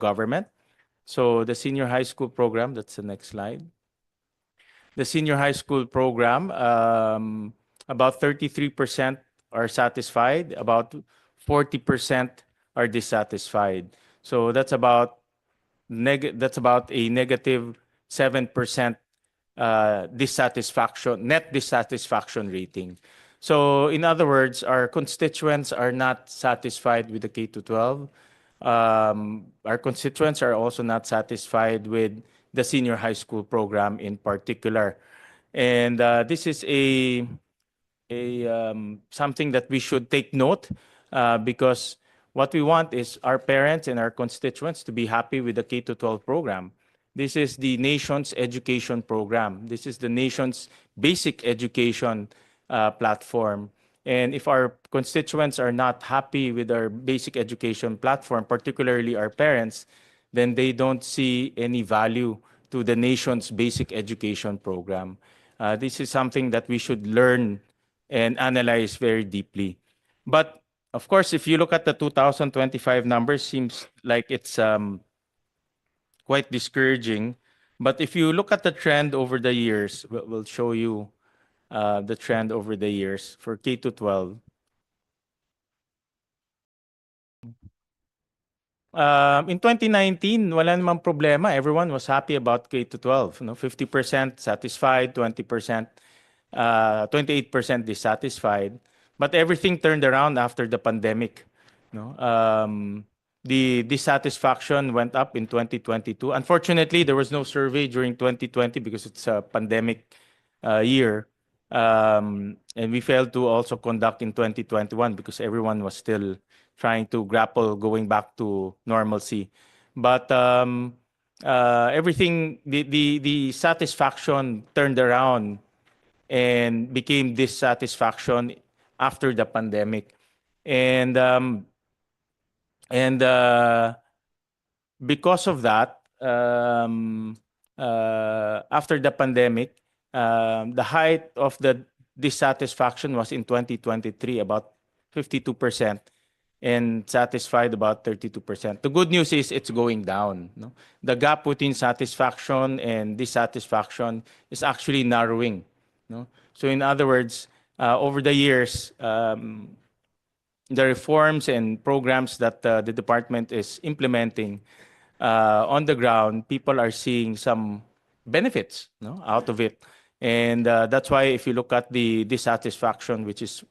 government. So the senior high school program, that's the next slide. The senior high school program, about 33% are satisfied, about 40% are dissatisfied. So that's about a negative 7% dissatisfaction, net dissatisfaction rating. So in other words, our constituents are not satisfied with the K to 12. Our constituents are also not satisfied with the senior high school program in particular. And this is something that we should take note because what we want is our parents and our constituents to be happy with the K to 12 program. This is the nation's education program. This is the nation's basic education platform. And if our constituents are not happy with our basic education platform, particularly our parents, then they don't see any value to the nation's basic education program. This is something that we should learn and analyze very deeply. But of course, if you look at the 2025 numbers, seems like it's quite discouraging. But if you look at the trend over the years, we'll show you the trend over the years for K to 12. In 2019, wala namang problema. Everyone was happy about K to 12. 50% satisfied, 20%, 28% dissatisfied. But everything turned around after the pandemic. The dissatisfaction went up in 2022. Unfortunately, there was no survey during 2020 because it's a pandemic year. And we failed to also conduct in 2021 because everyone was still trying to grapple going back to normalcy. But everything, the satisfaction turned around and became dissatisfaction after the pandemic. And because of that, after the pandemic, the height of the dissatisfaction was in 2023, about 52%, and satisfied about 32%. The good news is it's going down. The gap between satisfaction and dissatisfaction is actually narrowing. So in other words, over the years, the reforms and programs that the department is implementing on the ground, people are seeing some benefits out of it. And that's why if you look at the dissatisfaction, which is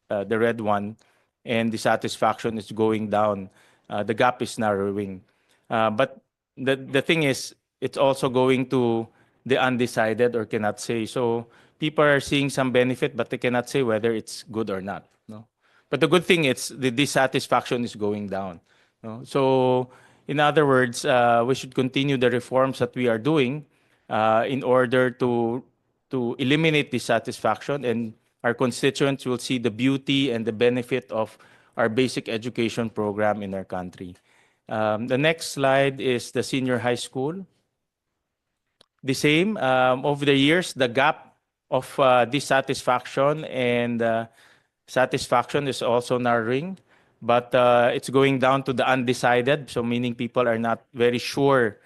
the red one, and dissatisfaction is going down, the gap is narrowing. But the thing is, it's also going to the undecided or cannot say. So people are seeing some benefit, but they cannot say whether it's good or not. But the good thing is the dissatisfaction is going down. So in other words, we should continue the reforms that we are doing in order to eliminate dissatisfaction, and our constituents will see the beauty and the benefit of our basic education program in our country. The next slide is the senior high school. The same, over the years, the gap of dissatisfaction and satisfaction is also narrowing, but it's going down to the undecided, so meaning people are not very sure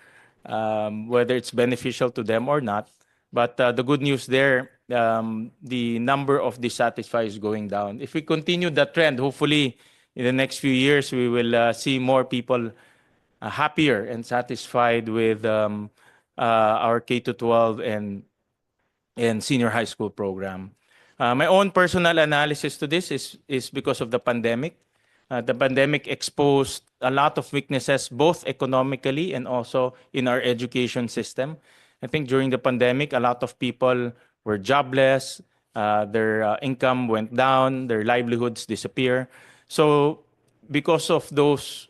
whether it's beneficial to them or not. But the good news there, the number of dissatisfied is going down. If we continue that trend, hopefully in the next few years, we will see more people happier and satisfied with our K-12 and senior high school program. My own personal analysis to this is because of the pandemic. The pandemic exposed a lot of weaknesses, both economically and also in our education system. I think during the pandemic, a lot of people were jobless, their income went down, their livelihoods disappear. So because of those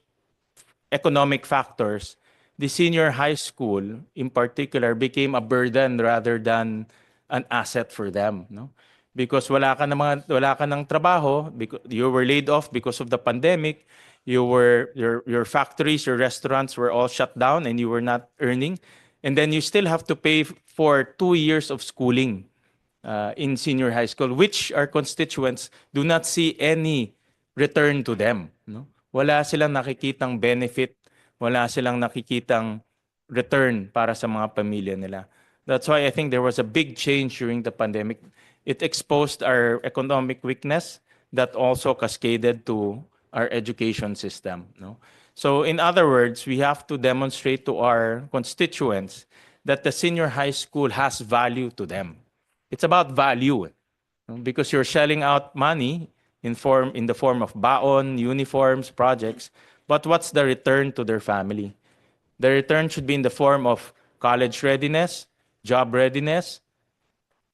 economic factors, the senior high school in particular became a burden rather than an asset for them. Because wala ka ng trabaho, because you were laid off because of the pandemic, your factories, your restaurants were all shut down and you were not earning. And then you still have to pay for 2 years of schooling in senior high school, which our constituents do not see any return to them. Wala silang nakikitang benefit wala silang nakikitang return para sa mga pamilya nila. That's why I think there was a big change during the pandemic. It exposed our economic weakness that also cascaded to our education system. No? So in other words, we have to demonstrate to our constituents that the senior high school has value to them. It's about value, no? Because you're shelling out money in the form of baon, uniforms, projects. But what's the return to their family? The return should be in the form of college readiness, job readiness,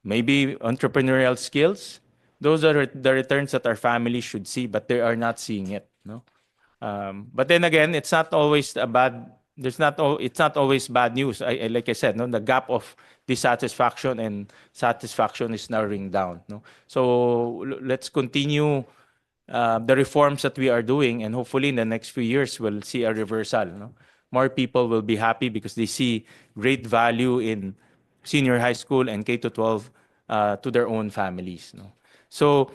maybe entrepreneurial skills. Those are the returns that our family should see, but they are not seeing it. No. But then again, it's not always a bad. It's not always bad news. Like I said, no, the gap of dissatisfaction and satisfaction is narrowing down. No, so let's continue the reforms that we are doing, and hopefully in the next few years we'll see a reversal. No, more people will be happy because they see great value in senior high school and K to 12 to their own families. No, so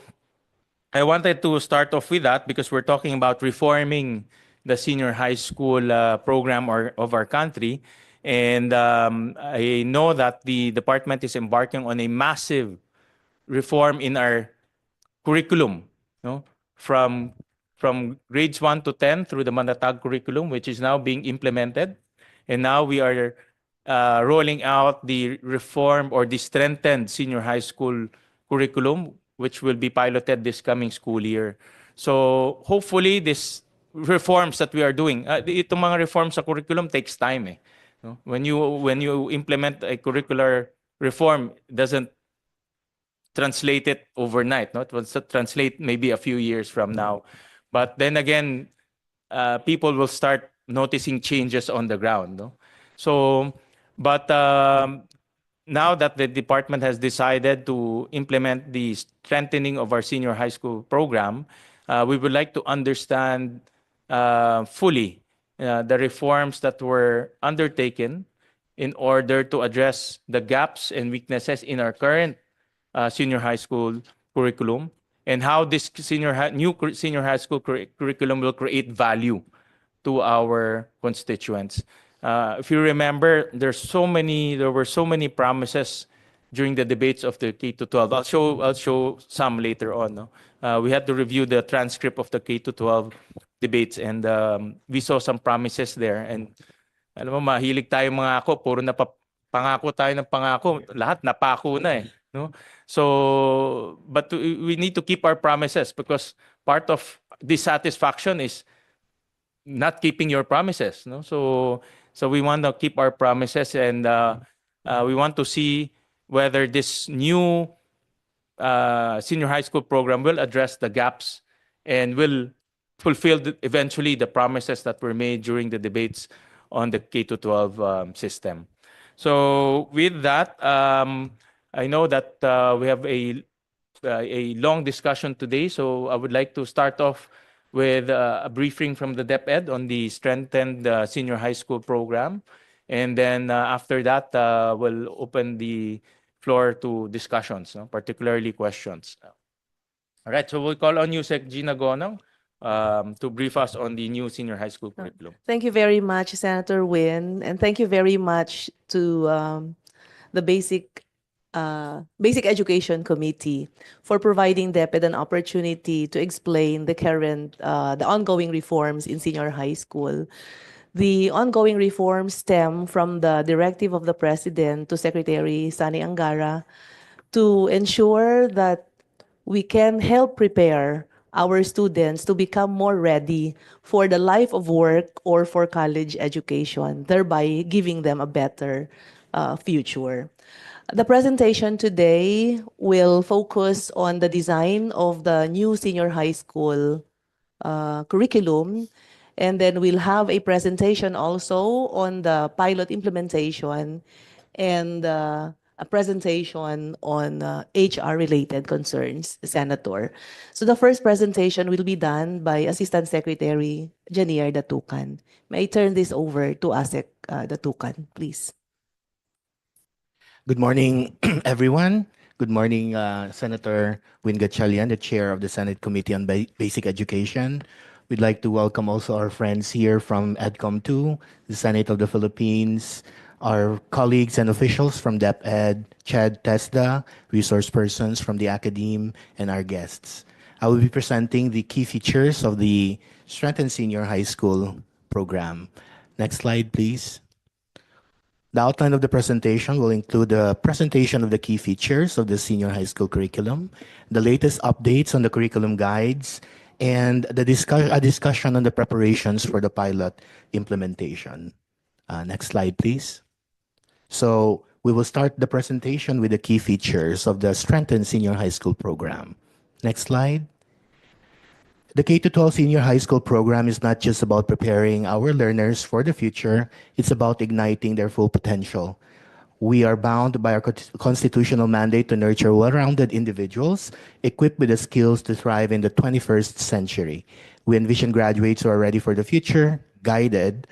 I wanted to start off with that because we're talking about reforming the senior high school program of our country. And I know that the department is embarking on a massive reform in our curriculum, no? From grades 1 to 10 through the Mandatag curriculum, which is now being implemented. And now we are rolling out the reform or the strengthened senior high school curriculum, which will be piloted this coming school year. So hopefully this reforms that we are doing, itong mga reforms sa curriculum takes time eh. No? When you implement a curricular reform, it doesn't translate it overnight. No? It will translate maybe a few years from now. But then again, people will start noticing changes on the ground. No? So, but now that the department has decided to implement the strengthening of our senior high school program, we would like to understand fully the reforms that were undertaken in order to address the gaps and weaknesses in our current senior high school curriculum, and how this new senior high school curriculum will create value to our constituents. If you remember, there were so many promises during the debates of the K to 12. I'll show some later on. No? We had to review the transcript of the K to 12 debates, and we saw some promises there. And alam mo, mahilig tayo mangako, puro pangako tayo ng pangako, lahat napako na eh. No? So, but we need to keep our promises, because part of dissatisfaction is not keeping your promises. No? So we want to keep our promises, and we want to see whether this new senior high school program will address the gaps and will fulfill eventually the promises that were made during the debates on the K to 12 system. So with that, I know that we have a long discussion today, so I would like to start off with a briefing from the DepEd on the strengthened senior high school program. And then after that, we'll open the floor to discussions, no? Particularly questions. All right, so we'll call on you, Sec Gina Gonong, to brief us on the new senior high school curriculum. Thank you very much, Senator Win, and thank you very much to the Basic Education Committee for providing DepEd an opportunity to explain the ongoing reforms in senior high school. The ongoing reforms stem from the directive of the President to Secretary Sani Angara to ensure that we can help prepare our students to become more ready for the life of work or for college education, thereby giving them a better future. The presentation today will focus on the design of the new senior high school curriculum, and then we'll have a presentation also on the pilot implementation, and a presentation on HR-related concerns, Senator. So the first presentation will be done by Assistant Secretary Janier Datucan. May I turn this over to ASEC Datucan, please. Good morning, everyone. Good morning, Senator Win Gatchalian, the Chair of the Senate Committee on Basic Education, We'd like to welcome also our friends here from EDCOM 2, the Senate of the Philippines, our colleagues and officials from DepEd, Chad TESDA, resource persons from the academe, and our guests. I will be presenting the key features of the Strengthened Senior High School program. Next slide, please. The outline of the presentation will include a presentation of the key features of the senior high school curriculum, the latest updates on the curriculum guides, and a discussion on the preparations for the pilot implementation. Next slide, please. So we will start the presentation with the key features of the Strengthened Senior High School program. Next slide. The K-12 senior high school program is not just about preparing our learners for the future, it's about igniting their full potential. We are bound by our constitutional mandate to nurture well-rounded individuals equipped with the skills to thrive in the 21st century. We envision graduates who are ready for the future, guided,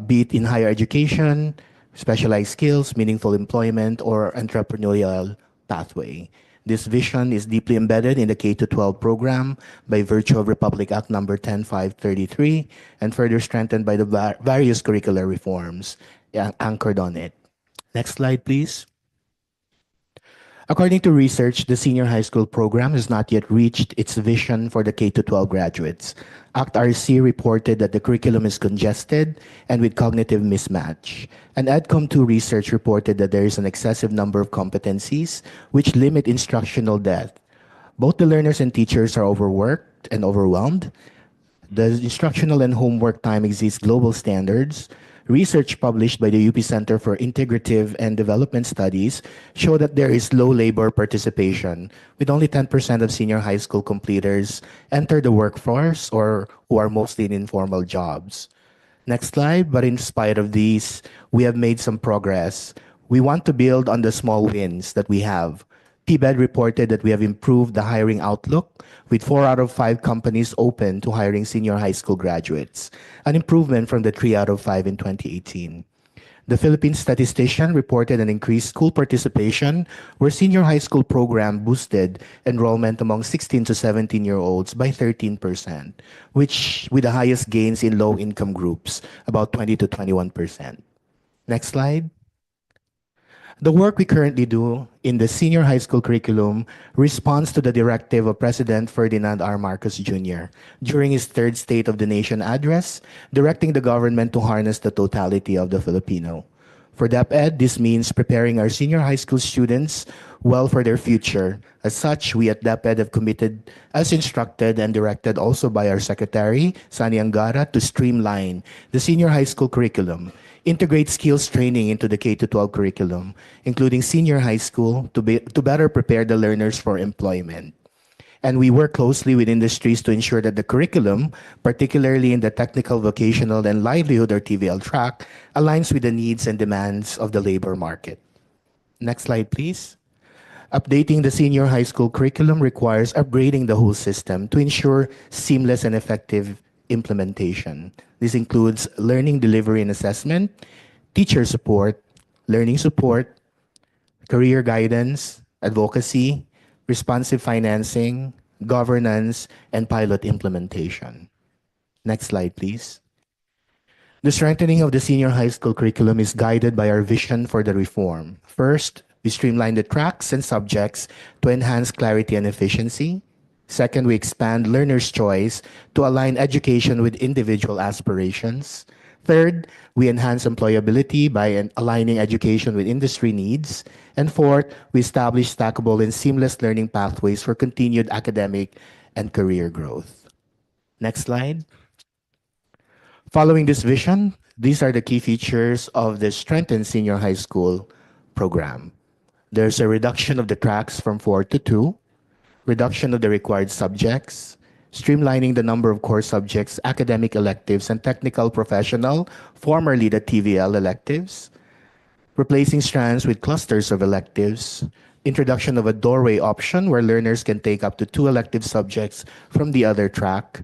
be it in higher education, specialized skills, meaningful employment, or entrepreneurial pathway. This vision is deeply embedded in the K-12 program by virtue of Republic Act Number 10533 and further strengthened by the various curricular reforms anchored on it. Next slide, please. According to research, the senior high school program has not yet reached its vision for the K-12 graduates. ACT-RC reported that the curriculum is congested and with cognitive mismatch. And EDCOM2 research reported that there is an excessive number of competencies which limit instructional depth. Both the learners and teachers are overworked and overwhelmed. The instructional and homework time exceeds global standards. Research published by the UP Center for Integrative and Development Studies show that there is low labor participation, with only 10% of senior high school completers enter the workforce or who are mostly in informal jobs. Next slide. But in spite of these, we have made some progress. We want to build on the small wins that we have. TESDA-DepEd reported that we have improved the hiring outlook, with 4 out of 5 companies open to hiring senior high school graduates, an improvement from the 3 out of 5 in 2018. The Philippine statistician reported an increased school participation, where senior high school program boosted enrollment among 16 to 17-year-olds by 13%, which with the highest gains in low-income groups, about 20 to 21%. Next slide. The work we currently do in the senior high school curriculum responds to the directive of President Ferdinand R. Marcos Jr. during his third State of the Nation address, directing the government to harness the totality of the Filipino. For DepEd, this means preparing our senior high school students well for their future. As such, we at DepEd have committed, as instructed and directed also by our Secretary, Sani Angara, to streamline the senior high school curriculum, integrate skills training into the K-12 curriculum, including senior high school, to better prepare the learners for employment. And we work closely with industries to ensure that the curriculum, particularly in the technical, vocational, and livelihood or TVL track, aligns with the needs and demands of the labor market. Next slide, please. Updating the senior high school curriculum requires upgrading the whole system to ensure seamless and effective implementation. This includes learning delivery and assessment, teacher support, learning support, career guidance, advocacy, responsive financing, governance, and pilot implementation. Next slide, please. The strengthening of the senior high school curriculum is guided by our vision for the reform. First, we streamline the tracks and subjects to enhance clarity and efficiency. Second, we expand learners' choice to align education with individual aspirations. Third, we enhance employability by aligning education with industry needs. And fourth, we establish stackable and seamless learning pathways for continued academic and career growth. Next slide. Following this vision, these are the key features of the Strengthened Senior High School program. There's a reduction of the tracks from 4 to 2, reduction of the required subjects, streamlining the number of core subjects, academic electives, and technical professional, formerly the TVL electives, replacing strands with clusters of electives, introduction of a doorway option where learners can take up to 2 elective subjects from the other track,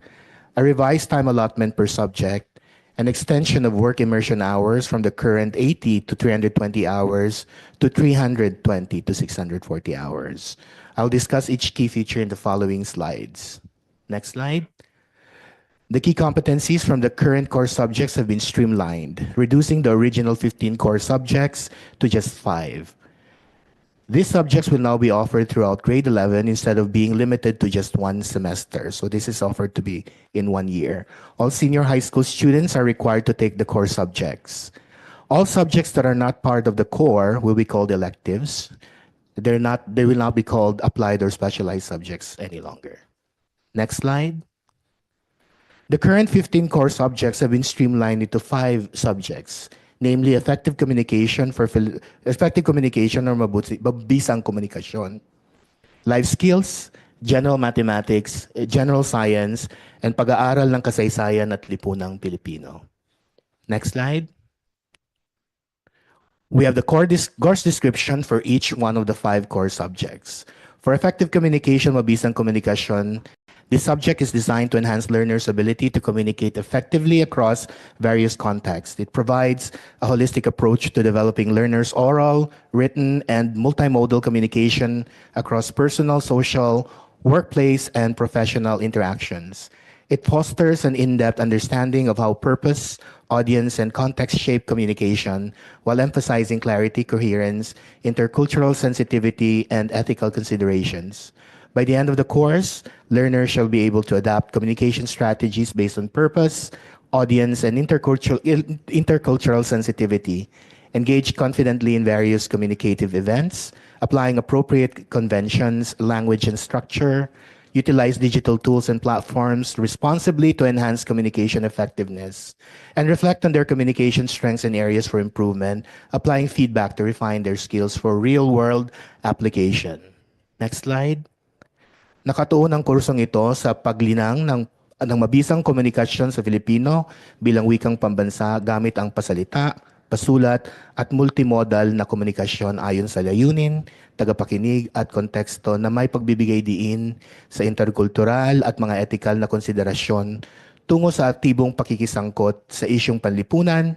a revised time allotment per subject, an extension of work immersion hours from the current 80 to 320 hours to 320 to 640 hours. I'll discuss each key feature in the following slides. Next slide. The key competencies from the current core subjects have been streamlined, reducing the original 15 core subjects to just 5. These subjects will now be offered throughout grade 11 instead of being limited to just one semester. So this is offered to be in 1 year. All senior high school students are required to take the core subjects. All subjects that are not part of the core will be called electives. They will not be called applied or specialized subjects any longer. Next slide. The current 15 core subjects have been streamlined into 5 subjects, namely effective communication or mabisang komunikasyon, life skills, general mathematics, general science, and pag-aaral ng kasaysayan at lipunang Pilipino. Next slide. We have the course description for each one of the 5 core subjects. For effective communication, mabisang komunikasyon, this subject is designed to enhance learners' ability to communicate effectively across various contexts. It provides a holistic approach to developing learners' oral, written, and multimodal communication across personal, social, workplace, and professional interactions. It fosters an in-depth understanding of how purpose, audience, and context shape communication while emphasizing clarity, coherence, intercultural sensitivity, and ethical considerations. By the end of the course, learners shall be able to adapt communication strategies based on purpose, audience, and intercultural sensitivity, engage confidently in various communicative events, applying appropriate conventions, language, and structure, utilize digital tools and platforms responsibly to enhance communication effectiveness, and reflect on their communication strengths and areas for improvement, applying feedback to refine their skills for real-world application. Next slide. Nakatuon ang kursong ito sa paglinang ng mabisang komunikasyon sa Filipino bilang wikang pambansa gamit ang pasalita, pasulat, at multimodal na komunikasyon ayon sa layunin, tagapakinig at konteksto na may pagbibigay diin sa interkultural at mga etikal na konsiderasyon tungo sa aktibong pakikisangkot sa isyung panlipunan,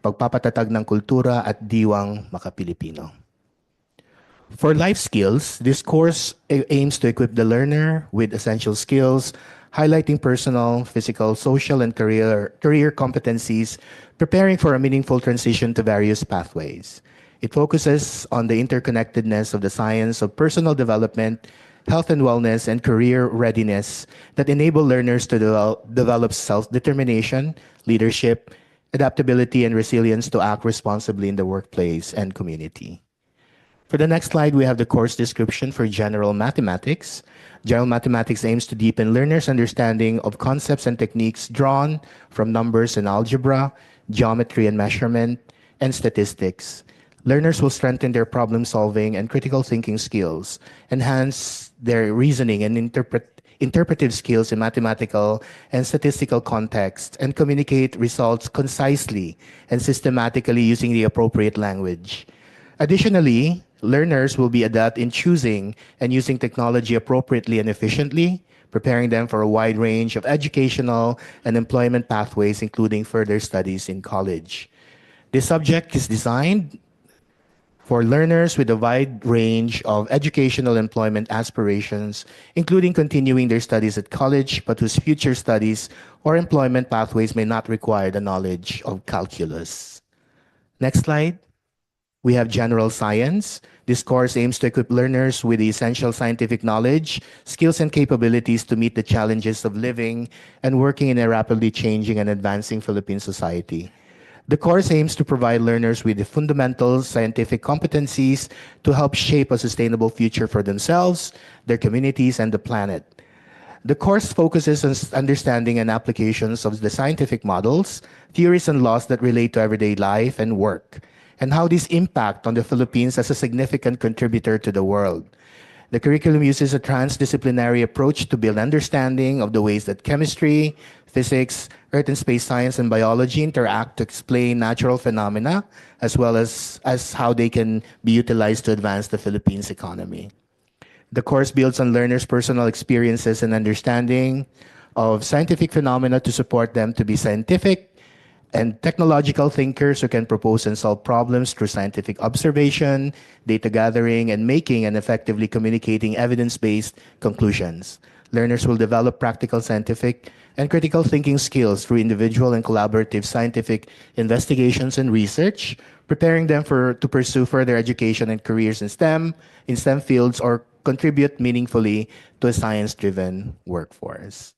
pagpapatatag ng kultura at diwang makapilipino. For life skills, this course aims to equip the learner with essential skills, highlighting personal, physical, social, and career competencies, preparing for a meaningful transition to various pathways. It focuses on the interconnectedness of the science of personal development, health and wellness, and career readiness that enable learners to develop self-determination, leadership, adaptability, and resilience to act responsibly in the workplace and community. For the next slide, we have the course description for General Mathematics. General Mathematics aims to deepen learners' understanding of concepts and techniques drawn from numbers and algebra, geometry and measurement, and statistics. Learners will strengthen their problem-solving and critical thinking skills, enhance their reasoning and interpretive skills in mathematical and statistical contexts, and communicate results concisely and systematically using the appropriate language. Additionally, learners will be adept in choosing and using technology appropriately and efficiently, preparing them for a wide range of educational and employment pathways, including further studies in college. This subject is designed for learners with a wide range of educational employment aspirations, including continuing their studies at college, but whose future studies or employment pathways may not require the knowledge of calculus. Next slide. We have general science. This course aims to equip learners with the essential scientific knowledge, skills, and capabilities to meet the challenges of living and working in a rapidly changing and advancing Philippine society. The course aims to provide learners with the fundamental scientific competencies to help shape a sustainable future for themselves, their communities, and the planet. The course focuses on understanding and applications of the scientific models, theories, and laws that relate to everyday life and work, and how these impact on the Philippines as a significant contributor to the world. The curriculum uses a transdisciplinary approach to build understanding of the ways that chemistry, physics, earth and space science, and biology interact to explain natural phenomena, as well as how they can be utilized to advance the Philippines economy. The course builds on learners' personal experiences and understanding of scientific phenomena to support them to be scientific and technological thinkers who can propose and solve problems through scientific observation, data gathering, and making and effectively communicating evidence-based conclusions. Learners will develop practical scientific and critical thinking skills through individual and collaborative scientific investigations and research, preparing them to pursue further education and careers in STEM fields, or contribute meaningfully to a science-driven workforce.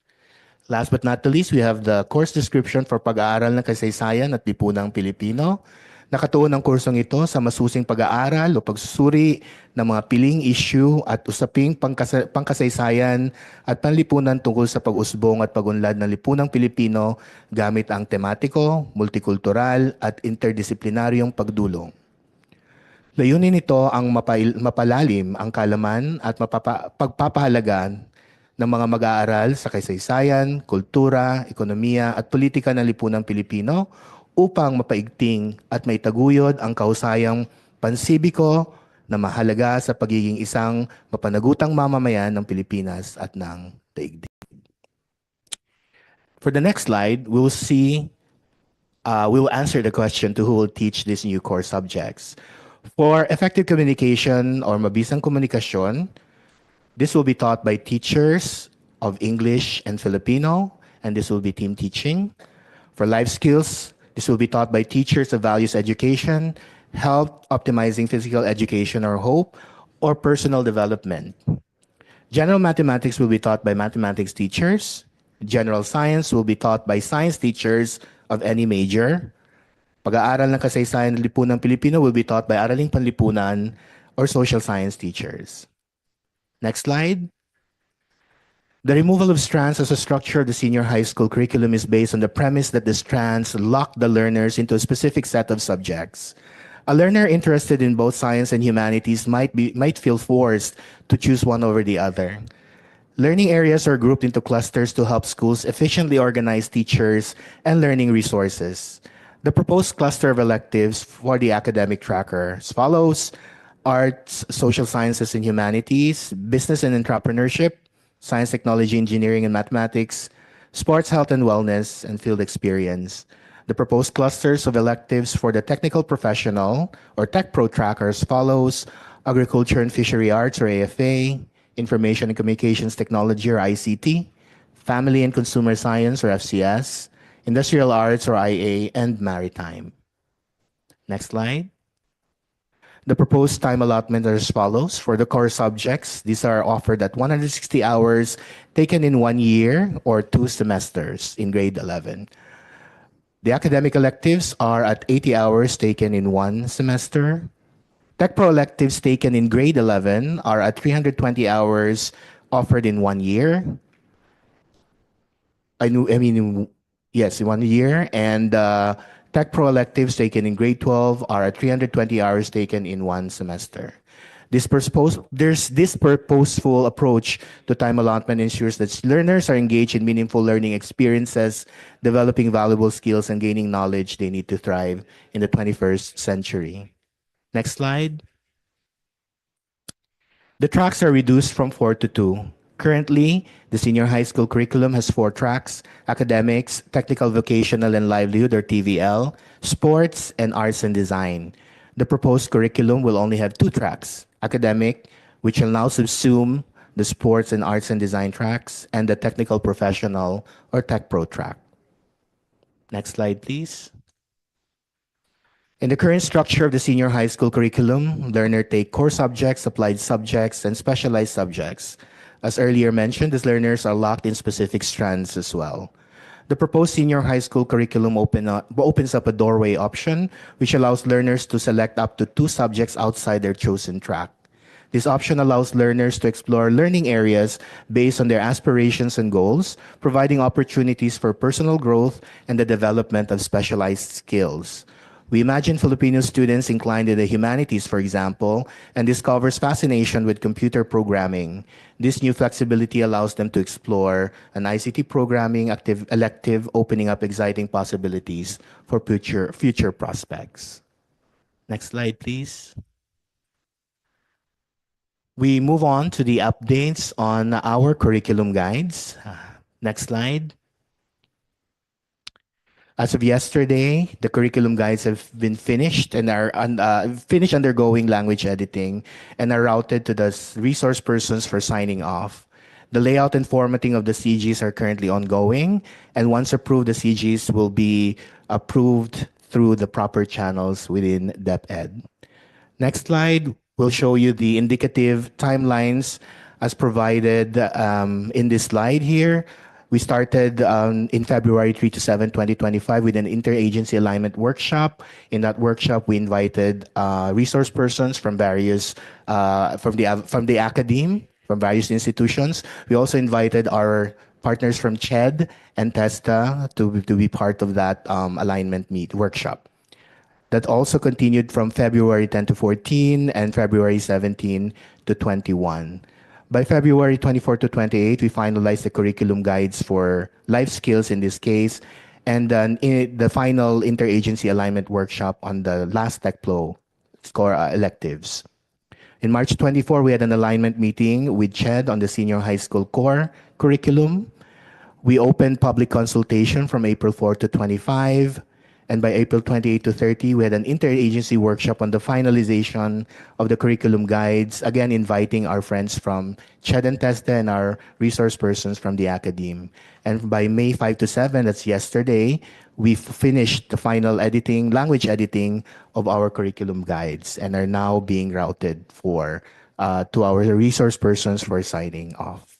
Last but not the least, we have the course description for pag-aaral ng kasaysayan at lipunang Pilipino. Nakatuon ang kursong ito sa masusing pag-aaral o pagsusuri ng mga piling issue at usaping pangkasaysayan at panlipunan tungkol sa pag-usbong at pag-unlad ng lipunang Pilipino gamit ang tematiko, multikultural at interdisiplinaryong pagdulong. Layunin nito ang mapalalim ang kalaman at pagpapahalaga ng mga mag-aaral sa kasaysayan, kultura, ekonomiya at politika ng lipunang Pilipino upang mapaigting at maitaguyod ang kahusayang pansibiko na mahalaga sa pagiging isang mapanagutang mamamayan ng Pilipinas at ng daigdig. For the next slide, we will answer the question to who will teach these new core subjects. For effective communication or mabisang komunikasyon, this will be taught by teachers of English and Filipino, and this will be team teaching. For life skills, this will be taught by teachers of values education, health, optimizing physical education or hope, or personal development. General mathematics will be taught by mathematics teachers. General science will be taught by science teachers of any major. Pag-aaral ng kasaysayan ng lipunang Pilipino will be taught by araling panlipunan or social science teachers. Next slide. The removal of strands as a structure of the senior high school curriculum is based on the premise that the strands lock the learners into a specific set of subjects. A learner interested in both science and humanities might feel forced to choose one over the other. Learning areas are grouped into clusters to help schools efficiently organize teachers and learning resources. The proposed cluster of electives for the academic tracker as follows: arts, social sciences and humanities, business and entrepreneurship, science, technology, engineering and mathematics, sports, health and wellness, and field experience. The proposed clusters of electives for the technical professional or tech pro tracker as follows: agriculture and fishery arts or AFA, information and communications technology or ICT, family and consumer science or FCS, industrial arts or IA, and maritime. Next slide. The proposed time allotment are as follows. For the core subjects, these are offered at 160 hours taken in 1 year or 2 semesters in grade 11. The academic electives are at 80 hours taken in 1 semester. Tech Pro electives taken in grade 11 are at 320 hours offered in 1 year. Yes, in 1 year. And Tech Pro electives taken in grade 12 are at 320 hours taken in 1 semester. This purposeful approach to time allotment ensures that learners are engaged in meaningful learning experiences, developing valuable skills, and gaining knowledge they need to thrive in the 21st century. Next slide. The tracks are reduced from 4 to 2. Currently, the senior high school curriculum has 4 tracks: academics, technical vocational and livelihood or TVL, sports, and arts and design. The proposed curriculum will only have 2 tracks: academic, which will now subsume the sports and arts and design tracks, and the technical professional or tech pro track. Next slide, please. In the current structure of the senior high school curriculum, learners take core subjects, applied subjects, and specialized subjects. As earlier mentioned, these learners are locked in specific strands as well. The proposed senior high school curriculum opens up a doorway option, which allows learners to select up to 2 subjects outside their chosen track. This option allows learners to explore learning areas based on their aspirations and goals, providing opportunities for personal growth and the development of specialized skills. We imagine Filipino students inclined in the humanities, for example, and discovers fascination with computer programming. This new flexibility allows them to explore an ICT programming elective, opening up exciting possibilities for future prospects. Next slide, please. We move on to the updates on our curriculum guides. Next slide. As of yesterday, the curriculum guides have been finished and are finished undergoing language editing and are routed to the resource persons for signing off. The layout and formatting of the CGs are currently ongoing, and once approved, the CGs will be approved through the proper channels within DepEd. Next slide will show you the indicative timelines as provided in this slide here. We started in February 3 to 7, 2025 with an interagency alignment workshop. In that workshop, we invited resource persons from various, from the academe, from various institutions. We also invited our partners from CHED and TESDA to be part of that alignment workshop. That also continued from February 10 to 14 and February 17 to 21. By February 24 to 28, we finalized the curriculum guides for life skills in this case, and then the final interagency alignment workshop on the last TechFlow score electives. In March 24, we had an alignment meeting with CHED on the senior high school core curriculum. We opened public consultation from April 4 to 25. And by April 28 to 30, we had an interagency workshop on the finalization of the curriculum guides, again inviting our friends from CHED and TESDA and our resource persons from the academe. And by May 5 to 7, that's yesterday, we finished the final editing, language editing of our curriculum guides and are now being routed to our resource persons for signing off.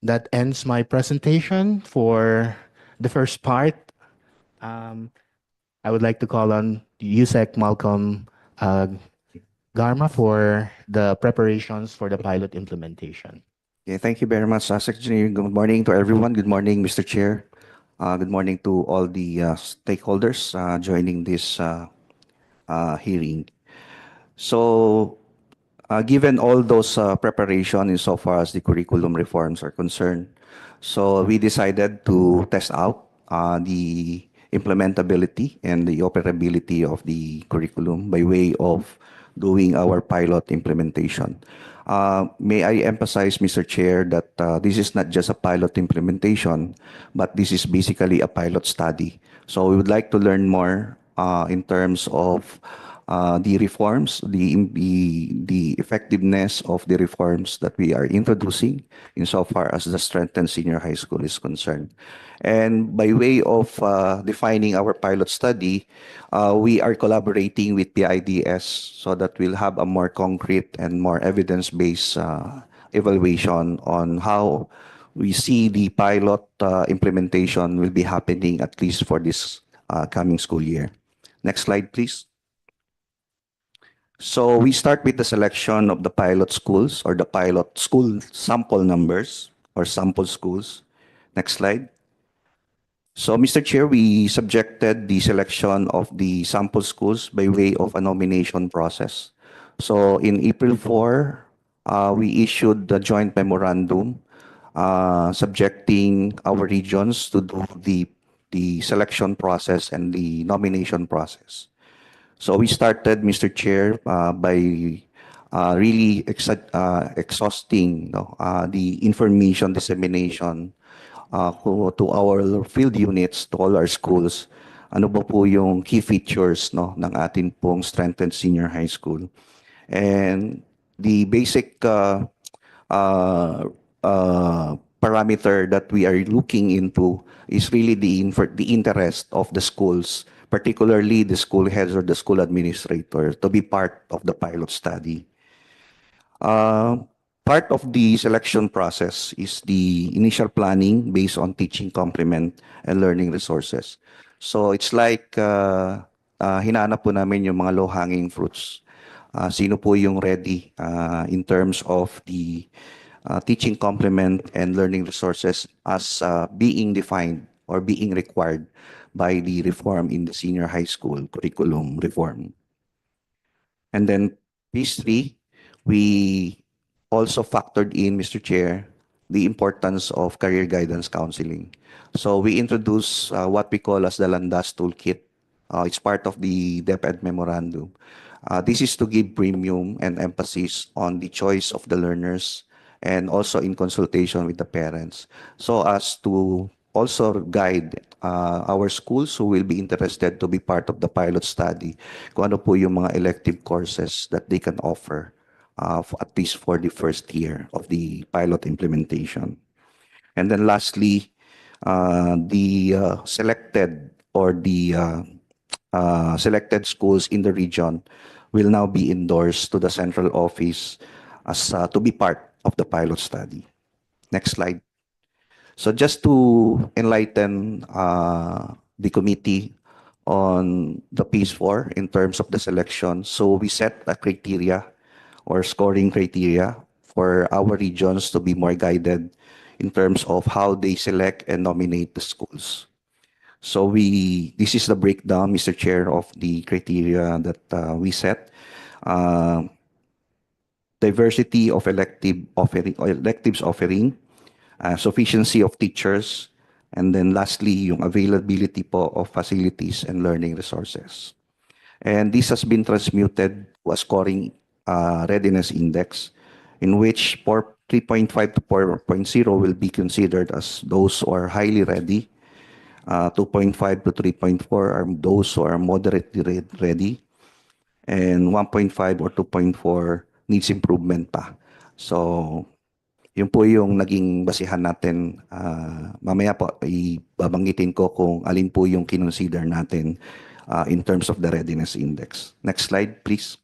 That ends my presentation for the first part. I would like to call on USEC Malcolm Garma for the preparations for the pilot implementation. Okay, thank you very much, Secretary. Good morning to everyone. Good morning, Mr. Chair. Good morning to all the stakeholders joining this hearing. So, given all those preparation insofar as the curriculum reforms are concerned, so we decided to test out the implementability and the operability of the curriculum by way of doing our pilot implementation. May I emphasize, Mr. Chair, that this is not just a pilot implementation, but this is basically a pilot study. So we would like to learn more in terms of the reforms, the effectiveness of the reforms that we are introducing insofar as the strengthened senior high school is concerned. And by way of defining our pilot study, we are collaborating with PIDS so that we'll have a more concrete and more evidence-based evaluation on how we see the pilot implementation will be happening at least for this coming school year. Next slide, please. So we start with the selection of the pilot schools or the pilot school sample numbers or sample schools. Next slide. So, Mr. Chair, we subjected the selection of the sample schools by way of a nomination process. So, in April 4, we issued the joint memorandum subjecting our regions to do the selection process and the nomination process. So we started, Mr. Chair, by really exhausting the information dissemination to our field units, to all our schools. Ano ba po yung key features ng ating pong strengthened senior high school? And the basic parameter that we are looking into is really the interest of the schools, particularly the school heads or the school administrator, to be part of the pilot study. Part of the selection process is the initial planning based on teaching complement and learning resources. So it's like hinanap po namin yung mga low-hanging fruits. Sino po yung ready in terms of the teaching complement and learning resources as being defined or being required by the reform in the senior high school curriculum reform. And then piece 3, we also factored in, Mr. Chair, the importance of career guidance counseling. So we introduced what we call as the Landas Toolkit. It's part of the DepEd memorandum. This is to give premium and emphasis on the choice of the learners and also in consultation with the parents, so as to also guide our schools who will be interested to be part of the pilot study kung ano po yung mga elective courses that they can offer at least for the first year of the pilot implementation. And then lastly, the selected or the selected schools in the region will now be endorsed to the central office as to be part of the pilot study. Next slide. So just to enlighten the committee on the Phase 4 in terms of the selection, so we set a criteria or scoring criteria for our regions to be more guided in terms of how they select and nominate the schools. So this is the breakdown, Mr. Chair, of the criteria that we set. Diversity of electives offering, sufficiency of teachers, and then lastly, yung availability po of facilities and learning resources. And this has been transmuted to a scoring readiness index in which 3.5 to 4.0 will be considered as those who are highly ready. 2.5 to 3.4 are those who are moderately ready. And 1.5 or 2.4 needs improvement pa. So, yun po yung naging basihan natin. Mamaya po, ibabanggitin ko kung alin po yung kinonsider natin in terms of the readiness index. Next slide, please.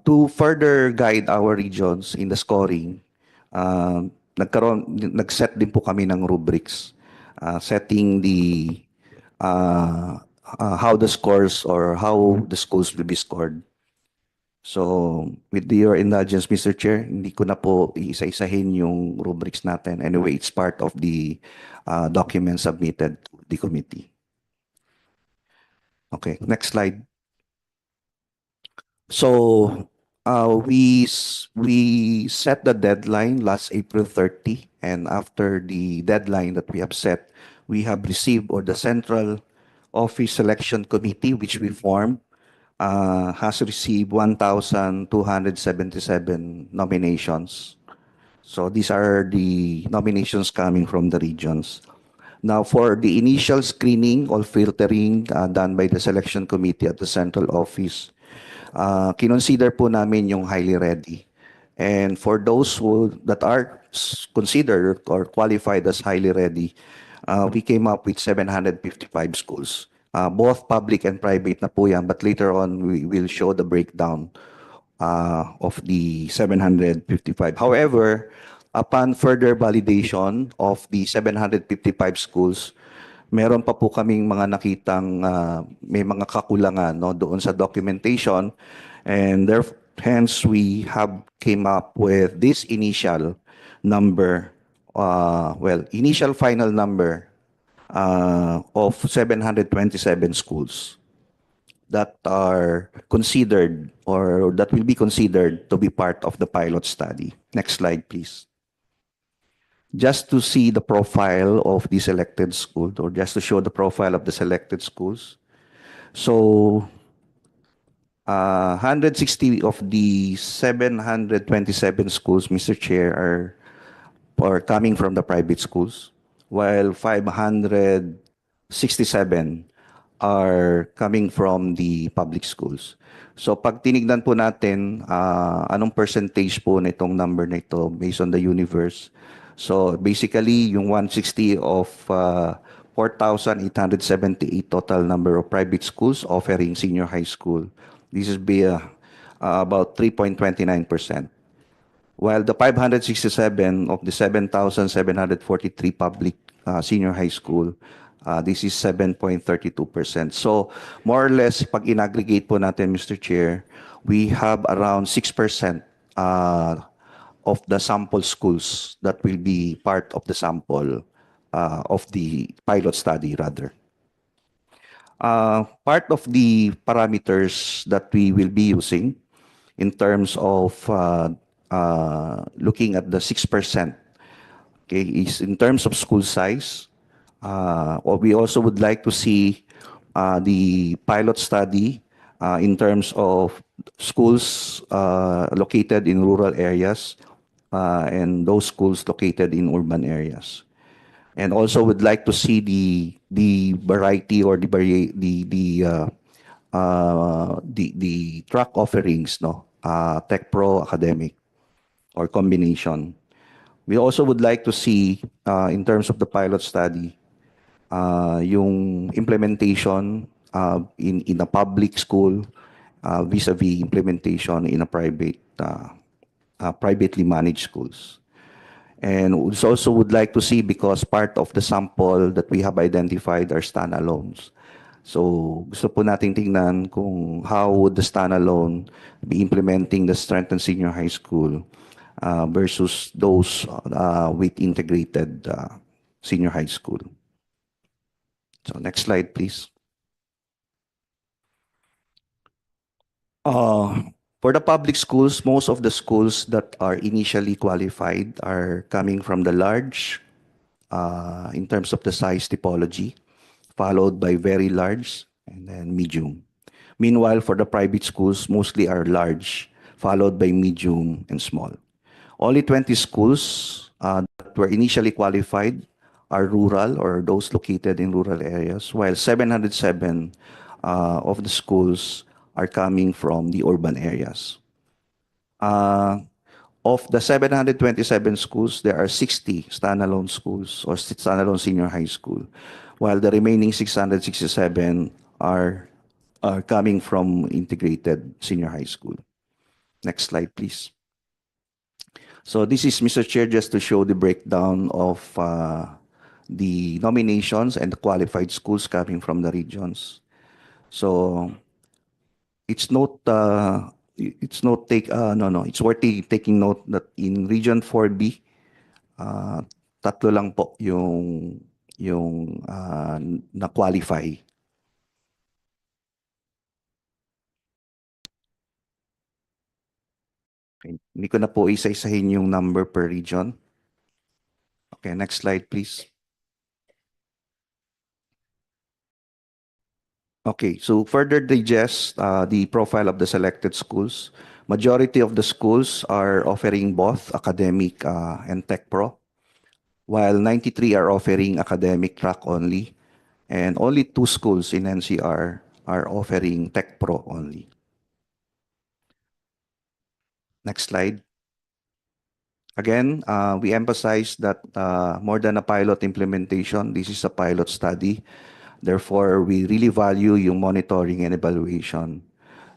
To further guide our regions in the scoring, nag-set din po kami ng rubrics, setting the how the scores or how the schools will be scored. So, with your indulgence, Mr. Chair, hindi ko na po isa-isahin yung rubrics natin. Anyway, it's part of the document submitted to the committee. Okay, next slide. So, we set the deadline last April 30, and after the deadline that we have set, we have received, or the Central Office Selection Committee, which we formed, has received 1,277 nominations. So these are the nominations coming from the regions. Now, for the initial screening or filtering done by the selection committee at the central office, kinonsider po namin yung highly ready. And for those that are considered or qualified as highly ready, we came up with 755 schools. Both public and private na po yan, but later on we will show the breakdown of the 755. However, upon further validation of the 755 schools, meron pa po kaming mga nakitang may mga kakulangan doon sa documentation, and hence we have came up with this initial number, initial final number of 727 schools that are considered or that will be considered to be part of the pilot study. Next slide, please. Just to see the profile of the selected school, or just to show the profile of the selected schools. So, 160 of the 727 schools, Mr. Chair, are coming from the private schools, while 567 are coming from the public schools. So pag tinignan po natin, anong percentage po nitong number na ito based on the universe. So basically, yung 160 of 4,878 total number of private schools offering senior high school. This is about 3.29%. While the 567 of the 7,743 public senior high school, this is 7.32%. So more or less, pag in-aggregate po natin, Mr. Chair, we have around 6% of the sample schools that will be part of the sample of the pilot study, rather. Part of the parameters that we will be using in terms of looking at the 6%, okay, is in terms of school size. Or we also would like to see the pilot study in terms of schools located in rural areas and those schools located in urban areas. And also would like to see the variety or the track offerings Tech Pro academic or combination. We also would like to see, in terms of the pilot study, yung implementation in a public school vis-a-vis implementation in a privately managed schools. And we also would like to see, because part of the sample that we have identified are standalones. So gusto po nating tingnan kung how would the standalone be implementing the strengthened senior high school versus those with integrated senior high school. So next slide, please. For the public schools, most of the schools that are initially qualified are coming from the large, in terms of the size typology, followed by very large and then medium. Meanwhile, for the private schools, mostly are large, followed by medium and small. Only 20 schools that were initially qualified are rural or those located in rural areas, while 707 of the schools are coming from the urban areas. Of the 727 schools, there are 60 standalone schools or standalone senior high school, while the remaining 667 are coming from integrated senior high school. Next slide, please. So this is, Mr. Chair, just to show the breakdown of the nominations and the qualified schools coming from the regions. So it's worth taking note that in Region 4B, tatlo lang po yung na-qualify. Okay. Hindi ko na po isa-isahin yung number per region. Okay, next slide, please. Okay, so further digest the profile of the selected schools. Majority of the schools are offering both academic and tech pro, while 93 are offering academic track only, and only 2 schools in NCR are offering tech pro only. Next slide. Again, we emphasize that more than a pilot implementation, this is a pilot study. Therefore, we really value yung monitoring and evaluation.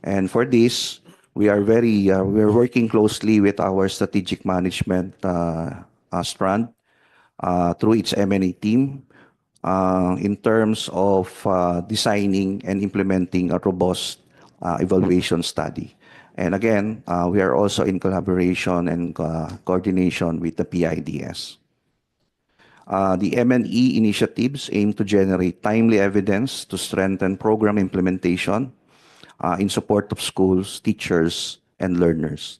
And for this, we are working closely with our strategic management strand through its M&A team in terms of designing and implementing a robust evaluation study. And again, we are also in collaboration and coordination with the PIDS. The M&E initiatives aim to generate timely evidence to strengthen program implementation in support of schools, teachers, and learners.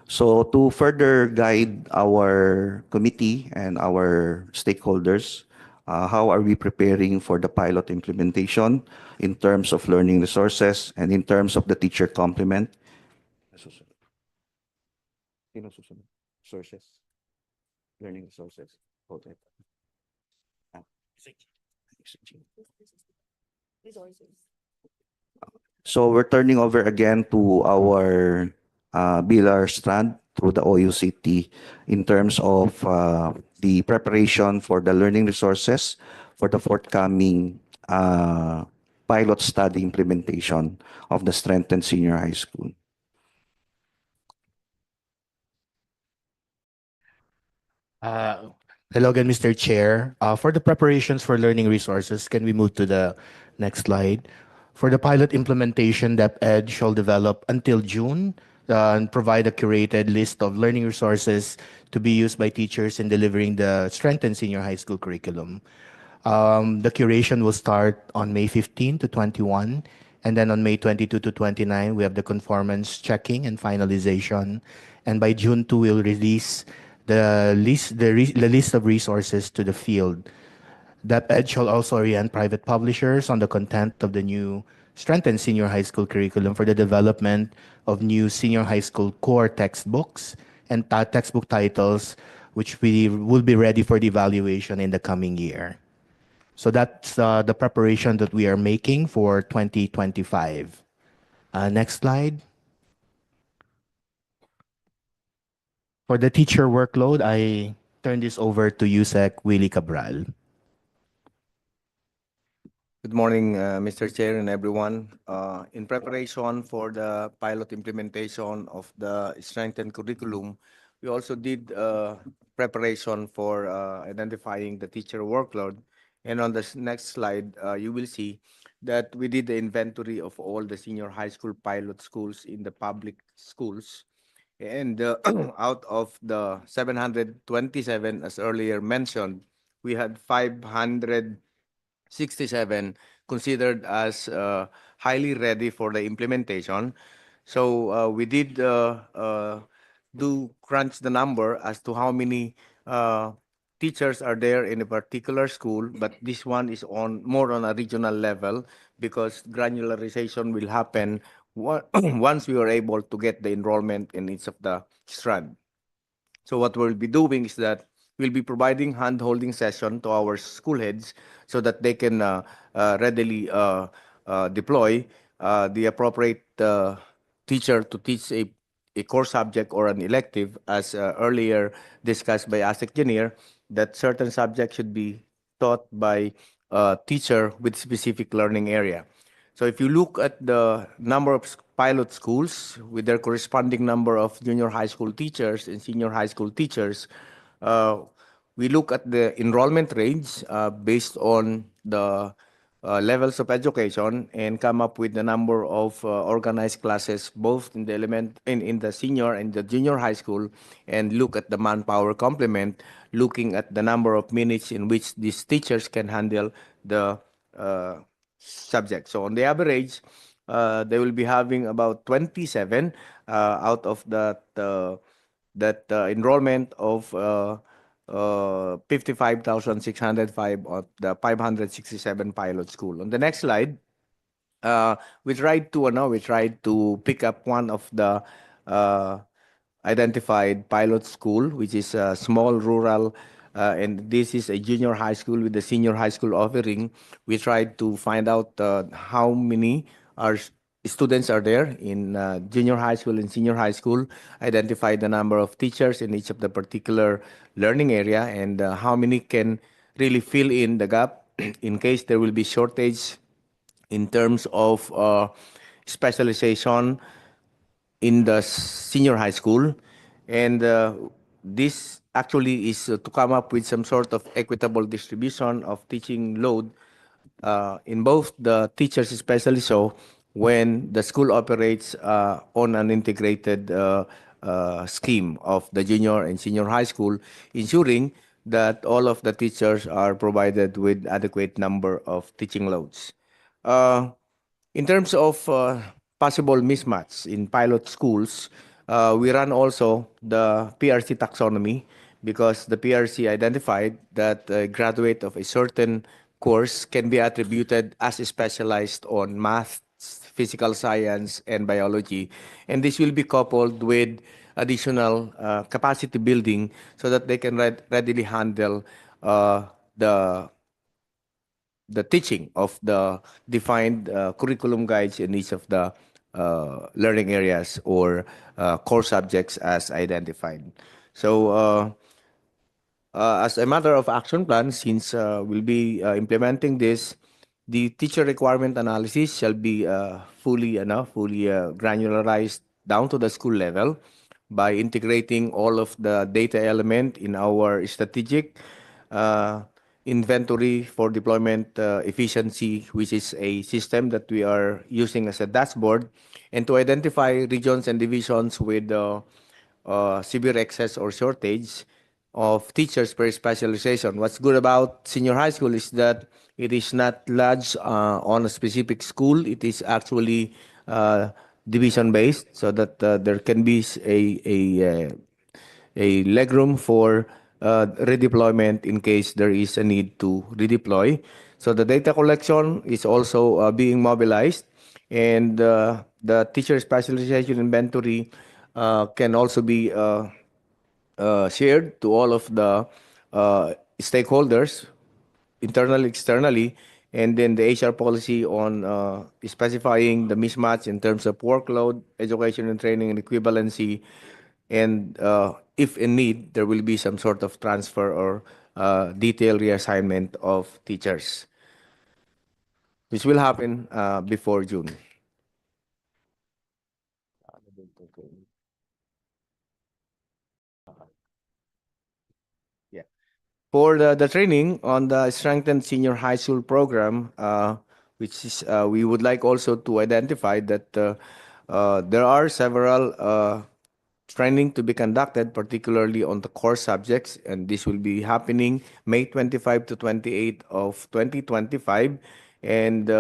So to further guide our committee and our stakeholders, how are we preparing for the pilot implementation in terms of learning resources and in terms of the teacher complement? Sources. Learning resources. Okay. So we're turning over again to our Bilar strand through the OUCT in terms of the preparation for the learning resources for the forthcoming pilot study implementation of the strengthened senior high school. Hello again, Mr. Chair. For the preparations for learning resources, can we move to the next slide? For the pilot implementation, DepEd shall develop until June and provide a curated list of learning resources to be used by teachers in delivering the strengthened senior high school curriculum. The curation will start on May 15 to 21, and then on May 22 to 29, we have the conformance checking and finalization. And by June 2, we'll release the list of resources to the field. DepEd shall also orient private publishers on the content of the new strengthened senior high school curriculum for the development of new senior high school core textbooks and textbook titles, which we will be ready for the evaluation in the coming year. So that's the preparation that we are making for 2025. Next slide. For the teacher workload, I turn this over to USEC Willie Cabral. Good morning, Mr. Chair and everyone. In preparation for the pilot implementation of the strengthened curriculum, we also did preparation for identifying the teacher workload. And on the next slide, you will see that we did the inventory of all the senior high school pilot schools in the public schools. And out of the 727, as earlier mentioned, we had 567 considered as highly ready for the implementation. So we did do crunch the number as to how many teachers are there in a particular school, but this one is on more on a regional level because granularization will happen once we are able to get the enrollment in each of the strand. So what we'll be doing is that we'll be providing hand-holding session to our school heads so that they can readily deploy the appropriate teacher to teach a core subject or an elective, as earlier discussed by ASEC Engineer, that certain subjects should be taught by a teacher with specific learning area. So if you look at the number of pilot schools with their corresponding number of junior high school teachers and senior high school teachers, we look at the enrollment range based on the levels of education and come up with the number of organized classes both in the in the senior and the junior high school, and look at the manpower complement, looking at the number of minutes in which these teachers can handle the subject. So on the average, they will be having about 27 out of that enrollment of 55,605 of the 567 pilot school. On the next slide, we tried to pick up one of the identified pilot school, which is a small rural, and this is a junior high school with the senior high school offering. We tried to find out how many students are there in junior high school and senior high school, identify the number of teachers in each of the particular learning area, and how many can really fill in the gap in case there will be shortage in terms of specialization in the senior high school. And this actually is to come up with some sort of equitable distribution of teaching load in both the teachers, especially so when the school operates on an integrated scheme of the junior and senior high school, ensuring that all of the teachers are provided with adequate number of teaching loads. In terms of possible mismatch in pilot schools, we run also the PRC taxonomy because the PRC identified that a graduate of a certain course can be attributed as specialized on math, physical science, and biology. And this will be coupled with additional capacity building so that they can readily handle the teaching of the defined curriculum guides in each of the learning areas or core subjects as identified. So as a matter of action plan, since we'll be implementing this, the teacher requirement analysis shall be fully granularized down to the school level by integrating all of the data element in our strategic inventory for deployment efficiency, which is a system that we are using as a dashboard, and to identify regions and divisions with severe excess or shortage of teachers per specialization. What's good about senior high school is that it is not lodged on a specific school. It is actually division based, so that there can be a legroom for redeployment in case there is a need to redeploy. So the data collection is also being mobilized, and the teacher specialization inventory can also be shared to all of the stakeholders, internally, externally, and then the HR policy on specifying the mismatch in terms of workload, education and training and equivalency, and if in need, there will be some sort of transfer or detailed reassignment of teachers. This will happen before June. Yeah. For the training on the strengthened senior high school program, which is we would like also to identify that there are several training to be conducted, particularly on the core subjects, and this will be happening May 25 to 28 of 2025, and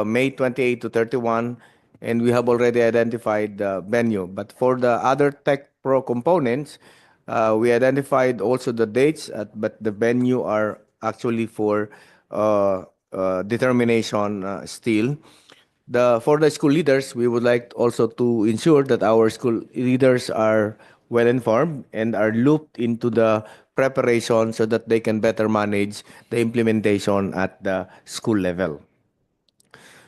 May 28 to 31, and we have already identified the venue. But for the other Tech Pro components, we identified also the dates, but the venue are actually for determination still. For the school leaders, we would like also to ensure that our school leaders are well informed and are looped into the preparation so that they can better manage the implementation at the school level.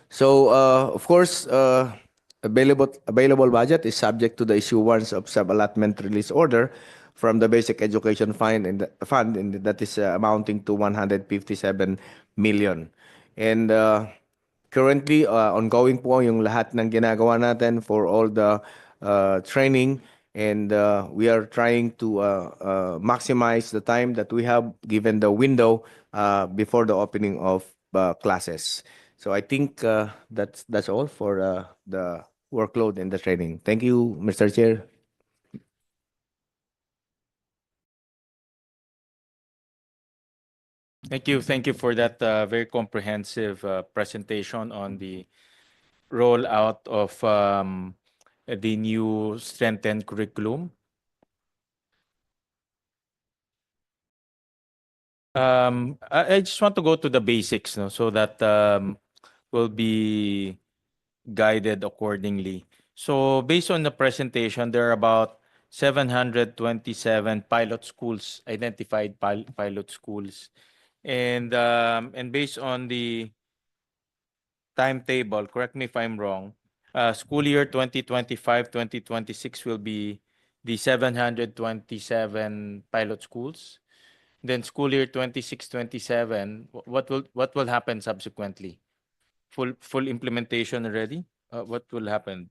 So, of course, available budget is subject to the issuance of sub-allotment release order from the Basic Education Fund, and that is amounting to 157 million. And currently, ongoing po yung lahat ng ginagawa natin for all the training, and we are trying to maximize the time that we have given the window before the opening of classes. So I think that's all for the workload and the training. Thank you, Mr. Chair. Thank you for that very comprehensive presentation on the rollout of the new strengthened curriculum. I just want to go to the basics, no, so that we'll be guided accordingly. So based on the presentation, there are about 727 pilot schools, identified pilot schools. And based on the timetable, correct me if I'm wrong, school year 2025-2026 will be the 727 pilot schools. Then school year 26-27, what will happen subsequently? Full implementation already? What will happen?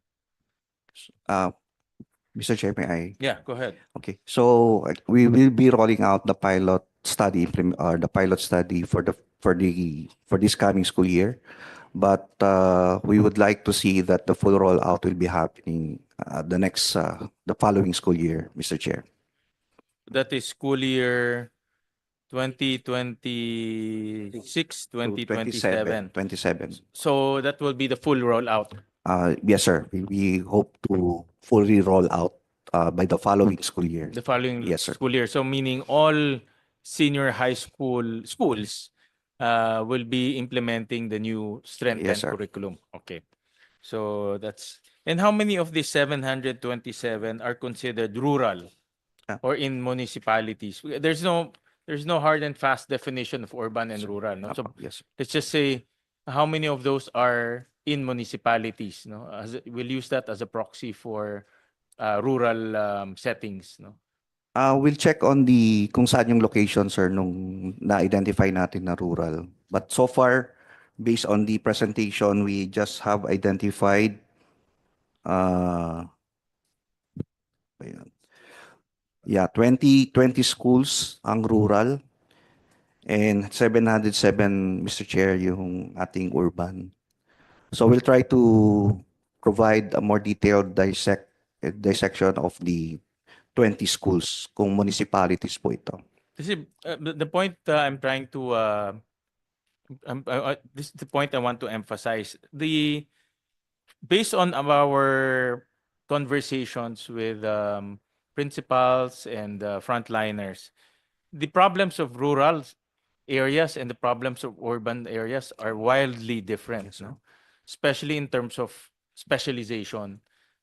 Mr. Chair, may I? Yeah, go ahead. Okay, so we will be rolling out the pilot study for this coming school year, but we would like to see that the full rollout will be happening the following school year, Mr. Chair. That is school year 2026, 2027. 27. So that will be the full rollout. Yes, sir. We hope to fully roll out by the following school year. The following Yes, sir. school year. So meaning all senior high school schools will be implementing the new strengthened Yes, sir. curriculum. Okay. So that's, and how many of these 727 are considered rural or in municipalities? There's no hard and fast definition of urban and rural. No? So Yes, sir. let's just say how many of those are in municipalities. No, we'll use that as a proxy for rural settings. No. We'll check on kung saan yung location, sir, nung na-identify natin na rural. But so far, based on the presentation, we just have identified ayan. Yeah, 20 schools ang rural and 707, Mr. Chair, yung ating urban. So we'll try to provide a more detailed dissection of the 20 schools kung municipalities po ito. The point I'm trying to this is the point I want to emphasize. Based on our conversations with principals and frontliners, the problems of rural areas and the problems of urban areas are wildly different. Yes, no? Especially in terms of specialization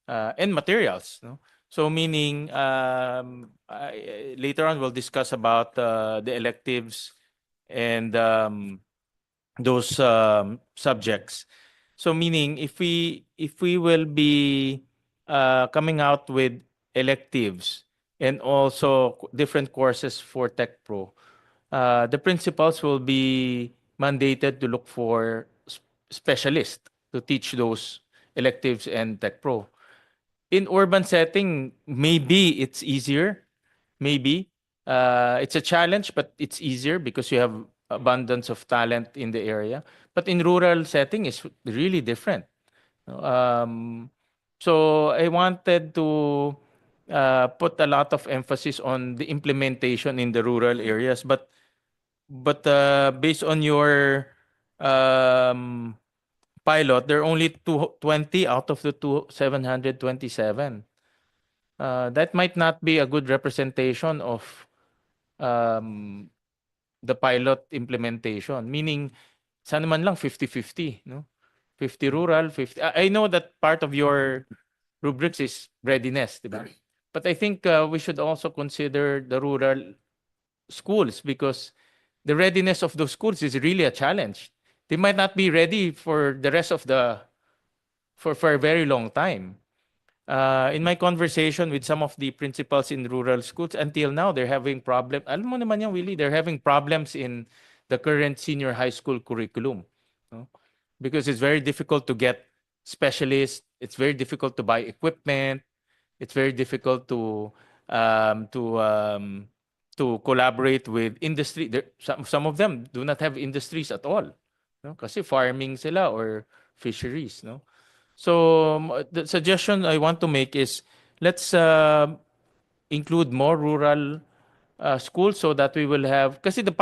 and materials. No? So meaning later on we'll discuss about the electives and those subjects. So meaning if we will be coming out with electives and also different courses for Tech Pro. The principals will be mandated to look for specialists to teach those electives and Tech Pro. In urban setting, maybe it's easier. Maybe it's a challenge, but it's easier because you have abundance of talent in the area. But in rural setting, it's really different. Um, so I wanted to put a lot of emphasis on the implementation in the rural areas, but based on your um, pilot, there are only 20 out of the 727. That might not be a good representation of um, the pilot implementation, meaning sana man lang 50-50, no? 50 rural, 50. I know that part of your rubrics is readiness, diba? But I think we should also consider the rural schools because the readiness of those schools is really a challenge. They might not be ready for the rest of the for a very long time. In my conversation with some of the principals in rural schools, until now, they're having problem. Alam mo naman yan, Willie, they're having problems in the current senior high school curriculum. No? Because it's very difficult to get specialists. It's very difficult to buy equipment. It's very difficult um, to um, to collaborate with industry. Some of them do not have industries at all. No? Kasi farming sila or fisheries. No? So the suggestion I want to make is let's include more rural schools so that we will have, kasi the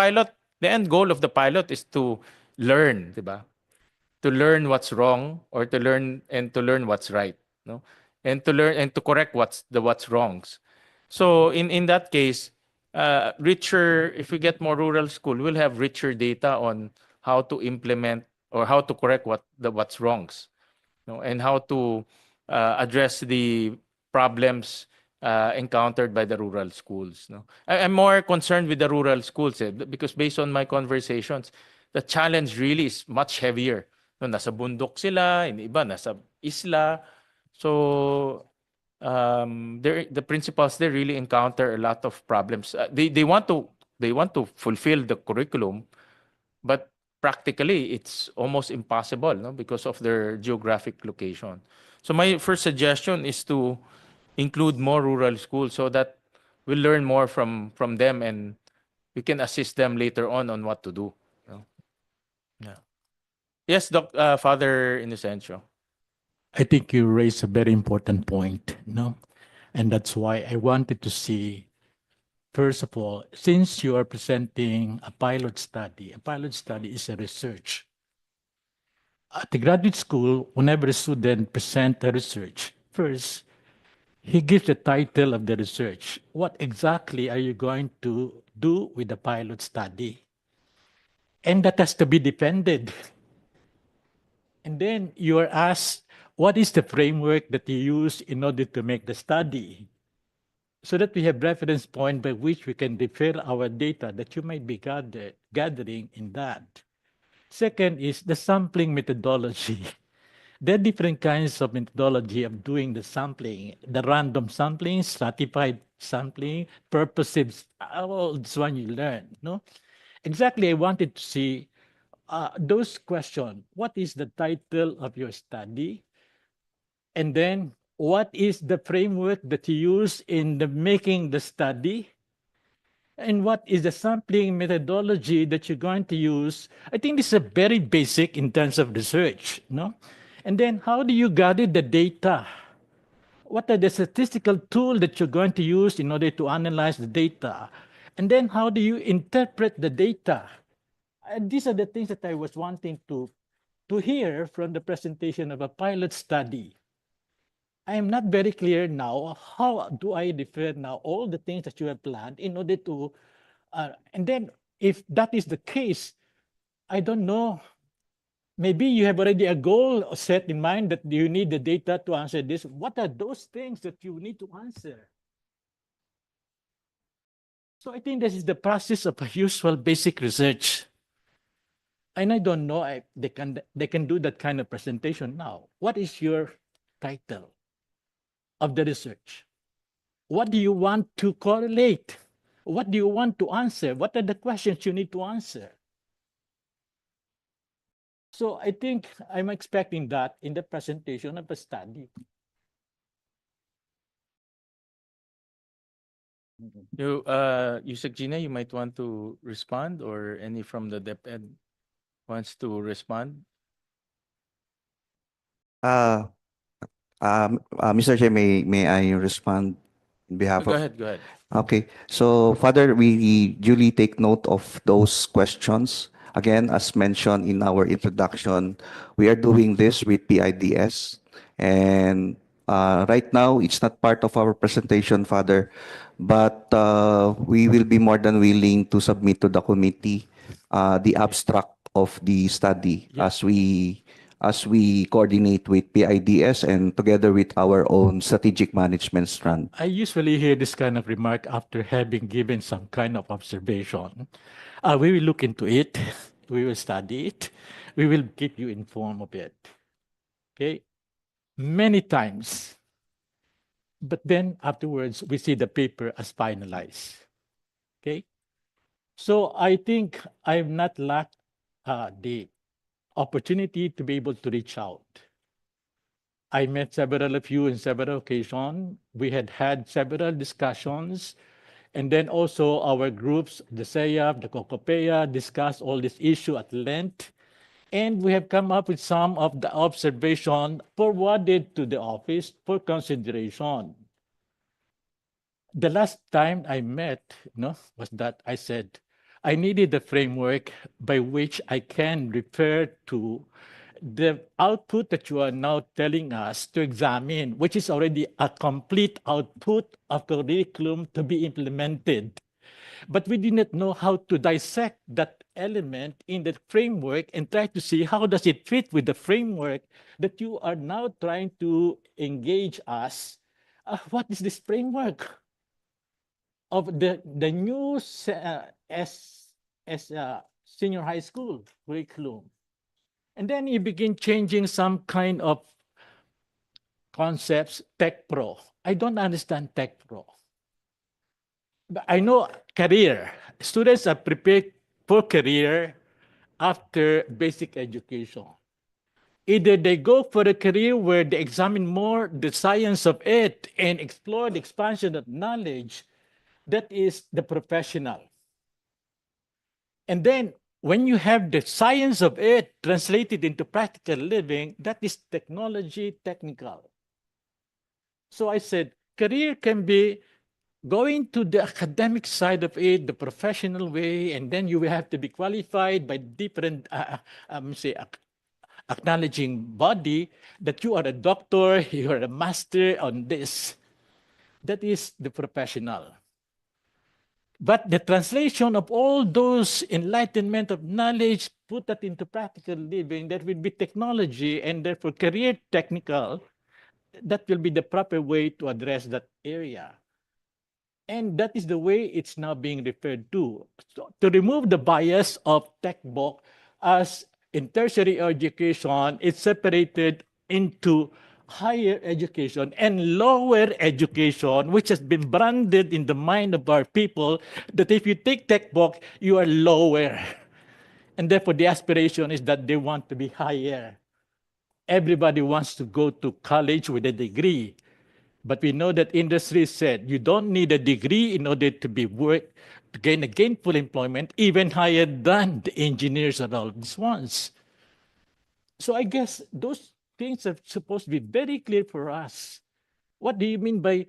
end goal of the pilot is to learn, diba? To learn what's wrong or to learn what's right, no? And to learn and to correct what's wrongs. So in that case, richer, if we get more rural school, we'll have richer data on how to implement or how to correct what's wrongs, no? And how to address the problems encountered by the rural schools. No? I'm more concerned with the rural schools because based on my conversations, the challenge really is much heavier. No, nasa bundok sila, yung iba nasa isla. So the principals there really encounter a lot of problems. They want to fulfill the curriculum, but practically it's almost impossible, no, because of their geographic location. So my first suggestion is to include more rural schools so that we'll learn more from them and we can assist them later on what to do. No? Yeah. Yes, Father Inocencio. I think you raised a very important point, no? And that's why I wanted to see, first of all, since you are presenting a pilot study is a research. At the graduate school, whenever a student presents a research, first, he gives the title of the research. What exactly are you going to do with the pilot study? And that has to be defended. And then you are asked, what is the framework that you use in order to make the study? So that we have reference point by which we can refer our data that you might be gathering in that. Second is the sampling methodology. There are different kinds of methodology of doing the sampling, the random sampling, stratified sampling, purposive, all this one you learn, no? Exactly, I wanted to see those questions. What is the title of your study? And then what is the framework that you use in making the study? And what is the sampling methodology that you're going to use? I think this is a very basic in terms of research, no? And then how do you gather the data? What are the statistical tools that you're going to use in order to analyze the data? And then how do you interpret the data? And these are the things that I was wanting to hear from the presentation of a pilot study. I am not very clear now. How do I refer now all the things that you have planned in order to, and then if that is the case, I don't know, maybe you have already a goal set in mind that you need the data to answer this. What are those things that you need to answer? So I think this is the process of a usual basic research. And I don't know if they can do that kind of presentation now. What is your title of the research? What do you want to correlate? What do you want to answer? What are the questions you need to answer? So I think I'm expecting that in the presentation of a study. Yusek Gina, you might want to respond, or any from the DepEd wants to respond. Mr. Chair, may I respond on behalf Go of? ahead, go ahead. Okay. So, Father, we duly take note of those questions. Again, as mentioned in our introduction, we are doing this with PIDS. And right now, it's not part of our presentation, Father, but we will be more than willing to submit to the committee the abstract of the study Yeah. as we coordinate with PIDS and together with our own strategic management strand. I usually hear this kind of remark after having given some kind of observation. We will look into it. We will study it. We will keep you informed of it. Okay? Many times. But then afterwards, we see the paper as finalized. Okay? So I think I've not lacked the opportunity to be able to reach out. I met several of you in several occasions. We had several discussions. And then also our groups, the SEAP, the COCOPEA, discussed all this issue at length. And we have come up with some of the observation forwarded to the office for consideration. The last time I met, was that I said, I needed a framework by which I can refer to the output that you are now telling us to examine, which is already a complete output of curriculum to be implemented. But we did not know how to dissect that element in the framework and try to see how does it fit with the framework that you are now trying to engage us. What is this framework of the new senior high school curriculum? And then you begin changing some kind of concepts, Tech Pro. I don't understand Tech Pro. But I know career. Students are prepared for career after basic education. Either they go for a career where they examine more the science of it and explore the expansion of knowledge. That is the professional. And then when you have the science of it translated into practical living, that is technology technical. So I said, career can be going to the academic side of it, the professional way, and then you will have to be qualified by different, acknowledging body that you are a doctor, you are a master on this. That is the professional. But the translation of all those enlightenment of knowledge, put that into practical living, that will be technology and therefore career technical, that will be the proper way to address that area. And that is the way it's now being referred to. So, to remove the bias of tech book, as in tertiary education, it's separated into higher education and lower education, which has been branded in the mind of our people that if you take tech book, you are lower. And therefore the aspiration is that they want to be higher. Everybody wants to go to college with a degree. But we know that industry said you don't need a degree in order to gain a gainful employment, even higher than the engineers and all these ones. So I guess those things are supposed to be very clear for us. What do you mean by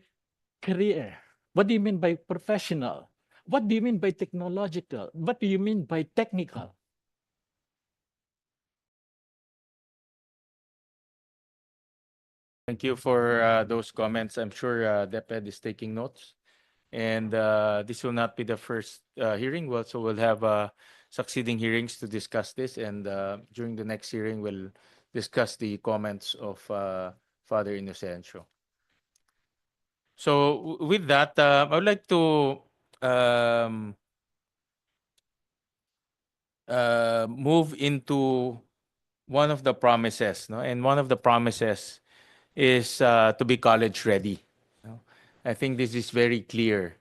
career? What do you mean by professional? What do you mean by technological? What do you mean by technical? Thank you for those comments. I'm sure DepEd is taking notes. And this will not be the first hearing. So we'll have succeeding hearings to discuss this. And during the next hearing, we'll discuss the comments of Father Inocencio. So with that, I would like to move into one of the promises. And one of the promises is to be college ready. I think this is very clear.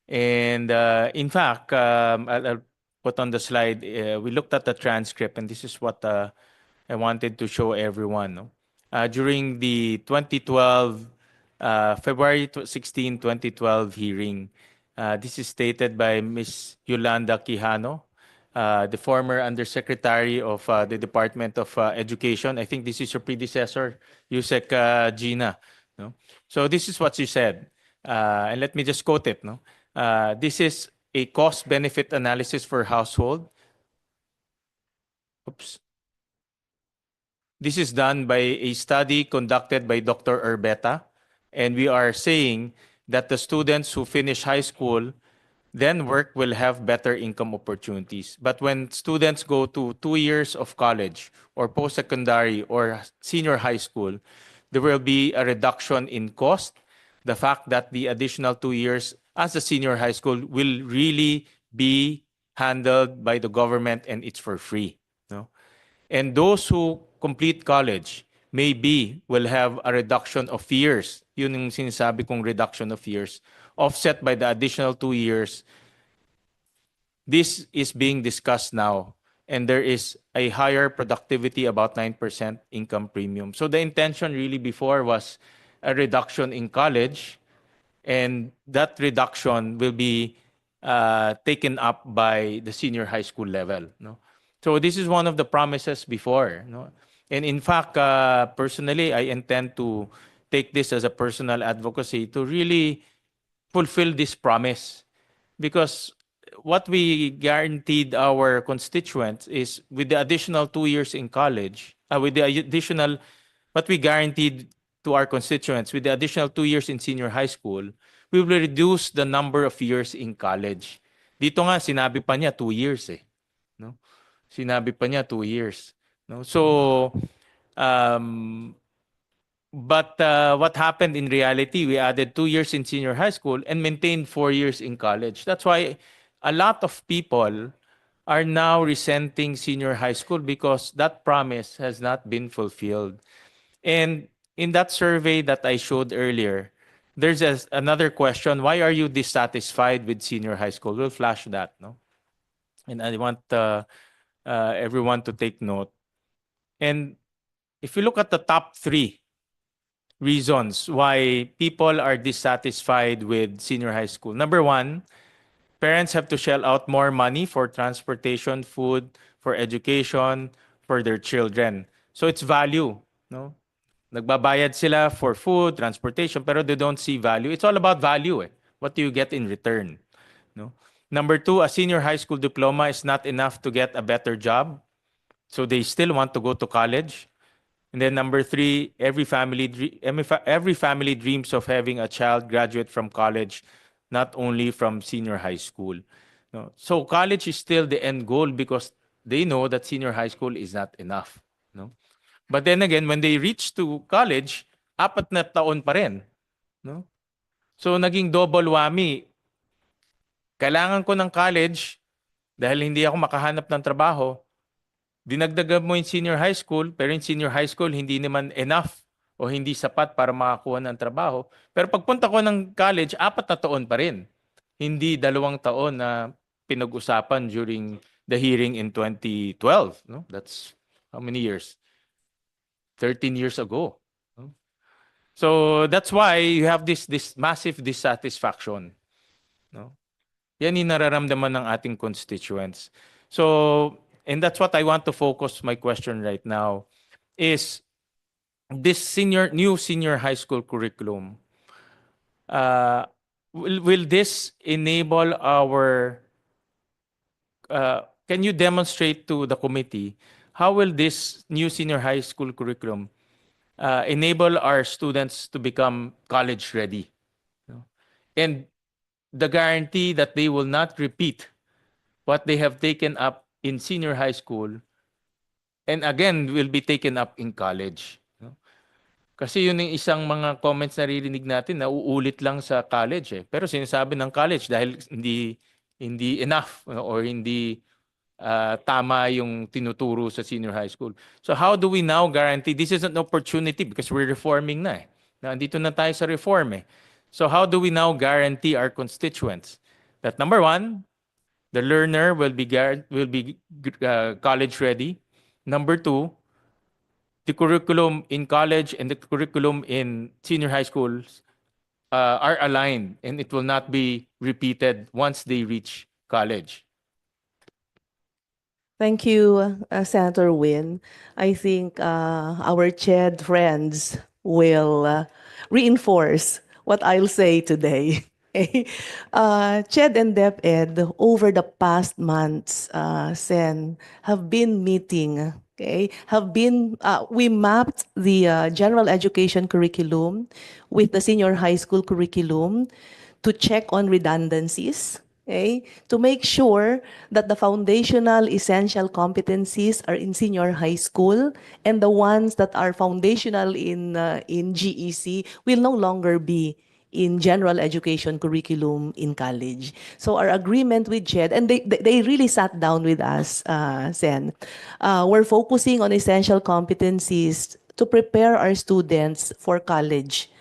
And in fact, I'll put on the slide, we looked at the transcript, and this is what I wanted to show everyone. No? During the 2012, February 16, 2012 hearing, this is stated by Ms. Yolanda Quijano, the former Undersecretary of the Department of Education. I think this is your predecessor, Yusek Gina. No? So this is what she said. And let me just quote it. No? This is a cost-benefit analysis for household. Oops. This is done by a study conducted by Dr. Urbeta, and we are saying that the students who finish high school then work will have better income opportunities. But when students go to 2 years of college or post-secondary or senior high school, there will be a reduction in cost. The fact that the additional 2 years as a senior high school will really be handled by the government and it's for free. No? And those who complete college maybe will have a reduction of years. Yun yung sinasabi kong reduction of years, offset by the additional 2 years. This is being discussed now, and there is a higher productivity, about 9% income premium. So the intention really before was a reduction in college, and that reduction will be taken up by the senior high school level. No? So this is one of the promises before. No? And in fact, personally, I intend to take this as a personal advocacy to really fulfill this promise. Because what we guaranteed our constituents is with the additional 2 years in college, with the additional, what we guaranteed to our constituents with the additional 2 years in senior high school, we will reduce the number of years in college. Dito nga, sinabi pa niya 2 years eh. No? Sinabi pa niya 2 years. No? So, but what happened in reality, we added 2 years in senior high school and maintained 4 years in college. That's why a lot of people are now resenting senior high school because that promise has not been fulfilled. And in that survey that I showed earlier, there's another question: why are you dissatisfied with senior high school? We'll flash that, no? And I want everyone to take note. And if you look at the top 3 reasons why people are dissatisfied with senior high school. Number 1, parents have to shell out more money for transportation, food, for education, for their children. So it's value, no? Nagbabayad sila for food, transportation, pero they don't see value. It's all about value eh. What do you get in return? No? Number 2, a senior high school diploma is not enough to get a better job. So they still want to go to college. And then number 3, every family dreams of having a child graduate from college, not only from senior high school. No? So college is still the end goal because they know that senior high school is not enough. No? But then again, when they reach to college, 4 na taon pa rin. No? So naging double whammy. Kailangan ko ng college dahil hindi ako makahanap ng trabaho. Dinagdagan mo yung senior high school, pero yung senior high school hindi naman enough o hindi sapat para makakuha ng trabaho. Pero pagpunta ko ng college, 4 na taon pa rin. Hindi 2 taon na pinag-usapan during the hearing in 2012. No? That's how many years? 13 years ago. No? So that's why you have this massive dissatisfaction. No? Yan yung nararamdaman ng ating constituents. So, and that's what I want to focus my question right now, is this new senior high school curriculum, will this enable our, can you demonstrate to the committee, how will this new senior high school curriculum enable our students to become college ready? And the guarantee that they will not repeat what they have taken up in senior high school and again will be taken up in college. Kasi yun yung isang mga comments na naririnig natin na uulit lang sa college eh. Pero sinasabi ng college dahil hindi enough or hindi tama yung tinuturo sa senior high school. So how do we now guarantee this is an opportunity because we're reforming na eh. Nandito na tayo sa reform eh. So how do we now guarantee our constituents that number one, the learner will be college ready. Number two, the curriculum in college and the curriculum in senior high schools are aligned and it will not be repeated once they reach college. Thank you, Senator Win. I think our CHED friends will reinforce what I'll say today. Okay. CHED and DepEd over the past months, Sen, have been meeting. Okay, we mapped the general education curriculum with the senior high school curriculum to check on redundancies, okay, to make sure that the foundational essential competencies are in senior high school and the ones that are foundational in GEC will no longer be in general education curriculum in college. So our agreement with JED, and they really sat down with us, Sen. We're focusing on essential competencies to prepare our students for college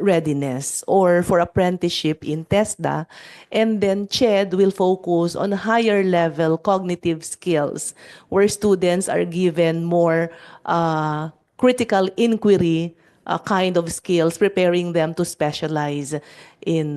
readiness or for apprenticeship in TESDA. And then CHED will focus on higher level cognitive skills where students are given more critical inquiry kind of skills, preparing them to specialize in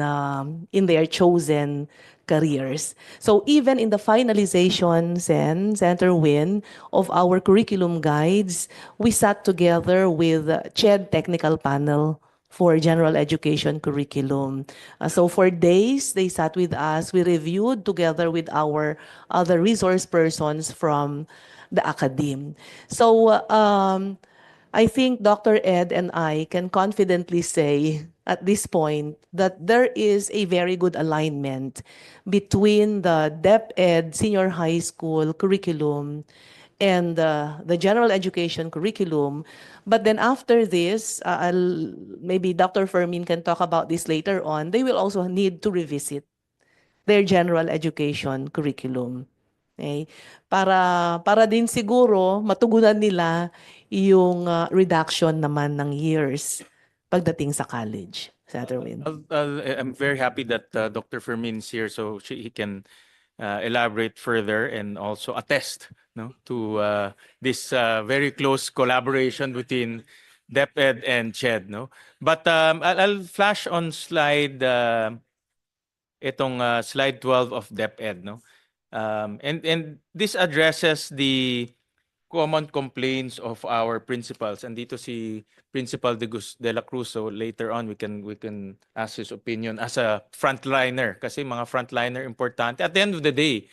their chosen careers. So even in the finalization, Senator Win, of our curriculum guides, we sat together with CHED Technical Panel for general education curriculum. So for days, they sat with us. We reviewed together with our other resource persons from the academe. So I think Dr. Ed and I can confidently say at this point that there is a very good alignment between the DepEd senior high school curriculum and the general education curriculum. But then after this, maybe Dr. Fermin can talk about this later on, they will also need to revisit their general education curriculum. Okay? Para din siguro matugunan nila yung reduction naman ng years pagdating sa college. Senator Win. I'm very happy that Dr. Fermin is here so he can elaborate further and also attest to this very close collaboration between DepEd and CHED. But I'll flash on slide slide 12 of DepEd. And this addresses the common complaints of our principals. And dito si Principal de la Cruz, so later on we can ask his opinion as a frontliner kasi mga frontliner importante. At the end of the day,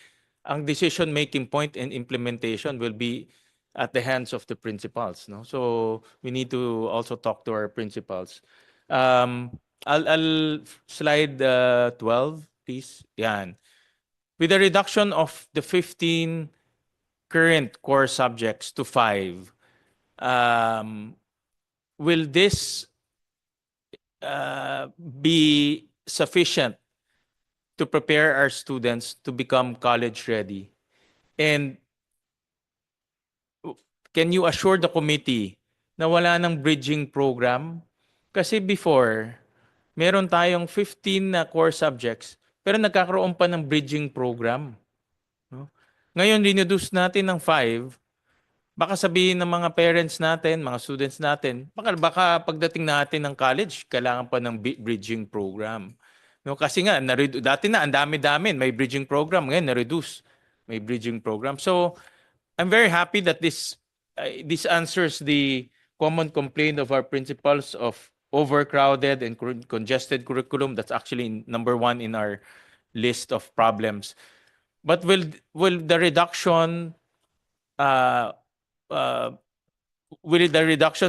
ang decision making point and implementation will be at the hands of the principals. So we need to also talk to our principals. I'll slide 12, please. Yan. With the reduction of the 15 current core subjects to 5, will this be sufficient to prepare our students to become college ready? And can you assure the committee na wala ng bridging program? Kasi before, meron tayong 15 na core subjects, pero nagkakaroon pa ng bridging program. Ngayon, reduce natin ng 5, baka sabihin ng mga parents natin, mga students natin, baka pagdating natin ng college, kailangan pa ng bridging program. Kasi nga, dati na, ang dami-dami, may bridging program. Ngayon, na-reduce. May bridging program. So, I'm very happy that this answers the common complaint of our principals of overcrowded and congested curriculum. That's actually number 1 in our list of problems. But will the reduction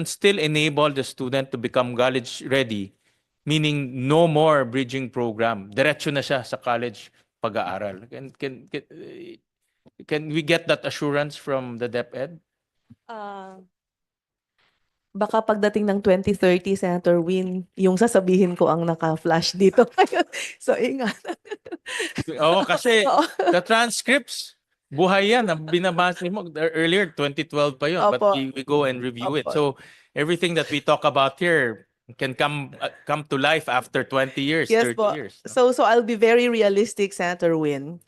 still enable the student to become college ready? Meaning no more bridging program. Diretso na siya sa college pag-aaral. Can we get that assurance from the DepEd? Baka pagdating ng 2030, Senator Win, yung sasabihin ko ang naka-flash dito. So, ingat. Oo, kasi the transcripts, buhay yan. Binabasa mo earlier, 2012 pa yun. But Opo. we go and review it. Opo. So, everything that we talk about here, can come to life after 20 years, Yes 30 po. years. No? So I'll be very realistic, Senator Win.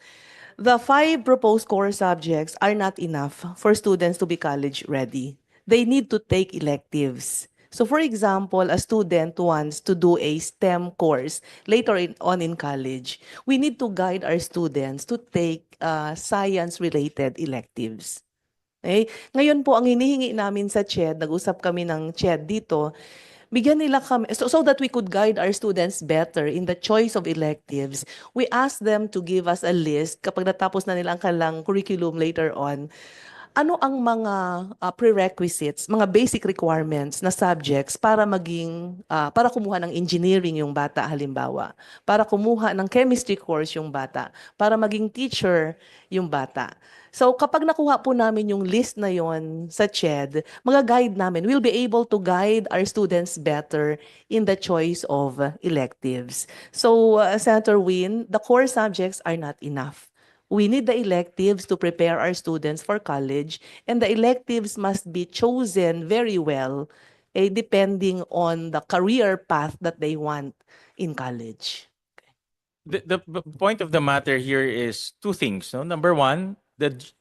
The 5 proposed core subjects are not enough for students to be college ready. They need to take electives. So for example, a student wants to do a STEM course later on in college. We need to guide our students to take science-related electives. Okay? Ngayon po, ang hinihingi namin sa CHED, nag-usap kami ng CHED dito, bigyan nila kami, so that we could guide our students better in the choice of electives, we asked them to give us a list kapag natapos na nila ang kanilang curriculum later on. Ano ang mga prerequisites, mga basic requirements na subjects para para kumuha ng engineering yung bata halimbawa, para kumuha ng chemistry course yung bata, para maging teacher yung bata. So kapag nakuha po namin yung list na yon sa CHED, guide namin, we'll be able to guide our students better in the choice of electives. So Senator Win, the core subjects are not enough. We need the electives to prepare our students for college, and the electives must be chosen very well, depending on the career path that they want in college. The point of the matter here is two things. No? Number one,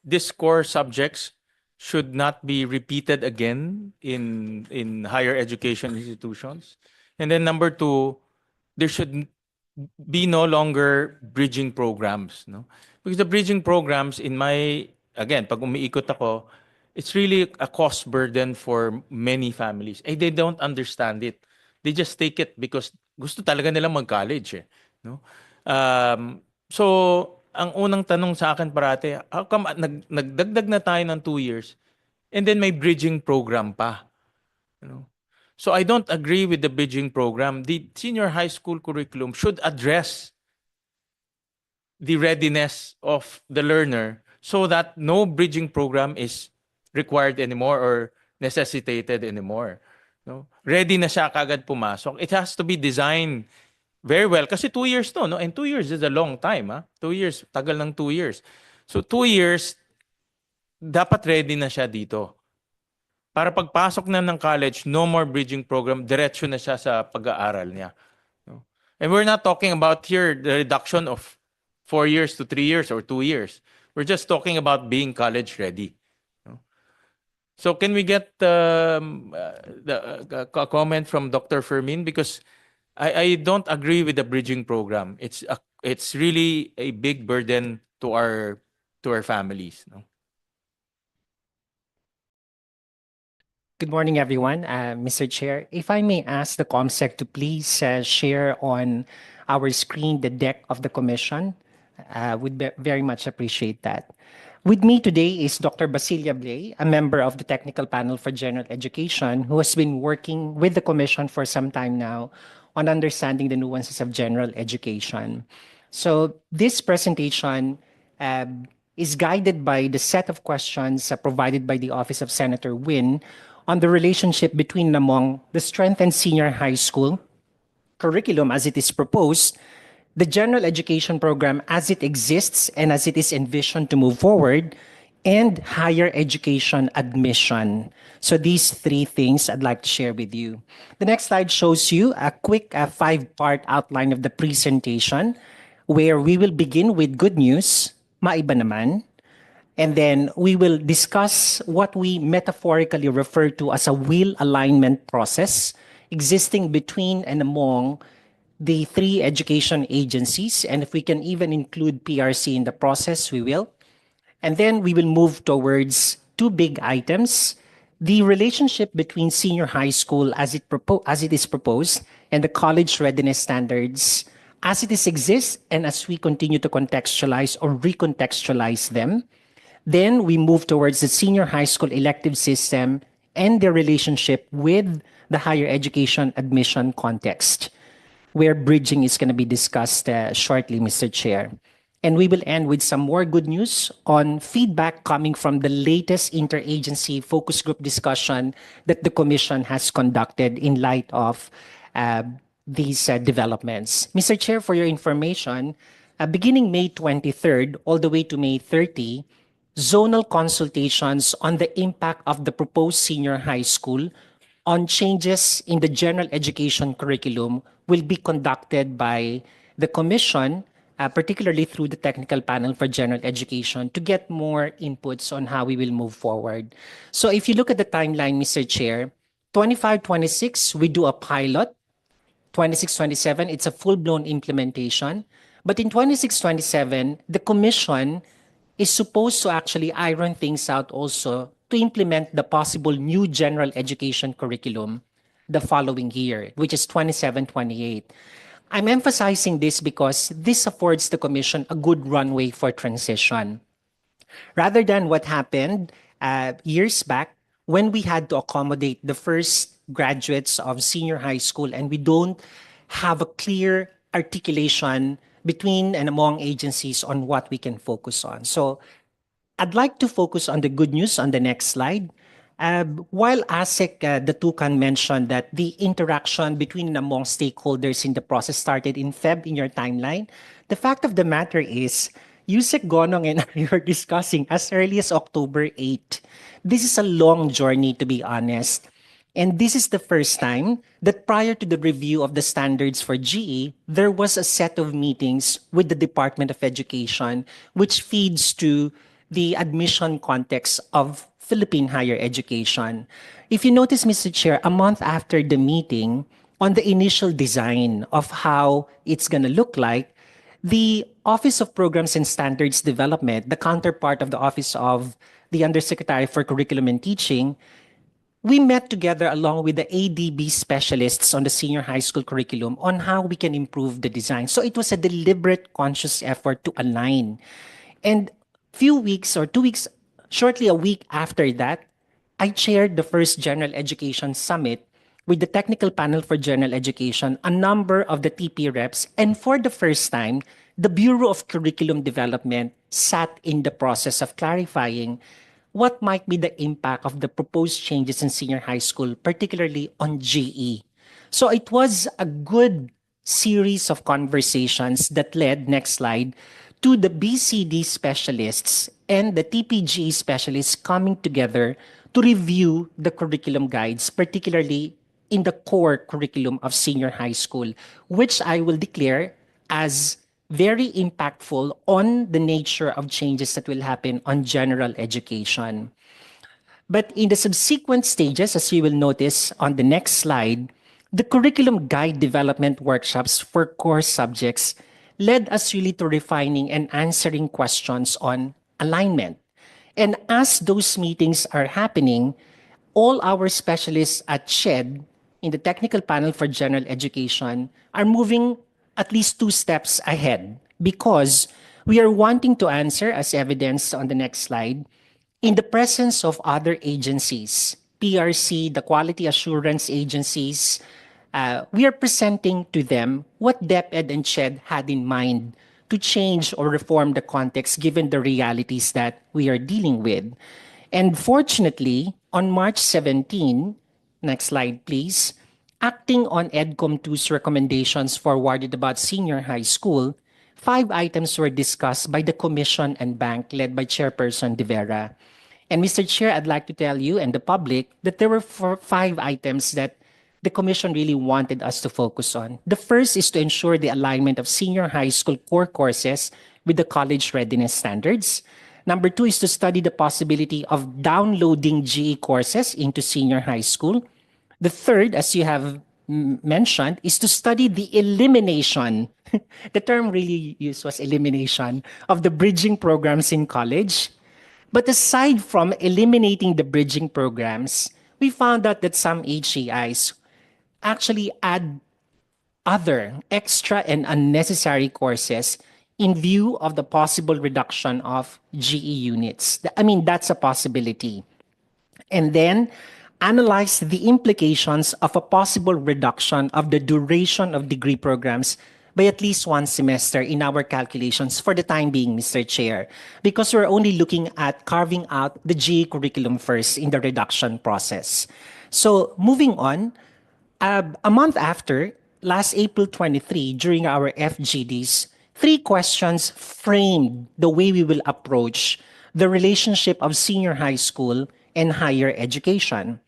these core subjects should not be repeated again in higher education institutions. And then number two, there should be no longer bridging programs. No? Because the bridging programs again, pag umiikot ako, it's really a cost burden for many families. They don't understand it. They just take it because gusto talaga nilang mag-college. No? So, ang unang tanong sa akin parate, how come nagdagdag na tayo ng 2 years and then may bridging program pa? You know? So I don't agree with the bridging program. The senior high school curriculum should address the readiness of the learner so that no bridging program is required anymore or necessitated anymore. No? Ready na siya kagad pumasok. It has to be designed very well. Kasi 2 years to, no? And 2 years is a long time. 2 years, tagal ng 2 years. So 2 years, dapat ready na siya dito. Para pagpasok na ng college, no more bridging program, diretso na siya sa pag-aaral niya. No? And we're not talking about here the reduction of 4 years to 3 years or 2 years. We're just talking about being college ready. No? So can we get a comment from Dr. Fermin? Because I don't agree with the bridging program. It's really a big burden to our families. No? Good morning, everyone. Mr. Chair, if I may ask the COMSEC to please share on our screen the deck of the commission, very much appreciate that. With me today is Dr. Basilia Blay, a member of the Technical Panel for General Education, who has been working with the commission for some time now on understanding the nuances of general education. So this presentation is guided by the set of questions provided by the Office of Senator Win on the relationship between and among the strengthened senior high school curriculum as it is proposed, the general education program as it exists and as it is envisioned to move forward, and higher education admission. So these 3 things I'd like to share with you. The next slide shows you a quick 5-part outline of the presentation, where we will begin with good news, maiba naman, and then we will discuss what we metaphorically refer to as a wheel alignment process existing between and among the 3 education agencies. And if we can even include PRC in the process, we will. And then we will move towards 2 big items: the relationship between senior high school as it is proposed and the college readiness standards as it exists and as we continue to contextualize or recontextualize them. Then we move towards the senior high school elective system and their relationship with the higher education admission context, where bridging is going to be discussed shortly, Mr. Chair. And we will end with some more good news on feedback coming from the latest interagency focus group discussion that the Commission has conducted in light of these developments. Mr. Chair, for your information, beginning May 23rd all the way to May 30, zonal consultations on the impact of the proposed senior high school on changes in the general education curriculum will be conducted by the Commission, particularly through the Technical Panel for General Education, to get more inputs on how we will move forward. So if you look at the timeline, Mr. Chair, 25-26, we do a pilot. 26-27, it's a full-blown implementation. But in 26-27, the Commission is supposed to actually iron things out also to implement the possible new general education curriculum the following year, which is 27-28. I'm emphasizing this because this affords the Commission a good runway for transition. Rather than what happened years back when we had to accommodate the first graduates of senior high school and we don't have a clear articulation between and among agencies on what we can focus on. So I'd like to focus on the good news on the next slide. While ASEC Datukan mentioned that the interaction between and among stakeholders in the process started in Feb in your timeline, the fact of the matter is Yusek Gonong and I were discussing as early as October 8. This is a long journey, to be honest. And this is the first time that prior to the review of the standards for GE, there was a set of meetings with the Department of Education, which feeds to the admission context of Philippine higher education. If you notice, Mr. Chair, a month after the meeting, on the initial design of how it's going to look like, the Office of Programs and Standards Development, the counterpart of the Office of the Undersecretary for Curriculum and Teaching, we met together along with the ADB specialists on the senior high school curriculum on how we can improve the design. So it was a deliberate, conscious effort to align. And few weeks or 2 weeks, shortly a week after that, I chaired the first General Education Summit with the Technical Panel for General Education, a number of the TP reps, and for the first time, the Bureau of Curriculum Development sat in the process of clarifying what might be the impact of the proposed changes in senior high school, particularly on GE. So it was a good series of conversations that led, next slide, to the BCD specialists and the TPGE specialists coming together to review the curriculum guides, particularly in the core curriculum of senior high school, which I will declare as very impactful on the nature of changes that will happen on general education. But in the subsequent stages, as you will notice on the next slide, the curriculum guide development workshops for core subjects led us really to refining and answering questions on alignment. And as those meetings are happening, all our specialists at CHED in the Technical Panel for General Education are moving at least 2 steps ahead because we are wanting to answer, as evidenced on the next slide, in the presence of other agencies, PRC, the quality assurance agencies, we are presenting to them what DepEd and CHED had in mind to change or reform the context given the realities that we are dealing with. And fortunately, on March 17, next slide please, acting on EDCOM2's recommendations forwarded about senior high school, 5 items were discussed by the Commission and Bank led by Chairperson De Vera. And Mr. Chair, I'd like to tell you and the public that there were 5 items that the Commission really wanted us to focus on. The first is to ensure the alignment of senior high school core courses with the college readiness standards. Number 2 is to study the possibility of downloading GE courses into senior high school. The third, as you have mentioned, is to study the elimination, the term really used was elimination, of the bridging programs in college. But aside from eliminating the bridging programs, we found out that some HCIs actually add other extra and unnecessary courses in view of the possible reduction of GE units. I mean, that's a possibility. And then analyze the implications of a possible reduction of the duration of degree programs by at least 1 semester in our calculations for the time being, Mr. Chair, because we're only looking at carving out the GE curriculum first in the reduction process. So moving on, a month after, last April 23, during our FGDs, 3 questions framed the way we will approach the relationship of senior high school and higher education.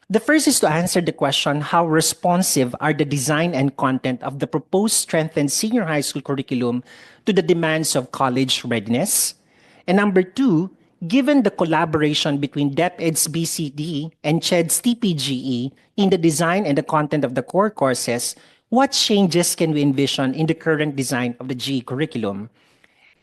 The first is to answer the question, how responsive are the design and content of the proposed strengthened senior high school curriculum to the demands of college readiness? And number two, given the collaboration between DepEd's BCD and CHED's TPGE in the design and the content of the core courses, what changes can we envision in the current design of the GE curriculum?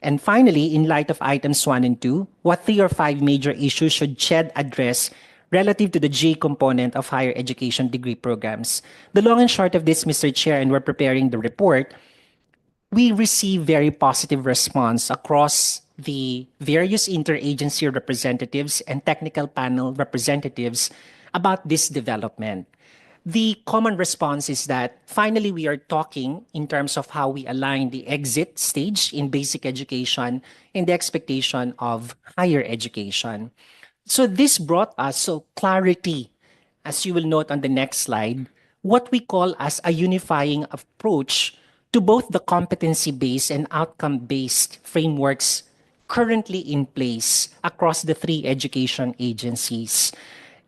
And finally, in light of items 1 and 2, what 3 or 5 major issues should CHED address relative to the G component of higher education degree programs? The long and short of this, Mr. Chair, and we're preparing the report, we receive very positive response across the various interagency representatives and technical panel representatives about this development. The common response is that finally we are talking in terms of how we align the exit stage in basic education and the expectation of higher education. So this brought us clarity, as you will note on the next slide, what we call as a unifying approach to both the competency-based and outcome-based frameworks currently in place across the 3 education agencies.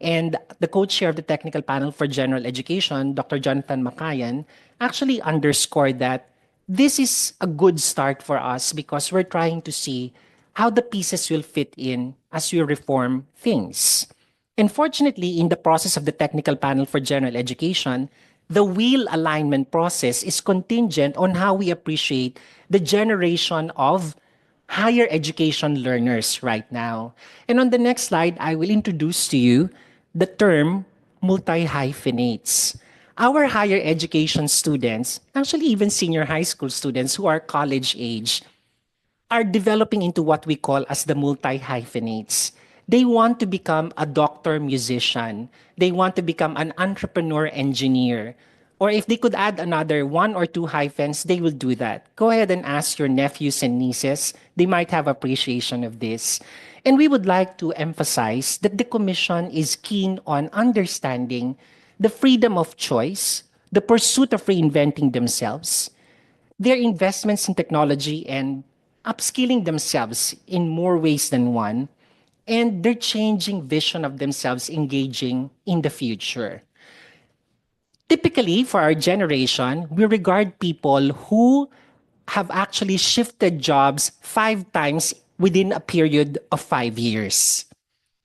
And the co-chair of the technical panel for general education, Dr. Jonathan Makayan, actually underscored that this is a good start for us because we're trying to see how the pieces will fit in as we reform things. Unfortunately, in the process of the technical panel for general education, the wheel alignment process is contingent on how we appreciate the generation of higher education learners right now. And on the next slide, I will introduce to you the term multi-hyphenates. Our higher education students, actually even senior high school students who are college age, are developing into what we call as the multi-hyphenates. They want to become a doctor musician. They want to become an entrepreneur engineer. Or if they could add another 1 or 2 hyphens, they will do that. Go ahead and ask your nephews and nieces. They might have appreciation of this. And we would like to emphasize that the Commission is keen on understanding the freedom of choice, the pursuit of reinventing themselves, their investments in technology and upskilling themselves in more ways than one, and their changing vision of themselves engaging in the future. Typically, for our generation, we regard people who have actually shifted jobs 5 times within a period of 5 years.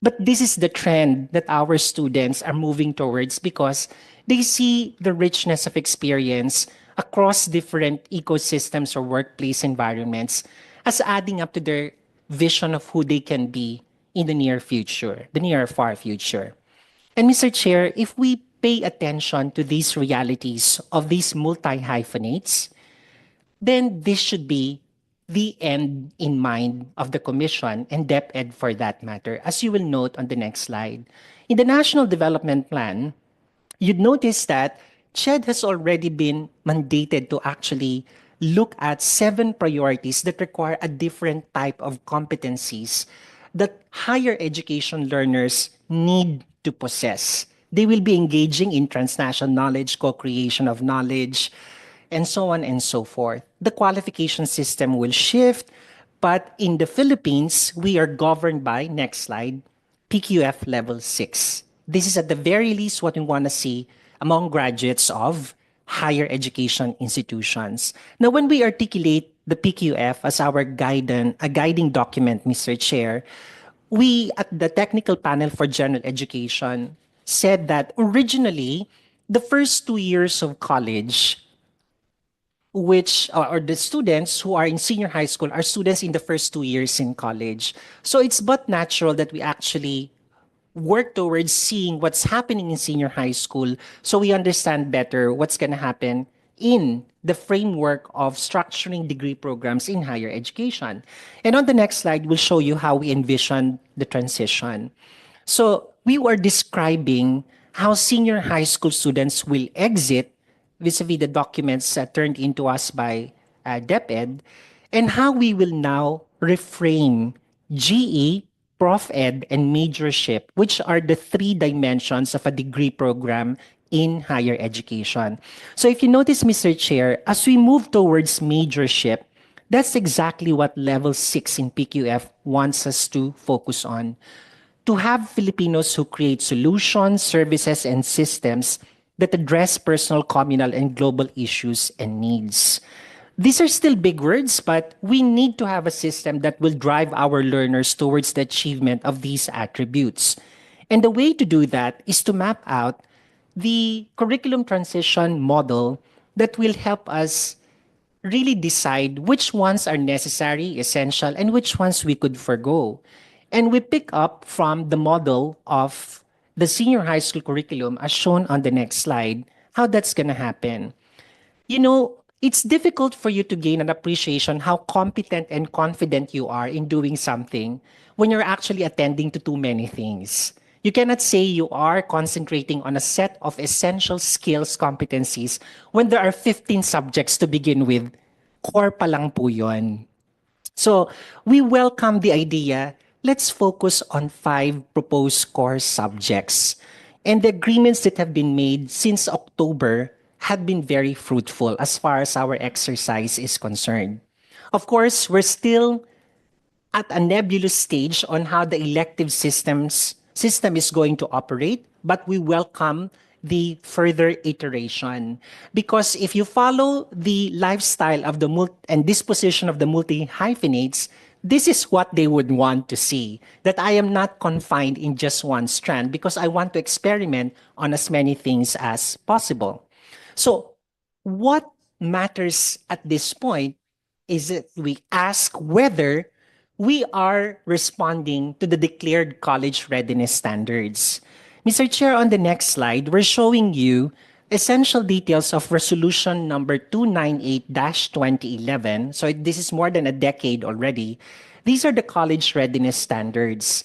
But this is the trend that our students are moving towards because they see the richness of experience across different ecosystems or workplace environments as adding up to their vision of who they can be in the near future, the near far future. And Mr. Chair, if we pay attention to these realities of these multi-hyphenates, then this should be the end in mind of the Commission and DepEd for that matter, as you will note on the next slide. In the National Development Plan, you'd notice that CHED has already been mandated to actually look at 7 priorities that require a different type of competencies that higher education learners need to possess. They will be engaging in transnational knowledge, co-creation of knowledge, and so on and so forth. The qualification system will shift, but in the Philippines, we are governed by, next slide, PQF level 6. This is at the very least what we want to see among graduates of higher education institutions. Now, when we articulate the PQF as our guiding document, Mr. Chair, we at the Technical Panel for General Education said that originally, the first 2 years of college, which or the students who are in senior high school are students in the first 2 years in college. So it's but natural that we actually work towards seeing what's happening in senior high school so we understand better what's going to happen in the framework of structuring degree programs in higher education. And on the next slide, we'll show you how we envision the transition. So we were describing how senior high school students will exit vis-a-vis the documents turned into us by DepEd, and how we will now reframe GE, Prof Ed, and majorship, which are the 3 dimensions of a degree program in higher education. So if you notice, Mr. Chair, as we move towards majorship, that's exactly what level 6 in PQF wants us to focus on. to have Filipinos who create solutions, services, and systems that address personal, communal, and global issues and needs. These are still big words, but we need to have a system that will drive our learners towards the achievement of these attributes. And the way to do that is to map out the curriculum transition model that will help us really decide which ones are necessary, essential, and which ones we could forgo. And we pick up from the model of the senior high school curriculum as shown on the next slide, how that's going to happen. You know, it's difficult for you to gain an appreciation how competent and confident you are in doing something when you're actually attending to too many things. You cannot say you are concentrating on a set of essential skills, competencies, when there are 15 subjects to begin with. Core pa lang po yun. So we welcome the idea. Let's focus on 5 proposed core subjects. And the agreements that have been made since October have been very fruitful as far as our exercise is concerned. Of course, we're still at a nebulous stage on how the elective system is going to operate, but we welcome the further iteration. Because if you follow the lifestyle of the and disposition of the multi-hyphenates, this is what they would want to see, that I am not confined in just one strand because I want to experiment on as many things as possible. So what matters at this point is that we ask whether we are responding to the declared college readiness standards. Mr. Chair, on the next slide, we're showing you essential details of resolution number 298-2011. So this is more than a decade already. These are the college readiness standards.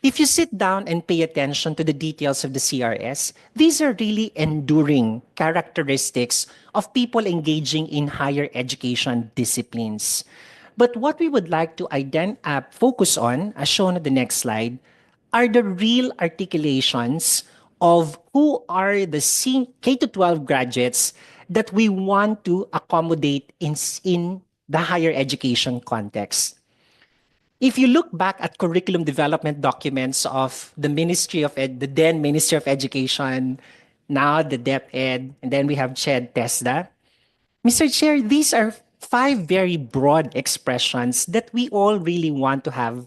If you sit down and pay attention to the details of the CRS, these are really enduring characteristics of people engaging in higher education disciplines. But what we would like to focus on, as shown on the next slide, are the real articulations of who are the K-12 graduates that we want to accommodate in the higher education context. If you look back at curriculum development documents of the the then Ministry of Education, now the DepEd, and then we have TESDA. Mr. Chair, these are 5 very broad expressions that we all really want to have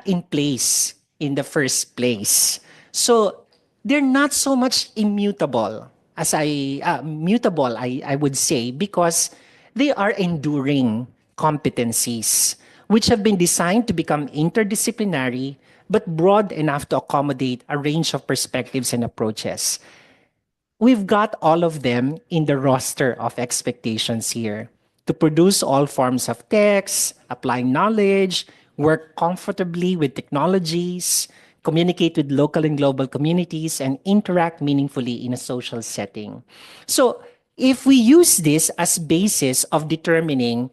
in place in the first place. So they're not so much immutable as mutable, I would say, because they are enduring competencies which have been designed to become interdisciplinary but broad enough to accommodate a range of perspectives and approaches. We've got all of them in the roster of expectations here to produce all forms of text, apply knowledge, work comfortably with technologies, communicate with local and global communities, and interact meaningfully in a social setting. So if we use this as basis of determining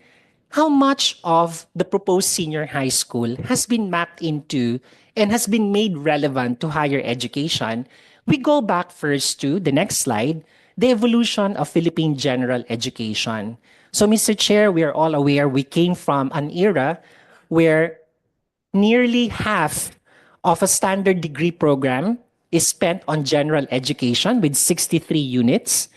how much of the proposed senior high school has been mapped into and has been made relevant to higher education, we go back first to the next slide, the evolution of Philippine general education. So, Mr. Chair, we are all aware we came from an era where nearly half of a standard degree program is spent on general education with 63 units.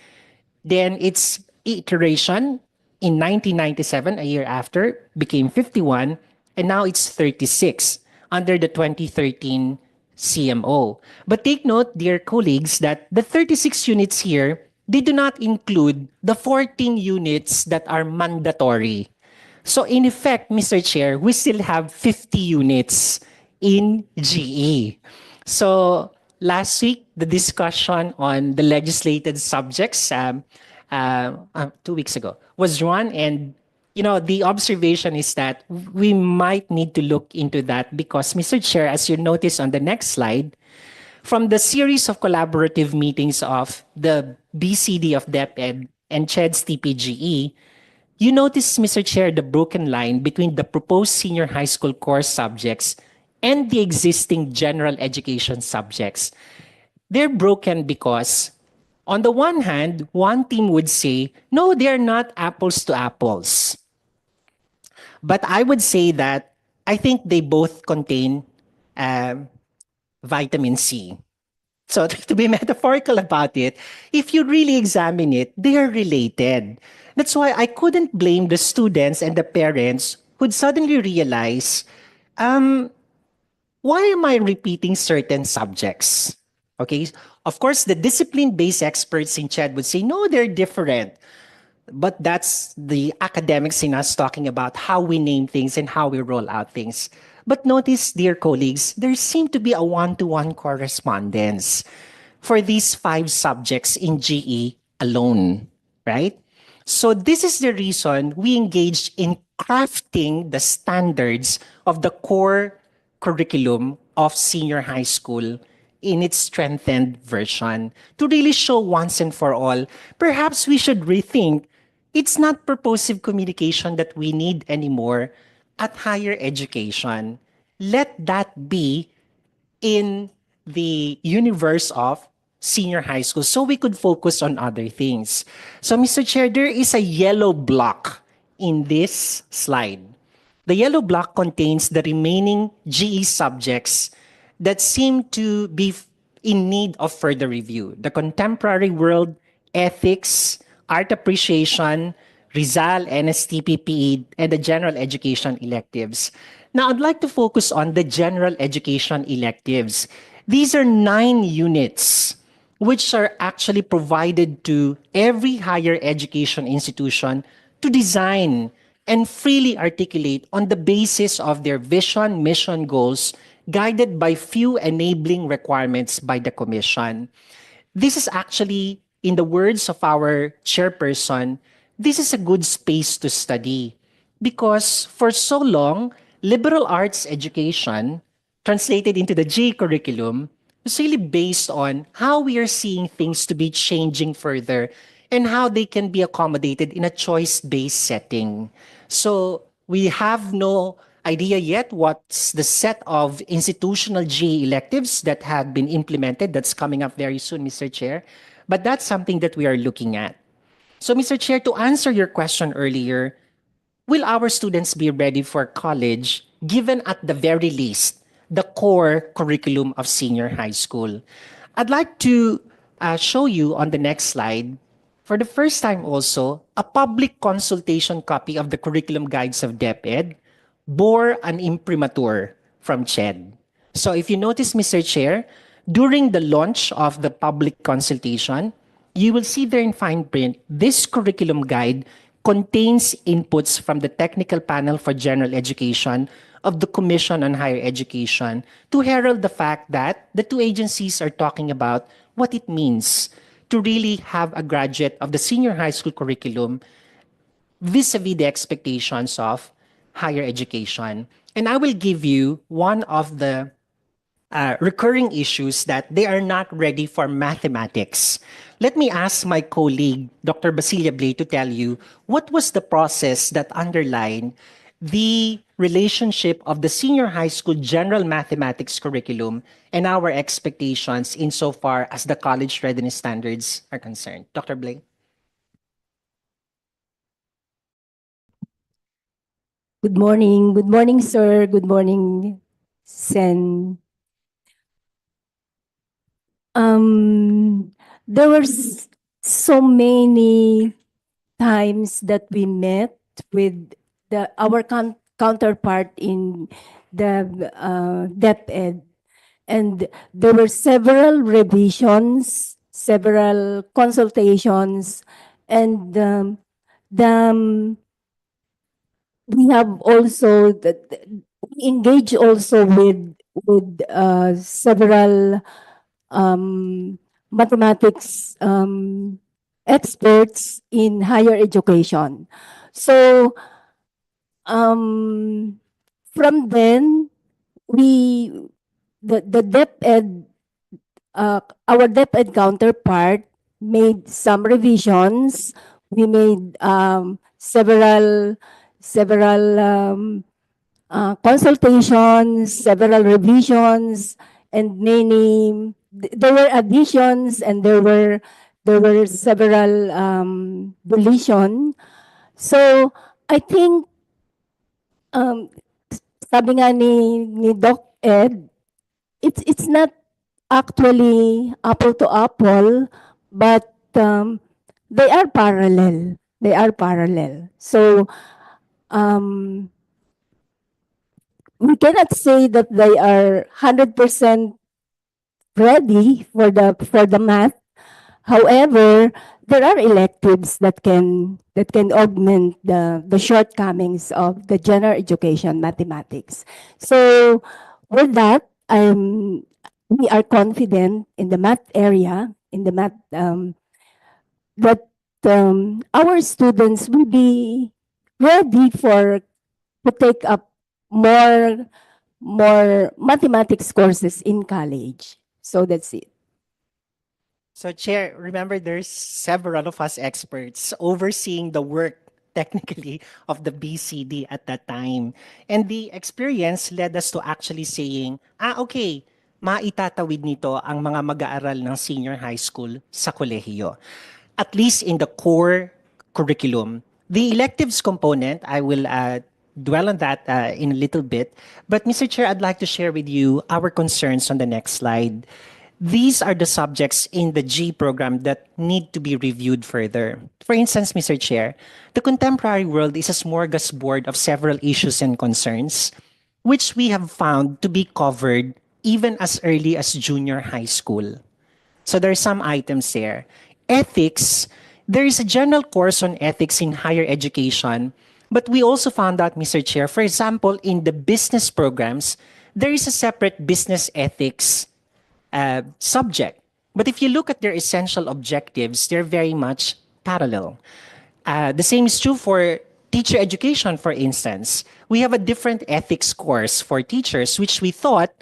Then its iteration in 1997, a year after, became 51, and now it's 36 under the 2013 CMO. But take note, dear colleagues, that the 36 units here, they do not include the 14 units that are mandatory. So in effect, Mr. Chair, we still have 50 units in GE. So last week, the discussion on the legislated subjects 2 weeks ago was run, and the observation is that we might need to look into that because, Mr. Chair, as you notice on the next slide, from the series of collaborative meetings of the BCD of DepEd and CHED's TPGE, you notice, Mr. Chair, the broken line between the proposed senior high school core subjects and the existing general education subjects. They're broken because, on the one hand, one team would say, no, they're not apples to apples. But I would say that I think they both contain vitamin C. So to be metaphorical about it, if you really examine it, they are related. That's why I couldn't blame the students and the parents who'd suddenly realize, why am I repeating certain subjects? Okay, of course, the discipline-based experts in CHED would say, no, they're different. But that's the academics in us talking about how we name things and how we roll out things. But notice, dear colleagues, there seemed to be a one-to-one correspondence for these 5 subjects in GE alone, right? So this is the reason we engaged in crafting the standards of the core curriculum of senior high school in its strengthened version to really show once and for all. Perhaps we should rethink, it's not purposive communication that we need anymore at higher education. Let that be in the universe of senior high school so we could focus on other things. So, Mr. Chair, there is a yellow block in this slide. The yellow block contains the remaining GE subjects that seem to be in need of further review. The contemporary world, ethics, art appreciation, Rizal, NSTPPE, and the general education electives. Now, I'd like to focus on the general education electives. These are 9 units which are actually provided to every higher education institution to design and freely articulate on the basis of their vision, mission, goals, guided by few enabling requirements by the Commission. This is actually, in the words of our chairperson, this is a good space to study because for so long, liberal arts education, translated into the G curriculum, was really based on how we are seeing things to be changing further and how they can be accommodated in a choice-based setting. So we have no idea yet what's the set of institutional GE electives that have been implemented. That's coming up very soon, Mr. Chair. But that's something that we are looking at. So, Mr. Chair, to answer your question earlier, will our students be ready for college given at the very least the core curriculum of senior high school? I'd like to show you on the next slide, for the first time also, a public consultation copy of the curriculum guides of DepEd bore an imprimatur from CHED. So if you notice, Mr. Chair, during the launch of the public consultation, you will see there in fine print, this curriculum guide contains inputs from the Technical Panel for General Education of the Commission on Higher Education to herald the fact that the 2 agencies are talking about what it means to really have a graduate of the senior high school curriculum vis-a-vis the expectations of higher education. And I will give you one of the recurring issues that they are not ready for mathematics. Let me ask my colleague, Dr. Basilia Blay, to tell you what was the process that underlined the relationship of the senior high school general mathematics curriculum and our expectations insofar as the college readiness standards are concerned. Dr. Blay? Good morning. Good morning, sir. Good morning, Sen. There were so many times that we met with our counterpart in the DepEd, and there were several revisions, several consultations, and we have also we engage also with several mathematics experts in higher education. So from then the DepEd our DepEd counterpart made some revisions. We made several consultations, several revisions, and there were additions and there were several deletion. So I think sabi nga ni Doc Ed, it's not actually apple to apple, but they are parallel. They are parallel. So um, we cannot say that they are 100% ready for the math. However, there are electives that can augment the shortcomings of the general education mathematics. So with that, we are confident in the math area, in the math that our students will be ready for to take up more mathematics courses in college. So that's it. So, Chair, remember there's several of us experts overseeing the work technically of the BCD at that time. And the experience led us to actually saying, okay, maitatawid nito ang mga mag-aaral ng senior high school sa kolehiyo. At least in the core curriculum. The electives component, I will dwell on that in a little bit. But Mr. Chair, I'd like to share with you our concerns on the next slide. These are the subjects in the G program that need to be reviewed further. For instance, Mr. Chair, the contemporary world is a smorgasbord of several issues and concerns, which we have found to be covered even as early as junior high school. So there are some items there. Ethics, there is a general course on ethics in higher education, but we also found out, Mr. Chair, for example, in the business programs, there is a separate business ethics subject. But if you look at their essential objectives, they're very much parallel. The same is true for teacher education, for instance. We have a different ethics course for teachers, which we thought,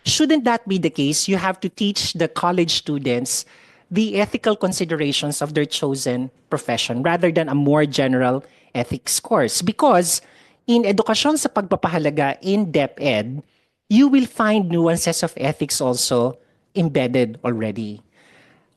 shouldn't that be the case? You have to teach the college students the ethical considerations of their chosen profession rather than a more general ethics course. Because in edukasyon sa pagpapahalaga in DepEd, you will find nuances of ethics also embedded already.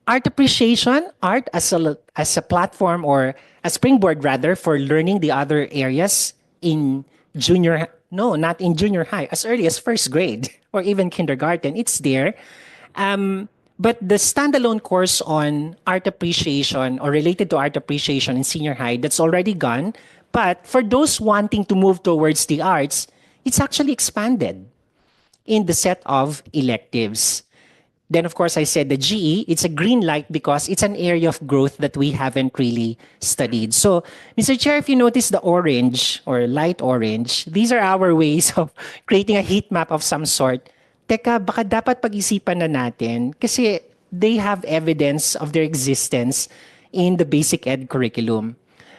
Art appreciation, art as a platform or a springboard rather for learning the other areas in not in junior high, as early as first grade or even kindergarten, it's there. But the standalone course on art appreciation or related to art appreciation in senior high, that's already gone. But for those wanting to move towards the arts, it's actually expanded in the set of electives. Then, of course, I said the GE, it's a green light because it's an area of growth that we haven't really studied. So, Mr. Chair, if you notice the orange or light orange, these are our ways of creating a heat map of some sort. Teka, baka dapat pag-isipan na natin kasi they have evidence of their existence in the basic ed curriculum.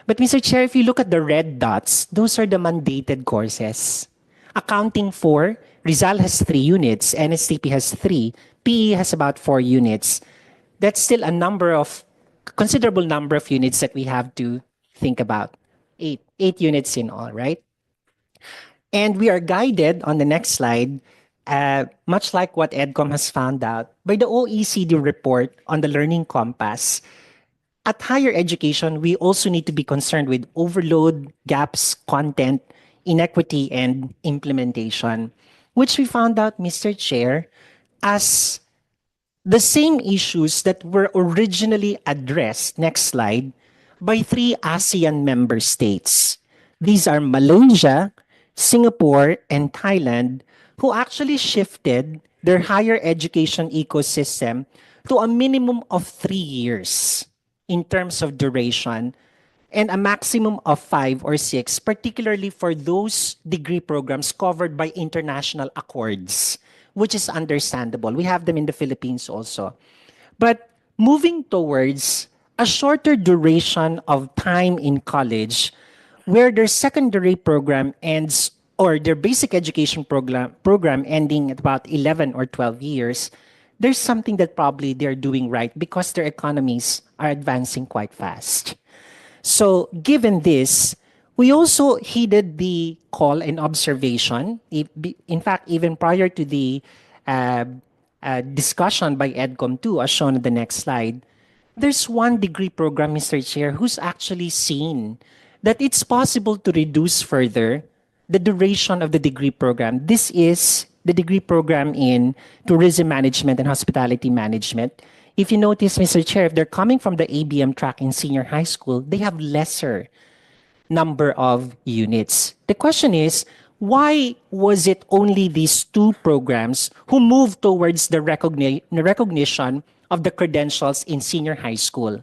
But Mr. Chair, if you look at the red dots, those are the mandated courses. Accounting 4, Rizal has 3 units, NSTP has 3, PE has about 4 units. That's still a considerable number of units that we have to think about. 8 units in all, right? And we are guided on the next slide, much like what EDCOM has found out, by the OECD report on the Learning Compass. At higher education, we also need to be concerned with overload, gaps, content, inequity, and implementation, which we found out, Mr. Chair, as the same issues that were originally addressed, next slide, by 3 ASEAN member states. These are Malaysia, Singapore, and Thailand, who actually shifted their higher education ecosystem to a minimum of 3 years in terms of duration and a maximum of 5 or 6, particularly for those degree programs covered by international accords, which is understandable. We have them in the Philippines also. But moving towards a shorter duration of time in college, where their secondary program ends or their basic education program ending at about 11 or 12 years, there's something that probably they're doing right because their economies are advancing quite fast. So given this, we also heeded the call and observation. In fact, even prior to the discussion by EDCOM2, as shown on the next slide, there's one degree program, Mr. Chair, who's actually seen that it's possible to reduce further the duration of the degree program. This is the degree program in tourism management and hospitality management, if you notice, Mr. Chair, if they're coming from the ABM track in senior high school, they have lesser number of units. The question is, why was it only these two programs who moved towards the recognition of the credentials in senior high school?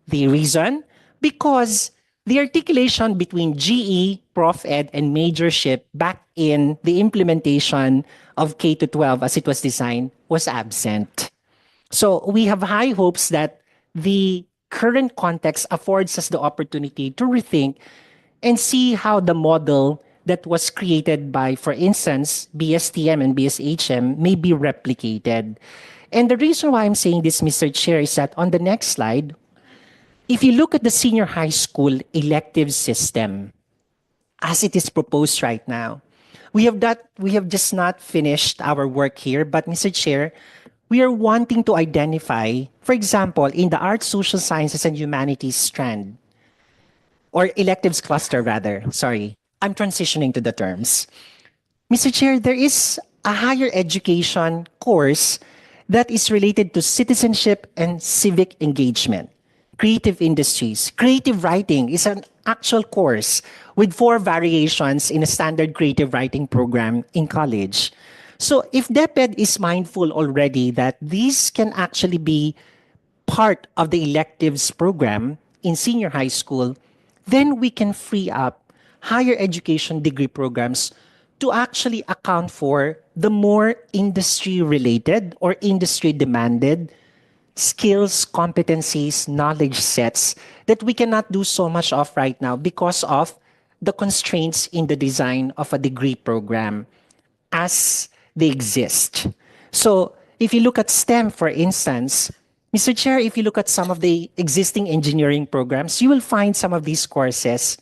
The reason? Because the articulation between GE, Prof Ed, and majorship back in the implementation of K to 12 as it was designed was absent. So we have high hopes that the current context affords us the opportunity to rethink and see how the model that was created by, for instance, BSTM and BSHM may be replicated. And the reason why I'm saying this, Mr. Chair, is that on the next slide, if you look at the senior high school elective system as it is proposed right now, we have just not finished our work here, but Mr. Chair, we are wanting to identify, for example, in the arts, social sciences, and humanities strand, or electives cluster rather, sorry, I'm transitioning to the terms. Mr. Chair, there is a higher education course that is related to citizenship and civic engagement. Creative industries. Creative writing is an actual course with 4 variations in a standard creative writing program in college. So if DepEd is mindful already that these can actually be part of the electives program in senior high school, then we can free up higher education degree programs to actually account for the more industry-related or industry-demanded skills, competencies, knowledge sets that we cannot do so much of right now because of the constraints in the design of a degree program as they exist. So if you look at STEM, for instance, Mr. Chair, if you look at some of the existing engineering programs, you will find some of these courses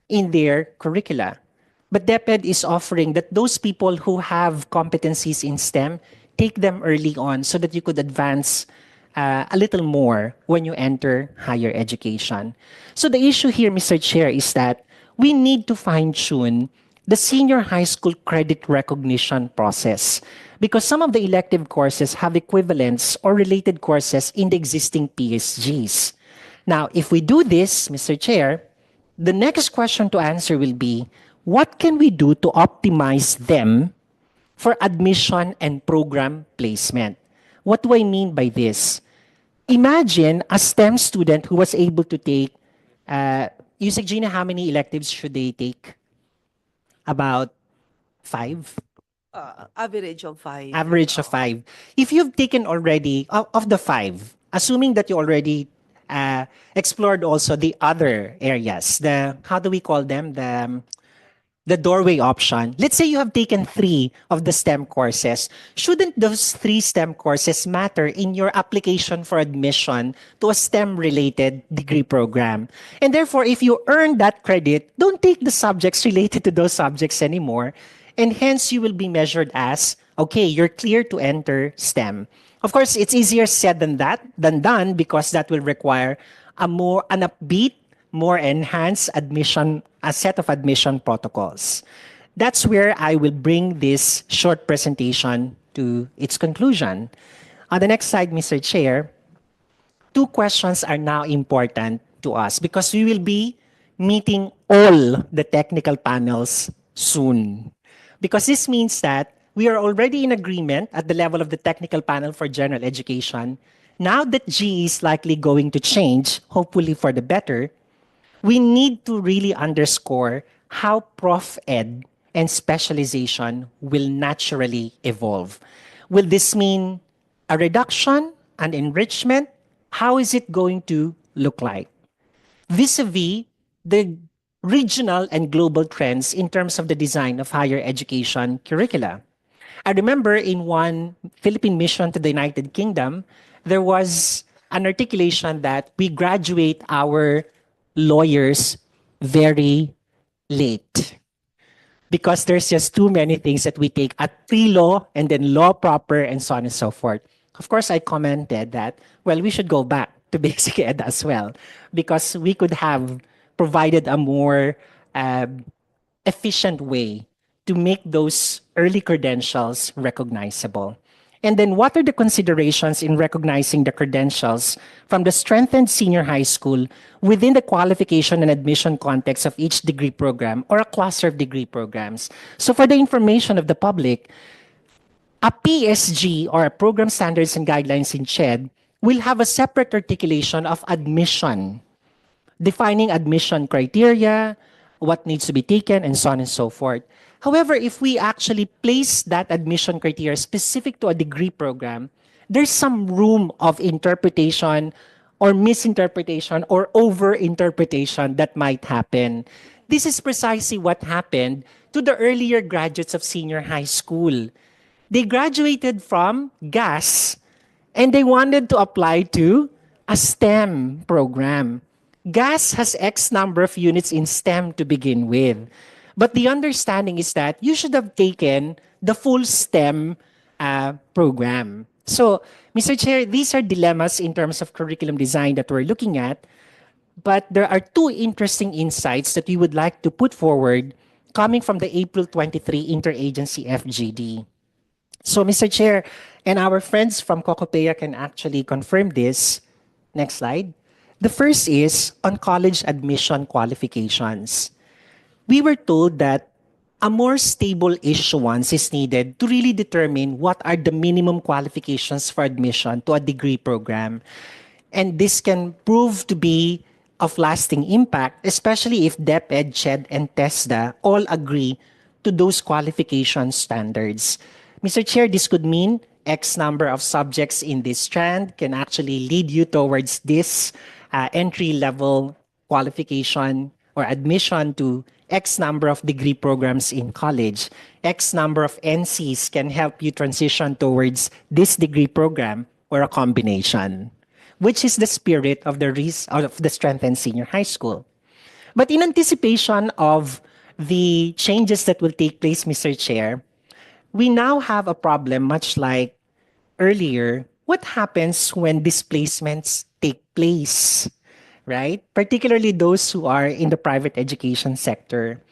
in their curricula. But DepEd is offering that those people who have competencies in STEM, take them early on so that you could advance a little more when you enter higher education. So the issue here, Mr. Chair, is that we need to fine-tune the senior high school credit recognition process because some of the elective courses have equivalents or related courses in the existing PSGs. Now, if we do this, Mr. Chair, the next question to answer will be, what can we do to optimize them for admission and program placement? What do I mean by this? Imagine a STEM student who was able to take, Yusek Gina, how many electives should they take? About 5? Average of 5. Average of 5. If you've taken already, of the 5, assuming that you already explored also the other areas, how do we call them? The doorway option. Let's say you have taken 3 of the STEM courses. Shouldn't those 3 STEM courses matter in your application for admission to a STEM-related degree program? And therefore, if you earn that credit, don't take the subjects related to those subjects anymore. And hence, you will be measured as, okay, you're clear to enter STEM. Of course, it's easier said than done because that will require an upbeat, more enhanced admission, a set of admission protocols. That's where I will bring this short presentation to its conclusion. On the next slide, Mr. Chair, 2 questions are now important to us because we will be meeting all the technical panels soon. Because this means that we are already in agreement at the level of the technical panel for general education. Now that GE is likely going to change, hopefully for the better, we need to really underscore how Prof Ed and specialization will naturally evolve. Will this mean a reduction, an enrichment? How is it going to look like? Vis-a-vis the regional and global trends in terms of the design of higher education curricula. I remember in one Philippine mission to the United Kingdom, there was an articulation that we graduate our lawyers very late because there's just too many things that we take at pre-law and then law proper and so on and so forth. Of course, I commented that, well, we should go back to basic ed as well because we could have provided a more efficient way to make those early credentials recognizable? And then what are the considerations in recognizing the credentials from the strengthened senior high school within the qualification and admission context of each degree program or a cluster of degree programs? So for the information of the public, a PSG or a Program Standards and Guidelines in CHED will have a separate articulation of admission, defining admission criteria, what needs to be taken, and so on and so forth. However, if we actually place that admission criteria specific to a degree program, there's some room of interpretation or misinterpretation or over-interpretation that might happen. This is precisely what happened to the earlier graduates of senior high school. They graduated from GAS and they wanted to apply to a STEM program. GAS has X number of units in STEM to begin with. But the understanding is that you should have taken the full STEM program. So, Mr. Chair, these are dilemmas in terms of curriculum design that we're looking at. But there are two interesting insights that we would like to put forward coming from the April 23 Interagency FGD. So, Mr. Chair, and our friends from Cocopea can actually confirm this. Next slide. The first is on college admission qualifications. We were told that a more stable issuance is needed to really determine what are the minimum qualifications for admission to a degree program. And this can prove to be of lasting impact, especially if DepEd, CHED, and TESDA all agree to those qualification standards. Mr. Chair, this could mean X number of subjects in this strand can actually lead you towards this entry-level qualification or admission to X number of degree programs in college. X number of NCs can help you transition towards this degree program or a combination, which is the spirit of the strengthened senior high school. But in anticipation of the changes that will take place, Mr. Chair, we now have a problem much like earlier. What happens when displacements take place, right? Particularly those who are in the private education sector.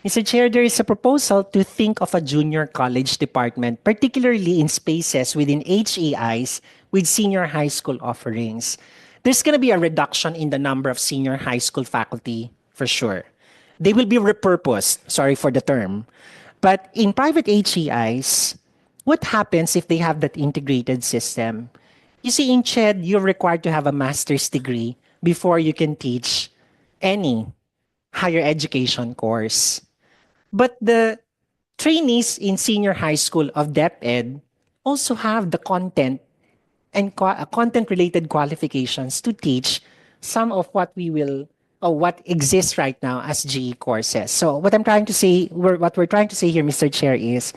Mr. Chair, there is a proposal to think of a junior college department, particularly in spaces within HEIs with senior high school offerings. There's going to be a reduction in the number of senior high school faculty, for sure. They will be repurposed, sorry for the term. But in private HEIs, what happens if they have that integrated system? You see, in CHED, you're required to have a master's degree before you can teach any higher education course. But the trainees in senior high school of DepEd also have the content and content-related qualifications to teach some of what we will or what exists right now as GE courses. So what I'm trying to say, what we're trying to say here, Mr. Chair, is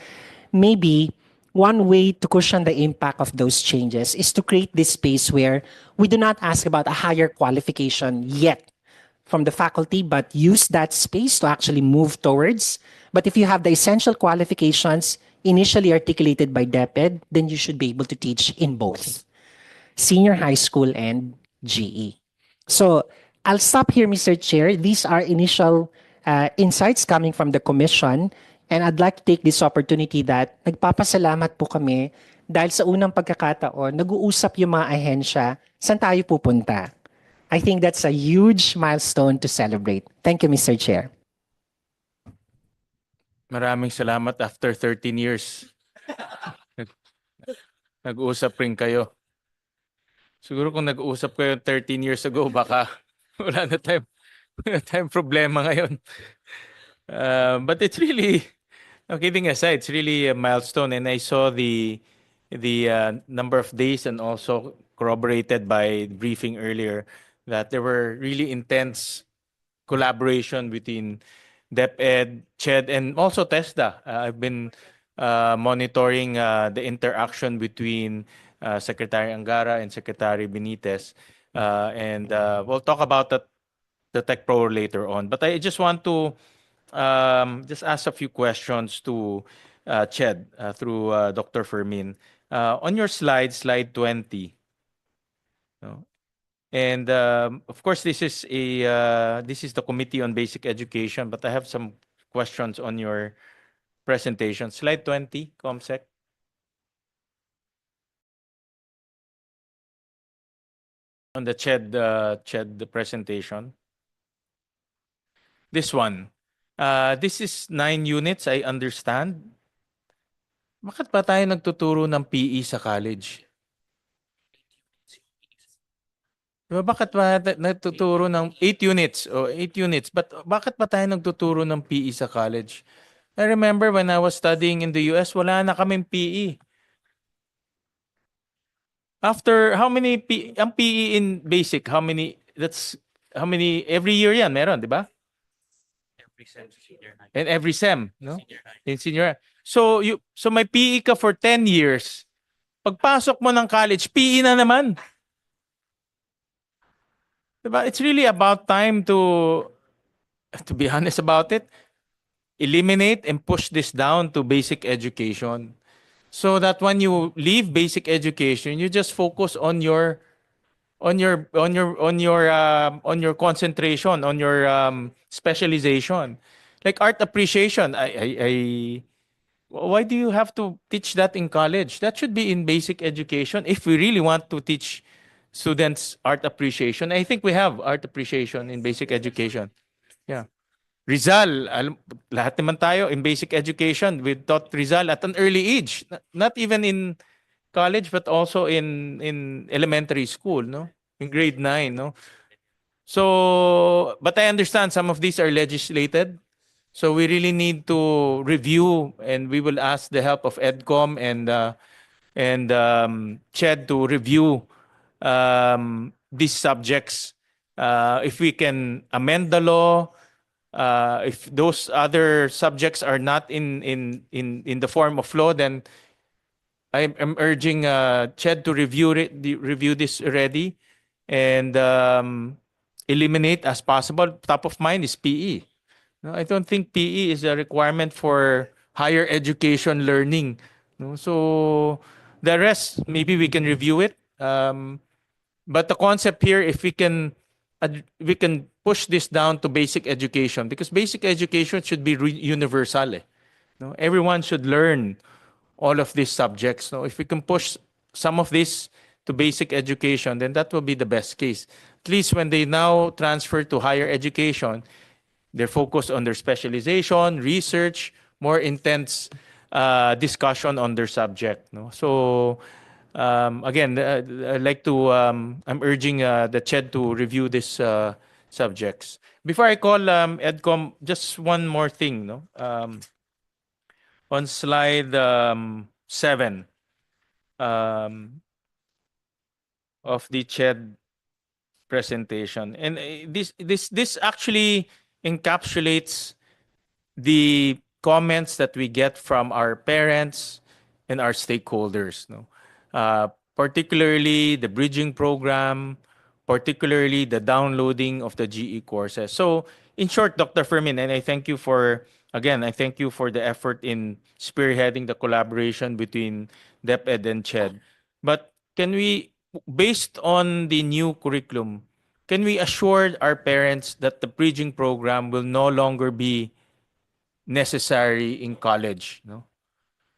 maybe one way to cushion the impact of those changes is to create this space where we do not ask about a higher qualification yet from the faculty, but use that space to actually move towards. But if you have the essential qualifications initially articulated by DepEd, then you should be able to teach in both senior high school and GE. So I'll stop here, Mr. Chair. These are initial insights coming from the Commission. And I'd like to take this opportunity that nagpapasalamat po kami dahil sa unang pagkakataon, nag-uusap yung mga ahensya, saan tayo pupunta. I think that's a huge milestone to celebrate. Thank you, Mr. Chair. Maraming salamat after 13 years. Nag-uusap rin kayo. Siguro kung nag-uusap kayo 13 years ago, baka wala na tayong problema ngayon. But it's really, no, kidding aside, it's really a milestone. And I saw the number of days and also corroborated by the briefing earlier that there were really intense collaboration between DepEd, CHED, and also TESDA. I've been monitoring the interaction between Secretary Angara and Secretary Benitez. And we'll talk about the Tech Pro later on. But I just want to just ask a few questions to CHED through Dr. Fermin. On your slide 20, no? And of course, this is the Committee on Basic Education, but I have some questions on your presentation. Slide 20, ComSec. On the CHED presentation. This one. This is 9 units, I understand. Bakit ba tayo nagtuturo ng PE sa college? Diba, bakit ba nagtuturo ng 8 units o 8 units? But bakit ba tayo nagtuturo ng PE sa college? I remember when I was studying in the US, wala na kaming PE. After how many ang PE in basic, how many every year yan meron, di ba? And every SEM, no? In senior. So may PE ka for 10 years. Pagpasok mo ng college, PE na naman. Diba? It's really about time to be honest about it, eliminate and push this down to basic education. So that when you leave basic education, you just focus on your concentration, on your specialization. Like art appreciation, why do you have to teach that in college? That should be in basic education. If we really want to teach students art appreciation, I think we have art appreciation in basic education. Yeah. Rizal, lahat naman tayo in basic education, we taught Rizal at an early age. Not even in college, but also in elementary school, no? In grade 9, no? So, but I understand some of these are legislated. So we really need to review, and we will ask the help of EDCOM and CHED to review these subjects. If we can amend the law, if those other subjects are not in the form of law, then I'm urging CHED to review this already and eliminate as possible. Top of mind is PE. No, I don't think PE is a requirement for higher education learning. No? So the rest, maybe we can review it. But the concept here, if we can push this down to basic education, because basic education should be universal. No? Everyone should learn all of these subjects. No? If we can push some of this to basic education, then that will be the best case. At least when they now transfer to higher education, they're focused on their specialization, research, more intense discussion on their subject. No? So again, I'd like to, I'm urging the CHED to review these subjects. Before I call EDCOM, just one more thing. No? On slide 7 of the CHED presentation. And this actually encapsulates the comments that we get from our parents and our stakeholders. No? Particularly the bridging program, particularly the downloading of the GE courses. So in short, Dr. Fermin, and I thank you for the effort in spearheading the collaboration between DepEd and CHED. But can we, based on the new curriculum, can we assure our parents that the bridging program will no longer be necessary in college? No?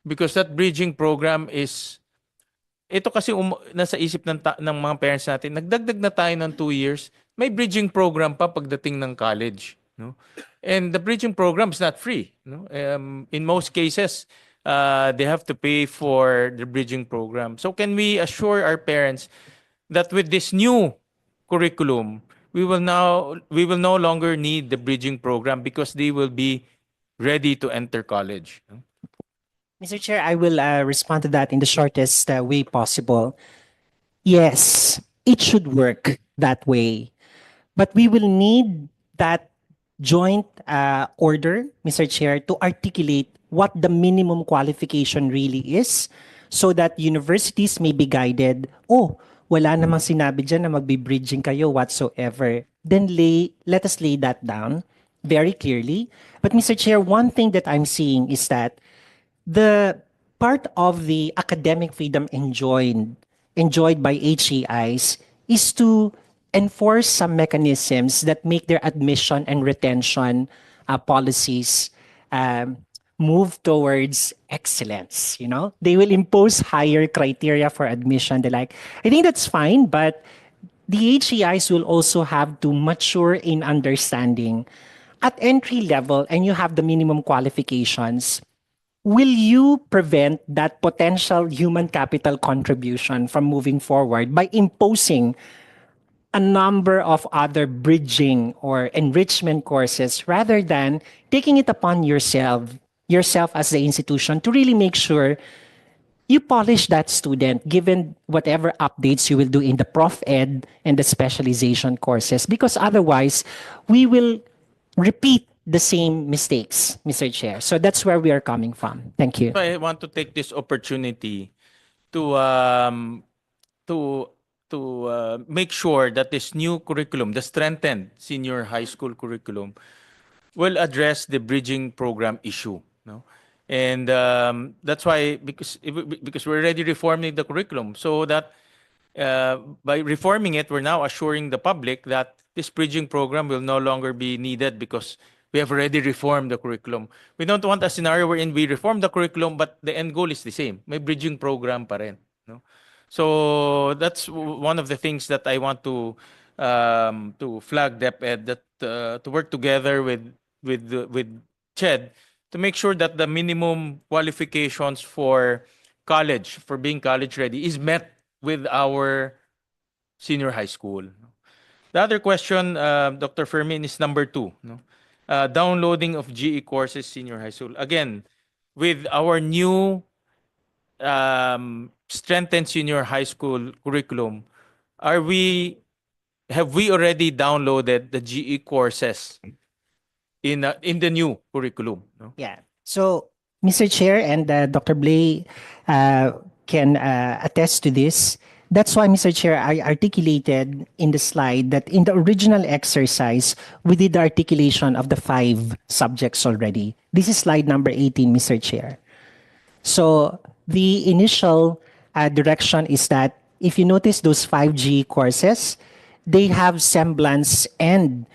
Because that bridging program is, ito kasi nasa isip ng mga parents natin, nagdagdag na tayo ng 2 years, may bridging program pa pagdating ng college. No? And the bridging program is not free. No? In most cases, they have to pay for the bridging program. So can we assure our parents that with this new curriculum, we will no longer need the bridging program because they will be ready to enter college? No? Mr. Chair, I will respond to that in the shortest way possible. Yes, it should work that way. But we will need that joint order, Mr. Chair, to articulate what the minimum qualification really is so that universities may be guided, wala namang sinabi dyan na magbe-bridging kayo whatsoever. Then let us lay that down very clearly. But Mr. Chair, one thing that I'm seeing is that the part of the academic freedom enjoyed by HAIs is to enforce some mechanisms that make their admission and retention policies move towards excellence. They will impose higher criteria for admission. They like, I think that's fine, but the HEIs will also have to mature in understanding at entry level, and you have the minimum qualifications. Will you prevent that potential human capital contribution from moving forward by imposing a number of other bridging or enrichment courses rather than taking it upon yourself as the institution to really make sure you polish that student given whatever updates you will do in the prof ed and the specialization courses, because otherwise we will repeat the same mistakes, Mr. Chair. So that's where we are coming from. Thank you. I want to take this opportunity to make sure that this new curriculum, the strengthened senior high school curriculum, will address the bridging program issue. No? And that's why, because we're already reforming the curriculum, so that by reforming it, we're now assuring the public that this bridging program will no longer be needed because we have already reformed the curriculum. We don't want a scenario wherein we reform the curriculum, but the end goal is the same. May bridging program pa rin. No? So that's one of the things that I want to flag DepEd, that to work together with CHED to make sure that the minimum qualifications for college, for being college ready, is met with our senior high school. The other question, Dr. Fermin, is number 2. No? Downloading of GE courses senior high school. Again, with our new strengthened senior high school curriculum, have we already downloaded the GE courses in the new curriculum? No? Yeah. So, Mr. Chair and Dr. Blay can attest to this. That's why, Mr. Chair, I articulated in the slide that in the original exercise, we did the articulation of the 5 subjects already. This is slide number 18, Mr. Chair. So the initial direction is that if you notice those 5G courses, they have semblance and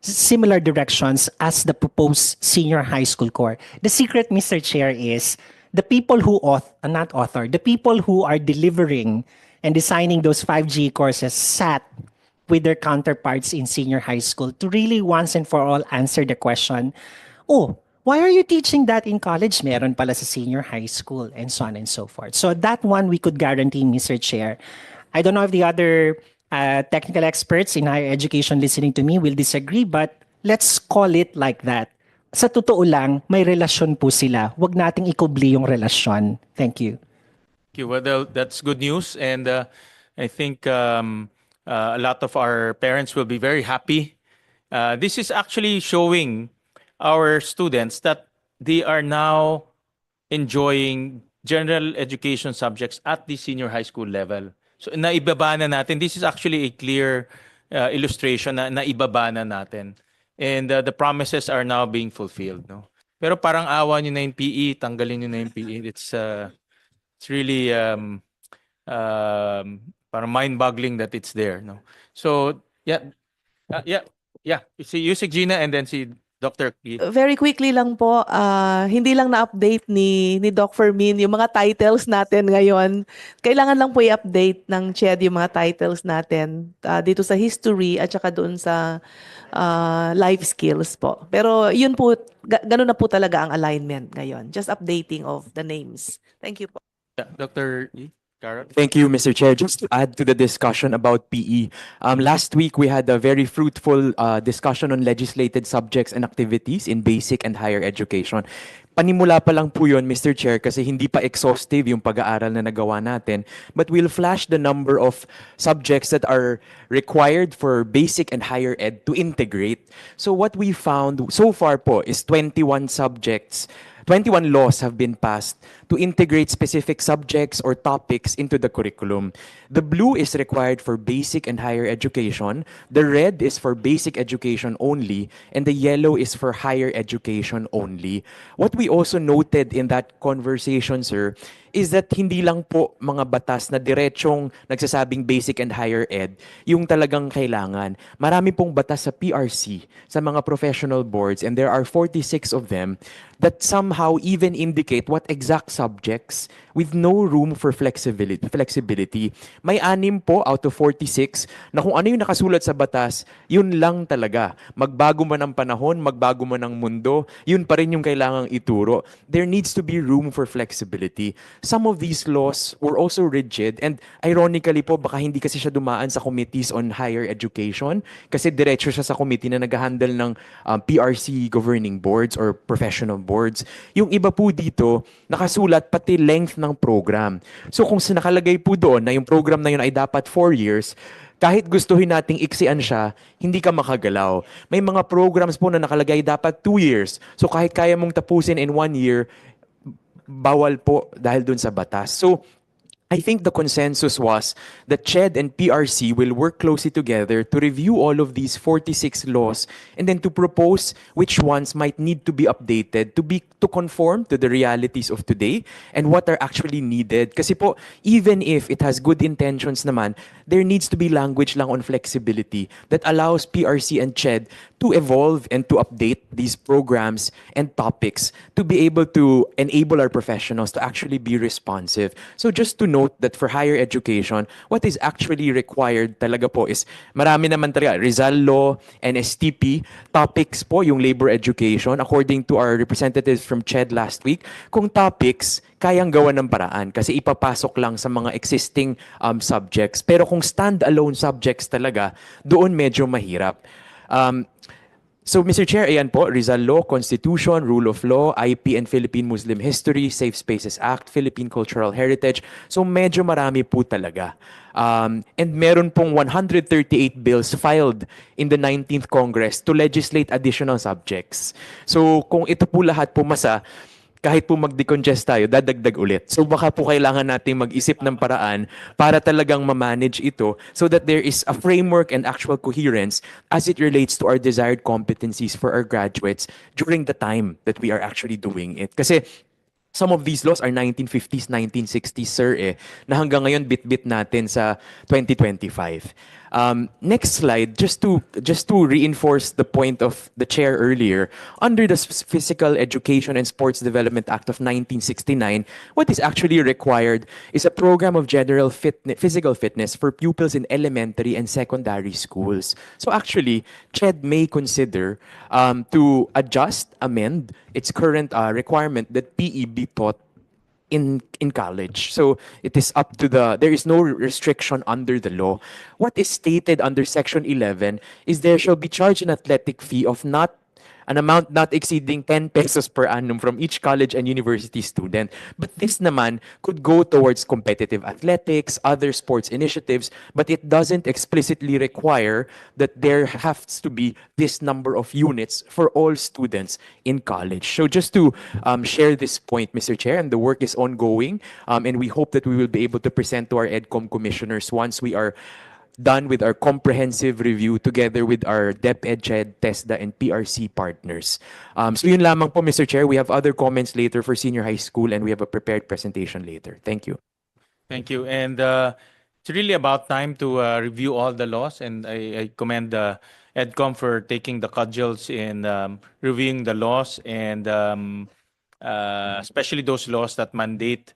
similar directions as the proposed senior high school core. The secret, Mr. Chair, is the people who the people who are delivering and designing those 5G courses sat with their counterparts in senior high school to really once and for all answer the question, oh, why are you teaching that in college? Meron pala sa senior high school, and so on and so forth. So that one we could guarantee, Mr. Chair. I don't know if the other technical experts in higher education listening to me will disagree, but let's call it like that. Sa totoo lang, may relasyon po sila. Huwag nating ikubli yung relasyon. Thank you. Thank you. Well, that's good news. And I think a lot of our parents will be very happy. This is actually showing our students that they are now enjoying general education subjects at the senior high school level. So naibaba na natin. This is actually a clear illustration na naibaba na natin. And the promises are now being fulfilled. No? Pero parang awa nyo na yung PE, tanggalin nyo na yung PE. It's really parang mind-boggling that it's there. No? So, yeah. You see Gina and then si Dr. P. Very quickly lang po, hindi lang na-update ni Doc Fermin yung mga titles natin ngayon. Kailangan lang po i-update ng CHED yung mga titles natin dito sa history at saka doon sa life skills po. Pero yun po, ganun na po talaga ang alignment ngayon. Just updating of the names. Thank you po. Yeah, Dr. E. Thank you, Mr. Chair. Just to add to the discussion about PE, last week we had a very fruitful discussion on legislated subjects and activities in basic and higher education. Panimula pa lang po yun, Mr. Chair, kasi hindi pa exhaustive yung pag-aaral na nagawa natin. But we'll flash the number of subjects that are required for basic and higher ed to integrate. So what we found so far po is 21 subjects. 21 laws have been passed to integrate specific subjects or topics into the curriculum. The blue is required for basic and higher education, the red is for basic education only, and the yellow is for higher education only. What we also noted in that conversation, sir, is that hindi lang po mga batas na diretsong nagsasabing basic and higher ed yung talagang kailangan. Marami pong batas sa PRC, sa mga professional boards, and there are 46 of them that somehow even indicate what exact subjects with no room for flexibility. May 6 po out of 46 na kung ano yung nakasulat sa batas, yun lang talaga. Magbago man ang panahon, magbago man ang mundo, yun pa rin yung kailangang ituro. There needs to be room for flexibility. Some of these laws were also rigid, and ironically po, baka hindi kasi siya dumaan sa committees on higher education kasi diretso siya sa committee na nag-handle ng PRC governing boards or professional boards. Yung iba po dito, nakasulat pati length ng program. So kung nakalagay po doon na yung program na yun ay dapat 4 years, kahit gustuhin nating iksian siya, hindi ka makagalaw. May mga programs po na nakalagay dapat 2 years. So kahit kaya mong tapusin in 1 year, bawal po dahil dun sa batas. So I think the consensus was that CHED and PRC will work closely together to review all of these 46 laws and then to propose which ones might need to be updated to conform to the realities of today and what are actually needed. Kasi po, even if it has good intentions naman, there needs to be language lang on flexibility that allows PRC and CHED to evolve and to update these programs and topics to be able to enable our professionals to actually be responsive. So just to note that for higher education, what is actually required talaga po is marami naman talaga. Rizal Law and STP, topics po yung labor education. According to our representatives from CHED last week, kung topics, kayang gawa ng paraan kasi ipapasok lang sa mga existing subjects. Pero kung stand-alone subjects talaga, doon medyo mahirap. So, Mr. Chair, ayan po, Rizal Law, Constitution, Rule of Law, IP and Philippine Muslim History, Safe Spaces Act, Philippine Cultural Heritage. So, medyo marami po talaga. And meron pong 138 bills filed in the 19th Congress to legislate additional subjects. So, kung ito po lahat pumasa, kahit po mag-decongest tayo, dadagdag ulit. So baka po kailangan nating mag-isip ng paraan para talagang ma-manage ito so that there is a framework and actual coherence as it relates to our desired competencies for our graduates during the time that we are actually doing it. Kasi some of these laws are 1950s, 1960s, sir, na hanggang ngayon bit-bit natin sa 2025. Next slide, just to reinforce the point of the chair earlier, under the Physical Education and Sports Development Act of 1969, what is actually required is a program of general physical fitness for pupils in elementary and secondary schools. So actually, CHED may consider to amend its current requirement that PE be taught in college. So it is up to there is no restriction under the law. What is stated under Section 11 is there shall be charged an athletic fee of an amount not exceeding 10 pesos per annum from each college and university student. But this naman could go towards competitive athletics, other sports initiatives, but it doesn't explicitly require that there has to be this number of units for all students in college. So just to share this point, Mr. Chair, and the work is ongoing, and we hope that we will be able to present to our EDCOM commissioners once we are done with our comprehensive review together with our DepEd, CHED, TESDA, and PRC partners. So yun lamang po, Mr. Chair. We have other comments later for senior high school, and we have a prepared presentation later. Thank you. Thank you. And it's really about time to review all the laws, and I commend EDCOM for taking the cudgels in reviewing the laws, and especially those laws that mandate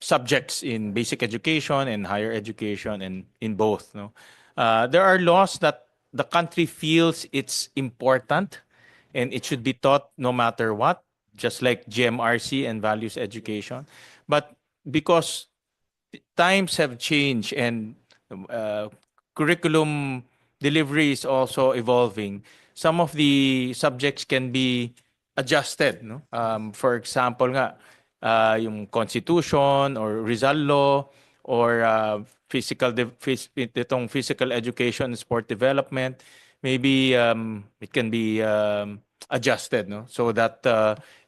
subjects in basic education and higher education and in both. No? There are laws that the country feels it's important and it should be taught no matter what, just like GMRC and values education. But because times have changed and curriculum delivery is also evolving, some of the subjects can be adjusted. No? For example, yung Constitution or Rizal Law or itong physical education and sport development, maybe it can be adjusted, no? So that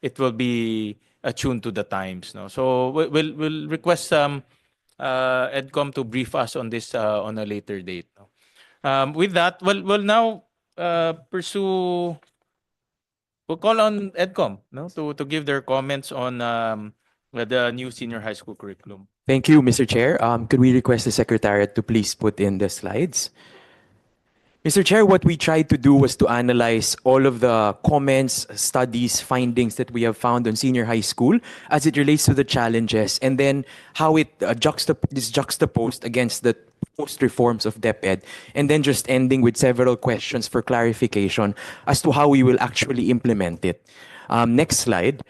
it will be attuned to the times. No? So we'll request EDCOM to brief us on this on a later date. No? With that, we'll now pursue. We'll call on EDCOM, no, to give their comments on the new senior high school curriculum. Thank you, Mr. Chair. Could we request the Secretariat to please put in the slides? Mr. Chair, what we tried to do was to analyze all of the comments, studies, findings that we have found on senior high school as it relates to the challenges, and then how it is juxtaposed against the post reforms of DepEd, and then just ending with several questions for clarification as to how we will actually implement it. Next slide.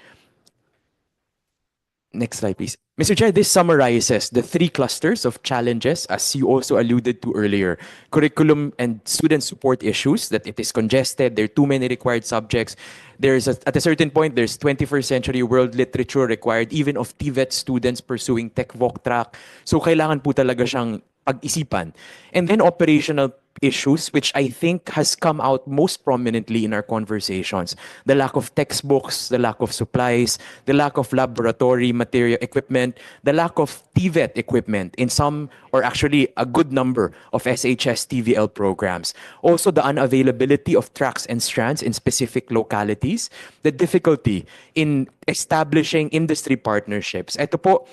Next slide, please. Mr. Chair, this summarizes the three clusters of challenges, as you also alluded to earlier. Curriculum and student support issues, that it is congested, there are too many required subjects. At a certain point, there's 21st century world literature required, even of TVET students pursuing tech-voc track. So kailangan po talaga siyang pag-isipan. And then operational issues, which I think has come out most prominently in our conversations. The lack of textbooks, the lack of supplies, the lack of laboratory material equipment, the lack of TVET equipment in some, or actually a good number of SHS TVL programs. Also, the unavailability of tracks and strands in specific localities, the difficulty in establishing industry partnerships. Ito po,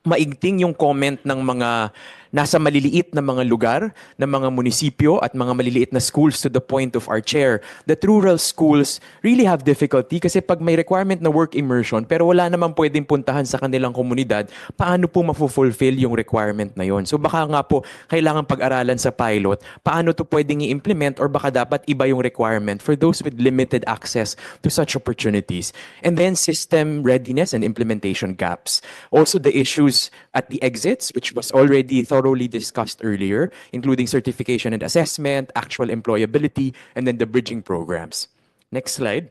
maigting yung comment ng mga nasa maliliit na mga lugar, ng mga munisipyo at mga maliliit na schools, to the point of our chair that rural schools really have difficulty kasi pag may requirement na work immersion pero wala namang pwedeng puntahan sa kanilang komunidad, paano po mafulfill yung requirement na yon? So baka nga po kailangan pag-aralan sa pilot, paano to pwedeng i-implement, or baka dapat iba yung requirement for those with limited access to such opportunities. And then system readiness and implementation gaps. Also the issues at the exits, which was already thoroughly discussed earlier, including certification and assessment, actual employability, and then the bridging programs. Next slide.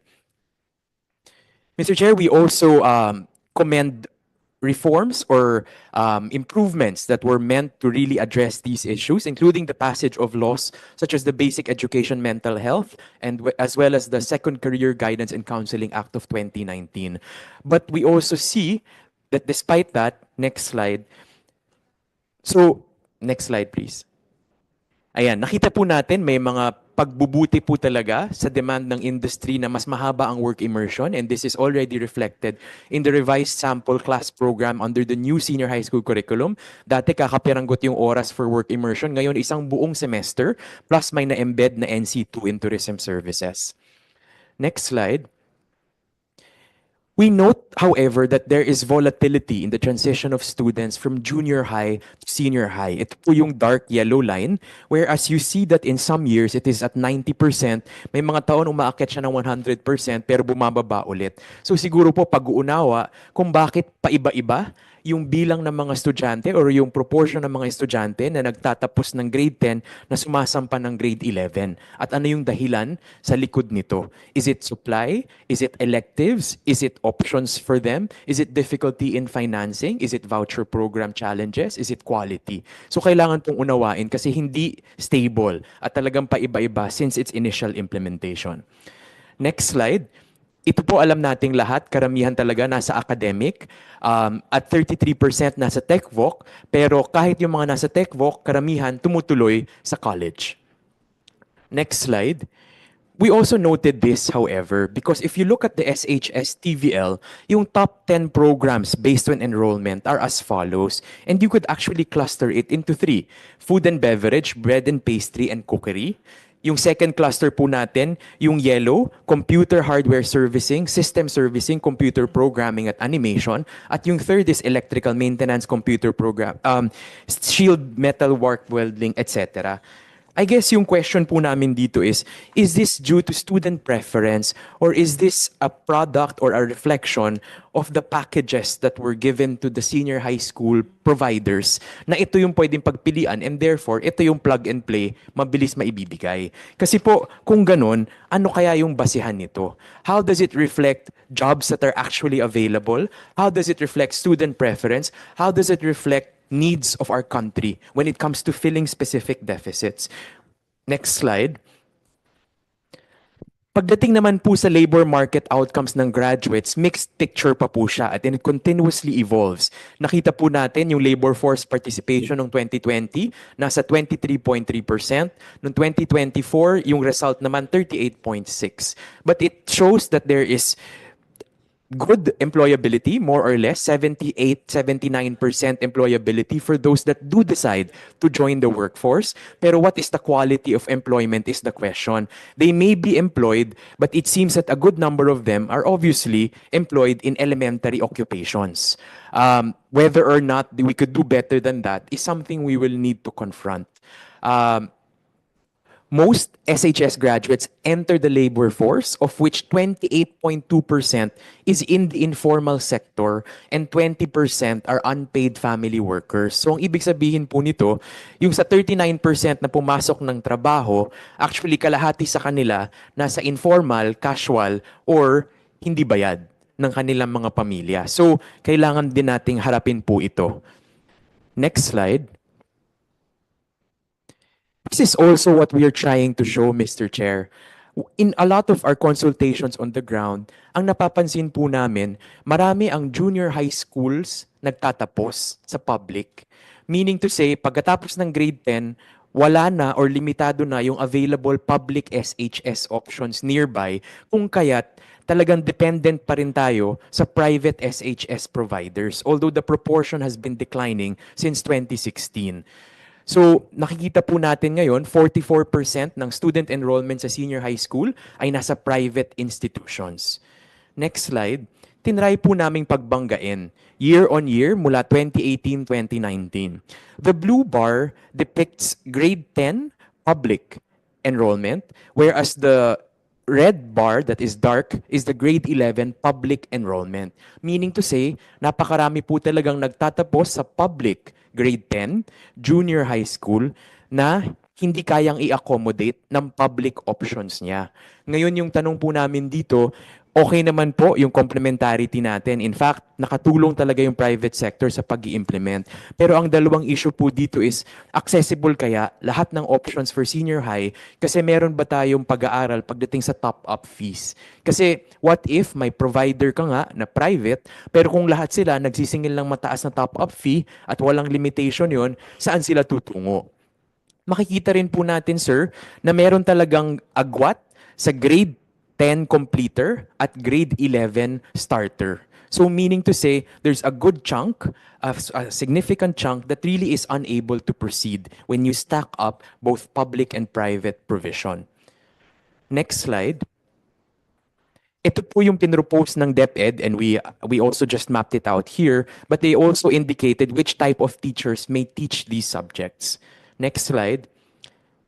Mr. Chair, we also commend reforms or improvements that were meant to really address these issues, including the passage of laws such as the Basic Education Mental Health, and as well as the Second Career Guidance and Counseling Act of 2019. But we also see that despite that, next slide. So, next slide please. Ayan, nakita po natin may mga pagbubuti po talaga sa demand ng industry na mas mahaba ang work immersion, and this is already reflected in the revised sample class program under the new senior high school curriculum. Dati kakapiranggot yung oras for work immersion, ngayon isang buong semester plus may na-embed na NC2 in tourism services. Next slide. We note, however, that there is volatility in the transition of students from junior high to senior high. Ito po yung dark yellow line, whereas you see that in some years, it is at 90%. May mga taon umaakyat siya ng 100%, pero bumababa ulit. So siguro po pag-uunawa kung bakit paiba-iba yung bilang ng mga estudyante or yung proportion ng mga estudyante na nagtatapos ng grade 10 na sumasampa ng grade 11. At ano yung dahilan sa likod nito? Is it supply? Is it electives? Is it options for them? Is it difficulty in financing? Is it voucher program challenges? Is it quality? So kailangan pong unawain kasi hindi stable at talagang paiba-iba since its initial implementation. Next slide. Ito po alam nating lahat, karamihan talaga nasa academic, at 33% nasa tech-voc, pero kahit yung mga nasa tech-voc, karamihan tumutuloy sa college. Next slide. We also noted this, however, because if you look at the SHS TVL, yung top 10 programs based on enrollment are as follows, and you could actually cluster it into 3. Food and beverage, bread and pastry, and cookery. Yung second cluster po natin, yung yellow, computer hardware servicing, system servicing, computer programming at animation. At yung third is electrical maintenance, computer program, shield metal work welding, etc. I guess yung question po namin dito is this due to student preference or is this a product or a reflection of the packages that were given to the senior high school providers na ito yung pwedeng pagpilian and therefore ito yung plug and play, mabilis maibibigay. Kasi po, kung ganun, ano kaya yung basihan nito? How does it reflect jobs that are actually available? How does it reflect student preference? How does it reflect needs of our country when it comes to filling specific deficits? Next slide. Pagdating naman po sa labor market outcomes ng graduates, mixed picture pa po siya at it continuously evolves. Nakita po natin yung labor force participation ng 2020, nasa 23.3%. Noong 2024, yung result naman 38.6%. But it shows that there is good employability, more or less, 78, 79% employability for those that do decide to join the workforce. Pero what is the quality of employment is the question. They may be employed, but it seems that a good number of them are obviously employed in elementary occupations. Whether or not we could do better than that is something we will need to confront. Most SHS graduates enter the labor force, of which 28.2% is in the informal sector and 20% are unpaid family workers. So ang ibig sabihin po nito, yung sa 39% na pumasok ng trabaho, actually kalahati sa kanila nasa informal, casual, or hindi bayad ng kanilang mga pamilya. So kailangan din nating harapin po ito. Next slide. This is also what we are trying to show, Mr. Chair. In a lot of our consultations on the ground, ang napapansin po namin, marami ang junior high schools nagtatapos sa public. Meaning to say, pagkatapos ng grade 10, wala na or limitado na yung available public SHS options nearby, kung kaya't talagang dependent pa rin tayo sa private SHS providers, although the proportion has been declining since 2016. So, nakikita po natin ngayon, 44% ng student enrollment sa senior high school ay nasa private institutions. Next slide. Tinry po naming pagbanggain year on year mula 2018-2019. The blue bar depicts grade 10 public enrollment, whereas the red bar that is dark is the grade 11 public enrollment. Meaning to say, napakarami po talagang nagtatapos sa public grade 10, junior high school, na hindi kayang i-accommodate ng public options niya. Ngayon yung tanong po namin dito, okay naman po yung complementarity natin. In fact, nakatulong talaga yung private sector sa pag-i-implement. Pero ang dalawang issue po dito is, accessible kaya lahat ng options for senior high kasi meron ba tayong pag-aaral pagdating sa top-up fees? Kasi what if may provider ka nga na private, pero kung lahat sila nagsisingil ng mataas na top-up fee at walang limitation yon, saan sila tutungo? Makikita rin po natin, sir, na meron talagang agwat sa grade 10 completer at grade 11 starter. So meaning to say, there's a good chunk, a significant chunk that really is unable to proceed when you stack up both public and private provision. Next slide. Ito po yung pinropose ng DepEd and we also just mapped it out here, but they also indicated which type of teachers may teach these subjects. Next slide.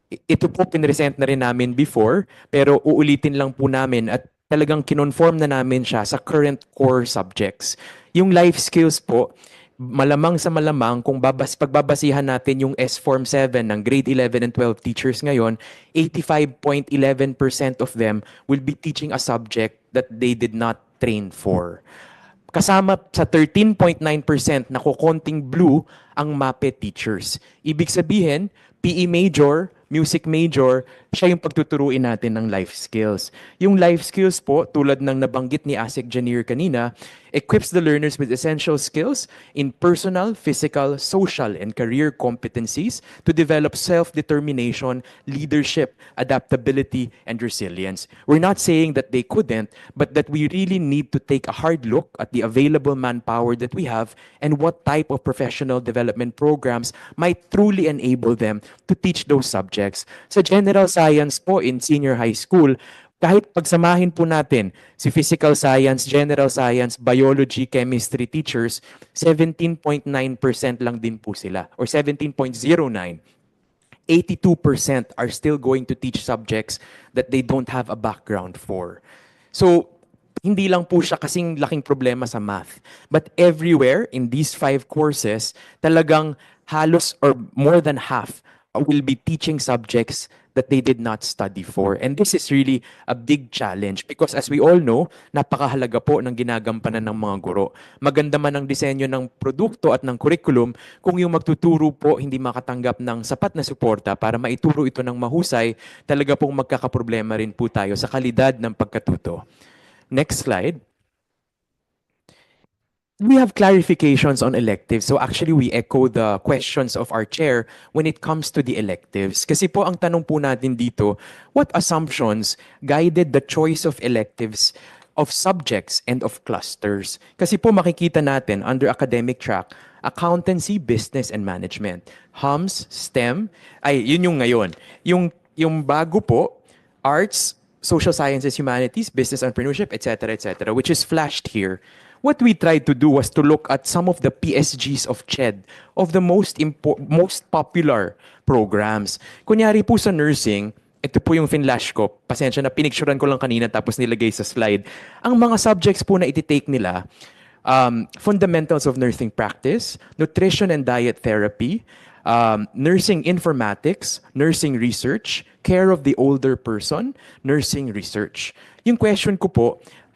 Ito po pinresent na rin namin before, pero uulitin lang po namin at talagang kinonform na namin siya sa current core subjects. Yung life skills po, malamang sa malamang kung pagbabasihan natin yung S-Form 7 ng grade 11 and 12 teachers ngayon, 85.11% of them will be teaching a subject that they did not train for. Kasama sa 13.9% na kukonting blue ang MAPE teachers. Ibig sabihin, PE major, music major, siya yung pagtuturuin natin ng life skills. Yung life skills po, tulad ng nabanggit ni ASEC Janir kanina, equips the learners with essential skills in personal, physical, social, and career competencies to develop self-determination, leadership, adaptability, and resilience. We're not saying that they couldn't, but that we really need to take a hard look at the available manpower that we have and what type of professional development programs might truly enable them to teach those subjects. Sa general science po in senior high school, kahit pagsamahin po natin si physical science, general science, biology, chemistry teachers, 17.9% lang din po sila or 17.09. 82% are still going to teach subjects that they don't have a background for. So, hindi lang po siya kasing laking problema sa math. But everywhere in these 5 courses, talagang halos or more than half will be teaching subjects that they did not study for. And this is really a big challenge because as we all know, napakahalaga po ng ginagampanan ng mga guro. Maganda man ang disenyo ng produkto at ng curriculum, kung yung magtuturo po hindi makatanggap ng sapat na suporta para maituro ito ng mahusay, talaga pong magkakaproblema rin po tayo sa kalidad ng pagkatuto. Next slide. We have clarifications on electives. So actually, we echo the questions of our chair when it comes to the electives. Kasi po ang tanong po natin dito, what assumptions guided the choice of electives of subjects and of clusters. Kasi po makikita natin under academic track, accountancy, business, and management. HUMS, STEM, ay yun yung ngayon. Yung bago po, arts, social sciences, humanities, business, entrepreneurship, etc., which is flashed here. What we tried to do was to look at some of the PSGs of CHED, of the most popular programs. Kunyari po sa nursing, ito po yung finlash ko. Pasensya na, pinicturean ko lang kanina tapos nilagay sa slide. Ang mga subjects po na ititake nila, fundamentals of nursing practice, nutrition and diet therapy, nursing informatics, nursing research, care of the older person, nursing research. Yung question ko po,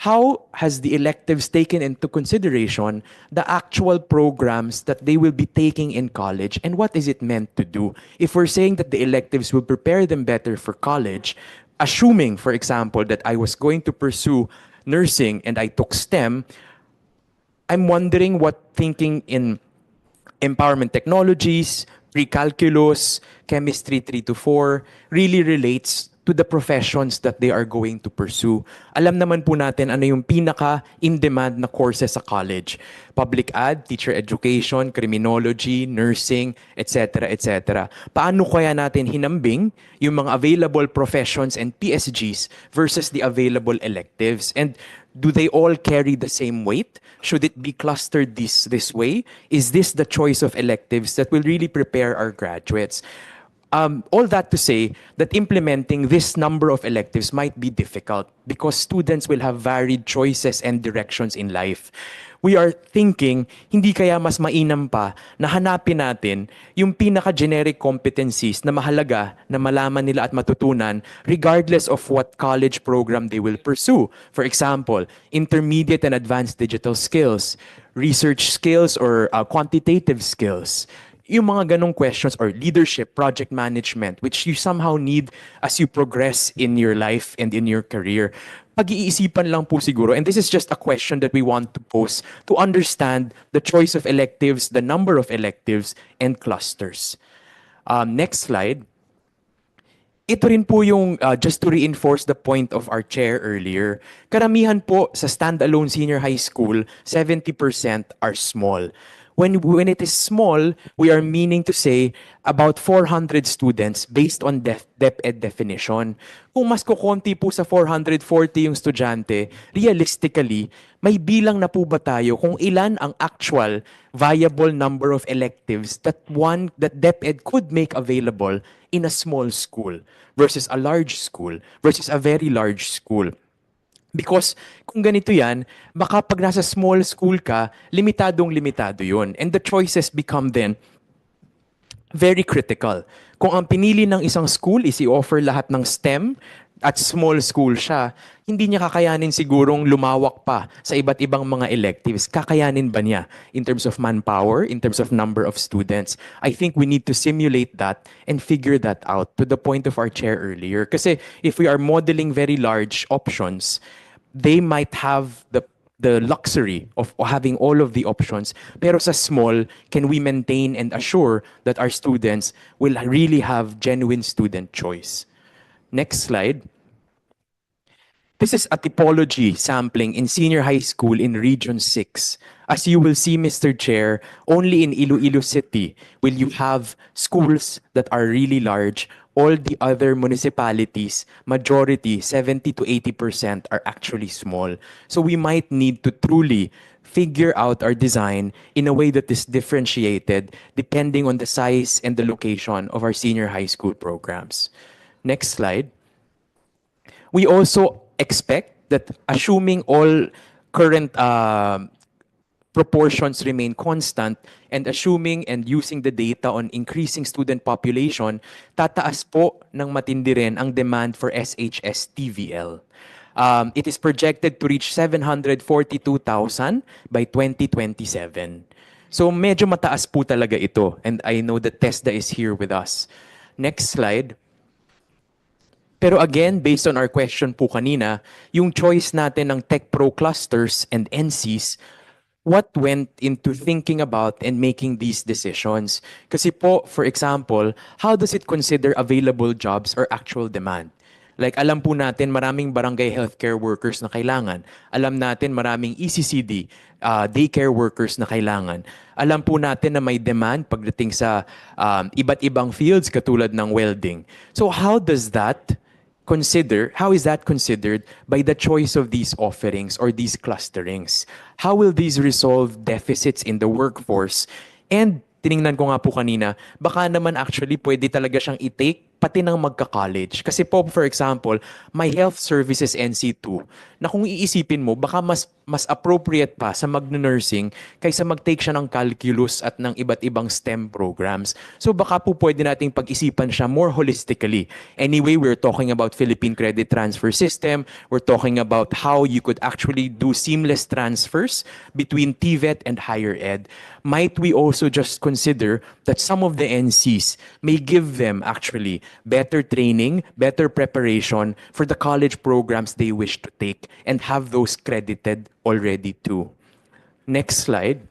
how has the electives taken into consideration the actual programs that they will be taking in college and what is it meant to do? If we're saying that the electives will prepare them better for college, assuming, for example, that I was going to pursue nursing and I took STEM, I'm wondering what thinking in empowerment technologies, pre-calculus, chemistry 3 to 4 really relates to the professions that they are going to pursue. Alam naman po natin ano yung pinaka in-demand na courses sa college. Public ad, teacher education, criminology, nursing, etc., etc. Paano kaya natin hinambing yung mga available professions and PSGs versus the available electives? And do they all carry the same weight? Should it be clustered this way? Is this the choice of electives that will really prepare our graduates? All that to say that implementing this number of electives might be difficult because students will have varied choices and directions in life. We are thinking, hindi kaya mas mainam pa na hanapin natin yung pinaka-generic competencies na mahalaga na malaman nila at matutunan regardless of what college program they will pursue. For example, intermediate and advanced digital skills, research skills or quantitative skills. Yung mga ganong questions or leadership, project management, which you somehow need as you progress in your life and in your career. Pag-iisipan lang po siguro, and this is just a question that we want to pose to understand the choice of electives, the number of electives, and clusters. Next slide. Ito rin po yung just to reinforce the point of our chair earlier. Karamihan po sa standalone senior high school, 70% are small. When it is small, we are meaning to say about 400 students based on DepEd definition. Kung mas kukonti po sa 440 yung estudyante, realistically, may bilang na po ba tayo kung ilan ang actual viable number of electives that DepEd could make available in a small school versus a large school versus a very large school? Because kung ganito yan, baka pag nasa small school ka, limitado yun. And the choices become then very critical. Kung ang pinili ng isang school is i-offer lahat ng STEM at small school siya, hindi niya kakayanin sigurong lumawak pa sa iba't ibang mga electives. Kakayanin ba niya in terms of manpower, in terms of number of students? I think we need to simulate that and figure that out to the point of our chair earlier. Kasi if we are modeling very large options, they might have the luxury of having all of the options. Pero sa small, can we maintain and assure that our students will really have genuine student choice? Next slide. This is a typology sampling in senior high school in Region 6. As you will see, Mr. Chair, only in Iloilo City will you have schools that are really large. All the other municipalities, majority, 70 to 80% are actually small. So we might need to truly figure out our design in a way that is differentiated depending on the size and the location of our senior high school programs. Next slide. We also expect that assuming all current proportions remain constant and assuming and using the data on increasing student population, tataas po ng matindi rin ang demand for SHS TVL. It is projected to reach 742,000 by 2027. So medyo mataas po talaga ito, and I know that TESDA is here with us. Next slide. Pero again, based on our question po kanina, yung choice natin ng Tech Pro clusters and NCs, what went into thinking about and making these decisions? Kasi po, for example, how does it consider available jobs or actual demand? Like alam po natin maraming barangay healthcare workers na kailangan. Alam natin maraming ECCD, daycare workers na kailangan. Alam po natin na may demand pagdating sa iba't ibang fields katulad ng welding. So how is that considered by the choice of these offerings or these clusterings? How will these resolve deficits in the workforce? And tiningnan ko nga po kanina, baka naman actually pwede talaga siyang i-take pati ng magka-college. Kasi po, for example, may health services NC2 na kung iisipin mo, baka mas appropriate pa sa mag-nursing kaysa mag-take siya ng calculus at ng iba't ibang STEM programs. So baka po pwede nating pag-isipan siya more holistically. Anyway, we're talking about Philippine Credit Transfer System. We're talking about how you could actually do seamless transfers between TVET and higher ed. Might we also just consider that some of the NCs may give them actually better training, better preparation for the college programs they wish to take and have those credited already too. Next slide.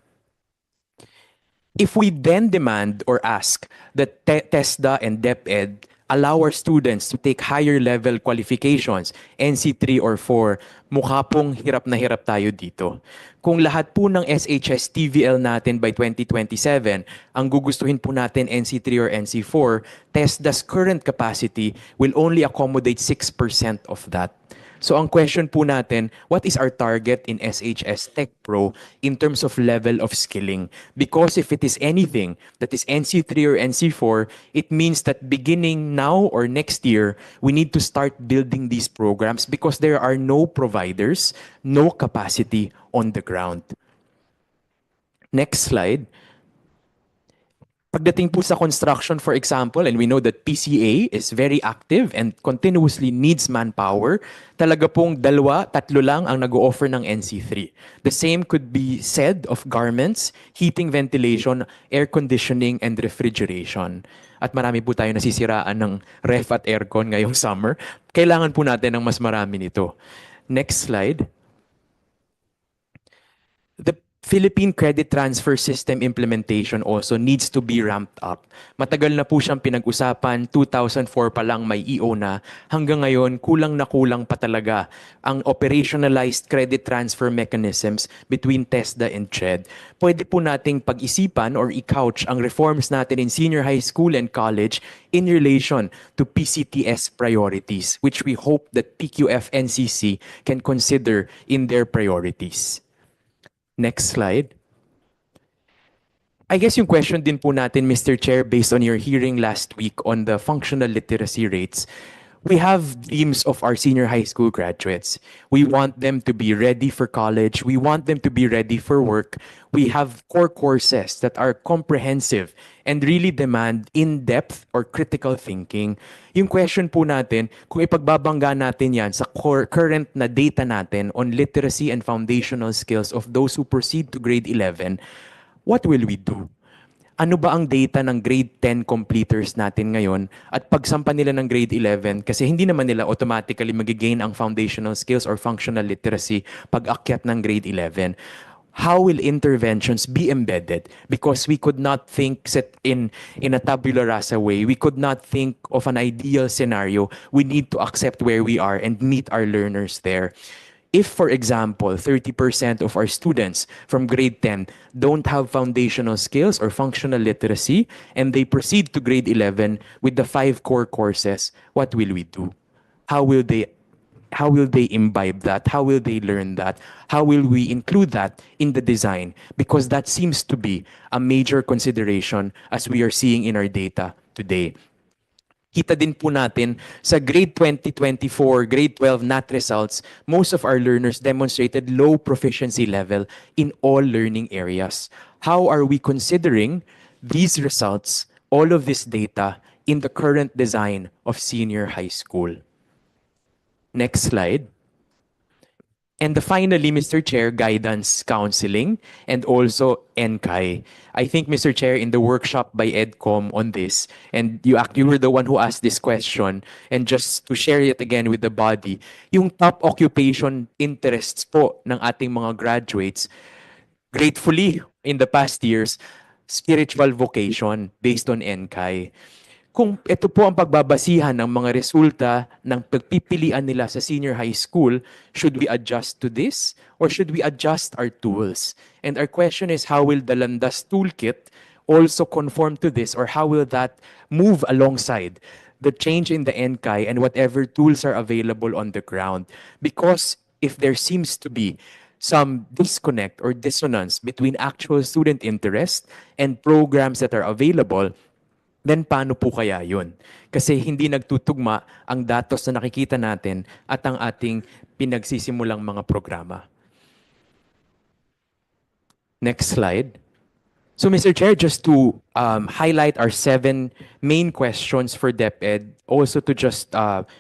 If we then demand or ask that TESDA and DepEd allow our students to take higher level qualifications, NC3 or 4, mukha pong hirap na hirap tayo dito. Kung lahat po ng SHS TVL natin by 2027, ang gugustuhin po natin NC3 or NC4, TESDA's current capacity will only accommodate 6% of that. So ang question po natin, what is our target in SHS Tech Pro in terms of level of skilling? Because if it is anything that is NC3 or NC4, it means that beginning now or next year, we need to start building these programs because there are no providers, no capacity on the ground. Next slide. Pagdating po sa construction, for example, and we know that PCA is very active and continuously needs manpower, talaga pong 2-3 lang ang nag-o-offer ng NC3. The same could be said of garments, heating, ventilation, air conditioning, and refrigeration. At marami po tayo nasisiraan ng ref at aircon ngayong summer. Kailangan po natin ng mas marami nito. Next slide. The Philippine Credit Transfer System implementation also needs to be ramped up. Matagal na po siyang pinag-usapan, 2004 pa lang may EO na. Hanggang ngayon, kulang na kulang pa talaga ang operationalized credit transfer mechanisms between TESDA and CHED. Pwede po nating pag-isipan or i-couch ang reforms natin in senior high school and college in relation to PCTS priorities, which we hope that PQF-NCC can consider in their priorities. Next slide. I guess yung question din po natin, Mr. Chair, based on your hearing last week on the functional literacy rates, we have dreams of our senior high school graduates. We want them to be ready for college. We want them to be ready for work. We have core courses that are comprehensive and really demand in-depth or critical thinking. Yung question po natin, kung ipagbabangga natin yan sa current na data natin on literacy and foundational skills of those who proceed to grade 11, what will we do? Ano ba ang data ng grade 10 completers natin ngayon at pagsampa nila ng grade 11 kasi hindi naman nila automatically magigain ang foundational skills or functional literacy pag akyat ng grade 11. How will interventions be embedded? Because we could not think in a tabula rasa way. We could not think of an ideal scenario. We need to accept where we are and meet our learners there. If, for example, 30% of our students from grade 10 don't have foundational skills or functional literacy and they proceed to grade 11 with the 5 core courses, what will we do? How will they imbibe that? How will they learn that? How will we include that in the design? Because that seems to be a major consideration as we are seeing in our data today. Kita din po natin sa grade 2024, grade 12 NAT results, most of our learners demonstrated low proficiency level in all learning areas. How are we considering these results, all of this data, in the current design of senior high school? Next slide. And finally, Mr. Chair, guidance counseling and also NCAI. I think, Mr. Chair, in the workshop by EDCOM on this, and you were the one who asked this question, and just to share it again with the body, yung top occupation interests po ng ating mga graduates, gratefully, in the past years, spiritual vocation based on NCAI. Kung ito po ang pagbabasihan ng mga resulta ng pagpipilian nila sa senior high school, should we adjust to this or should we adjust our tools? And our question is, how will the Landas toolkit also conform to this, or how will that move alongside the change in the NCAI and whatever tools are available on the ground? Because if there seems to be some disconnect or dissonance between actual student interest and programs that are available, then paano po kaya yun? Kasi hindi nagtutugma ang datos na nakikita natin at ang ating pinagsisimulang mga programa. Next slide. So, Mr. Chair, just to highlight our 7 main questions for DepEd, also to just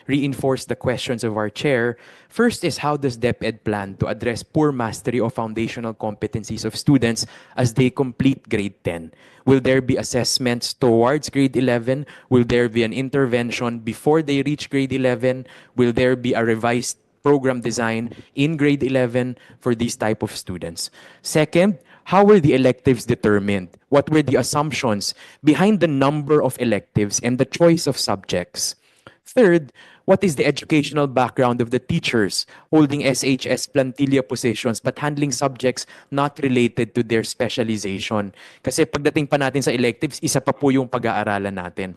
reinforce the questions of our chair. First is, how does DepEd plan to address poor mastery of foundational competencies of students as they complete grade 10? Will there be assessments towards grade 11? Will there be an intervention before they reach grade 11? Will there be a revised program design in grade 11 for these type of students? Second, how were the electives determined? What were the assumptions behind the number of electives and the choice of subjects? Third, what is the educational background of the teachers holding SHS plantilla positions but handling subjects not related to their specialization? Kasi pagdating pa natin sa electives, isa pa po yung pag-aaralan natin.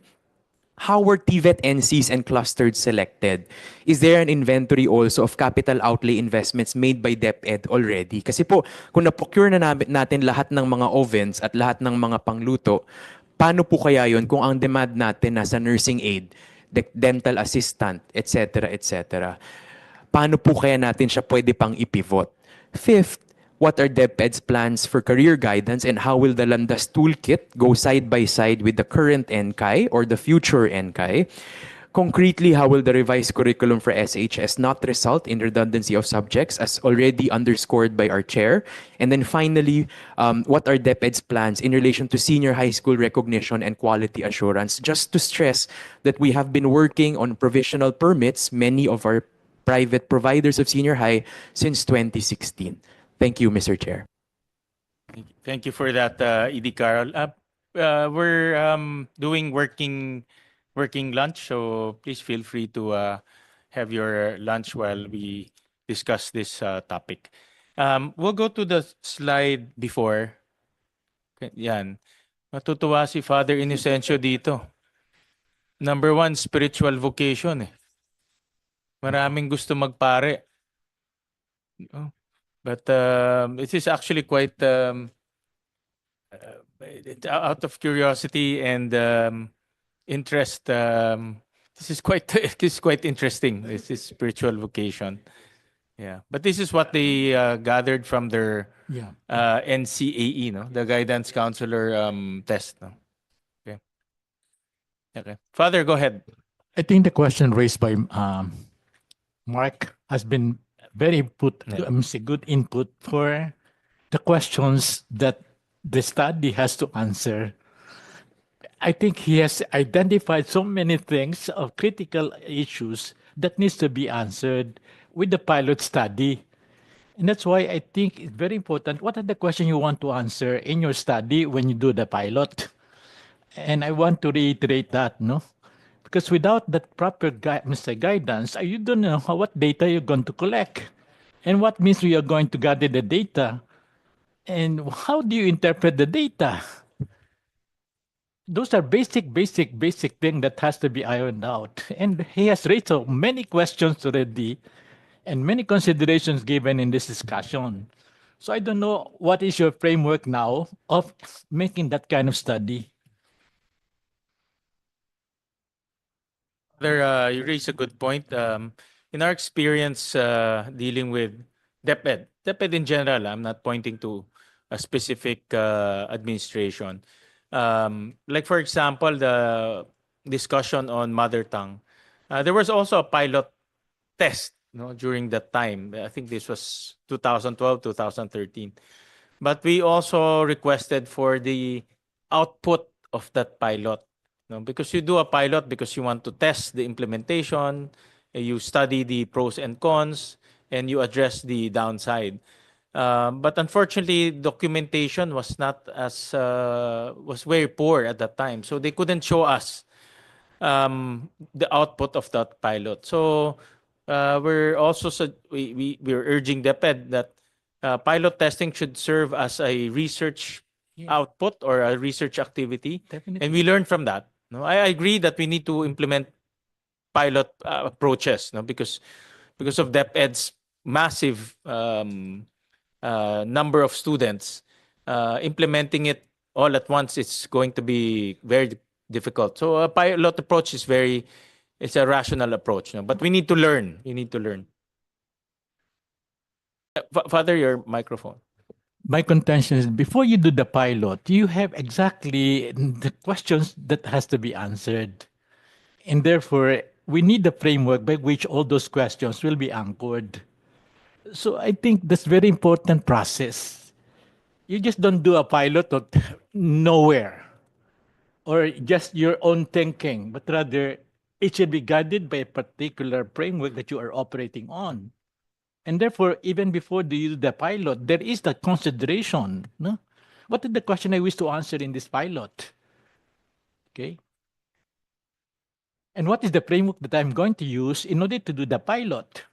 How were TVET NCs and clusters selected? Is there an inventory also of capital outlay investments made by DepEd already? Kasi po, kung na-procure na natin lahat ng mga ovens at lahat ng mga pangluto, paano po kaya yun kung ang demand natin nasa nursing aid, dental assistant, etc., etc.? Paano po kaya natin siya pwede pang ipivot? Fifth, what are DepEd's plans for career guidance and how will the Landas toolkit go side by side with the current NCAI or the future NCAI? Concretely, how will the revised curriculum for SHS not result in redundancy of subjects, as already underscored by our chair? And then finally, what are DepEd's plans in relation to senior high school recognition and quality assurance? Just to stress that we have been working on provisional permits, many of our private providers of senior high, since 2016. Thank you, Mr. Chair. Thank you for that, ED Carol. We're doing working lunch, so please feel free to have your lunch while we discuss this topic. We'll go to the slide before. Yan. Matutuwa si Father Inocencio dito. Number 1, spiritual vocation. Maraming gusto magpare. Oh. But it is actually quite out of curiosity and interest. This is quite interesting. This is spiritual vocation. Yeah, but this is what they gathered from their NCAE, no, the guidance counselor test. No? Okay, Father, go ahead. I think the question raised by Mark has been very good input for the questions that the study has to answer. I think he has identified so many things of critical issues that needs to be answered with the pilot study. And that's why I think it's very important. What are the questions you want to answer in your study when you do the pilot? And I want to reiterate that, no? Because without that proper guidance, you don't know what data you're going to collect and what means we are going to gather the data and how do you interpret the data. Those are basic things that has to be ironed out. And he has raised so many questions already and many considerations given in this discussion. So I don't know what is your framework now of making that kind of study. You raise a good point. In our experience dealing with DepEd in general, I'm not pointing to a specific administration. Like for example, the discussion on mother tongue. There was also a pilot test, during that time. I think this was 2012, 2013. But we also requested for the output of that pilot. Because you do a pilot because you want to test the implementation, you study the pros and cons, and you address the downside. But unfortunately, documentation was not as was very poor at that time, so they couldn't show us the output of that pilot. So we're also we're urging DepEd that pilot testing should serve as a research output or a research activity, Definitely. and we learn from that. No, I agree that we need to implement pilot approaches, no, because of DepEd's massive number of students, implementing it all at once is going to be very difficult. So a pilot approach is it's a rational approach, no? But we need to learn. We need to learn. Father, your microphone. My contention is before you do the pilot, you have exactly the questions that has to be answered. And therefore, we need the framework by which all those questions will be anchored. So I think that's very important process. You just don't do a pilot of nowhere or just your own thinking, but rather it should be guided by a particular framework that you are operating on. And therefore, even before you do the pilot, there is that consideration. No? What is the question I wish to answer in this pilot? Okay. And what is the framework that I'm going to use in order to do the pilot?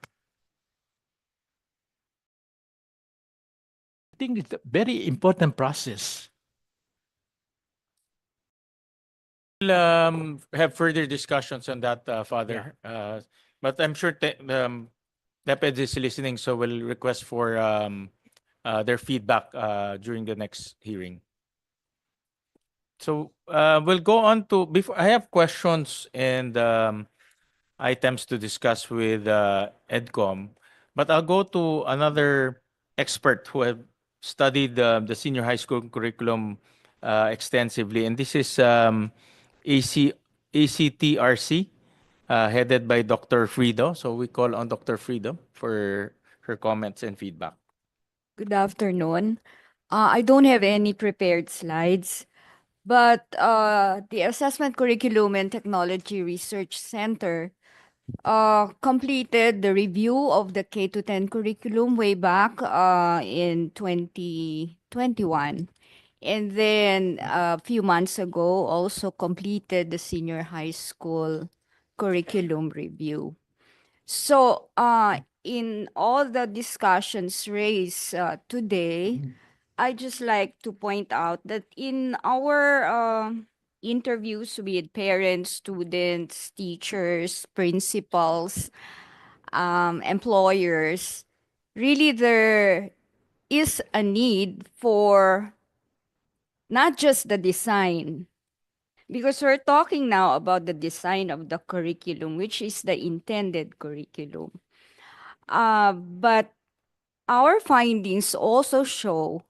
I think it's a very important process. We'll have further discussions on that, Father. But I'm sure DepEd is listening, so we'll request for their feedback during the next hearing. So we'll go on to before I have questions and items to discuss with EDCOM, but I'll go to another expert who have studied the senior high school curriculum extensively, and this is ACTRC, headed by Dr. Frido. So we call on Dr. Frido for her comments and feedback. Good afternoon. I don't have any prepared slides, but the Assessment Curriculum and Technology Research Center completed the review of the K-10 curriculum way back in 2021. And then a few months ago, also completed the senior high school curriculum review. So in all the discussions raised today, I just like to point out that in our interviews with parents, students, teachers, principals, employers, really there is a need for not just the design, because we're talking now about the design of the curriculum, which is the intended curriculum. But our findings also show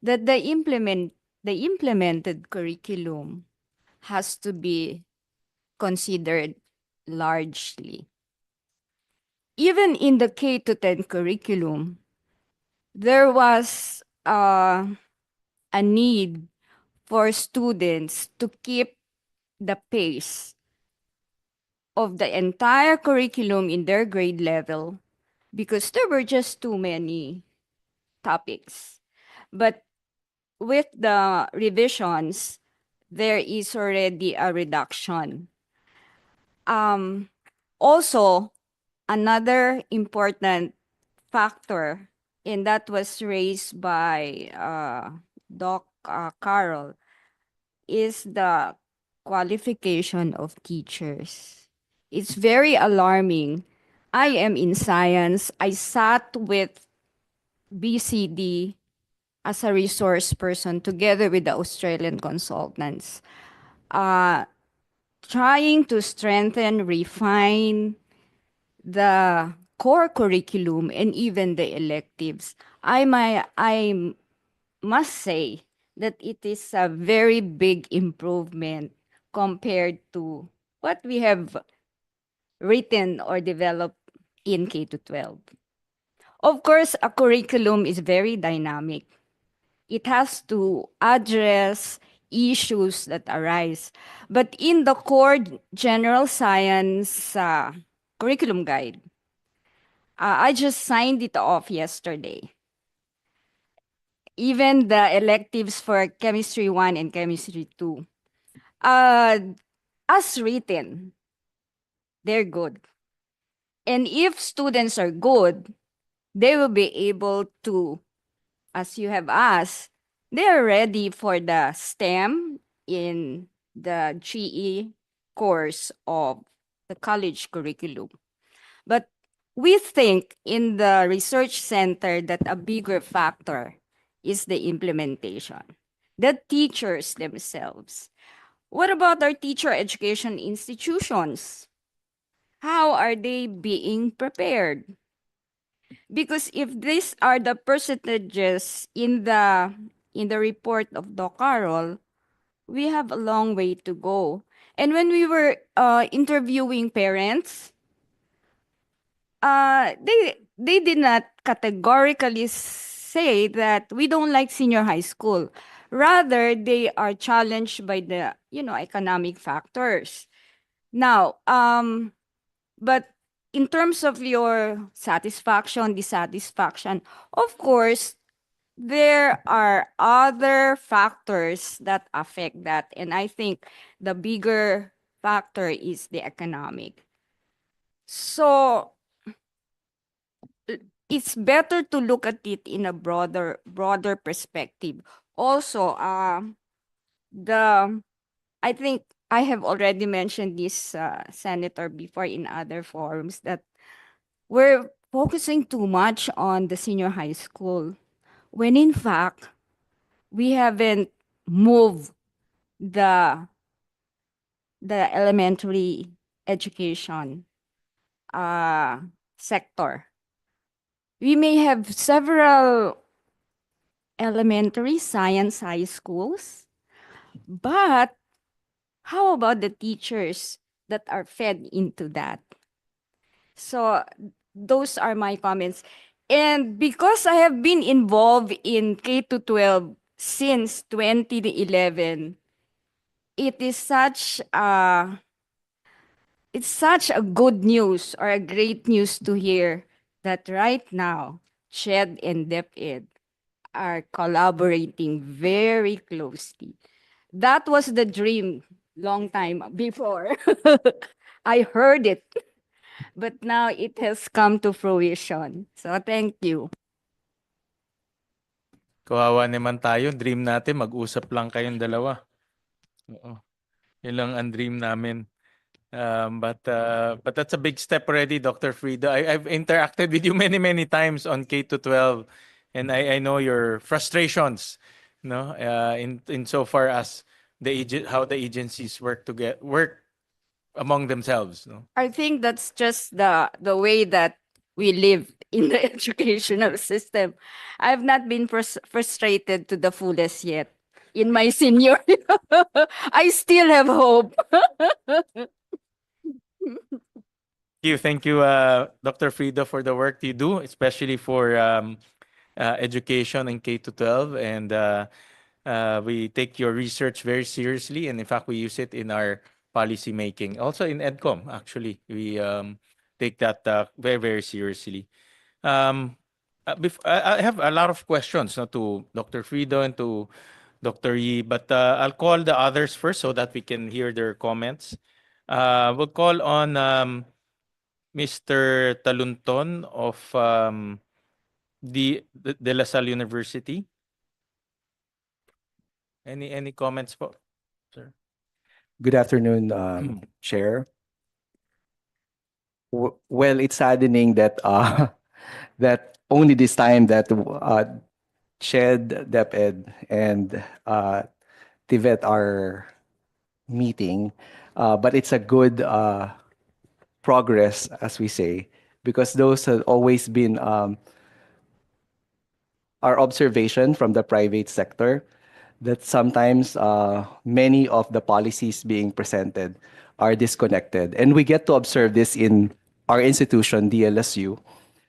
that the implemented curriculum has to be considered largely. Even in the K-10 curriculum, there was a need for students to keep the pace of the entire curriculum in their grade level because there were just too many topics. But with the revisions, there is already a reduction. Also, another important factor, and that was raised by Doc Carol, is the qualification of teachers. It's very alarming. I am in science. I sat with BCD as a resource person together with the Australian consultants, trying to strengthen, refine the core curriculum and even the electives. I must say that it is a very big improvement compared to what we have written or developed in K-12. Of course, a curriculum is very dynamic. It has to address issues that arise. But in the core general science curriculum guide, I just signed it off yesterday. Even the electives for Chemistry 1 and Chemistry 2. as written, they're good. And if students are good, they will be able to, as you have asked, they are ready for the STEM in the GE course of the college curriculum. But we think in the research center that a bigger factor is the implementation, the teachers themselves. What about our teacher education institutions? How are they being prepared? Because if these are the percentages in the report of Doc Carroll, we have a long way to go. And when we were interviewing parents, they did not categorically say that we don't like senior high school. Rather, they are challenged by the economic factors. Now, but in terms of your satisfaction, dissatisfaction, of course, there are other factors that affect that. And I think the bigger factor is the economic. So it's better to look at it in a broader perspective. Also, I think I have already mentioned this, Senator, before in other forums, that we're focusing too much on the senior high school, when in fact, we haven't moved the elementary education sector. We may have several elementary science high schools, but how about the teachers that are fed into that? So those are my comments. And because I have been involved in K to 12 since 2011, it is such it's such a good news or a great news to hear that right now CHED and DepEd are collaborating very closely. That was the dream long time before. I heard it, but now it has come to fruition. So thank you. Kawawa naman tayo. Dream natin, mag-usap lang kayong dalawa. Oo. Yun lang ang dream namin. But that's a big step already, Dr. Frida. I've interacted with you many times on K to 12, and I know your frustrations, no, in so far as how the agencies work among themselves, no. I think that's just the way that we live in the educational system. I've not been frustrated to the fullest yet in my senior. I still have hope. Thank you, Dr. Frida, for the work you do, especially for education in K to 12, and we take your research very seriously, and in fact, we use it in our policy making. Also in EdCom, actually, we take that very seriously. I have a lot of questions, no, to Dr. Frida and to Dr. Yi, but I'll call the others first so that we can hear their comments. We'll call on Mr. Talunton of De La Salle University. Any comments, sir? Good afternoon, Chair. Well, it's saddening that that only this time that CHED, DepEd, and TVET are meeting, but it's a good progress, as we say, because those have always been our observation from the private sector, that sometimes many of the policies being presented are disconnected. And we get to observe this in our institution, DLSU,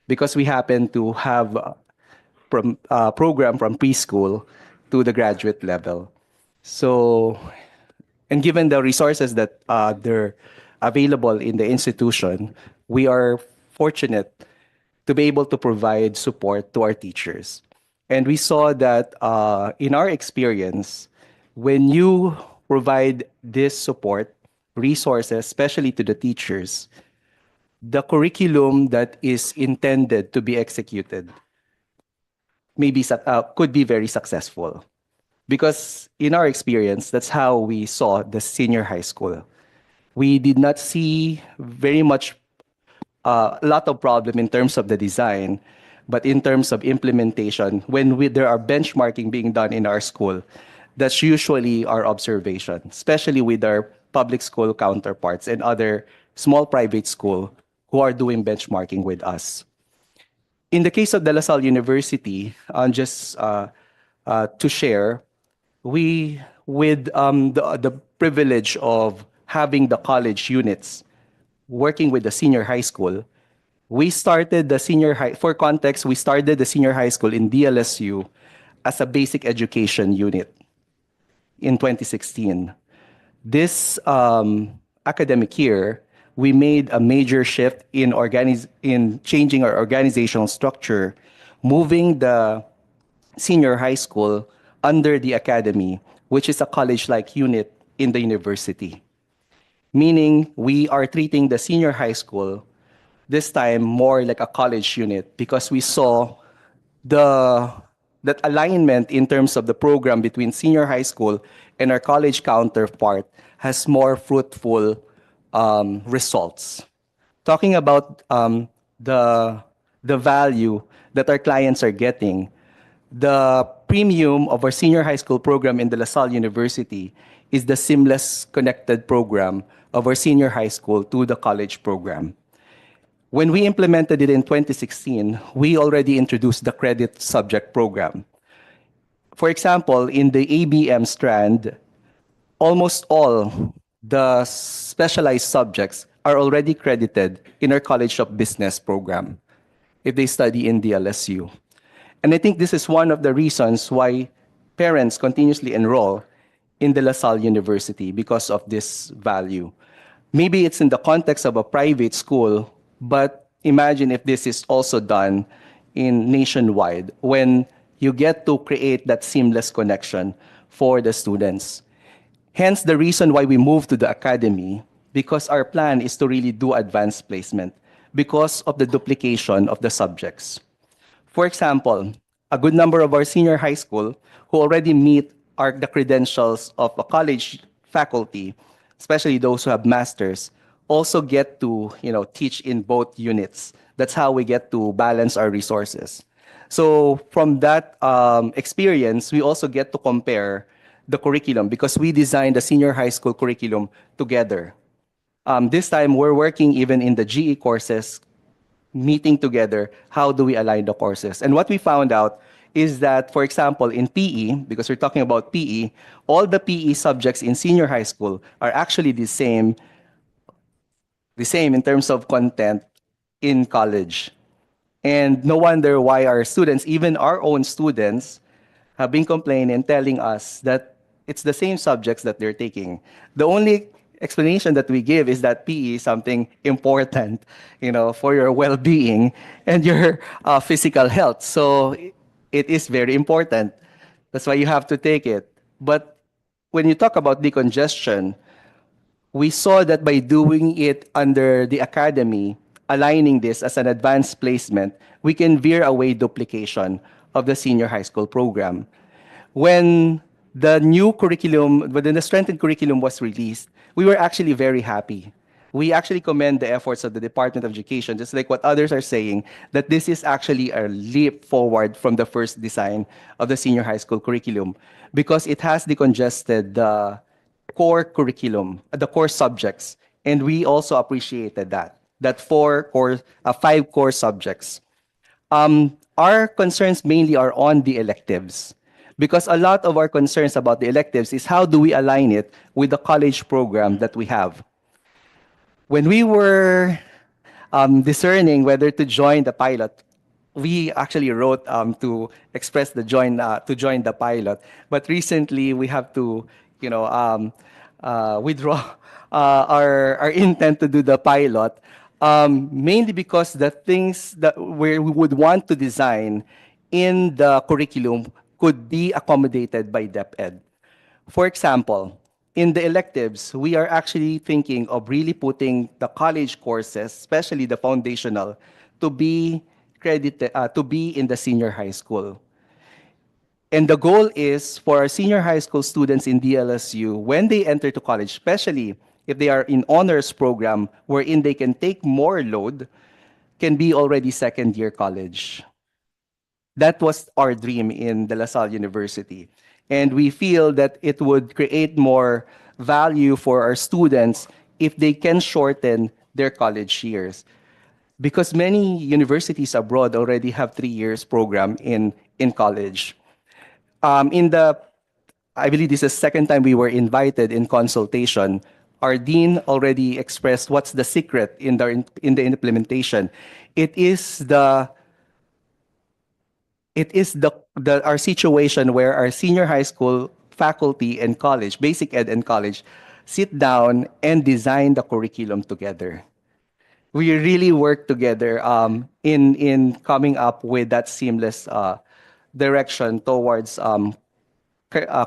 because we happen to have a program from preschool to the graduate level. So, and given the resources that they're available in the institution, we are fortunate to be able to provide support to our teachers. And we saw that in our experience, when you provide this support resources, especially to the teachers, the curriculum that is intended to be executed could be very successful. Because in our experience, that's how we saw the senior high school. We did not see very much a lot of problem in terms of the design, but in terms of implementation, when there are benchmarking being done in our school, that's usually our observation, especially with our public school counterparts and other small private school who are doing benchmarking with us. In the case of De La Salle University, just to share, we, with the privilege of having the college units working with the senior high school, we started the senior high, for context, we started the senior high school in DLSU as a basic education unit in 2016. This academic year, we made a major shift in changing our organizational structure, moving the senior high school under the academy, which is a college-like unit in the university. Meaning, we are treating the senior high school this time more like a college unit because we saw that alignment in terms of the program between senior high school and our college counterpart has more fruitful results. Talking about the value that our clients are getting, the premium of our senior high school program in De La Salle University is the seamless connected program of our senior high school to the college program. When we implemented it in 2016, we already introduced the credit subject program. For example, in the ABM strand, almost all the specialized subjects are already credited in our College of Business program if they study in the LSU. And I think this is one of the reasons why parents continuously enroll in De La Salle University because of this value. Maybe it's in the context of a private school, but imagine if this is also done in nationwide when you get to create that seamless connection for the students. Hence the reason why we moved to the academy, because our plan is to really do advanced placement because of the duplication of the subjects. For example, a good number of our senior high school who already meet the credentials of a college faculty, especially those who have masters, also get to teach in both units. That's how we get to balance our resources. So from that experience, we also get to compare the curriculum because we designed the senior high school curriculum together. This time, we're working even in the GE courses, meeting together, how do we align the courses? And what we found out is that, for example, in PE, because we're talking about PE, all the PE subjects in senior high school are actually the same in terms of content in college. And no wonder why our students, even our own students, have been complaining and telling us that it's the same subjects that they're taking. The only explanation that we give is that PE is something important, for your well-being and your physical health. So it is very important. That's why you have to take it. But when you talk about decongestion, we saw that by doing it under the academy, aligning this as an advanced placement, we can veer away duplication of the senior high school program. When the new curriculum, when the strengthened curriculum was released, we were actually very happy. We actually commend the efforts of the Department of Education, just like what others are saying, that this is actually a leap forward from the first design of the senior high school curriculum because it has decongested the core curriculum, the core subjects, and we also appreciated that 5 core subjects. Our concerns mainly are on the electives because a lot of our concerns about the electives is how do we align it with the college program that we have. When we were discerning whether to join the pilot, we actually wrote to express to join the pilot. But recently we have to, withdraw our intent to do the pilot, mainly because the things that we would want to design in the curriculum could be accommodated by DepEd. For example, in the electives, we are actually thinking of really putting the college courses, especially the foundational, to be credited, to be in the senior high school. And the goal is for our senior high school students in DLSU, when they enter to college, especially if they are in honors program, wherein they can take more load, can be already second year college. That was our dream in De La Salle University. And we feel that it would create more value for our students if they can shorten their college years. Because many universities abroad already have 3 years program in college. In the, I believe this is the second time we were invited in consultation. Our dean already expressed what's the secret in the implementation. It is our situation where our senior high school faculty and college, basic ed and college, sit down and design the curriculum together. We really work together in coming up with that seamless direction towards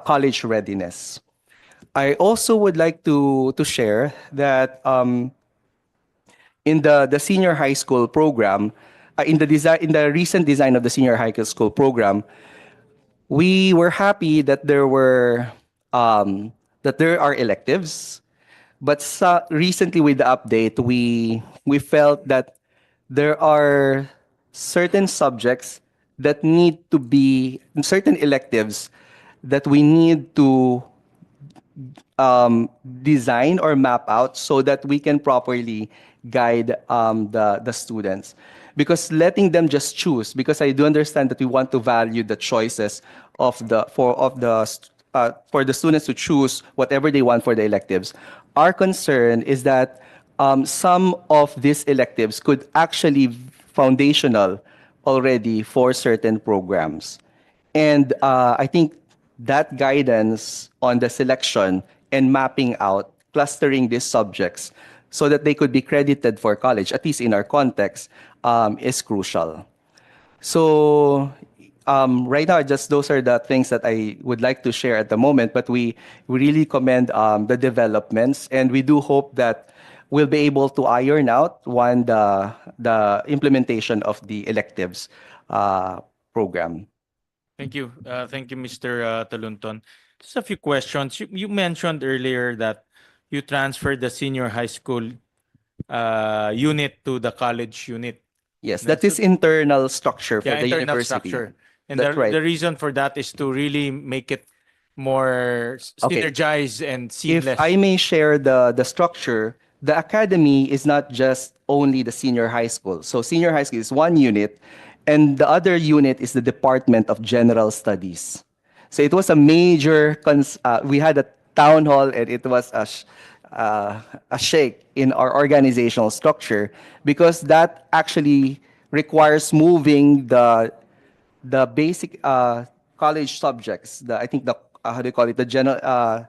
college readiness. I also would like to share that in the senior high school program, in the recent design of the senior high school program, we were happy that there are electives, but recently with the update, we felt that there are certain subjects that need to be certain electives that we need to design or map out so that we can properly guide the students. Because letting them just choose, because I do understand that we want to value the choices for the students to choose whatever they want for the electives. Our concern is that some of these electives could actually foundational already for certain programs. And I think that guidance on the selection and mapping out, clustering these subjects so that they could be credited for college, at least in our context, is crucial. So right now, just those are the things that I would like to share at the moment, but we really commend the developments, and we do hope that we'll be able to iron out the implementation of the electives program. Thank you. Thank you, Mr. Talunton. Just a few questions. You mentioned earlier that you transferred the senior high school unit to the college unit. Yes, that is internal structure for Yeah, the internal university. structure. And That's right. the reason for that is to really make it more Okay. synergized and If seamless. I may share the structure, the academy is not just only the senior high school. So senior high school is one unit, and the other unit is the Department of General Studies. So it was a major, we had a town hall, and it was a shake in our organizational structure, because that actually requires moving the basic college subjects. I think how do you call it? The general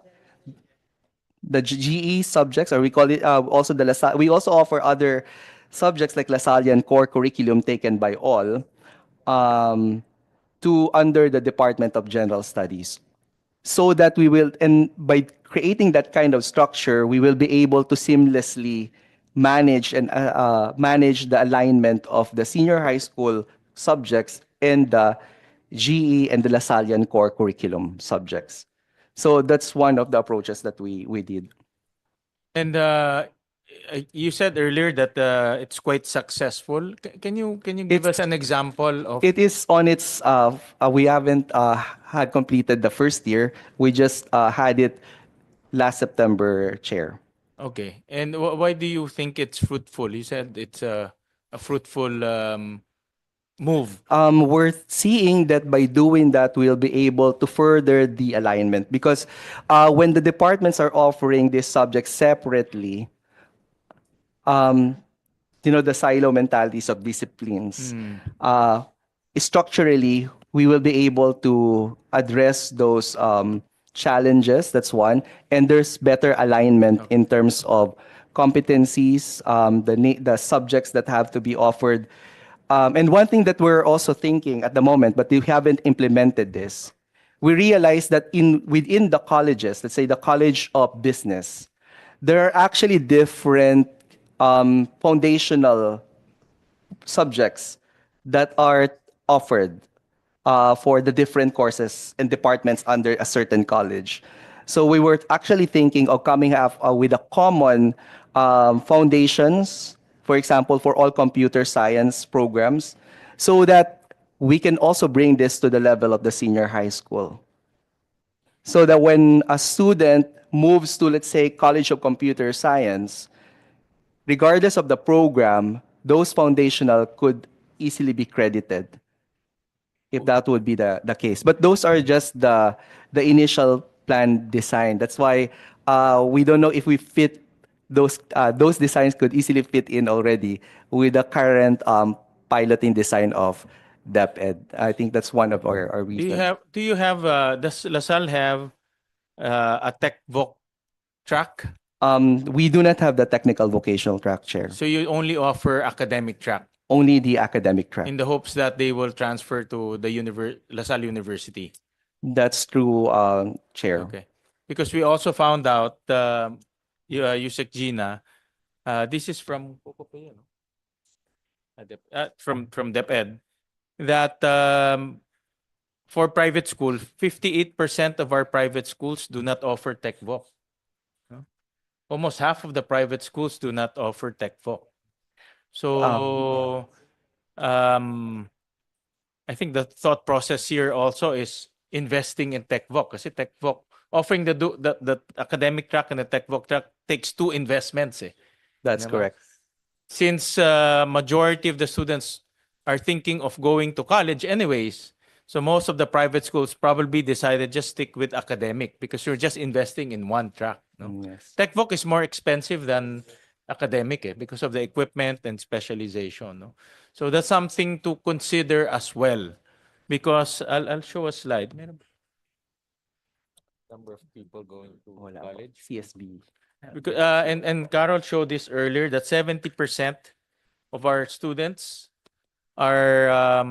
the GE subjects, or we call it also the LaSalle. We also offer other subjects like LaSallian core curriculum taken by all to under the Department of General Studies, so that we will, and by creating that kind of structure, we will be able to seamlessly manage manage the alignment of the senior high school subjects and the GE and the LaSallian core curriculum subjects. So that's one of the approaches that we did. And you said earlier that it's quite successful. Can you give us an example of? It is on its. We haven't had completed the first year. We just had it last September, Chair. Okay. And why do you think it's fruitful? You said it's a fruitful move. We're seeing that by doing that, we'll be able to further the alignment, because when the departments are offering this subject separately, the silo mentalities of disciplines, structurally, we will be able to address those challenges. That's one. And there's better alignment in terms of competencies, the subjects that have to be offered. And one thing that we're also thinking at the moment, but we haven't implemented this, we realized that within the colleges, let's say the College of Business, there are actually different foundational subjects that are offered for the different courses and departments under a certain college. So we were actually thinking of coming up with a common foundations, for example, for all computer science programs, so that we can also bring this to the level of the senior high school. So that when a student moves to, let's say, College of Computer Science, regardless of the program, those foundational could easily be credited if that would be the case. But those are just the initial plan design. That's why we don't know if we fit those designs could easily fit in already with the current piloting design of DepEd. I think that's one of our reasons. Does LaSalle have a tech voc track? We do not have the technical vocational track, Chair. So you only offer academic track Only the academic track. in the hopes that they will transfer to the LaSalle University. That's true, Chair. Okay. Because we also found out, Yusek Gina, this is from from DepEd, that for private school, 58% of our private schools do not offer tech voc. No? Almost half of the private schools do not offer tech voc. So I think the thought process here also is investing in tech voc. Kasi tech voc, offering the academic track and the tech voc track takes two investments. That's Diba? correct. Since majority of the students are thinking of going to college anyways, so most of the private schools probably decided just stick with academic because you're just investing in one track. No? Yes. Tech voc is more expensive than academic because of the equipment and specialization. No? So that's something to consider as well. Because I'll show a slide. Meron ba? Number of people going to college. CSB. Because, and Carol showed this earlier that 70% of our students are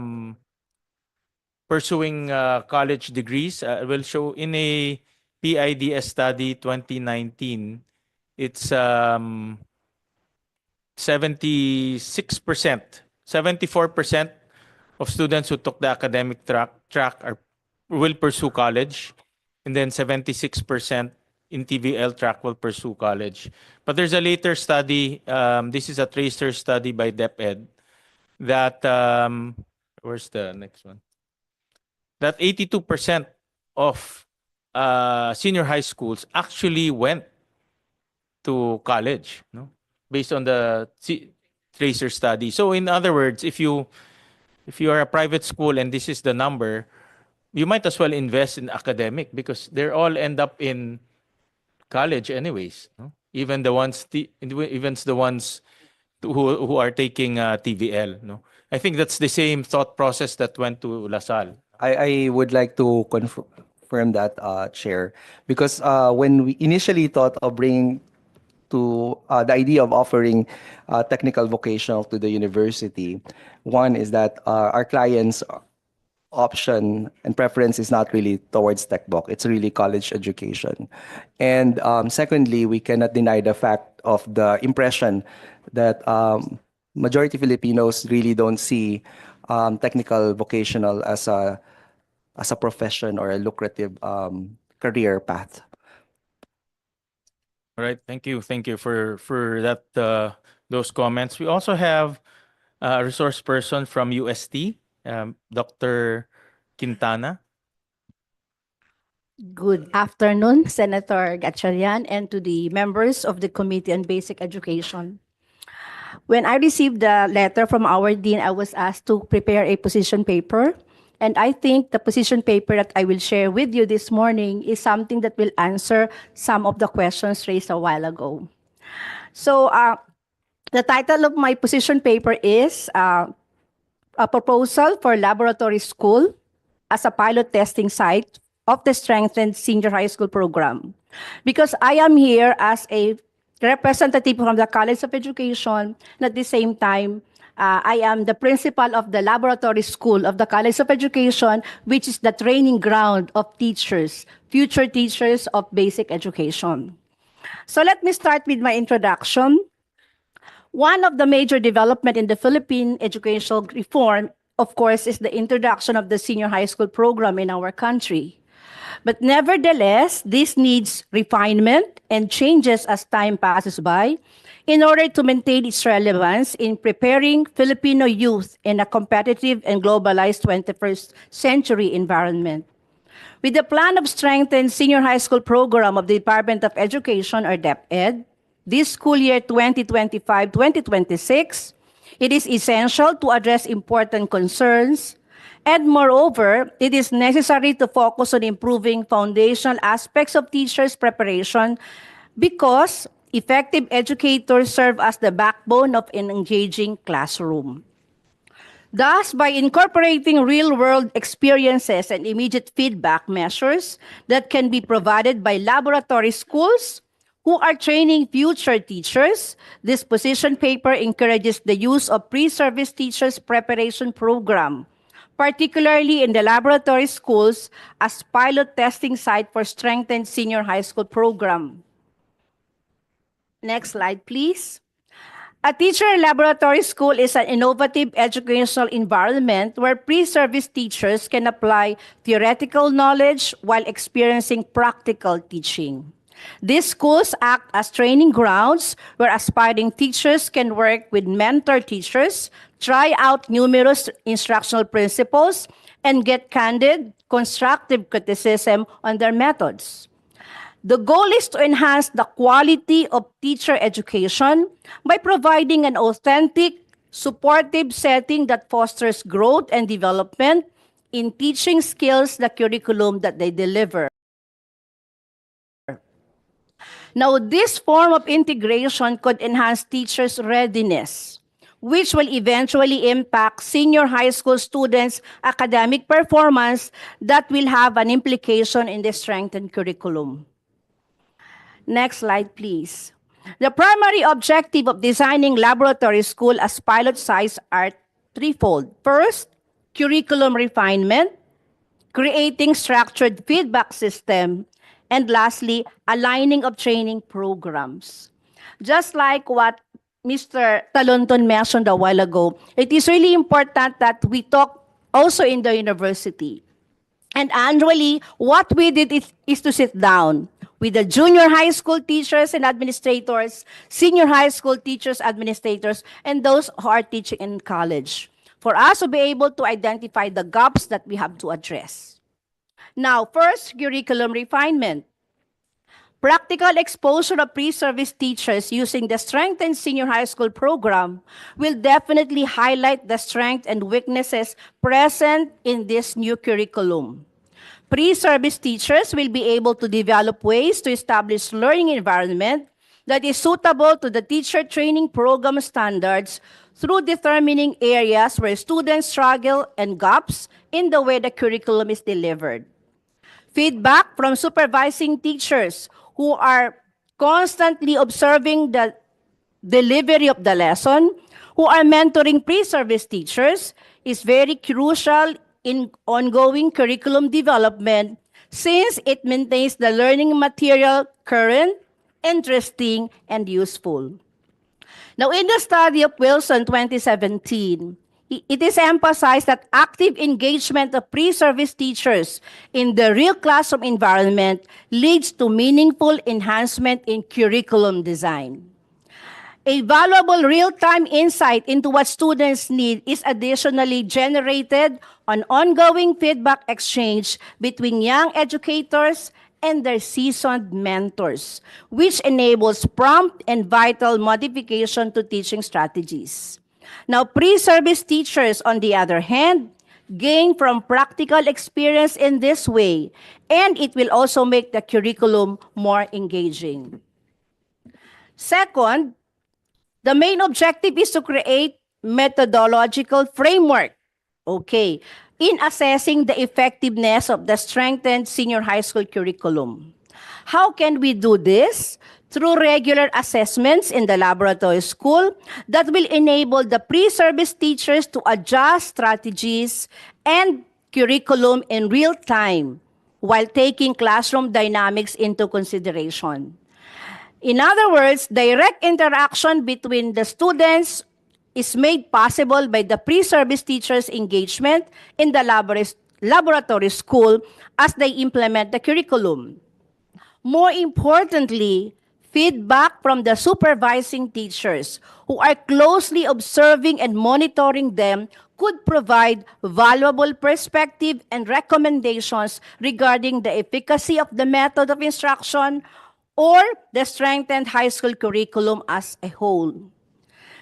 pursuing college degrees. We'll show in a PIDS study 2019, it's 76%, 74% of students who took the academic track will pursue college, and then 76% in TVL track will pursue college. But there's a later study, this is a tracer study by DepEd, that, where's the next one? That 82% of senior high schools actually went to college, no? Based on the tracer study. So in other words, if you are a private school and this is the number, you might as well invest in academic because they all end up in college anyways. No? Even the ones who are taking TVL. No, I think that's the same thought process that went to LaSalle. I would like to confirm that, Chair, because when we initially thought of bringing to the idea of offering technical vocational to the university, one is that our clients' option and preference is not really towards TechVoc. It's really college education. And secondly, we cannot deny the fact of the impression that majority Filipinos really don't see technical vocational as a profession or a lucrative career path. All right, thank you for that those comments. We also have a resource person from UST, Dr. Quintana. Good afternoon, Senator Gatchalian, and to the members of the Committee on Basic Education. When I received the letter from our dean, I was asked to prepare a position paper. And I think the position paper that I will share with you this morning is something that will answer some of the questions raised a while ago. So the title of my position paper is a proposal for laboratory school as a pilot testing site of the strengthened senior high school program. Because I am here as a representative from the College of Education, and at the same time, I am the principal of the laboratory school of the College of Education, which is the training ground of teachers, future teachers of basic education. So let me start with my introduction. One of the major development in the Philippine educational reform, of course, is the introduction of the senior high school program in our country. But nevertheless, this needs refinement and changes as time passes by in order to maintain its relevance in preparing Filipino youth in a competitive and globalized 21st century environment. With the plan of strengthened senior high school program of the Department of Education, or DepEd, this school year 2025-2026, it is essential to address important concerns, and moreover, it is necessary to focus on improving foundational aspects of teachers' preparation because effective educators serve as the backbone of an engaging classroom. Thus, by incorporating real-world experiences and immediate feedback measures that can be provided by laboratory schools who are training future teachers, this position paper encourages the use of pre-service teachers preparation program, particularly in the laboratory schools as pilot testing site for strengthened senior high school program. Next slide, please. A teacher laboratory school is an innovative educational environment where pre-service teachers can apply theoretical knowledge while experiencing practical teaching. These schools act as training grounds where aspiring teachers can work with mentor teachers, try out numerous instructional principles, and get candid, constructive criticism on their methods. The goal is to enhance the quality of teacher education by providing an authentic, supportive setting that fosters growth and development in teaching skills, the curriculum that they deliver. Now, this form of integration could enhance teachers' readiness, which will eventually impact senior high school students' academic performance that will have an implication in the strengthened curriculum. Next slide, please. The primary objective of designing laboratory school as pilot sites are threefold. First, curriculum refinement, creating structured feedback system, and lastly, aligning of training programs. Just like what Mr. Talonton mentioned a while ago, it is really important that we talk also in the university. And annually, what we did is to sit down with the junior high school teachers and administrators, senior high school teachers, administrators, and those who are teaching in college, for us to be able to identify the gaps that we have to address. Now, first, curriculum refinement. Practical exposure of pre-service teachers using the strengthened senior high school program will definitely highlight the strengths and weaknesses present in this new curriculum. Pre-service teachers will be able to develop ways to establish learning environment that is suitable to the teacher training program standards through determining areas where students struggle and gaps in the way the curriculum is delivered. Feedback from supervising teachers who are constantly observing the delivery of the lesson, who are mentoring pre-service teachers, is very crucial in ongoing curriculum development since it maintains the learning material current, interesting, and useful. Now, in the study of Wilson 2017, it is emphasized that active engagement of pre-service teachers in the real classroom environment leads to meaningful enhancement in curriculum design. A valuable real-time insight into what students need is additionally generated on ongoing feedback exchange between young educators and their seasoned mentors, which enables prompt and vital modification to teaching strategies. Now, pre-service teachers, on the other hand, gain from practical experience in this way, and it will also make the curriculum more engaging. Second, the main objective is to create methodological framework, in assessing the effectiveness of the strengthened senior high school curriculum. How can we do this? through regular assessments in the laboratory school that will enable the pre-service teachers to adjust strategies and curriculum in real time while taking classroom dynamics into consideration. In other words, direct interaction between the students is made possible by the pre-service teachers' engagement in the laboratory school as they implement the curriculum. More importantly, feedback from the supervising teachers who are closely observing and monitoring them could provide valuable perspective and recommendations regarding the efficacy of the method of instruction or the strengthened high school curriculum as a whole.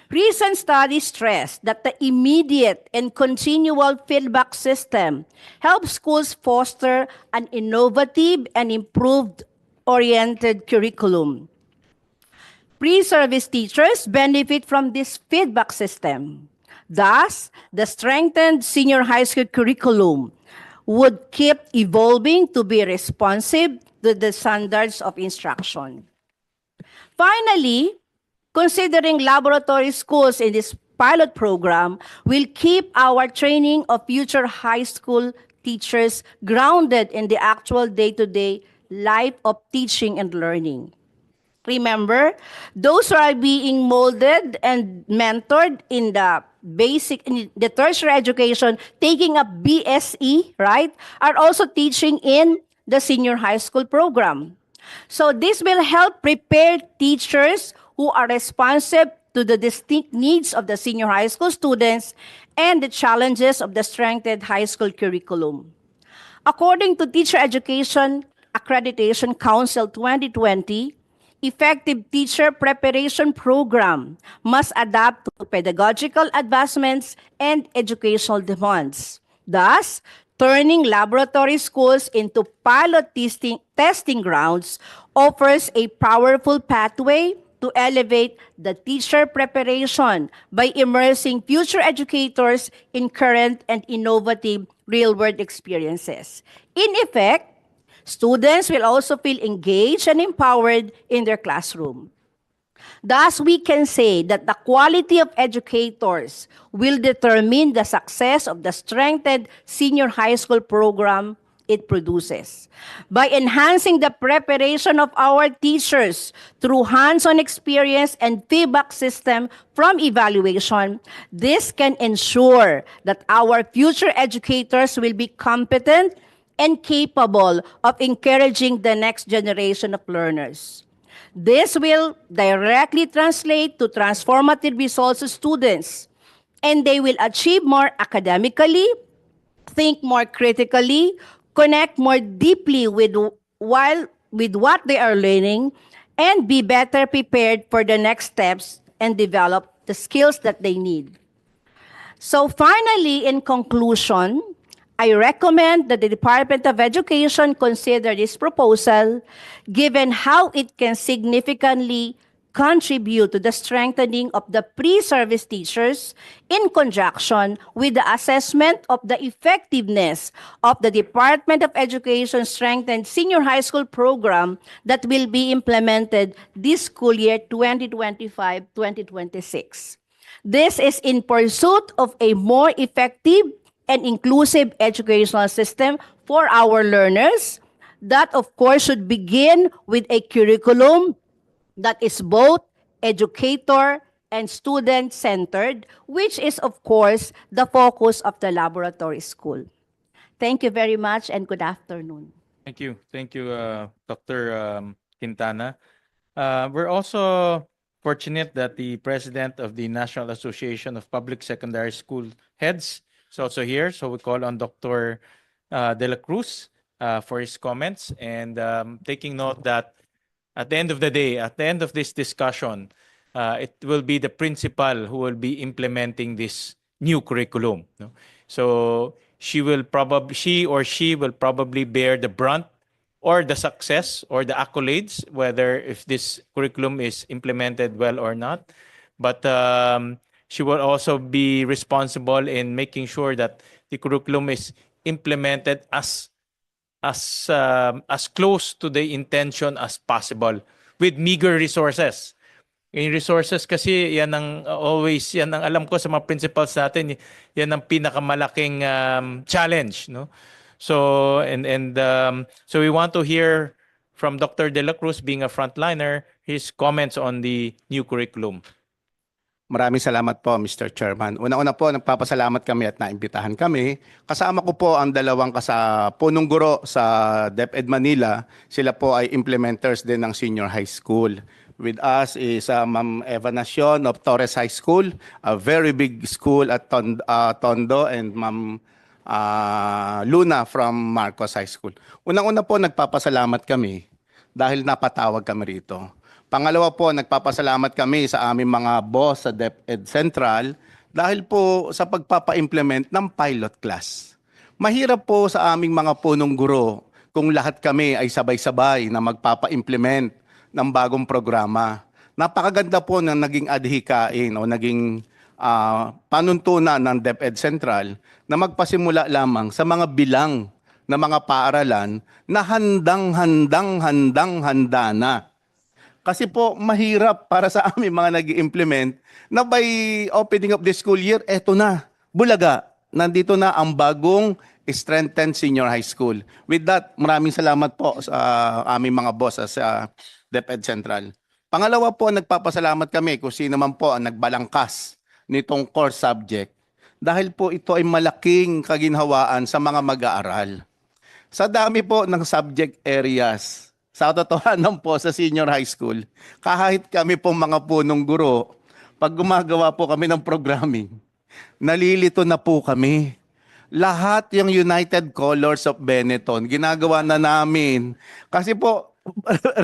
Recent studies stress that the immediate and continual feedback system helps schools foster an innovative and improved oriented curriculum. Pre-service teachers benefit from this feedback system. Thus, the strengthened senior high school curriculum would keep evolving to be responsive to the standards of instruction. Finally, considering laboratory schools in this pilot program will keep our training of future high school teachers grounded in the actual day-to-day life of teaching and learning. Remember, those who are being molded and mentored in the tertiary education, taking up BSE, right, are also teaching in the senior high school program. So this will help prepare teachers who are responsive to the distinct needs of the senior high school students and the challenges of the strengthened high school curriculum. According to Teacher Education Accreditation Council 2020, effective teacher preparation program must adapt to pedagogical advancements and educational demands. Thus, turning laboratory schools into pilot testing grounds offers a powerful pathway to elevate the teacher preparation by immersing future educators in current and innovative real-world experiences. In effect, students will also feel engaged and empowered in their classroom. Thus, we can say that the quality of educators will determine the success of the strengthened senior high school program it produces. By enhancing the preparation of our teachers through hands-on experience and feedback system from evaluation, this can ensure that our future educators will be competent and capable of encouraging the next generation of learners. This will directly translate to transformative results to students, and they will achieve more academically, think more critically, connect more deeply with what they are learning, and be better prepared for the next steps and develop the skills that they need. So finally, in conclusion, I recommend that the Department of Education consider this proposal, given how it can significantly contribute to the strengthening of the pre-service teachers in conjunction with the assessment of the effectiveness of the Department of Education strengthened senior high school program that will be implemented this school year 2025-2026. This is in pursuit of a more effective and inclusive educational system for our learners that, of course, should begin with a curriculum that is both educator and student-centered, which is, of course, the focus of the laboratory school. Thank you very much and good afternoon. Thank you. Thank you, Dr. Quintana. We're also fortunate that the president of the National Association of Public Secondary School Heads is also here. So we call on Dr. De La Cruz for his comments, and taking note that at the end of the day, at the end of this discussion, it will be the principal who will be implementing this new curriculum. No? So she or she will probably bear the brunt or the success or the accolades, whether if this curriculum is implemented well or not. But she will also be responsible in making sure that the curriculum is implemented as close to the intention as possible with meager resources. Yung resources kasi yan ang always yan ang alam ko sa mga principals natin, yan ang pinakamalaking challenge, no? So so we want to hear from Dr. De La Cruz, being a frontliner, his comments on the new curriculum. Maraming salamat po, Mr. Chairman. Una-una po, nagpapasalamat kami at naimbitahan kami. Kasama ko po ang dalawang punong guro sa DepEd Manila. Sila po ay implementers din ng senior high school. With us is Ma'am Eva Nacion of Torres High School, a very big school at Tondo, and Ma'am Luna from Marcos High School. Unang-una po, nagpapasalamat kami dahil napatawag kami rito. Pangalawa po, nagpapasalamat kami sa aming mga boss sa DepEd Central dahil po sa pagpapa-implement ng pilot class. Mahirap po sa aming mga punong guro kung lahat kami ay sabay-sabay na magpapa-implement ng bagong programa. Napakaganda po ng naging adhikain o naging panuntunan ng DepEd Central na magpasimula lamang sa mga bilang na mga paaralan na handang-handa na. Kasi po mahirap para sa aming mga nag-implement na by opening of the school year, eto na, Bulaga, nandito na ang bagong strengthened senior high school. With that, maraming salamat po sa aming mga boss sa DepEd Central. Pangalawa po, nagpapasalamat kami kung sino man po ang nagbalangkas nitong core subject dahil po ito ay malaking kaginhawaan sa mga mag-aaral. Sa dami po ng subject areas, sa totohanan po sa senior high school, kahit kami pong mga punong guro, pag gumagawa po kami ng programming, nalilito na po kami. Lahat yung United Colors of Benetton, ginagawa na namin. Kasi po,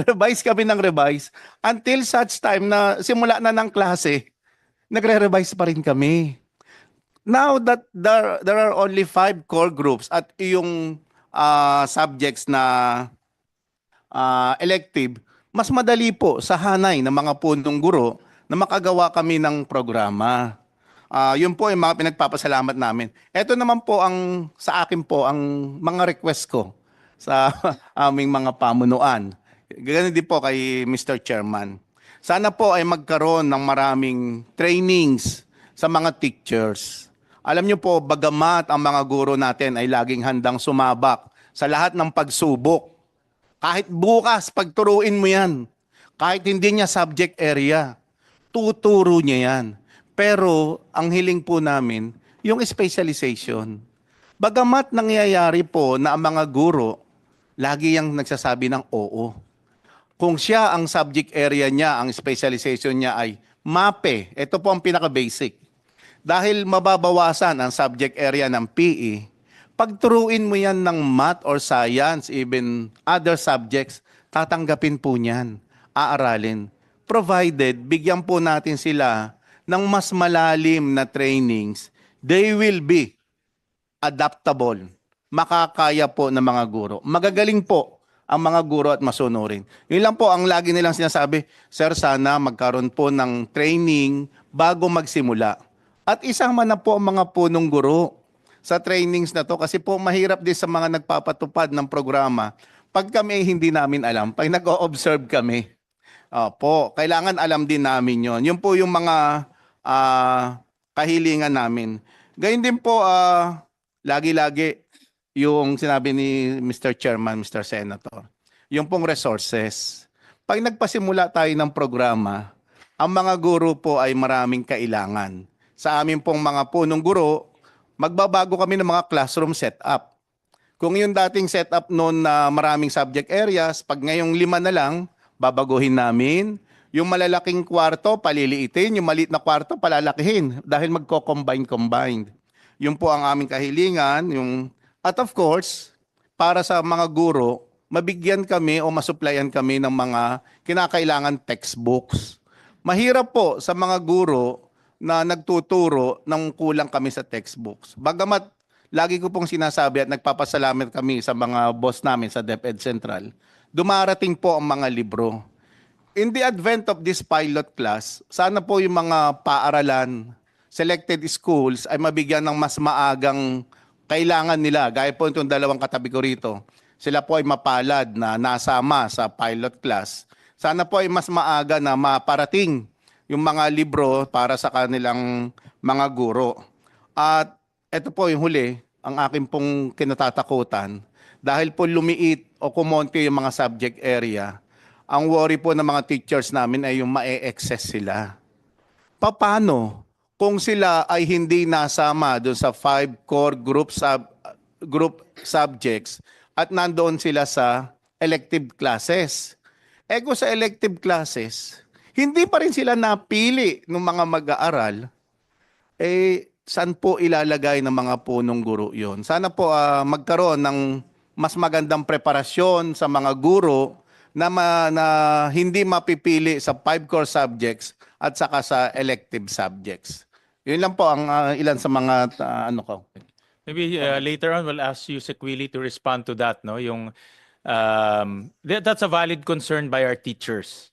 revise kami ng revise until such time na simula na ng klase, nagre-revise pa rin kami. Now that there are only 5 core groups at yung subjects na elective, mas madali po sa hanay ng mga punong guro na makagawa kami ng programa. Yun po yung mga pinagpapasalamat namin. Ito naman po sa akin po ang mga request ko sa aming mga pamunuan. Ganun din po kay Mr. Chairman. Sana po ay magkaroon ng maraming trainings sa mga teachers. Alam niyo po, bagamat ang mga guro natin ay laging handang sumabak sa lahat ng pagsubok, kahit bukas, pagturuin mo yan. Kahit hindi niya subject area, tuturo niya yan. Pero ang hiling po namin, yung specialization. Bagamat nangyayari po na ang mga guro, lagi yung nagsasabi ng oo. Kung siya ang subject area niya, ang specialization niya ay MAPE, ito po ang pinaka-basic. Dahil mababawasan ang subject area ng PE, pagturuin mo yan ng math or science, even other subjects, tatanggapin po niyan, aaralin. Provided, bigyan po natin sila ng mas malalim na trainings, they will be adaptable. Makakaya po ng mga guro. Magagaling po ang mga guro at masunurin. Yun lang po ang lagi nilang sinasabi, Sir, sana magkaroon po ng training bago magsimula. At isama na po ang mga punong guro sa trainings na to kasi po mahirap din sa mga nagpapatupad ng programa. Pag kami hindi namin alam, pag nag-o-observe kami, kailangan alam din namin yon. Yun po yung mga kahilingan namin. Gayun din po, lagi-lagi yung sinabi ni Mr. Chairman, Mr. Senator, yung pong resources. Pag nagpasimula tayo ng programa, ang mga guro po ay maraming kailangan. Sa amin pong mga punong guro, magbabago kami ng mga classroom setup. Kung yung dating setup noon na maraming subject areas, pag ngayong 5 na lang, babaguhin namin. Yung malalaking kwarto, paliliitin. Yung maliit na kwarto, palalakihin. Dahil magko-combine. Yun po ang aming kahilingan. At of course, para sa mga guro, mabigyan kami o masuplayan kami ng mga kinakailangan textbooks. Mahirap po sa mga guro na nagtuturo ng kulang kami sa textbooks. Bagamat lagi ko pong sinasabi at nagpapasalamat kami sa mga boss namin sa DepEd Central, dumarating po ang mga libro. In the advent of this pilot class, sana po yung mga paaralan, selected schools ay mabigyan ng mas maagang kailangan nila. Gaya po itong dalawang katabi ko rito. Sila po ay mapalad na nasama sa pilot class Sana po ay mas maaga na maparating yung mga libro para sa kanilang mga guro. At ito po yung huli, ang aking pong kinatatakutan. Dahil po lumiit o kumonti yung mga subject area, ang worry po ng mga teachers namin ay yung ma-excess sila. Paano kung sila ay hindi nasama doon sa 5 core group subjects at nandoon sila sa elective classes? Kung sa elective classes, hindi pa rin sila napili ng mga mag-aaral, saan po ilalagay ng mga punong guro yon? Sana po magkaroon ng mas magandang preparasyon sa mga guro na hindi mapipili sa 5 core subjects at saka sa elective subjects. Yun lang po ang ilan sa mga ano ko. Maybe later on we'll ask you, Sequili, to respond to that. No, yung that's a valid concern by our teachers.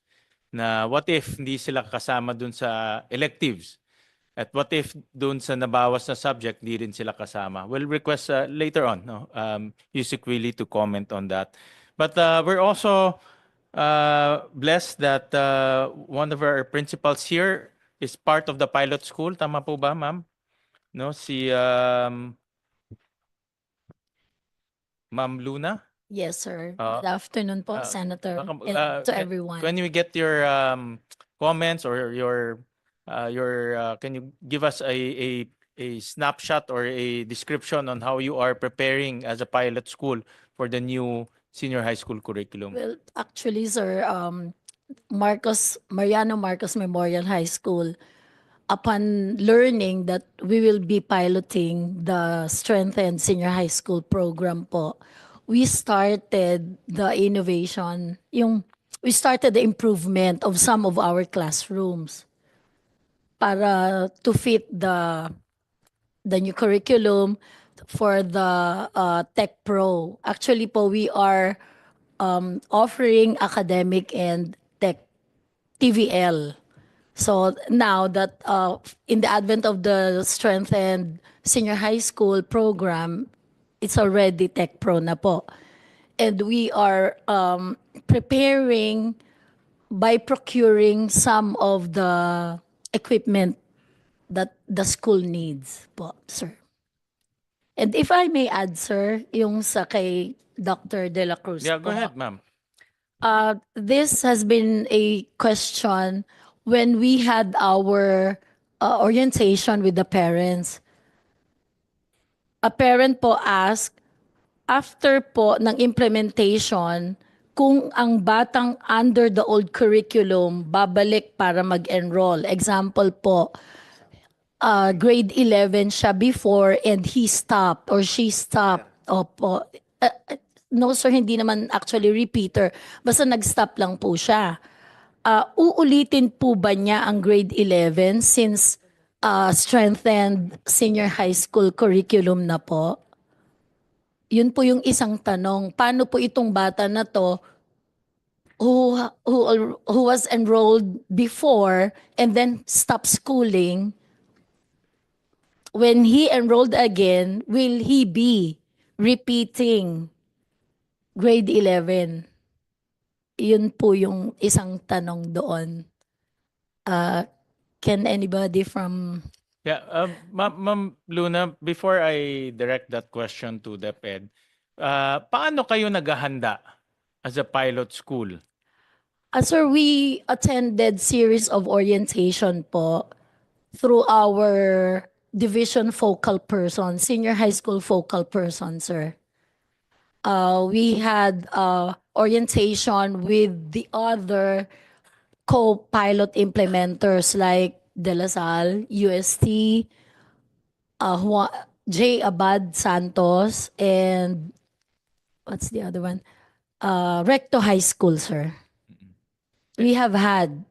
Na what if hindi sila kasama dun sa electives? At what if dun sa nabawas na subject, hindi rin sila kasama? We'll request later on, no, you, Sequili, to comment on that. But we're also blessed that one of our principals here is part of the pilot school. Tama po ba, ma'am? No, si Ma'am Luna? Yes, sir. Uh, Good afternoon po, Senator, and to everyone. When we get your comments or your can you give us a snapshot or a description on how you are preparing as a pilot school for the new senior high school curriculum? Well, actually, sir, Mariano Marcos Memorial High School, upon learning that we will be piloting the strengthened senior high school program po, we started the innovation, we started the improvement of some of our classrooms para to fit the new curriculum for the Tech Pro. Actually po, we are offering academic and tech TVL. So now that in the advent of the strengthened senior high school program, it's already Tech Pro na po. And we are preparing by procuring some of the equipment that the school needs po, sir. And if I may add, sir, yung sa kay Dr. De La Cruz Yeah, go po. ahead, ma'am. This has been a question when we had our orientation with the parents. A parent po asked, after po ng implementation, kung ang batang under the old curriculum babalik para mag-enroll. Example po, grade 11 siya before and he stopped or she stopped. Opo. No sir, hindi naman actually repeater. Basta nag-stop lang po siya. Uulitin po ba niya ang grade 11 since strengthened senior high school curriculum na po? Yun po yung isang tanong. Paano po itong bata na to who was enrolled before and then stopped schooling? When he enrolled again, will he be repeating grade 11? Yun po yung isang tanong doon. Can anybody from... Yeah, Ma'am Luna, before I direct that question to DepEd, paano kayo naghahanda as a pilot school? Sir, we attended series of orientation po through our division focal person, senior high school focal person, sir. We had orientation with the other co-pilot implementers like De La Salle, UST, J. Abad Santos, and what's the other one? Recto High School, sir. We have had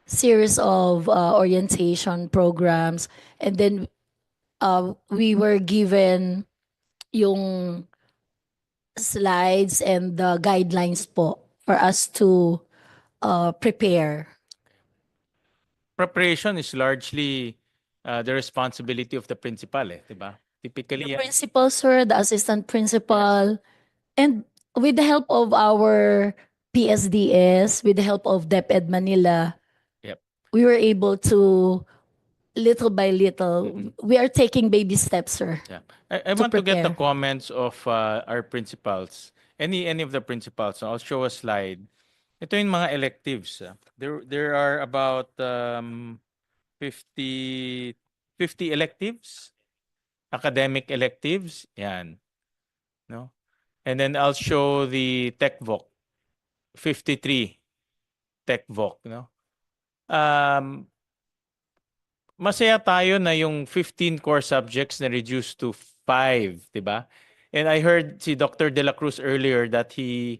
series of orientation programs, and then we were given yung slides and the guidelines po for us to prepare. Preparation is largely the responsibility of the principal, diba? Typically, The principal, sir, the assistant principal, and with the help of our PSDS, with the help of DepEd Manila, Yep. we were able to, little by little, we are taking baby steps, sir. Yeah. I to want to get the prepare. comments of our principals. Any of the principals. I'll show a slide. Ito yung mga electives. There are about 50 electives, academic electives. Yan. No? And then I'll show the tech voc. 53 tech voc, no? Masaya tayo na yung 15 core subjects na reduced to 5, 'di ba? And I heard si Dr. De La Cruz earlier that he's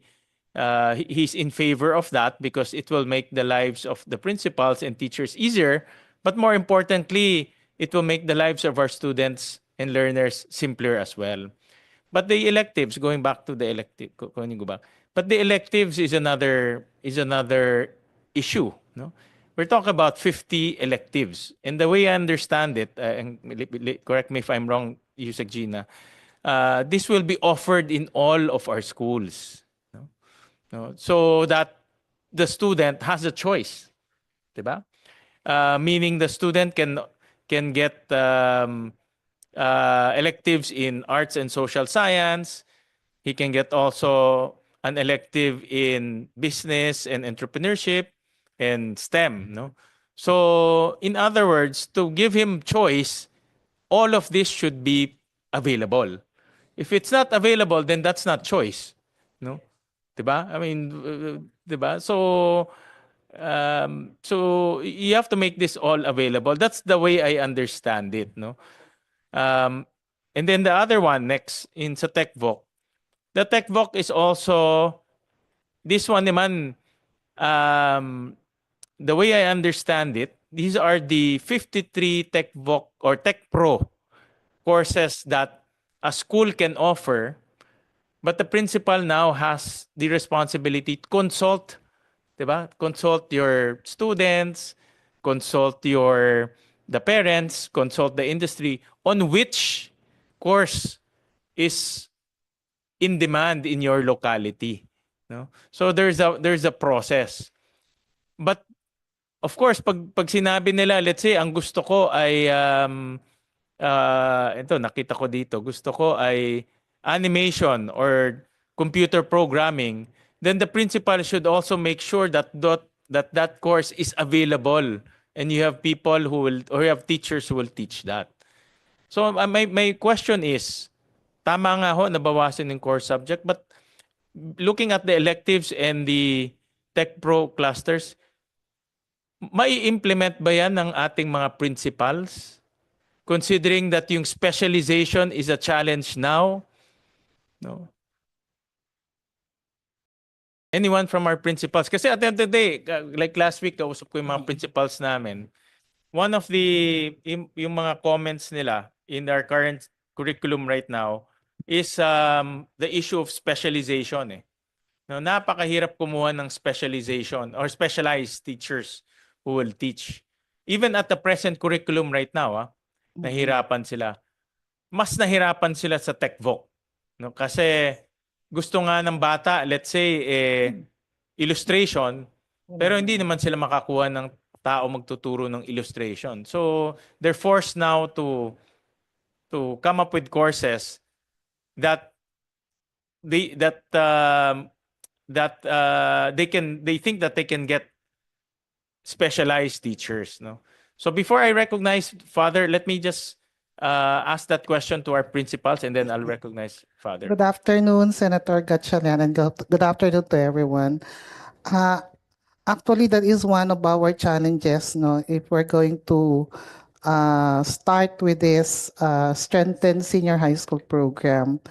in favor of that because it will make the lives of the principals and teachers easier, but more importantly, it will make the lives of our students and learners simpler as well. But the electives, going back to the elective, but the electives is another issue, no? We're talking about 50 electives. And the way I understand it, and correct me if I'm wrong, Yusek Gina, this will be offered in all of our schools. No? So that the student has a choice. Diba? Meaning the student can get electives in arts and social science. He can get also an elective in business and entrepreneurship and STEM, no? So, in other words, to give him choice, all of this should be available. If it's not available, then that's not choice, no? Diba? I mean, diba? So you have to make this all available. That's the way I understand it, no? And then the other one next in sa TechVoc. The TechVoc is also this one naman. The way I understand it, these are the 53 TechVoc or Tech Pro courses that a school can offer, but the principal now has the responsibility to consult, diba? Consult your students, consult the parents, consult the industry on which course is in demand in your locality, no? So there's a process. But of course, pag sinabi nila, let's say, ang gusto ko ay, ito, nakita ko dito, gusto ko ay animation or computer programming, then the principal should also make sure that that course is available and you have people or you have teachers who will teach that. So my question is, tama nga ho, nabawasan yung core subject, but looking at the electives and the Tech Pro clusters, mai-implement ba yan ng ating mga principals? Considering that yung specialization is a challenge now? No? Anyone from our principals? Kasi at the end of the day, like last week, kausap ko yung mga principals namin. One of yung mga comments nila in our current curriculum right now is the issue of specialization. No, napakahirap kumuha ng specialization or specialized teachers who will teach. Even at the present curriculum right now, nahirapan sila. Mas nahirapan sila sa TechVoc. No? Kasi gusto nga ng bata, let's say, illustration, pero hindi naman sila makakuha ng tao magtuturo ng illustration. So, they're forced now to come up with courses that they think that they can get specialized teachers, no? So before I recognize Father, let me just ask that question to our principals, and then I'll recognize Father. Good afternoon, Senator Gatchalian, and good afternoon to everyone. Actually, that is one of our challenges, no? If we're going to start with this strengthened senior high school program.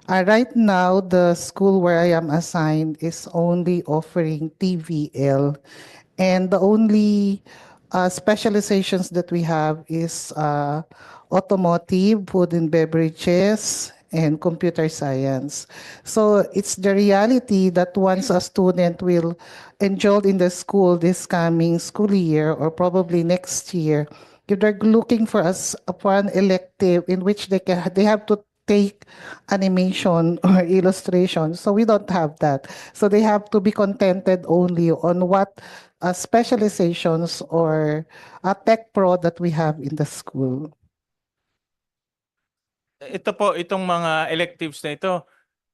Right now, the school where I am assigned is only offering TVL, and the only specializations that we have is automotive, food and beverages, and computer science. So it's the reality that once a student will enroll in the school this coming school year or probably next year, if they're looking for an elective in which they have to take animation or illustration. So we don't have that. So they have to be contented only on what specializations or tech pro that we have in the school. Ito po, itong mga electives na ito,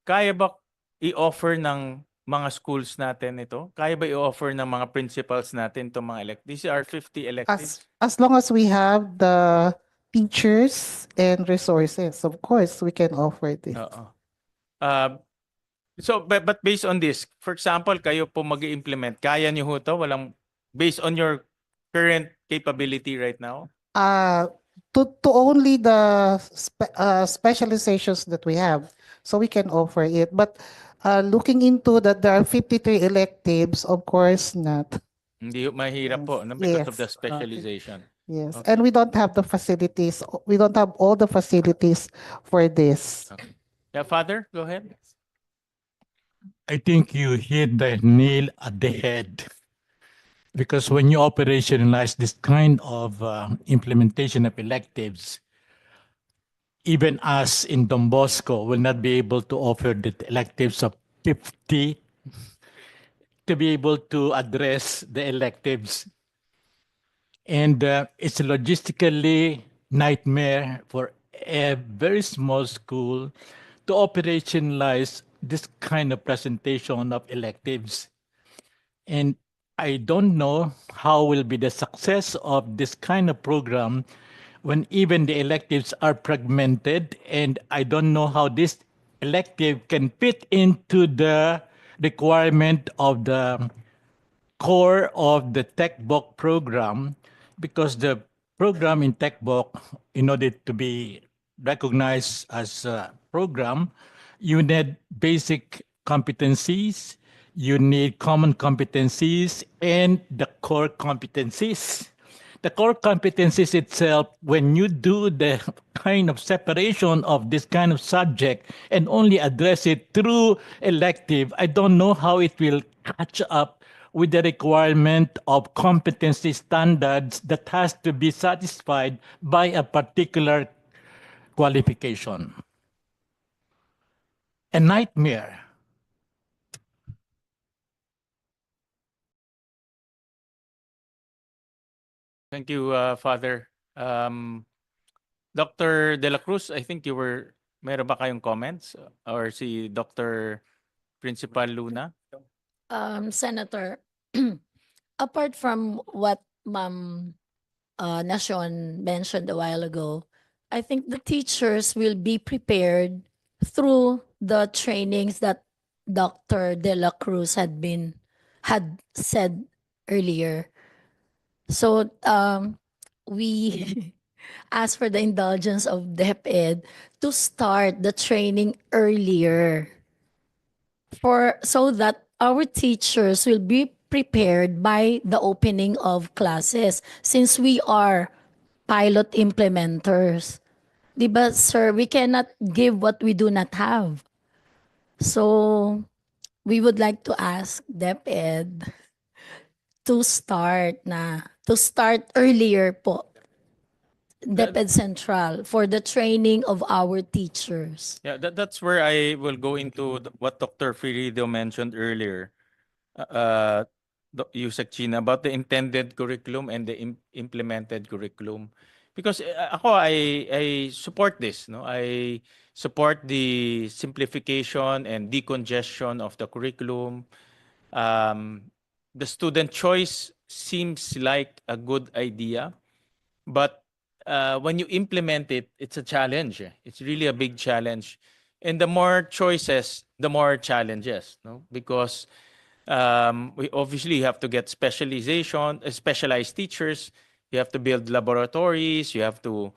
kaya ba i-offer ng mga schools natin ito? Kaya ba i-offer ng mga principals natin itong mga electives? These are 50 electives. As long as we have the teachers and resources, of course, we can offer this. Oo. So, but based on this, for example, kayo po mag-implement, kaya niyo ho to? Walang, based on your current capability right now? To only the specializations that we have, so we can offer it. But looking into that, there are 53 electives, of course not. Hindi mahirap po, no? Because of the specialization. Yes, Okay. and we don't have the facilities. We don't have all the facilities for this. Okay. Yeah, Father, go ahead. I think you hit the nail at the head. Because when you operationalize this kind of implementation of electives, even us in Don Bosco will not be able to offer the electives of 50 to be able to address the electives. And it's a logistically nightmare for a very small school to operationalize this kind of presentation of electives. And I don't know how will be the success of this kind of program when even the electives are fragmented, and I don't know how this elective can fit into the requirement of the core of the TechBook program, because the program in TechBook, in order to be recognized as a program, you need basic competencies, you need common competencies, and the core competencies. The core competencies itself, when you do the kind of separation of this kind of subject and only address it through elective, I don't know how it will catch up with the requirement of competency standards that has to be satisfied by a particular qualification. A nightmare. Thank you, Father. Dr. De La Cruz, I think meron ba kayong comments? Or si Dr. Principal Luna? Senator, apart from what Ma'am Nation mentioned a while ago, I think the teachers will be prepared through the trainings that Dr. De La Cruz had said earlier. So we ask for the indulgence of DepEd to start the training earlier so that our teachers will be prepared by the opening of classes, since we are pilot implementers. Diba, sir, we cannot give what we do not have. So we would like to ask DepEd to start earlier po, DepEd Central, for the training of our teachers. Yeah, that's where I will go into what Dr. Firido mentioned earlier, Yusek China, about the intended curriculum and the implemented curriculum. Because I support this. No, I support the simplification and decongestion of the curriculum. The student choice seems like a good idea, but when you implement it, it's a challenge. It's really a big challenge. And the more choices, the more challenges, no? Because we obviously have to get specialized teachers. You have to build laboratories. You have to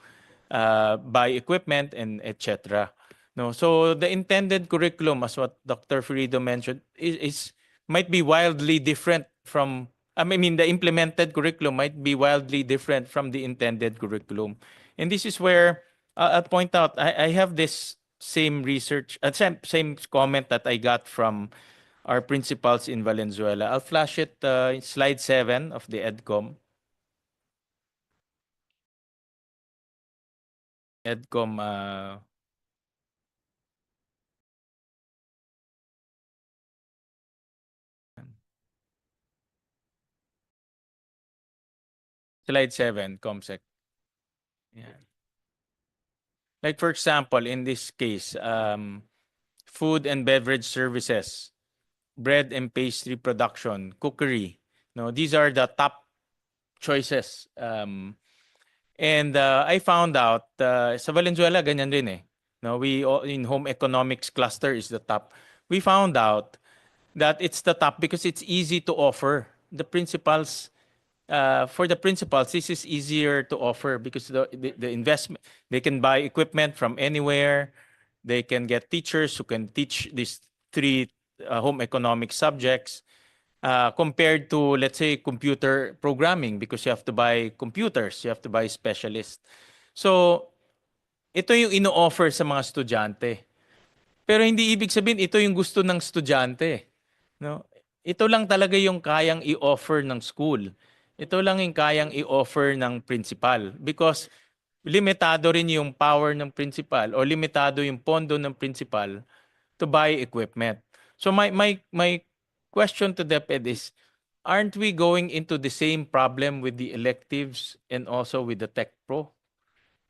buy equipment and etc. No, so the intended curriculum, as what Dr. Ferido mentioned, is might be wildly different from. I mean, the implemented curriculum might be wildly different from the intended curriculum, and this is where I'll point out. I have this same research, same comment that I got from our principals in Valenzuela. I'll flash it in slide 7 of the EDCOM. Slide 7, ComSec. Yeah. Like for example, in this case, food and beverage services, bread and pastry production, cookery. No, these are the top choices. And I found out sa Valenzuela ganyan rin eh. No, in home economics cluster is the top. We found out that it's the top because it's easy to offer. The principals for the principals, this is easier to offer because the investment, they can buy equipment from anywhere. They can get teachers who can teach these three home economic subjects compared to, let's say, computer programming because you have to buy computers, you have to buy specialists. So, ito yung ino-offer sa mga estudyante. Pero hindi ibig sabihin ito yung gusto ng estudyante. No? Ito lang talaga yung kayang i-offer ng school. Ito lang yung kayang i-offer ng principal because limitado rin yung power ng principal o limitado yung pondo ng principal to buy equipment. So my question to DepEd is, aren't we going into the same problem with the electives and also with the Tech Pro?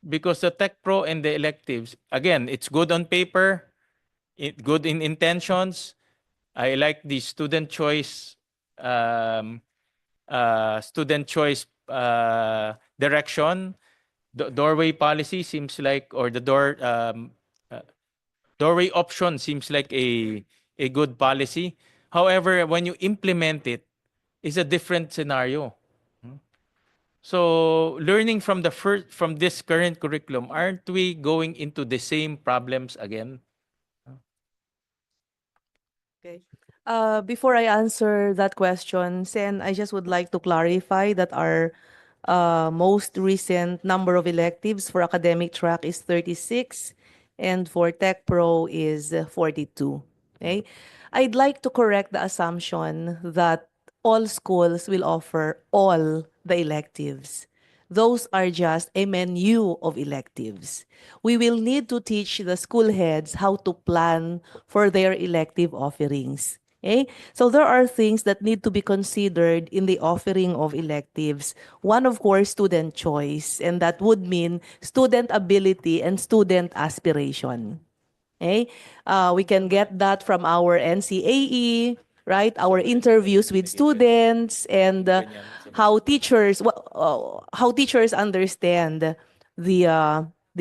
Because the Tech Pro and the electives, again, it's good on paper, good in intentions. I like the student choice direction. The doorway policy seems like, or the doorway option seems like a good policy. However, when you implement it, is a different scenario. So, learning from from this current curriculum, aren't we going into the same problems again? Okay. Before I answer that question, Sen, I just would like to clarify that our most recent number of electives for academic track is 36 and for Tech Pro is 42. Okay? I'd like to correct the assumption that all schools will offer all the electives. Those are just a menu of electives. We will need to teach the school heads how to plan for their elective offerings. Okay? So there are things that need to be considered in the offering of electives. One, of course, student choice, and that would mean student ability and student aspiration. Okay? We can get that from our NCAE, right? Our interviews with students and how teachers understand the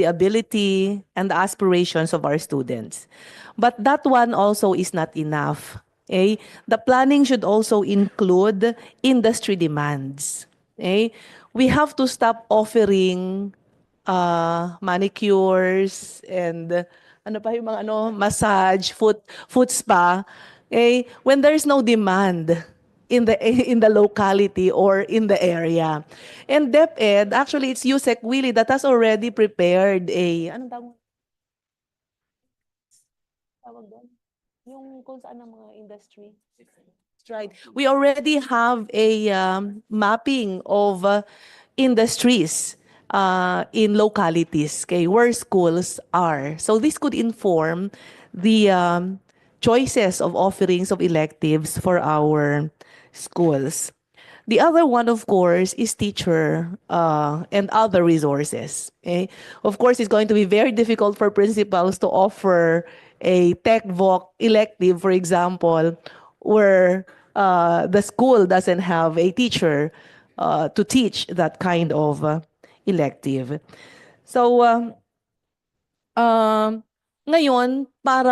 ability and the aspirations of our students. But that one also is not enough. Okay? The planning should also include industry demands. Okay? We have to stop offering manicures and ano pa yung mga massage, foot spa, okay, when there's no demand in the locality or in the area. And DepEd, actually it's USEC Willie that has already prepared anong tawag doon? Yung kung saan ang mga industry. Right. We already have a mapping of industries in localities, okay, where schools are. So this could inform the choices of offerings of electives for our schools. The other one, of course, is teacher and other resources. Okay? Of course, it's going to be very difficult for principals to offer a tech voc elective, for example, where the school doesn't have a teacher to teach that kind of elective. So, ngayon, pag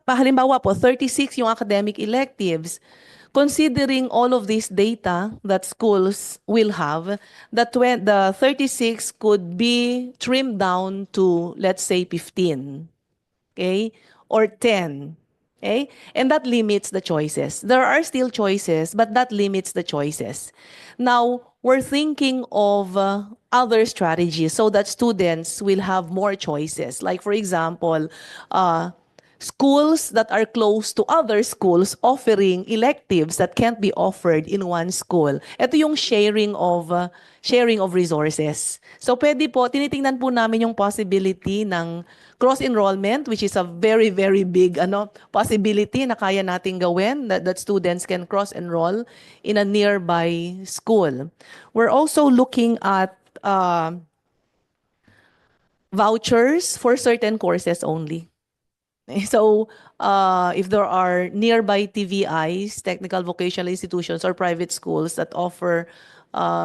halimbawa po, 36 yung academic electives, considering all of this data that schools will have, the 36 could be trimmed down to, let's say, 15, okay, or 10. Okay? And that limits the choices. There are still choices, but that limits the choices. Now, we're thinking of other strategies so that students will have more choices. Like, for example, schools that are close to other schools offering electives that can't be offered in one school. Ito yung sharing of resources. So pwede po, tinitingnan po namin yung possibility ng cross-enrollment, which is a very, very big possibility na kaya nating gawin, that students can cross-enroll in a nearby school. We're also looking at vouchers for certain courses only. So, if there are nearby TVIs, technical vocational institutions, or private schools that offer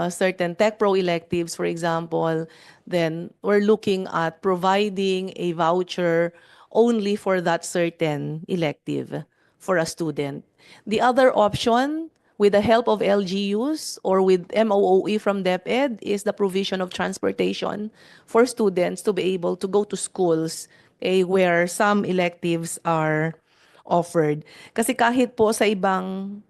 certain tech pro electives, for example, then we're looking at providing a voucher only for that certain elective for a student. The other option, with the help of LGUs or with MOOE from DepEd, is the provision of transportation for students to be able to go to schools where some electives are offered. Kasi kahit po sa ibang,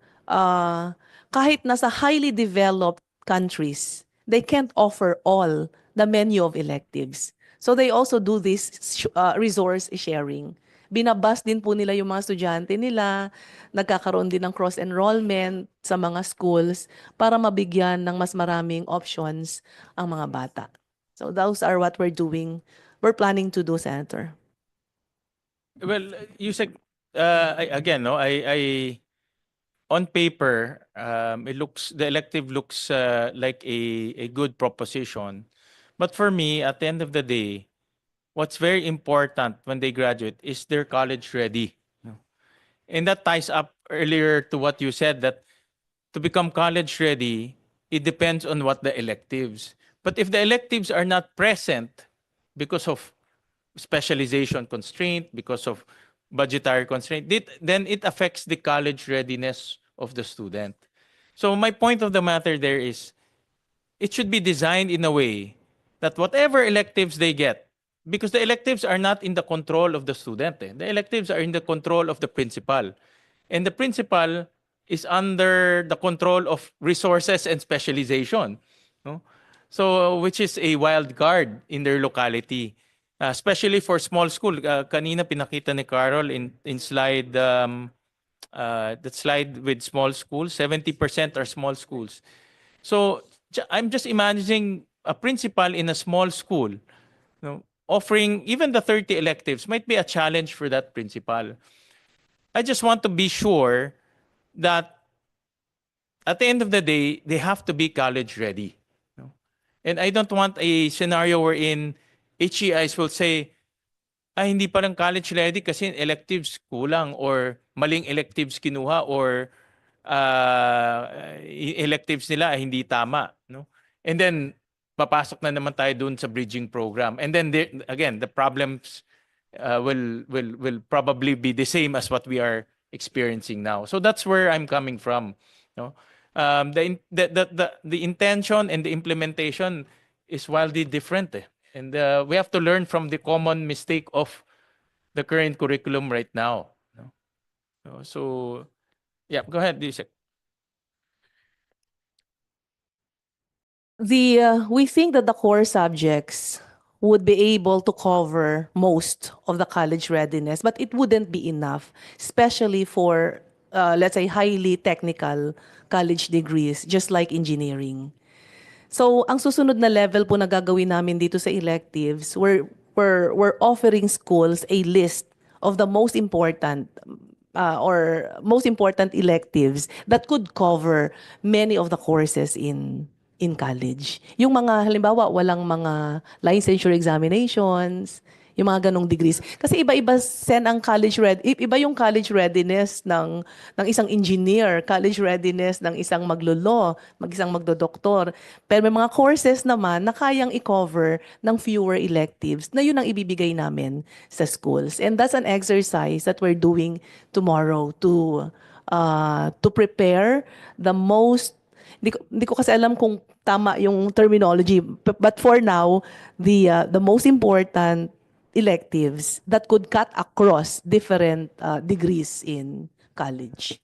kahit nasa highly developed countries, they can't offer all the menu of electives. So they also do this resource sharing. Binabas din po nila yung mga estudyante nila, nagkakaroon din ng cross-enrollment sa mga schools para mabigyan ng mas maraming options ang mga bata. So those are what we're planning to do, Senator. Well, you said again, no, I on paper, the elective looks like a good proposition, but for me, at the end of the day, what's very important when they graduate is they're college ready, and that ties up earlier to what you said, that to become college ready, it depends on what the electives. But if the electives are not present because of specialization constraint, because of budgetary constraint, then it affects the college readiness of the student. So my point of the matter there is, it should be designed in a way that whatever electives they get, because the electives are not in the control of the student. The electives are in the control of the principal. And the principal is under the control of resources and specialization. No? So, which is a wild card in their locality. Especially for small school. Kanina pinakita ni Carol in slide, that slide with small schools, 70% are small schools. So I'm just imagining a principal in a small school, offering even the 30 electives might be a challenge for that principal. I just want to be sure that at the end of the day, they have to be college ready. And I don't want a scenario wherein HEIs will say, hindi pa lang college ready kasi electives kulang or maling electives kinuha or electives nila hindi tama. No? And then, papasok na naman tayo dun sa bridging program. And then, again, the problems will probably be the same as what we are experiencing now. So that's where I'm coming from. No? The intention and the implementation is wildly different. And we have to learn from the common mistake of the current curriculum right now. So, yeah, go ahead, Disek. We think that the core subjects would be able to cover most of the college readiness, but it wouldn't be enough, especially for, let's say, highly technical college degrees, just like engineering. So, ang susunod na level po na gagawin namin dito sa electives, we're offering schools a list of the most important electives that could cover many of the courses in college. Yung mga halimbawa walang mga licensure examinations, yung mga ganong degrees. Kasi iba-iba iba yung college readiness ng isang engineer, college readiness ng isang maglolo, isang magdodoktor. Pero may mga courses naman na kayang i-cover ng fewer electives na yun ang ibibigay namin sa schools. And that's an exercise that we're doing tomorrow to prepare the most. Hindi ko kasi alam kung tama yung terminology, but for now, the most important electives that could cut across different degrees in college.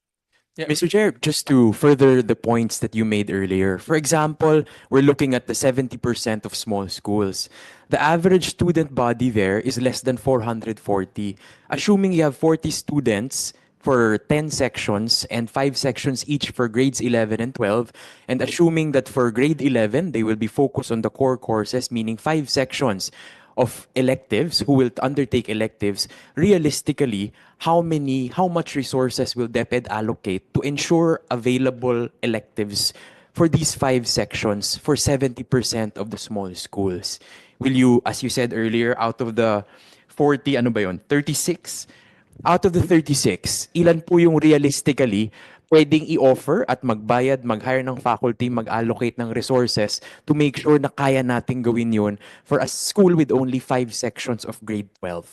Yeah. Mr. Chair, just to further the points that you made earlier, for example, we're looking at the 70% of small schools. The average student body there is less than 440. Assuming you have 40 students for 10 sections and 5 sections each for grades 11 and 12, and assuming that for grade 11, they will be focused on the core courses, meaning 5 sections of electives, who will undertake electives, realistically, how much resources will DepEd allocate to ensure available electives for these 5 sections for 70% of the small schools? Will you, as you said earlier, out of the 40, ano ba yun, 36? Out of the 36, ilan po yung realistically pwedeng i-offer at magbayad, mag-hire ng faculty, mag-allocate ng resources to make sure na kaya nating gawin yun for a school with only 5 sections of grade 12?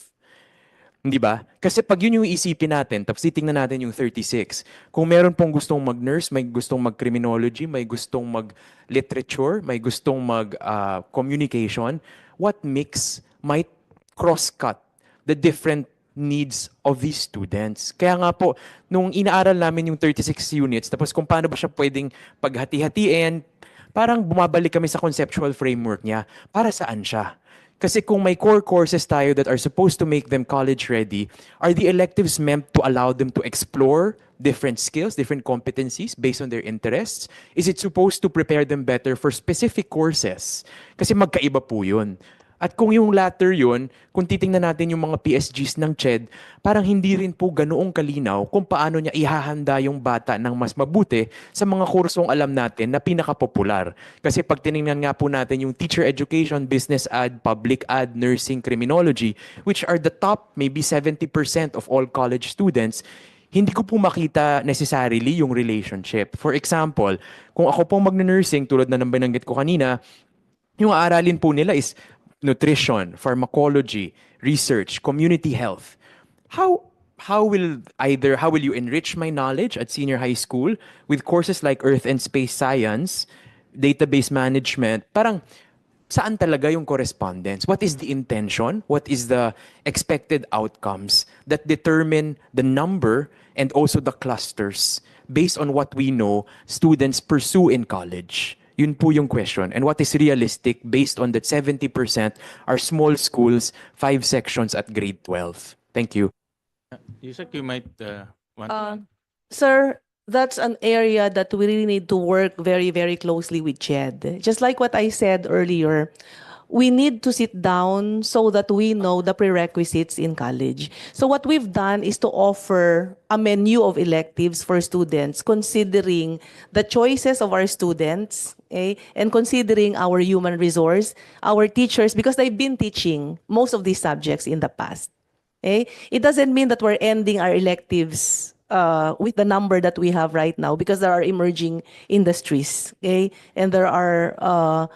Hindi ba? Kasi pag yun yung isipin natin, tapos titingnan natin yung 36, kung meron pong gustong mag-nurse, may gustong mag-criminology, may gustong mag-literature, may gustong mag-communication, what mix might cross-cut the different needs of these students? Kaya nga po, nung inaaral namin yung 36 units, tapos kung paano ba siya pwedeng paghati-hatiin, parang bumabalik kami sa conceptual framework niya. Para saan siya? Kasi kung may core courses tayo that are supposed to make them college ready, are the electives meant to allow them to explore different skills, different competencies based on their interests? Is it supposed to prepare them better for specific courses? Kasi magkaiba po yun. At kung yung latter yun, kung titingnan natin yung mga PSGs ng CHED, parang hindi rin po ganoong kalinaw kung paano niya ihahanda yung bata ng mas mabuti sa mga kursong alam natin na pinakapopular. Kasi pag tinignan nga po natin yung teacher education, business ad, public ad, nursing, criminology, which are the top maybe 70% of all college students, hindi ko po makita necessarily yung relationship. For example, kung ako pong mag-nursing, tulad na ng binanggit ko kanina, yung aaralin po nila is nutrition, pharmacology, research, community health. How will you enrich my knowledge at senior high school with courses like Earth and Space Science, database management? Parang saan talaga yung correspondence? What is the intention? What is the expected outcomes that determine the number and also the clusters based on what we know students pursue in college? Yun po yung question. And what is realistic based on that 70% are small schools, 5 sections at grade 12? Thank you. Yusek, you might want to. Sir, that's an area that we really need to work very, very closely with CHED. Just like what I said earlier, we need to sit down so that we know the prerequisites in college. So what we've done is to offer a menu of electives for students, considering the choices of our students, okay, and considering our human resource, our teachers, because they've been teaching most of these subjects in the past. Okay? It doesn't mean that we're ending our electives with the number that we have right now, because there are emerging industries, okay? And there are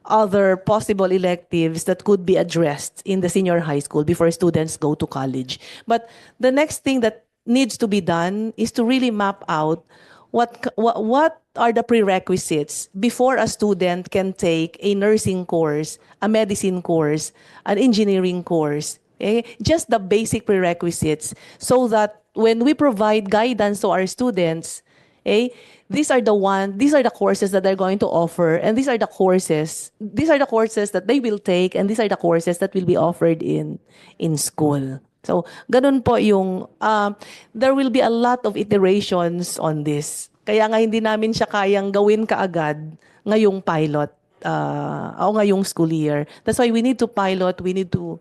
other possible electives that could be addressed in the senior high school before students go to college. But the next thing that needs to be done is to really map out what are the prerequisites before a student can take a nursing course, a medicine course, an engineering course. Okay? Just the basic prerequisites, so that when we provide guidance to our students, okay, these are the courses that they're going to offer, and these are the courses that they will take, and these are the courses that will be offered in school. So, ganun po yung, there will be a lot of iterations on this. Kaya nga hindi namin siya kayang gawin kaagad ngayong pilot, o ngayong school year. That's why we need to pilot, we need to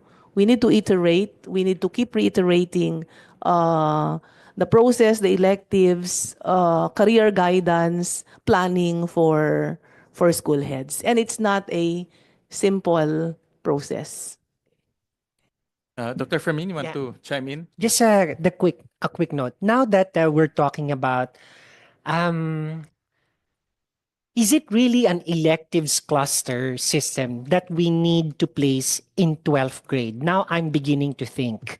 iterate, we need to keep reiterating the process, the electives, career guidance, planning for school heads. And it's not a simple process. Dr. Fermin, you want Yeah. to chime in? Just a quick note. Now that we're talking about, is it really an electives cluster system that we need to place in 12th grade? Now I'm beginning to think,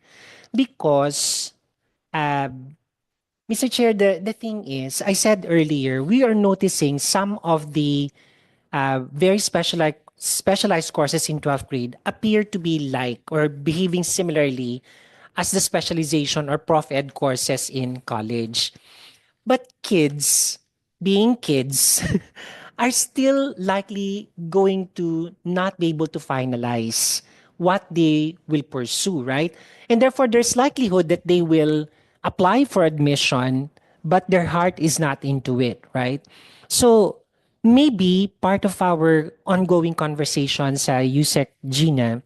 because Mr. Chair, the thing is, I said earlier, we are noticing some of the very specialized courses in 12th grade appear to be like or behaving similarly as the specialization or prof ed courses in college. But kids, being kids, are still likely going to not be able to finalize what they will pursue, right? And therefore, there's likelihood that they will apply for admission, but their heart is not into it, right? So maybe part of our ongoing conversations, Yusek Gina,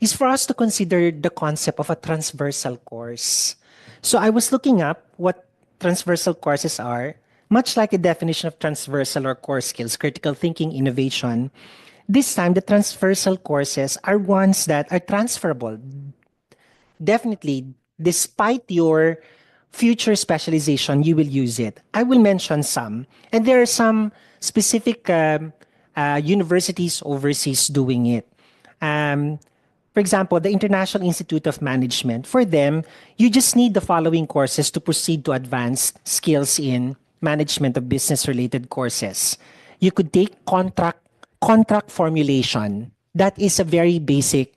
is for us to consider the concept of a transversal course. So I was looking up what transversal courses are, much like the definition of transversal or core skills, critical thinking, innovation. This time, the transversal courses are ones that are transferable. Definitely, despite your future specialization, you will use it. I will mention some. And there are some specific universities overseas doing it. For example, the International Institute of Management, for them, you just need the following courses to proceed to advanced skills in management of business-related courses. You could take contract formulation. That is a very basic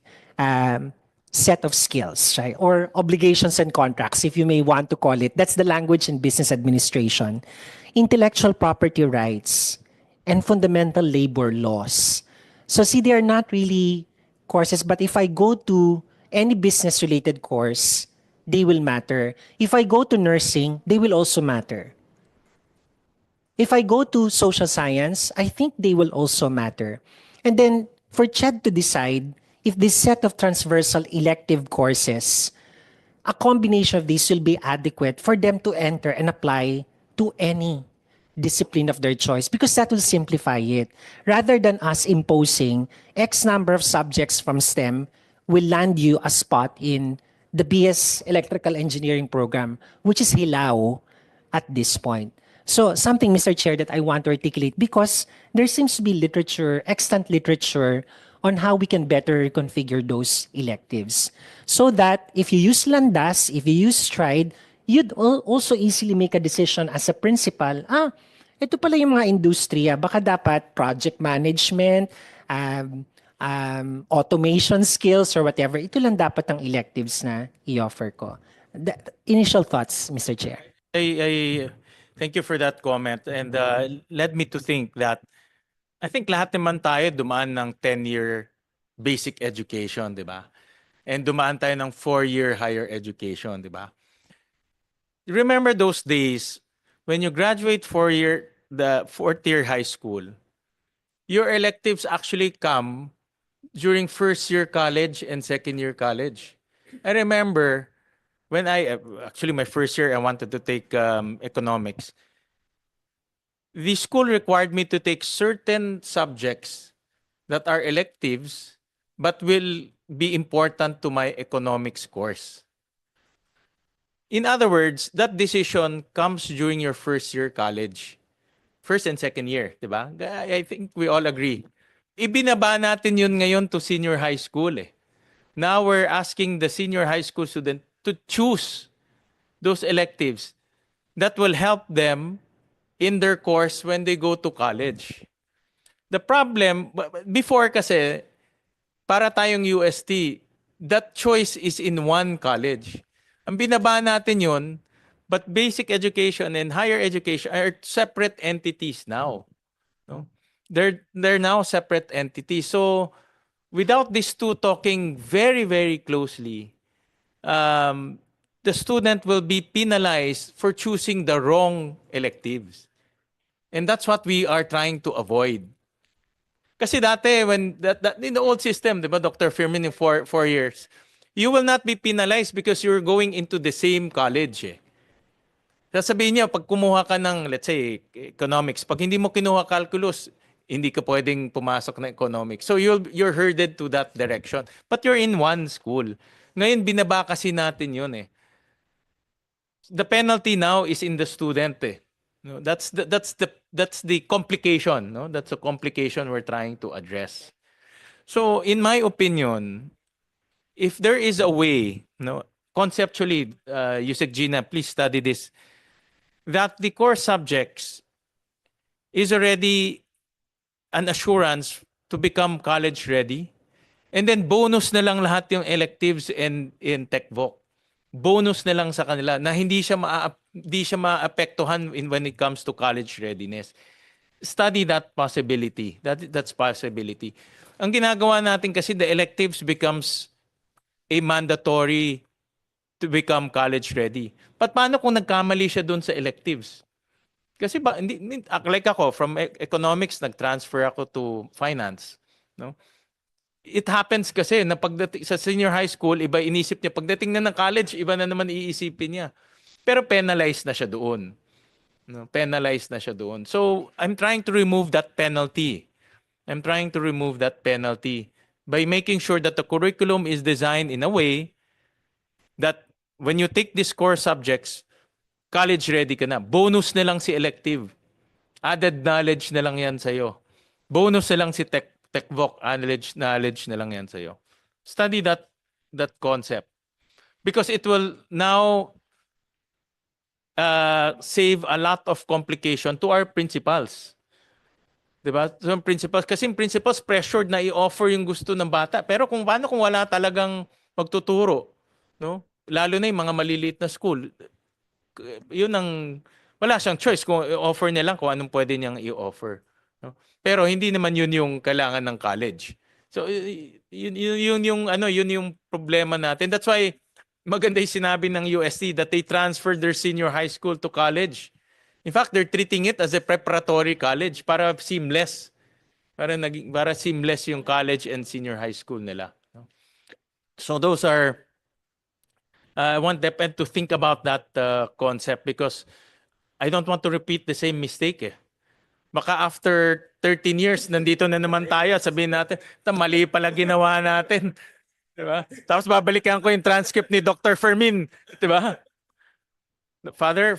set of skills, right? Or obligations and contracts, if you may want to call it. That's the language in business administration. Intellectual property rights and fundamental labor laws. So see, they are not really courses, but if I go to any business-related course, they will matter. If I go to nursing, they will also matter. If I go to social science, I think they will also matter. And then for CHED to decide if this set of transversal elective courses, a combination of these will be adequate for them to enter and apply to any discipline of their choice, because that will simplify it. Rather than us imposing X number of subjects from STEM will land you a spot in the BS Electrical Engineering program, which is hilaw at this point. So something, Mr. Chair, that I want to articulate, because there seems to be literature, extant literature, on how we can better configure those electives. So that if you use Landas, if you use Stride, you'd also easily make a decision as a principal, ito pala yung mga industriya, baka dapat project management, automation skills or whatever, ito lang dapat ang electives na i-offer ko. Initial thoughts, Mr. Chair. I thank you for that comment, and led me to think that I think lahat naman tayo dumaan ng 10-year basic education, di ba? And dumaan tayo ng 4-year higher education, di ba? Remember those days when you graduate the 4th-year high school, your electives actually come during 1st-year college and 2nd-year college. I remember when actually my 1st year, I wanted to take economics. The school required me to take certain subjects that are electives but will be important to my economics course. In other words, that decision comes during your 1st-year college. 1st and 2nd year, di ba? I think we all agree. Ibinaba natin yun ngayon to senior high school eh. Now we're asking the senior high school student to choose those electives that will help them in their course when they go to college. The problem, before kasi, para tayong UST, that choice is in one college. Ang binaba natin yun, but basic education and higher education are separate entities now. No? They're now separate entities. So without these two talking very, very closely, the student will be penalized for choosing the wrong electives. And that's what we are trying to avoid. Kasi dati, when in the old system, di ba, Dr. Firmin, in 4 years, you will not be penalized because you're going into the same college. Eh. Sasabihin niyo, pag kumuha ka ng, let's say, economics, pag hindi mo kinuha calculus, hindi ka pwedeng pumasok na economics. So you're herded to that direction. But you're in one school. Ngayon, binaba kasi natin yun eh. The penalty now is in the student eh. No, that's the complication. No, that's a complication we're trying to address. So, in my opinion, if there is a way, no, conceptually, Yusek Gina, please study this, that the core subjects is already an assurance to become college ready, and then bonus na lang lahat yung electives and in tech voc. bonus na lang sa kanila na hindi siya maapektuhan when it comes to college readiness. Study that possibility. That's possibility. Ang ginagawa natin kasi the electives becomes a mandatory to become college ready. But paano kung nagkamali siya doon sa electives? Kasi like ako, from economics, nag-transfer ako to finance. No? It happens kasi na pagdating sa senior high school, iba inisip niya. Pagdating na ng college, iba na naman iisipin niya. Pero penalized na siya doon. No? Penalized na siya doon. So, I'm trying to remove that penalty. I'm trying to remove that penalty by making sure that the curriculum is designed in a way that when you take these core subjects, college ready ka na. Bonus na lang si elective. Added knowledge na lang yan sa'yo. Bonus na lang si TechVoc. Knowledge na lang yan sa'yo. Study that concept. Because it will now save a lot of complication to our principals. Diba? So, principals, kasi yung principals pressured na i-offer yung gusto ng bata. Pero kung wala talagang magtuturo, no? Lalo na yung mga maliliit na school, yun wala siyang choice kung i-offer niya lang kung anong pwede niyang i-offer. No? Pero hindi naman yun yung kailangan ng college. So yun yung problema natin. That's why maganda yung sinabi ng UST that they transferred their senior high school to college. In fact, they're treating it as a preparatory college para seamless. Para seamless yung college and senior high school nila. No? So those are I want DepEd to think about that concept because I don't want to repeat the same mistake. Baka after 13 years, nandito na naman tayo, sabihin natin, mali pala ginawa natin. Diba? Tapos babalikan ko yung transcript ni Dr. Fermin. Diba? Father,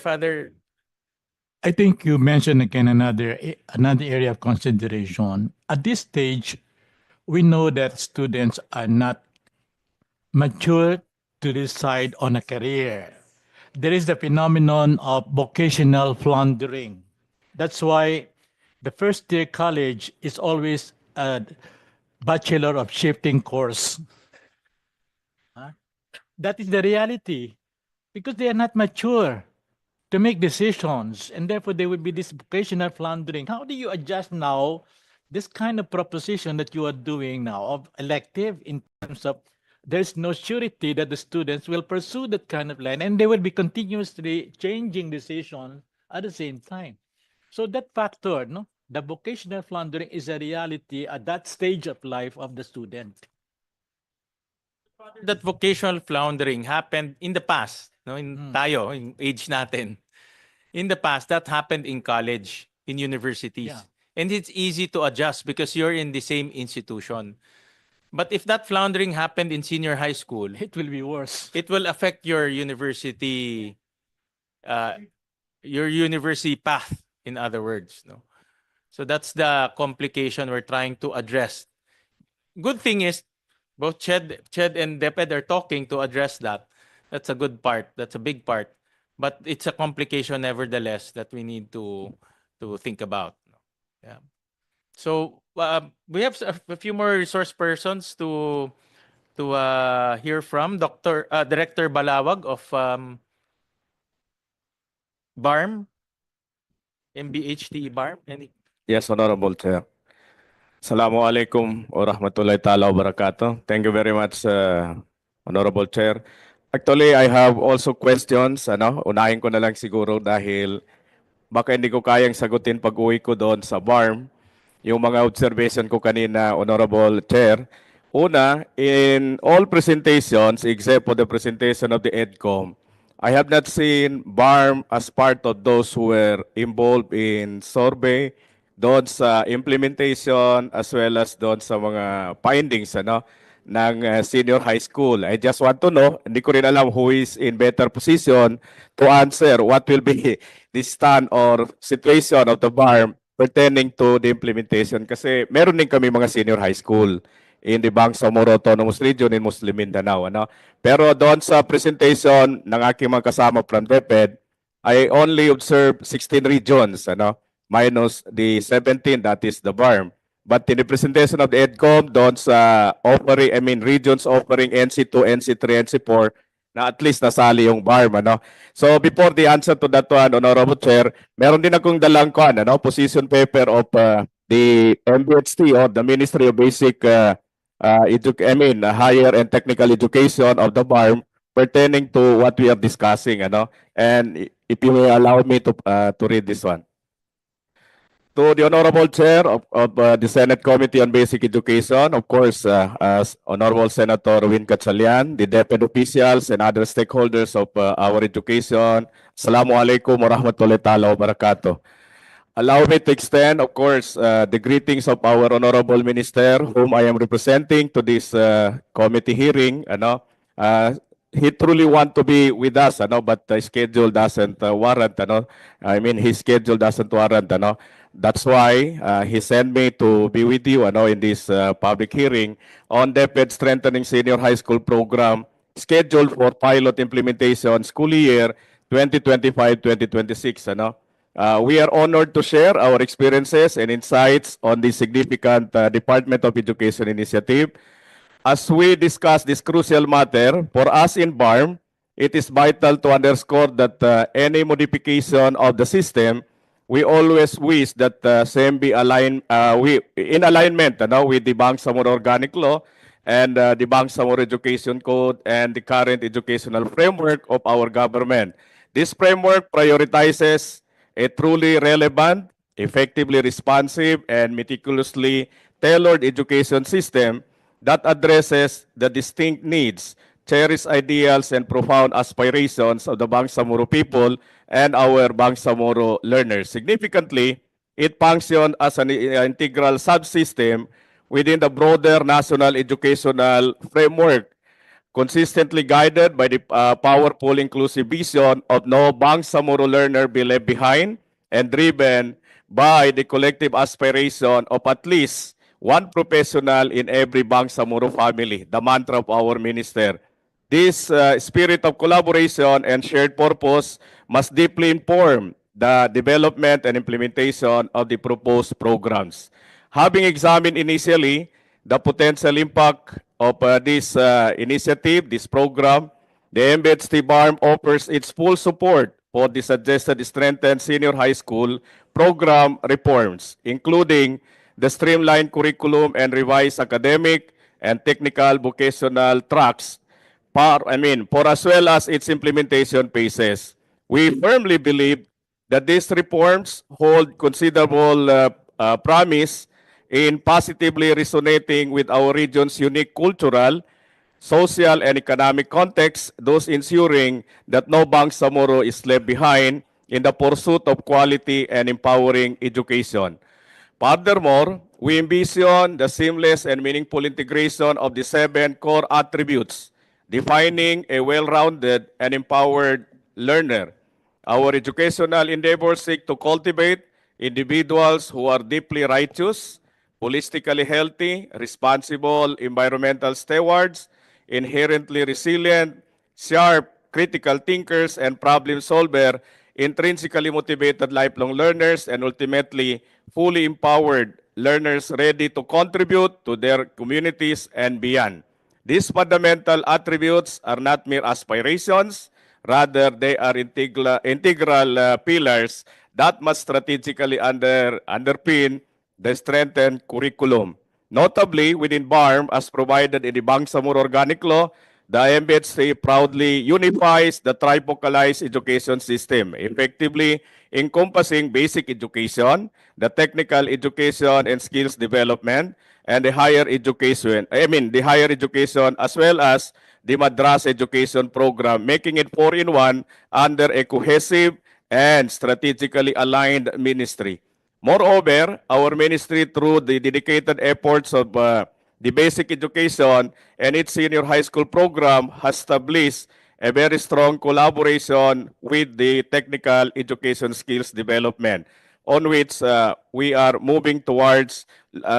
I think you mentioned again another area of consideration. At this stage, we know that students are not mature to decide on a career. There is the phenomenon of vocational floundering. That's why the first year college is always a Bachelor of Shifting course. That is the reality because they are not mature to make decisions and therefore there will be this vocational floundering. How do you adjust now this kind of proposition that you are doing now of elective in terms of there's no surety that the students will pursue that kind of line and they will be continuously changing decisions at the same time. So that factor, no, the vocational floundering is a reality at that stage of life of the student. That vocational floundering happened in the past, no, in age natin. In the past, that happened in college, in universities. Yeah. And it's easy to adjust because you're in the same institution. But if that floundering happened in senior high school, It will be worse. it will affect your university path, in other words. No? So that's the complication we're trying to address. Good thing is, both Ched and DepEd are talking to address that. That's a good part. That's a big part. But it's a complication nevertheless that we need to think about. Yeah. So we have a few more resource persons to hear from. Director Balawag of BARMM, MBHT BARMM. Yes, Honorable Chair. Assalamualaikum warahmatullahi ta'ala wabarakatuh. Thank you very much, Honorable Chair. Actually, I have also questions. Unahin ko na lang siguro dahil baka hindi ko kayang sagutin pag-uwi ko doon sa BARMM. Yung mga observation ko kanina, Honorable Chair. Una, in all presentations, except for the presentation of the EDCOM, I have not seen BARMM as part of those who were involved in survey, doon sa implementation, as well as doon sa mga findings ng senior high school. I just want to know, hindi ko rin alam who is in better position to answer what will be the stand or situation of the BARMM pertaining to the implementation. Kasi meron din kami mga senior high school in the Bangsamoro Autonomous Region in Muslim Mindanao. Pero doon sa presentation ng aking mga kasama from DepEd, I only observed 16 regions, minus the 17 that is the BARMM. But in the presentation of the EDCOM, doon sa regions offering NC2, NC3, NC4, na at least nasali yung BARMM, ano. So before the answer to that one, Honorable Chair, meron din akong dalang kuan, ano, position paper of the MBHT or the Ministry of Basic Higher and Technical Education of the BARMM pertaining to what we are discussing, ano. And if you may allow me to read this one. To the Honorable Chair of the Senate Committee on Basic Education, of course, as Honorable Senator Win Gatchalian, the DepEd officials and other stakeholders of our education, Assalamualaikum warahmatullahi ta'ala wabarakatuh. Allow me to extend, of course, the greetings of our Honorable Minister, whom I am representing to this committee hearing. Ano, he truly want to be with us, ano, but the schedule doesn't warrant. Ano, I mean, his schedule doesn't warrant. Ano. That's why he sent me to be with you, ano, in this public hearing on DepEd Strengthening Senior High School Program scheduled for pilot implementation school year 2025-2026. Ano. We are honored to share our experiences and insights on this significant Department of Education initiative. As we discuss this crucial matter, for us in BARMM, it is vital to underscore that any modification of the system, we always wish that same be aligned, in alignment with the Bangsamoro Organic Law and the Bangsamoro Education Code and the current educational framework of our government. This framework prioritizes a truly relevant, effectively responsive, and meticulously tailored education system that addresses the distinct needs, cherished ideals, and profound aspirations of the Bangsamoro people and our Bangsamoro learners. Significantly, it functions as an integral subsystem within the broader national educational framework, consistently guided by the powerful inclusive vision of no Bangsamoro learner be left behind and driven by the collective aspiration of at least one professional in every Bangsamoro family, the mantra of our minister. This spirit of collaboration and shared purpose must deeply inform the development and implementation of the proposed programs. Having examined initially the potential impact of this initiative, this program, the MBHT BARMM offers its full support for the suggested strengthened senior high school program reforms, including the streamlined curriculum and revised academic and technical vocational tracks, for as well as its implementation phases. We firmly believe that these reforms hold considerable promise in positively resonating with our region's unique cultural, social, and economic context, thus ensuring that no Bangsamoro is left behind in the pursuit of quality and empowering education. Furthermore, we envision the seamless and meaningful integration of the 7 core attributes, defining a well-rounded and empowered learner. Our educational endeavors seek to cultivate individuals who are deeply righteous, holistically healthy, responsible environmental stewards, inherently resilient, sharp, critical thinkers, and problem solver, intrinsically motivated lifelong learners, and ultimately fully empowered learners ready to contribute to their communities and beyond. These fundamental attributes are not mere aspirations, rather they are integral pillars that must strategically underpin the strengthened curriculum. Notably, within BARMM, as provided in the Bangsamoro Organic Law, the MBHC proudly unifies the trifocalized education system, effectively encompassing basic education, the technical education and skills development, and the higher education, as well as the Madras education program, making it 4-in-1 under a cohesive and strategically aligned ministry. Moreover, our ministry, through the dedicated efforts of the basic education and its senior high school program, has established a very strong collaboration with the technical education skills development, on which we are moving towards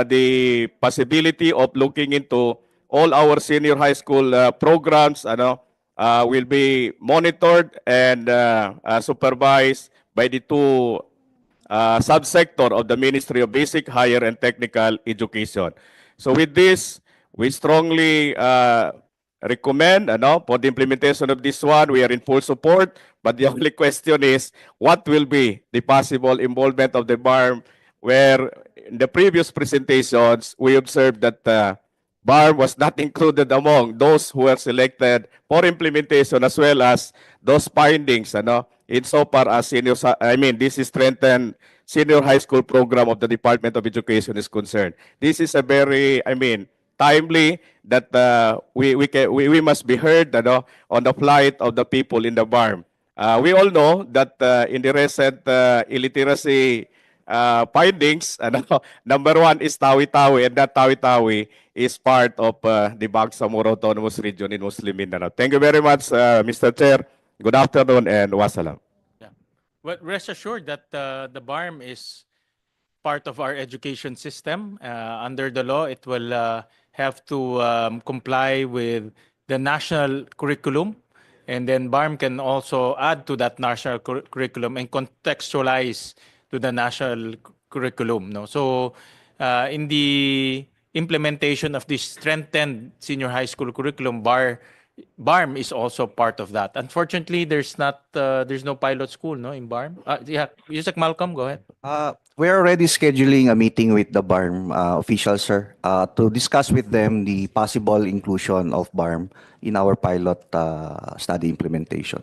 the possibility of looking into all our senior high school programs will be monitored and supervised by the two subsector of the Ministry of Basic, Higher, and Technical Education. So with this, we strongly recommend for the implementation of this one. We are in full support. But the only question is, what will be the possible involvement of the BARMM, where in the previous presentations, we observed that BARMM was not included among those who were selected for implementation, as well as those findings, insofar as this is strengthened senior high school program of the Department of Education is concerned. This is a very, timely that we must be heard on the plight of the people in the BARMM. We all know that in the recent illiteracy findings, number one is Tawi-Tawi, and that Tawi-Tawi is part of the Bangsamoro Autonomous Region in Muslim Mindanao. Thank you very much, Mr. Chair. Good afternoon and wassalam. Well, rest assured that the BARMM is part of our education system. Under the law, it will have to comply with the national curriculum. And then BARMM can also add to that national curriculum and contextualize to the national curriculum. No? So in the implementation of this strengthened senior high school curriculum, BARMM is also part of that. Unfortunately, there's no pilot school in BARMM. Yeah, Yusek Malcolm, go ahead. We're already scheduling a meeting with the BARMM officials, sir, to discuss with them the possible inclusion of BARMM in our pilot study implementation.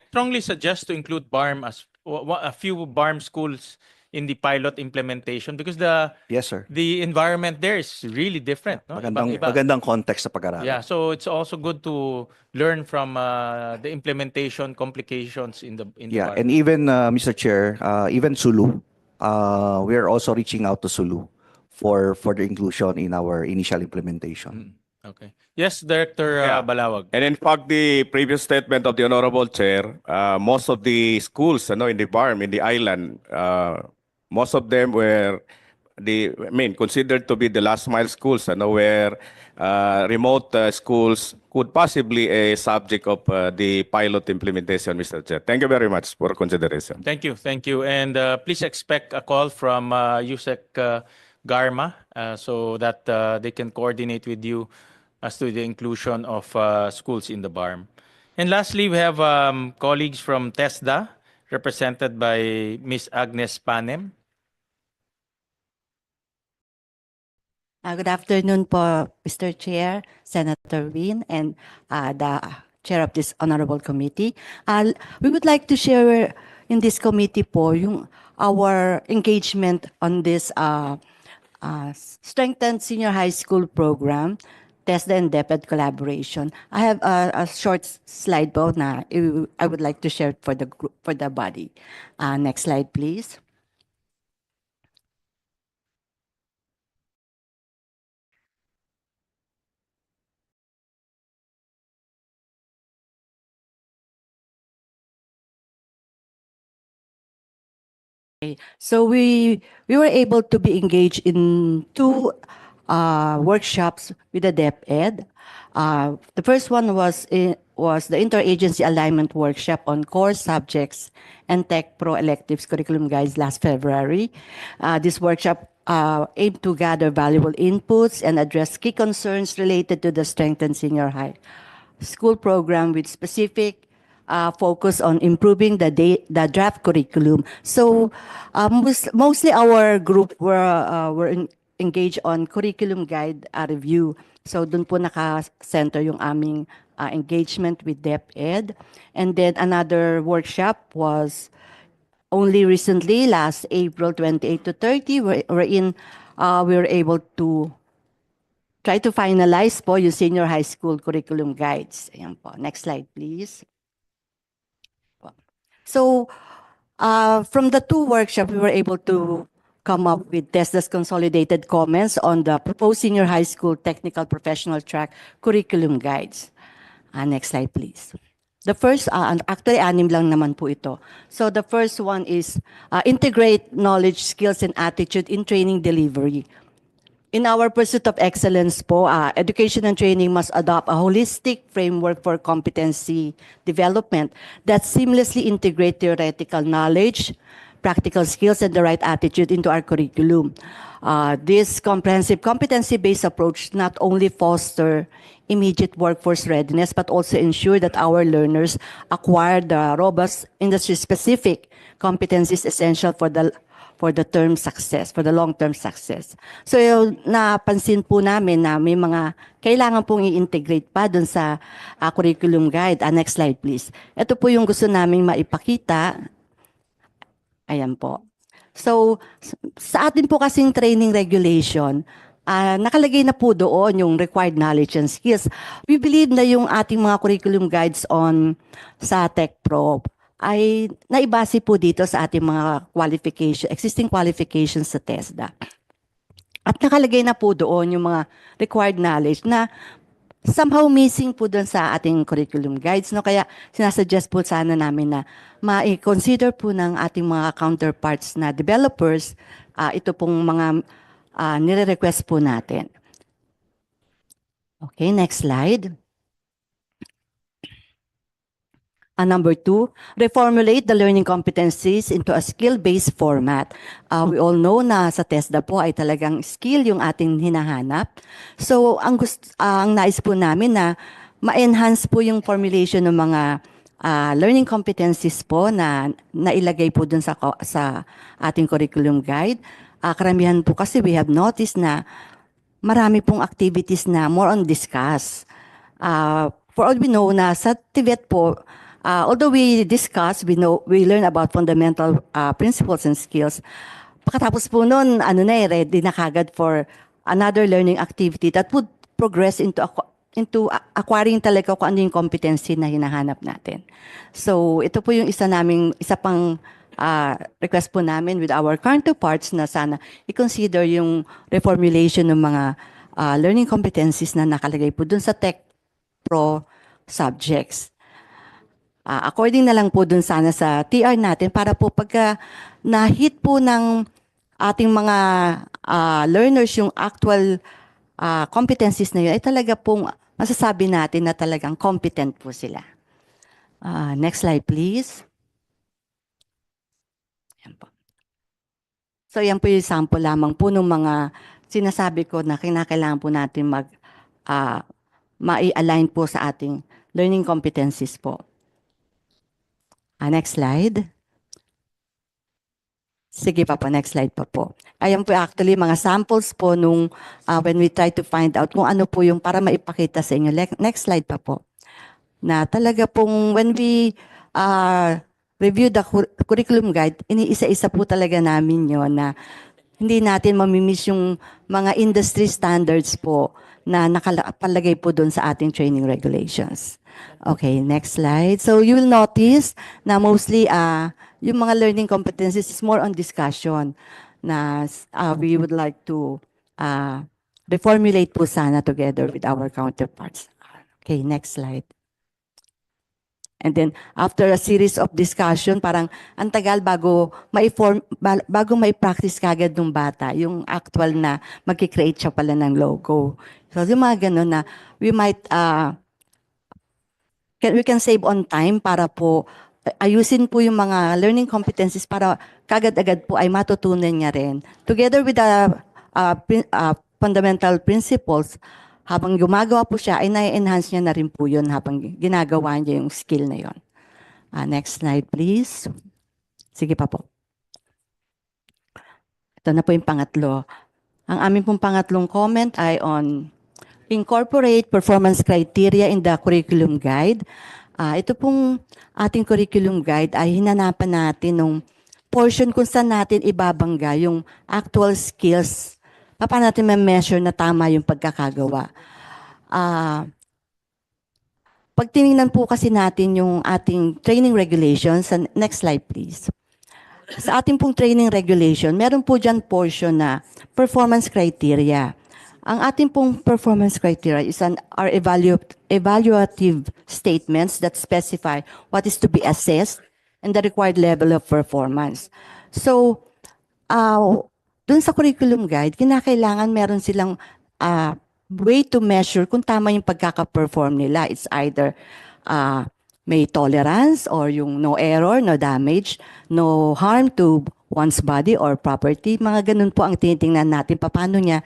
Strongly suggest to include BARMM as a few BARMM schools in the pilot implementation, because Yes, sir. the environment there is really different. No? Ibang-iba. Magandang context sa pag-aaral. Yeah, so it's also good to learn from the implementation complications in the Yeah, BARMM. and even, Mr. Chair, even Sulu, we are also reaching out to Sulu for the inclusion in our initial implementation. Okay. Yes, Director Balawag. And in fact, the previous statement of the Honorable Chair, most of the schools in the BARMM, in the island, most of them were considered to be the last mile schools, where remote schools could possibly a subject of the pilot implementation, Mr. Chair. Thank you very much for consideration. Thank you. And please expect a call from Yusek Garma so that they can coordinate with you as to the inclusion of schools in the BARMM. And lastly, we have colleagues from TESDA, represented by Ms. Agnes Panem. Good afternoon po, Mr. Chair, Senator Win, and the Chair of this Honorable Committee. We would like to share in this committee po our engagement on this strengthened senior high school program, TESDA and DepEd collaboration. I have a short slide po na I would like to share for the group, for the body. Next slide, please. So we were able to be engaged in two workshops with the DepEd. The first one was the interagency alignment workshop on core subjects and Tech Pro electives curriculum guides last February. This workshop aimed to gather valuable inputs and address key concerns related to the strengthened senior high school program with specific focus on improving the draft curriculum. So mostly our group were engaged on curriculum guide review. So dun po naka-center yung aming engagement with DepEd. And then another workshop was only recently, last April 28 to 30, wherein we were able to try to finalize po yung senior high school curriculum guides. Ayan po. Next slide, please. So from the two workshops, we were able to come up with TESDA's consolidated comments on the proposed senior high school technical professional track curriculum guides. Next slide, please. The first, actually, 6 lang naman po ito. So the first one is integrate knowledge, skills, and attitude in training delivery. In our pursuit of excellence po, education and training must adopt a holistic framework for competency development that seamlessly integrate theoretical knowledge, practical skills and the right attitude into our curriculum. This comprehensive competency-based approach not only foster immediate workforce readiness, but also ensure that our learners acquire the robust industry-specific competencies essential for the term success, for the long-term success. So napansin po namin na may mga kailangan pong i-integrate pa dun sa curriculum guide. Next slide please. Ito po yung gusto naming maipakita. Ayan po. So sa atin po kasing training regulation, nakalagay na po doon yung required knowledge and skills. We believe na yung ating mga curriculum guides sa Tech Pro ay naibase po dito sa ating mga existing qualifications sa TESDA. At nakalagay na po doon yung mga required knowledge na somehow missing po doon sa ating curriculum guides. No? Kaya sinasuggest po sana namin na ma-consider po ng ating mga counterparts na developers ito pong mga nire-request po natin. Okay, next slide. Number 2, reformulate the learning competencies into a skill-based format. We all know na sa TESDA po ay talagang skill yung ating hinahanap. So ang nais po namin na ma-enhance po yung formulation ng mga learning competencies po na nailagay po dun sa ating curriculum guide. Karamihan po kasi we have noticed na marami pong activities na more on discuss. For all we know na sa TVET po, although we discuss, we learn about fundamental principles and skills. Pagkatapos po nun, ready na kagad for another learning activity that would progress into acquiring talaga kung ano yung competency na hinahanap natin. So ito po yung isa pang request po namin with our counterparts na sana i-consider yung reformulation ng mga learning competencies na nakalagay po dun sa Tech Pro subjects. According na lang po dun sana sa TR natin para po pagka na-hit po ng ating mga learners yung actual competencies na yun, ay talaga pong masasabi natin na talagang competent po sila. Next slide please. Yan po. So yan po yung sample lamang po ng mga sinasabi ko na kinakailangan po natin ma-align po sa ating learning competencies po. Next slide. Sige pa po, next slide pa po. Ayan po actually mga samples po nung when we try to find out kung ano po yung para maipakita sa inyo. Next slide pa po. Na talaga pong when we review the curriculum guide, iniisa-isa po talaga namin yon na hindi natin mamimiss yung mga industry standards po na nakalagay po doon sa ating training regulations. Okay, next slide. So you will notice na mostly yung mga learning competencies is more on discussion na we would like to reformulate po sana together with our counterparts. Okay, next slide. And then after a series of discussion, parang ang tagal bago mai-practice kagad ng bata yung actual na magki-create siya pala ng logo. So yung mga ganun na we might we can save on time para po ayusin po yung mga learning competencies para kagad-agad po ay matutunan niya rin. Together with the fundamental principles, habang gumagawa po siya, ay na-enhance niya na rin po yun habang ginagawa niya yung skill na yun. Next slide, please. Sige pa po. Ito na po yung pangatlo. Ang aming pong pangatlong comment ay on incorporate performance criteria in the curriculum guide. Ito pong ating curriculum guide ay hinanapan natin ng portion kung saan natin ibabangga yung actual skills. Paano natin ma-measure na tama yung pagkakagawa. Pag tinignan po kasi natin yung ating training regulations, next slide please. Sa ating pong training regulation, meron po dyan portion na performance criteria. Ang ating pong performance criteria are evaluative statements that specify what is to be assessed and the required level of performance. So, dun sa curriculum guide, kinakailangan meron silang way to measure kung tama yung pagkaka-perform nila. It's either may tolerance or yung no error, no damage, no harm to one's body or property. Mga ganun po ang tinitingnan natin paano niya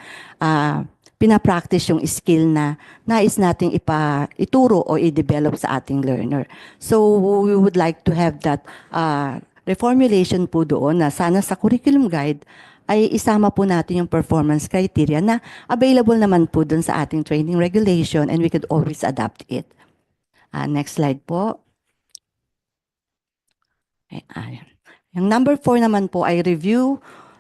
pinapractice yung skill na nais nating ituro o i-develop sa ating learner. So we would like to have that reformulation po doon na sana sa curriculum guide ay isama po natin yung performance criteria na available naman po doon sa ating training regulation and we could always adapt it. Next slide po. Yung number 4 naman po ay review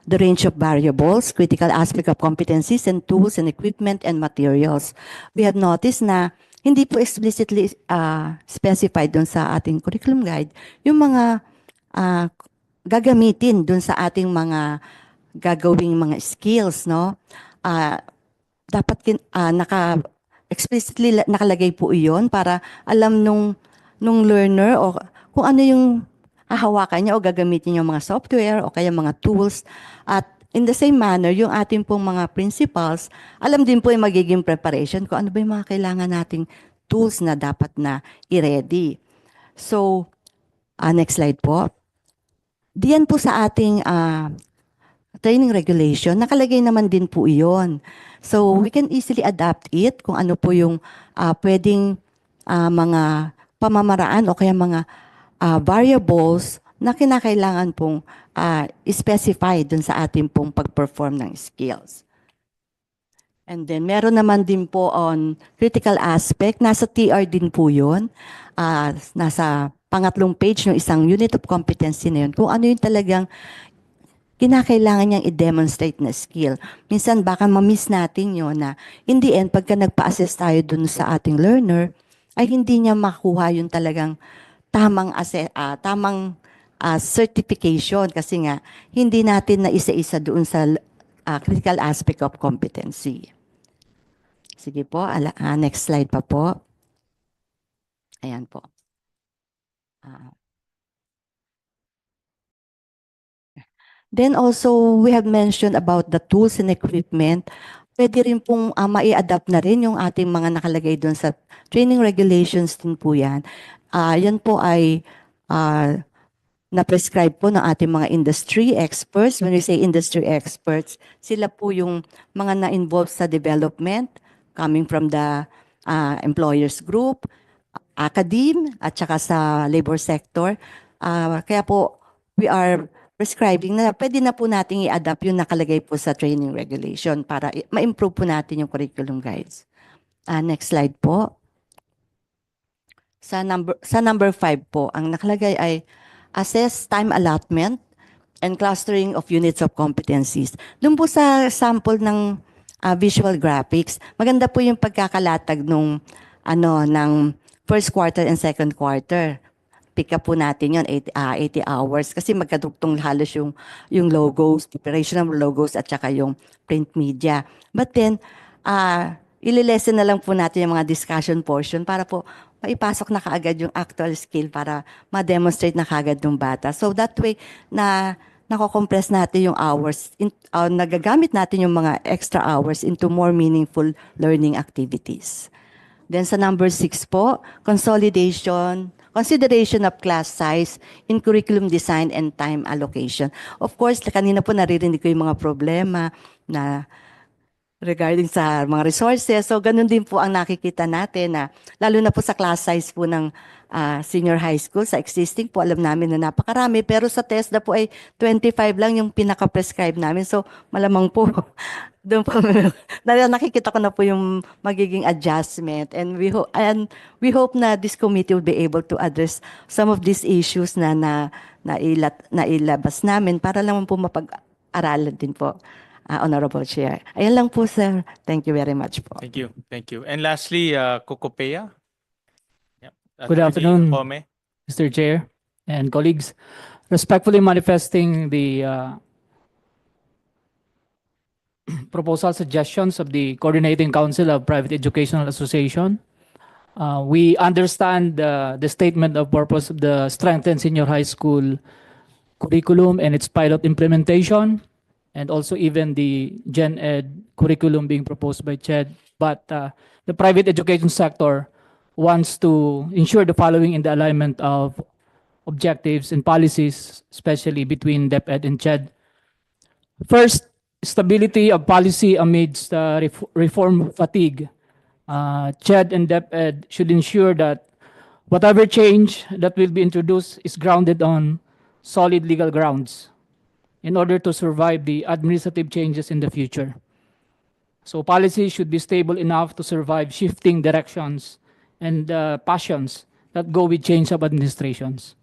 the range of variables, critical aspect of competencies and tools and equipment and materials. We have noticed na hindi po explicitly specified doon sa ating curriculum guide yung mga gagamitin doon sa ating mga gagawing mga skills, no? Dapat explicitly nakalagay po iyon para alam nung learner o kung ano yung hahawakan niya o gagamitin yung mga software o kaya mga tools. At in the same manner, yung ating pong mga principals, alam din po yung magiging preparation kung ano ba yung mga kailangan nating tools na dapat na i-ready. So, next slide po. Diyan po sa ating training regulation, nakalagay naman din po iyon. So, we can easily adapt it kung ano po yung pwedeng mga pamamaraan o kaya mga variables na kinakailangan pong specify dun sa ating pong pag-perform ng skills. And then, meron naman din po on critical aspect. Nasa TR din po yun. Nasa pangatlong page ng isang unit of competency na yun. Kung ano yung talagang kinakailangan niyang i-demonstrate na skill. Minsan baka ma-miss natin yun na in the end, pagka nagpa-assess tayo dun sa ating learner, ay hindi niya makuha yung talagang tamang certification kasi nga hindi natin na isa-isa doon sa critical aspect of competency. Sige po, next slide pa po. Ayan po. Then also, we have mentioned about the tools and equipment. Pwede rin pong mai-adapt na rin yung ating mga nakalagay doon sa training regulations din po yan. Yan po ay na-prescribe po ng ating mga industry experts. When we say industry experts, sila po yung mga na-involve sa development coming from the employers group, academe, at saka sa labor sector. Kaya po, we are prescribing na pwede na po natin i-adapt yung nakalagay po sa training regulation para ma-improve po natin yung curriculum guides. Next slide po. Sa number 5 po, ang nakalagay ay assess time allotment and clustering of units of competencies. Doon po sa sample ng visual graphics, maganda po yung pagkakalatag ng first quarter and second quarter. Pick up po natin yun, 80 hours kasi magkadugtong halos yung logos, preparation ng logos at saka yung print media. But then, ililesen na lang po natin yung mga discussion portion para po maipasok na kaagad yung actual skill para ma-demonstrate na kaagad ng bata. So that way, nako-compress natin yung hours, nagagamit natin yung mga extra hours into more meaningful learning activities. Then sa number 6 po, consideration of class size in curriculum design and time allocation. Of course, kanina po naririnig ko yung mga problema na regarding sa mga resources. So, ganun din po ang nakikita natin na lalo na po sa class size po ng senior high school, sa existing po, alam namin na napakarami. Pero sa TESDA po ay 25 lang yung pinaka-prescribe namin. So, malamang po, doon po, nakikita ko na po yung magiging adjustment. And we hope na this committee will be able to address some of these issues na ilabas namin para lang po mapag-aralan din po. Honorable Chair. Ayan lang po, sir. Thank you very much po. Thank you. Thank you. And lastly, Kokopea. Yep. Good afternoon, Pome. Mr. Chair and colleagues. Respectfully manifesting the proposal suggestions of the Coordinating Council of Private Educational Association. We understand the statement of purpose of the strengthened senior high school curriculum and its pilot implementation, and also even the Gen Ed curriculum being proposed by CHED. But the private education sector wants to ensure the following in the alignment of objectives and policies, especially between DepEd and CHED. First, stability of policy amidst reform fatigue. CHED and DepEd should ensure that whatever change that will be introduced is grounded on solid legal grounds in order to survive the administrative changes in the future. So policy should be stable enough to survive shifting directions and passions that go with change of administrations.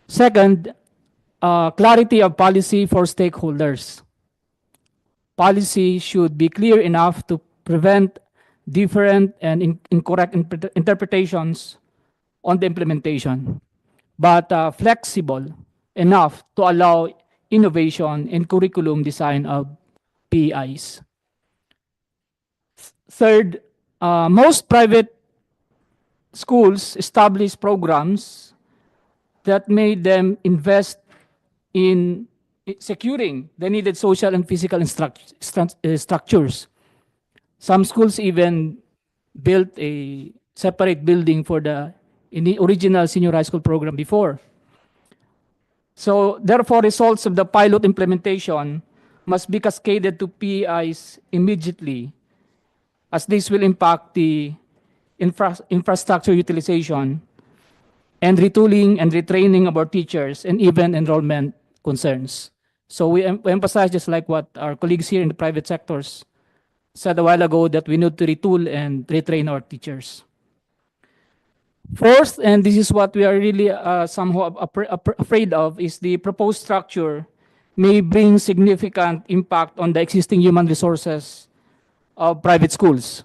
Second, clarity of policy for stakeholders. Policy should be clear enough to prevent different and incorrect interpretations on the implementation, but flexible enough to allow innovation in curriculum design of PEIs. Third, most private schools establish programs that made them invest in securing the needed social and physical structures. Some schools even built a separate building for the original senior high school program before. So therefore, results of the pilot implementation must be cascaded to PEIs immediately, as this will impact the infrastructure utilization and retooling and retraining of our teachers and even enrollment concerns. So we emphasize, just like what our colleagues here in the private sectors said a while ago, that we need to retool and retrain our teachers. Fourth, and this is what we are really somehow afraid of, is the proposed structure may bring significant impact on the existing human resources of private schools.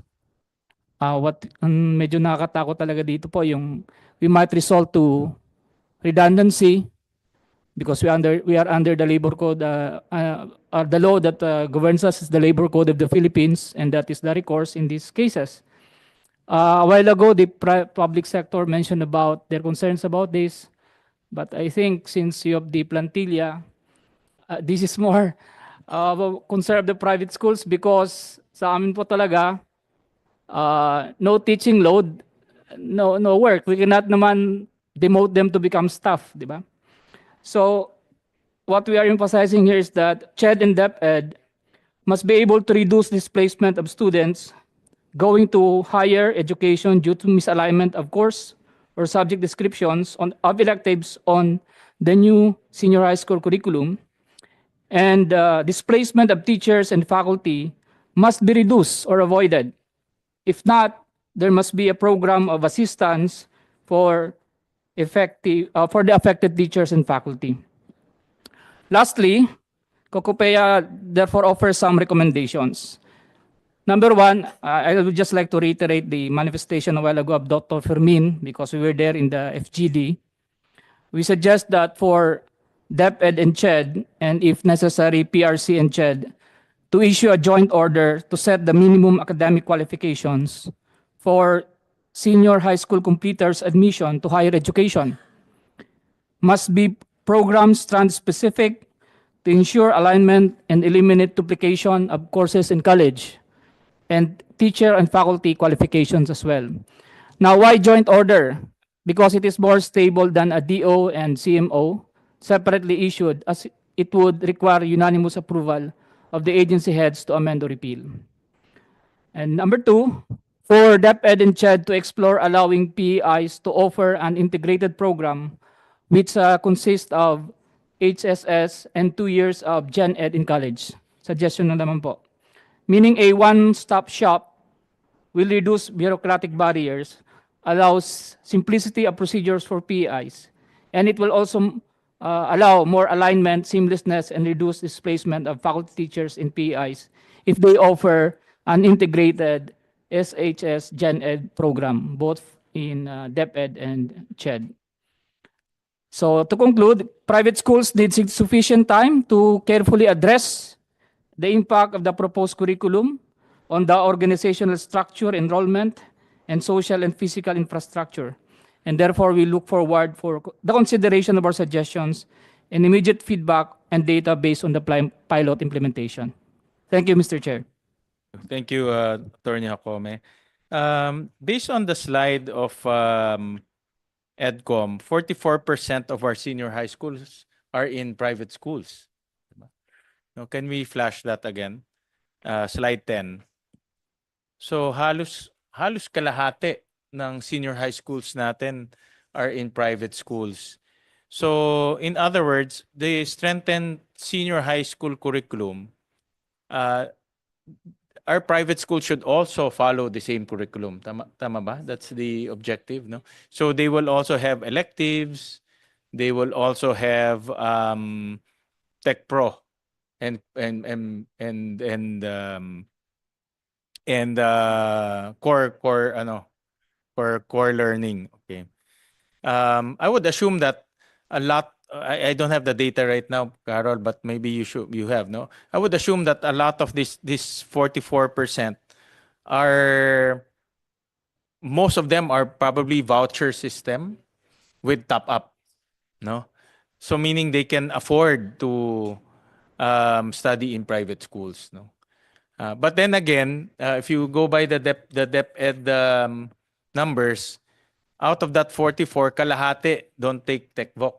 What medyo nakakatakot talaga dito po yung we might result to redundancy because we are under the labor code, the law that governs us is the labor code of the Philippines, and that is the recourse in these cases. A while ago, the public sector mentioned about their concerns about this, but I think since you have the plantilla, this is more concern of the private schools because sa amin po talaga, no teaching load, no work. We cannot naman demote them to become staff, di ba? So what we are emphasizing here is that CHED and DepEd must be able to reduce displacement of students going to higher education due to misalignment of course or subject descriptions of electives on the new senior high school curriculum, and displacement of teachers and faculty must be reduced or avoided. If not, there must be a program of assistance for the affected teachers and faculty. Lastly, COCOPEA therefore offers some recommendations. Number one, I would just like to reiterate the manifestation a while ago of Dr. Fermin because we were there in the FGD. We suggest that for DepEd and CHED, and if necessary, PRC and CHED, to issue a joint order to set the minimum academic qualifications for senior high school completers' admission to higher education. Must be program strand specific to ensure alignment and eliminate duplication of courses in college, and teacher and faculty qualifications as well. Now, why joint order? Because it is more stable than a DO and CMO separately issued, as it would require unanimous approval of the agency heads to amend or repeal. And number two, for DepEd and CHED to explore allowing PEIs to offer an integrated program which consists of HSS and 2 years of Gen Ed in college. Suggestion na naman po. Meaning a one-stop shop will reduce bureaucratic barriers, allows simplicity of procedures for PEIs, and it will also allow more alignment, seamlessness, and reduce displacement of faculty teachers in PEIs if they offer an integrated SHS Gen Ed program, both in DepEd and CHED. So to conclude, private schools need sufficient time to carefully address the impact of the proposed curriculum on the organizational structure, enrollment, and social and physical infrastructure. And therefore, we look forward for the consideration of our suggestions and immediate feedback and data based on the pilot implementation. Thank you, Mr. Chair. Thank you, Attorney Jacome. Based on the slide of EDCOM, 44% of our senior high schools are in private schools. Now, can we flash that again? Slide 10. So halos kalahati ng senior high schools natin are in private schools. So in other words, the strengthened senior high school curriculum, our private school should also follow the same curriculum. Tama ba? That's the objective, no? So they will also have electives. They will also have Tech Pro and core learning. Okay. I would assume that a lot. I don't have the data right now, Carol, but maybe you have, no? I would assume that a lot of this 44% are, most of them are probably voucher system with top up, no? So meaning they can afford to study in private schools, no? But then again, if you go by the DepEd numbers, out of that 44, kalahati don't take TechVoc.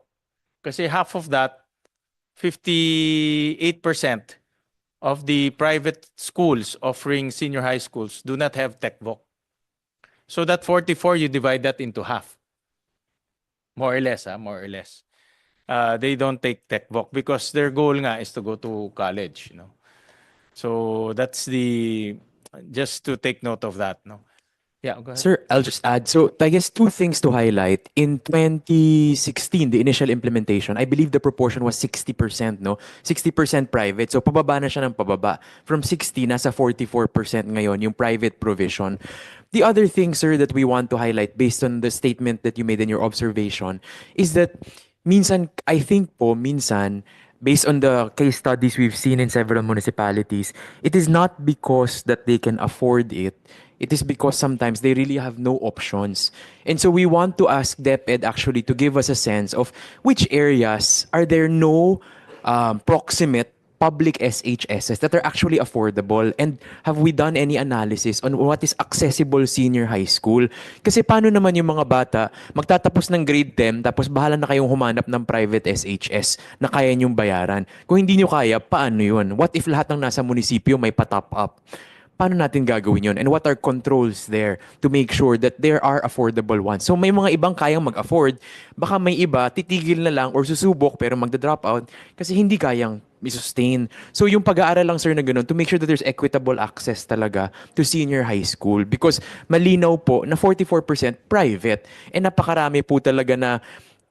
Kasi half of that, 58% of the private schools offering senior high schools do not have TechVoc. So that 44, you divide that into half. More or less, more or less. They don't take TechVoc because their goal nga is to go to college, you know. So that's just to take note of that, no? Yeah, go ahead. Sir, I'll just add. So I guess two things to highlight. In 2016, the initial implementation, I believe the proportion was 60%, no? 60% private. So pababa na siya ng pababa. From 60, nasa 44% ngayon, yung private provision. The other thing, sir, that we want to highlight based on the statement that you made in your observation is that minsan, I think po, minsan, based on the case studies we've seen in several municipalities, it is not because that they can afford it. It is because sometimes they really have no options. And so we want to ask DepEd actually to give us a sense of which areas are there no proximate public SHSs that are actually affordable, and have we done any analysis on what is accessible senior high school? Kasi paano naman yung mga bata magtatapos ng grade 10 tapos bahala na kayong humanap ng private SHS na kaya nyong bayaran? Kung hindi nyo kaya, paano yun? What if lahat ng nasa munisipyo may pa-top up? Paano natin gagawin yun? And what are controls there to make sure that there are affordable ones? So may mga ibang kayang mag-afford, baka may iba titigil na lang or susubok pero magda-drop out kasi hindi kayang i-sustain. So yung pag-aaral lang, sir, na ganun to make sure that there's equitable access talaga to senior high school, because malinaw po na 44% private and napakarami po talaga na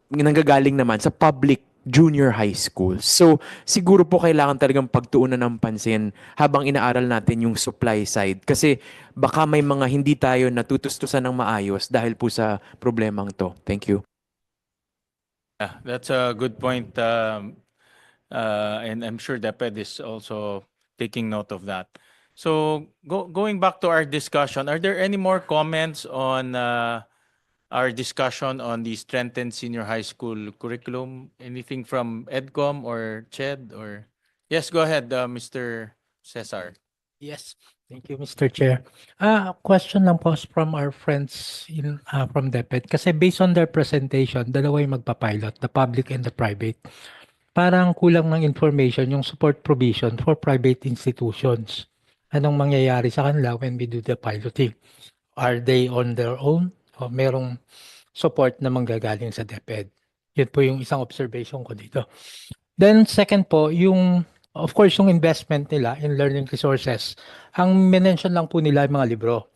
nanggagaling naman sa public junior high school. So, siguro po kailangan talagang pagtuunan ng pansin habang inaaral natin yung supply side. Kasi baka may mga hindi tayo natutustusan ng maayos dahil po sa problemang to. Thank you. Yeah, that's a good point. And I'm sure DepEd is also taking note of that. So, going back to our discussion, are there any more comments on our discussion on the strengthened senior high school curriculum? Anything from EDCOM or CHED? Or yes, go ahead, Mr. Cesar. Yes, thank you, Mr. Chair. Question lang po from our friends from DepEd. Kasi based on their presentation, dalawa yung magpa-pilot, the public and the private. Parang kulang ng information yung support provision for private institutions. Anong mangyayari sa kanila when we do the piloting? Are they on their own? O merong support na manggagaling sa DepEd? Yun po yung isang observation ko dito. Then second po, of course, yung investment nila in learning resources, ang mention lang po nila yung mga libro.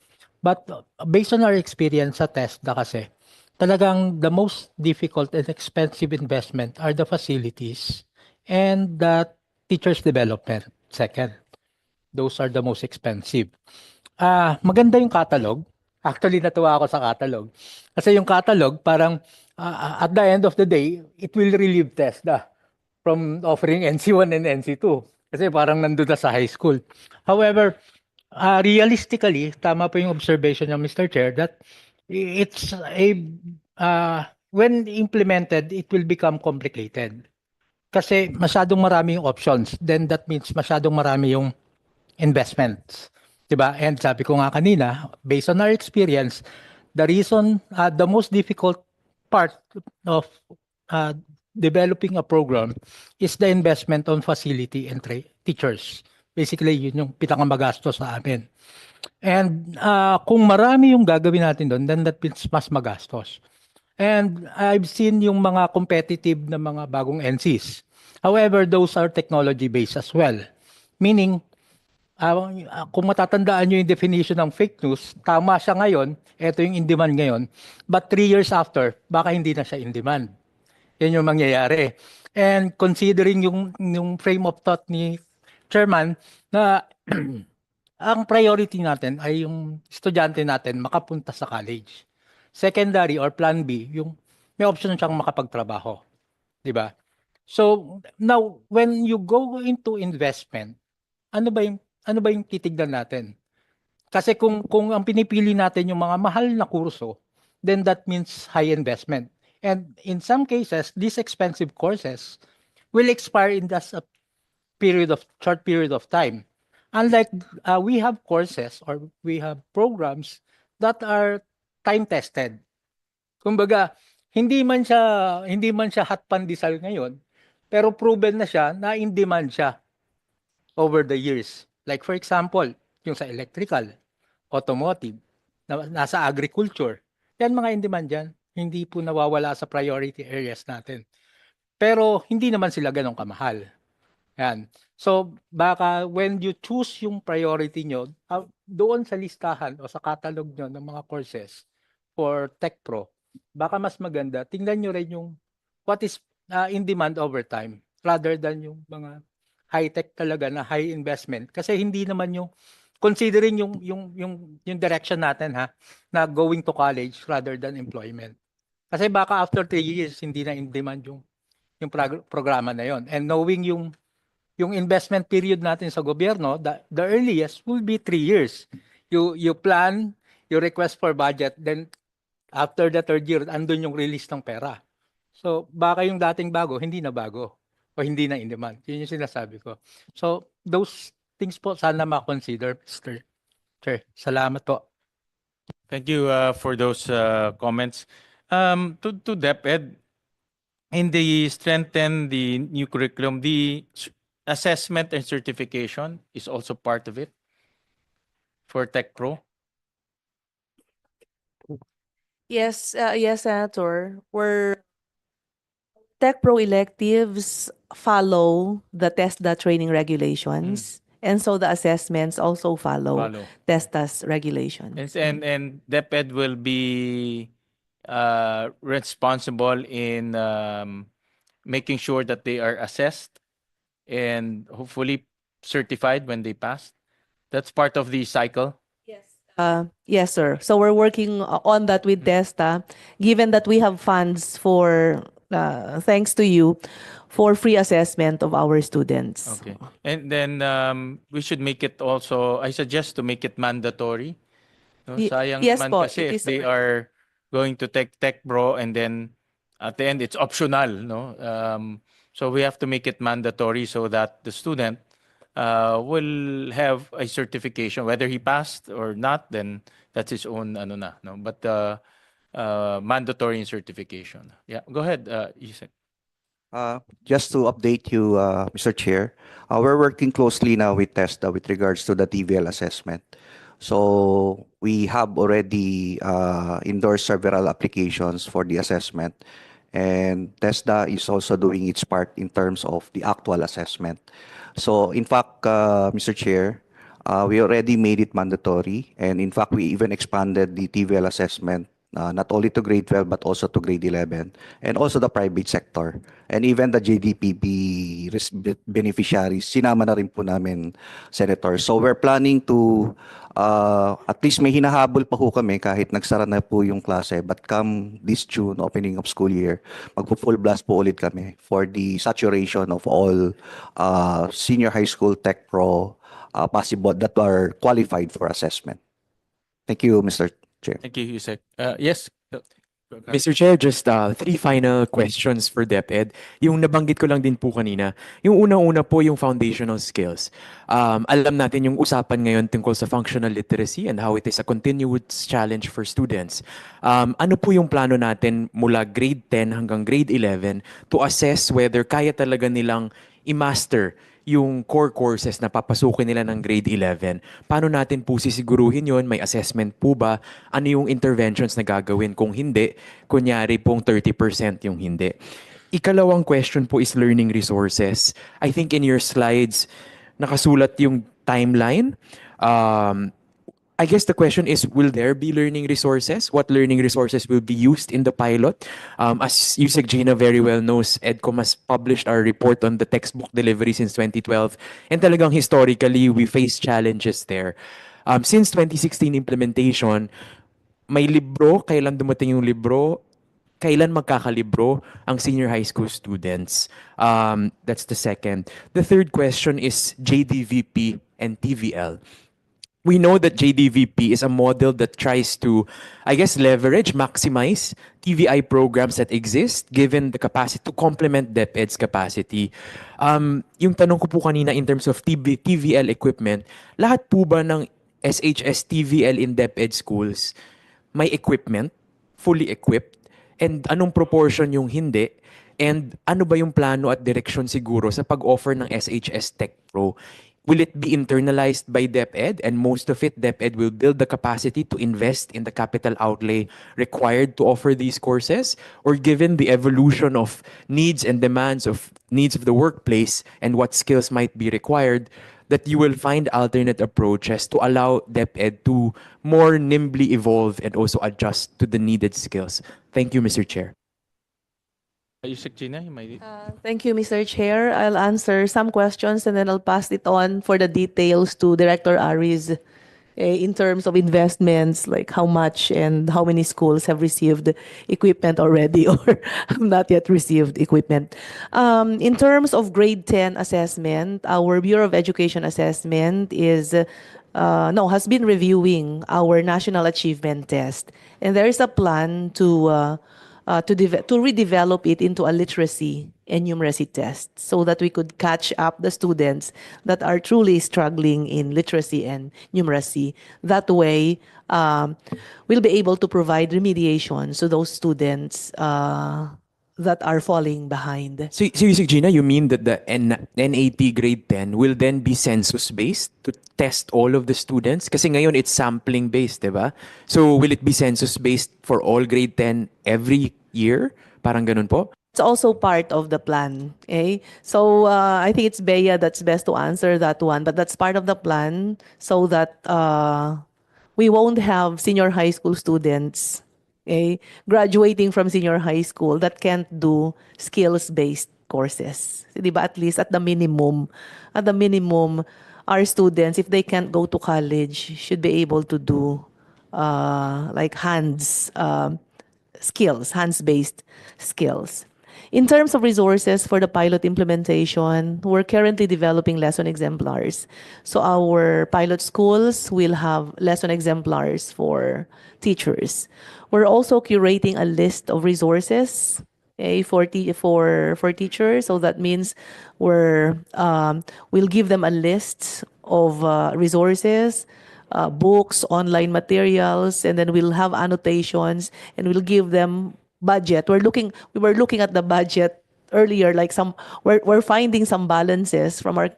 But based on our experience sa TESDA kasi, talagang the most difficult and expensive investment are the facilities and the teachers' development. Second, those are the most expensive. Maganda yung catalog. Actually, natuwa ako sa catalog. Kasi yung catalog, parang at the end of the day, it will relieve TESDA from offering NC1 and NC2. Kasi parang nandun na sa high school. However, realistically, tama po yung observation ng Mr. Chair that it's when implemented, it will become complicated. Kasi masyadong marami yung options. Then that means masyadong marami yung investments. Diba? And sabi ko nga kanina, based on our experience, the reason, the most difficult part of uh, developing a program is the investment on facility and teachers. Basically, yun yung pinakamagastos sa amin. And kung marami yung gagawin natin doon, then that means mas magastos. And I've seen yung mga competitive na mga bagong NCs. However, those are technology-based as well. Meaning, kung matatandaan nyo yung definition ng fake news, tama siya ngayon, ito yung in-demand ngayon, but 3 years after, baka hindi na siya in-demand. Yan yung mangyayari. And considering yung frame of thought ni Chairman na ang priority natin ay yung estudyante natin makapunta sa college. Secondary or plan B, yung may option siyang makapagtrabaho. Di ba? So, now, when you go into investment, ano ba yung titignan natin? Kasi kung ang pinipili natin yung mga mahal na kurso, then that means high investment. And in some cases, these expensive courses will expire in just a short period of time. Unlike we have courses or we have programs that are time tested. Kumbaga, hindi man siya hot pandesal ngayon, pero proven na siya na in demand siya over the years. Like for example, yung sa electrical, automotive, nasa agriculture. Yan mga in demand yan. Hindi po nawawala sa priority areas natin. Pero hindi naman sila ganong kamahal. Yan. So baka when you choose yung priority nyo, doon sa listahan o sa catalog nyo ng mga courses for Tech Pro, baka mas maganda, tingnan nyo rin yung what is in demand over time rather than yung mga high-tech talaga na high investment. Kasi hindi naman yung considering yung direction natin na going to college rather than employment. Kasi baka after 3 years hindi na in demand yung programa na yon. And knowing yung investment period natin sa gobyerno, the earliest will be 3 years. You plan, you request for budget, then after the 3rd year, andun yung release ng pera. So baka yung dating bago, hindi na bago o hindi na in demand. Yun yung sinasabi ko. So those things po sana ma-consider, Mr. Chair. Salamat po. Thank you for those comments. To DepEd, in the strengthen the new curriculum, the assessment and certification is also part of it for Tech Pro. Yes, Senator. Tech Pro electives follow the TESDA training regulations. And so the assessments also follow TESDA's regulations. And DepEd will be responsible in making sure that they are assessed and hopefully certified when they pass. That's part of the cycle. Yes, sir. So we're working on that with TESDA, given that we have funds for, thanks to you, for free assessment of our students. Okay. And then we should make it also, I suggest to make it mandatory. No? Sayang yes man po, kasi it if is they are going to take Tech Pro and then at the end it's optional, no? So we have to make it mandatory so that the student will have a certification. Whether he passed or not, then that's his own ano na, no? But mandatory in certification. Yeah, go ahead, Yusek. Just to update you, Mr. Chair, we're working closely now with TESDA with regards to the TVL assessment. So we have already endorsed several applications for the assessment, and TESDA is also doing its part in terms of the actual assessment. So in fact, Mr. Chair, we already made it mandatory, and in fact, we even expanded the TVL assessment not only to grade 12 but also to grade 11 and also the private sector and even the JDPP beneficiaries sinama na rin po namin, Senator. So we're planning to at least may hinahabol pa po kami kahit nagsara na po yung klase, but come this June opening of school year magpo-full blast po ulit kami for the saturation of all senior high school Tech Pro possible that are qualified for assessment. Thank you, Mr. Chair. Thank you, Yusek. Yes. Go Mr. Chair, just three final questions for DepEd. Yung nabanggit ko lang din po kanina. Yung unang-una po yung foundational skills. Alam natin yung usapan ngayon tungkol sa functional literacy and how it is a continuous challenge for students. Ano po yung plano natin mula grade 10 hanggang grade 11 to assess whether kaya talaga nilang i-master yung core courses na papasukin nila ng grade 11. Paano natin po sisiguruhin yon? May assessment po ba? Ano yung interventions na gagawin kung hindi? Kunyari pong 30% yung hindi. Ikalawang question po is learning resources. I think in your slides, nakasulat yung timeline. I guess the question is, will there be learning resources? What learning resources will be used in the pilot? As Yusek Gina very well knows, EDCOM has published our report on the textbook delivery since 2012. And talagang historically, we face challenges there. Since 2016 implementation, may libro, kailan dumating yung libro, kailan magkakalibro ang senior high school students? That's the second. The third question is JDVP and TVL. We know that JDVP is a model that tries to, I guess, leverage, maximize TVI programs that exist given the capacity to complement DepEd's capacity. Yung tanong ko po kanina in terms of TVL equipment, lahat po ba ng SHS TVL in DepEd schools may equipment, fully equipped? And anong proportion yung hindi? And ano ba yung plano at direksyon siguro sa pag-offer ng SHS Tech Pro? Will it be internalized by DepEd, and most of it, DepEd will build the capacity to invest in the capital outlay required to offer these courses? Or given the evolution of needs and demands of needs of the workplace and what skills might be required, that you will find alternate approaches to allow DepEd to more nimbly evolve and also adjust to the needed skills? Thank you, Mr. Chair. Yusek Gina, you might... Thank you, Mr. Chair. I'll answer some questions and then I'll pass it on for the details to Director Aris in terms of investments, like how much and how many schools have received equipment already or have not yet received equipment. In terms of grade 10 assessment, our Bureau of Education assessment has been reviewing our national achievement test. And there is a plan to redevelop it into a literacy and numeracy test so that we could catch up the students that are truly struggling in literacy and numeracy. That way, we'll be able to provide remediation to those students that are falling behind. So Yusek Gina, you mean that the NAT grade 10 will then be census-based to test all of the students? Kasi ngayon it's sampling-based, di ba? So will it be census-based for all grade 10 every year? Parang ganun po? It's also part of the plan. Okay? So I think it's Bea that's best to answer that one, but that's part of the plan so that we won't have senior high school students graduating from senior high school that can't do skills-based courses. Diba? At least at the minimum, our students, if they can't go to college, should be able to do like hands-based skills. In terms of resources for the pilot implementation, we're currently developing lesson exemplars. So our pilot schools will have lesson exemplars for teachers. We're also curating a list of resources for teachers. So that means we'll give them a list of resources, books, online materials, and then we'll have annotations, and we'll give them budget. We were looking at the budget earlier, like we're finding some balances from our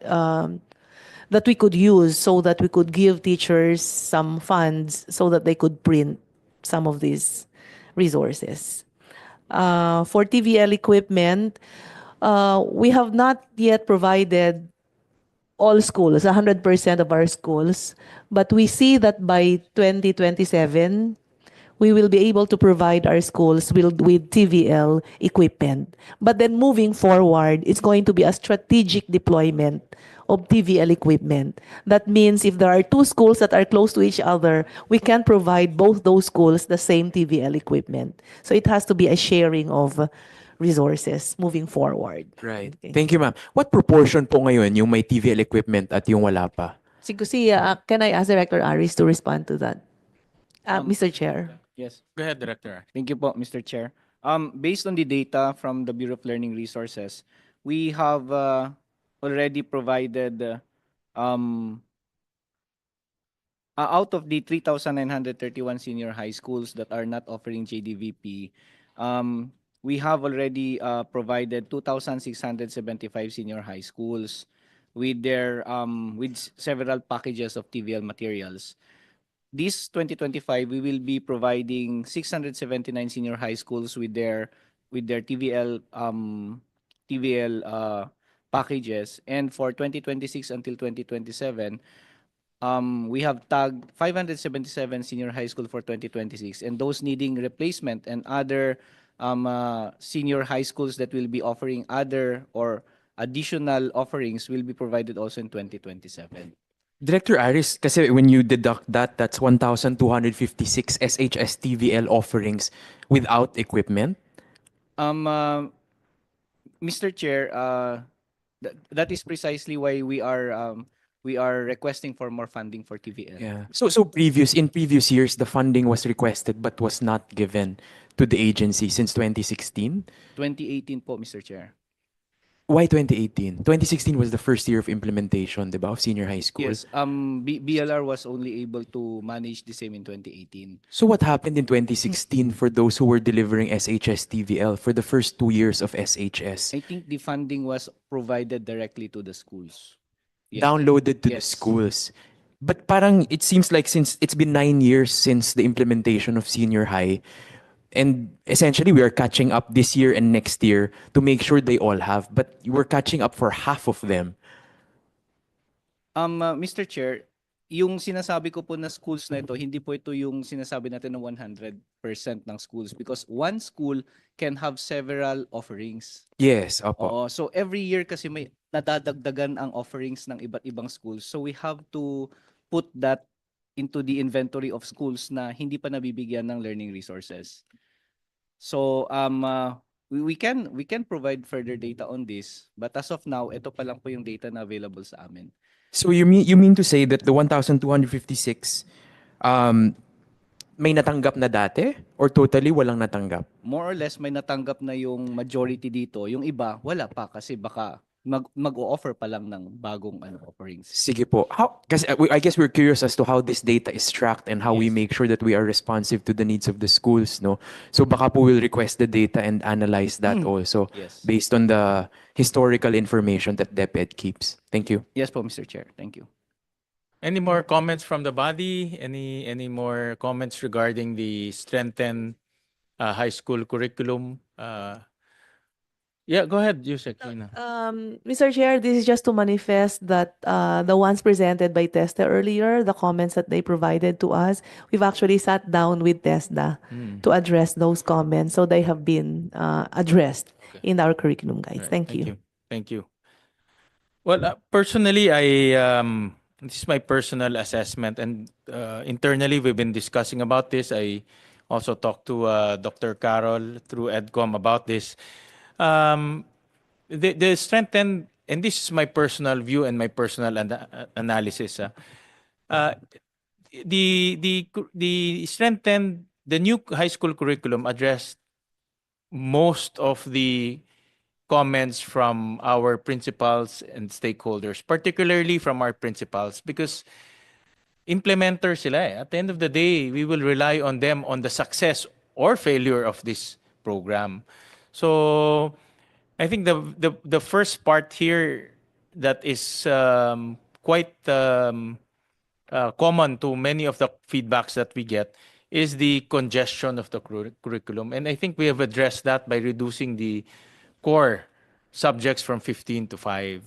that we could use so that we could give teachers some funds so that they could print some of these resources. For TVL equipment, we have not yet provided all schools, 100% of our schools, but we see that by 2027, we will be able to provide our schools with TVL equipment. But then moving forward, it's going to be a strategic deployment of TVL equipment. That means if there are two schools that are close to each other, we can provide both those schools the same TVL equipment. So it has to be a sharing of resources moving forward. Right. Okay. Thank you, ma'am. What proportion po ngayon yung may TVL equipment at yung wala pa? Can I ask Director Aris to respond to that? Mr. Chair. Yes. Go ahead, Director. Thank you po, Mr. Chair. Based on the data from the Bureau of Learning Resources, we have already provided um, out of the 3,931 senior high schools that are not offering JDVP, we have already provided 2,675 senior high schools with their several packages of TVL materials. This 2025, we will be providing 679 senior high schools with their TVL packages, and for 2026 until 2027, we have tagged 577 senior high school for 2026, and those needing replacement and other senior high schools that will be offering other or additional offerings will be provided also in 2027. Director Aris, kasi when you deduct that, that's 1,256 SHS TVL offerings without equipment. Mr. Chair, that is precisely why we are requesting for more funding for TVL. Yeah. So in previous years, the funding was requested but was not given to the agency since 2016. 2018 po, Mr. Chair. Why 2018? 2016 was the first year of implementation, diba, of senior high school. Yes, BLR was only able to manage the same in 2018. So what happened in 2016 for those who were delivering SHS TVL for the first 2 years of SHS? I think the funding was provided directly to the schools. Yes. Downloaded to the Yes. schools. But parang it seems like since it's been 9 years since the implementation of senior high, and essentially we are catching up this year and next year to make sure they all have, but we're catching up for half of them. Mr. Chair, yung sinasabi ko po na schools na ito, hindi po ito yung sinasabi natin na 100% ng schools, because one school can have several offerings. Yes, opo. Oo, so every year kasi may nadadagdagan ang offerings ng iba't ibang schools. So we have to put that into the inventory of schools na hindi pa nabibigyan ng learning resources. So we can provide further data on this, but as of now, ito pa lang po yung data na available sa amin. So you mean to say that the 1,256 may natanggap na dati or totally walang natanggap? More or less may natanggap na yung majority dito. Yung iba wala pa kasi baka mag-o-offer pa lang ng bagong offerings. Sige po. Kasi I guess we're curious as to how this data is tracked and how we make sure that we are responsive to the needs of the schools, no? So baka po we'll request the data and analyze that also based on the historical information that DepEd keeps. Thank you. Yes po, Mr. Chair. Thank you. Any more comments from the body? Any more comments regarding the strengthened high school curriculum? Yeah, go ahead, Yusek. Mr. Chair, this is just to manifest that the ones presented by TESDA earlier, the comments that they provided to us, we've actually sat down with TESDA to address those comments. So they have been addressed in our curriculum guides. Right, Thank you. Thank you. Well, personally, this is my personal assessment, and internally we've been discussing about this. I also talked to Dr. Carol through EDCOM about this. The strengthened, and this is my personal view and my personal analysis. The strengthened, the new high school curriculum addressed most of the comments from our principals and stakeholders, particularly from our principals, because implementers sila eh. At the end of the day, we will rely on them on the success or failure of this program. So I think the first part here that is quite common to many of the feedbacks that we get is the congestion of the curriculum. And I think we have addressed that by reducing the core subjects from 15 to 5.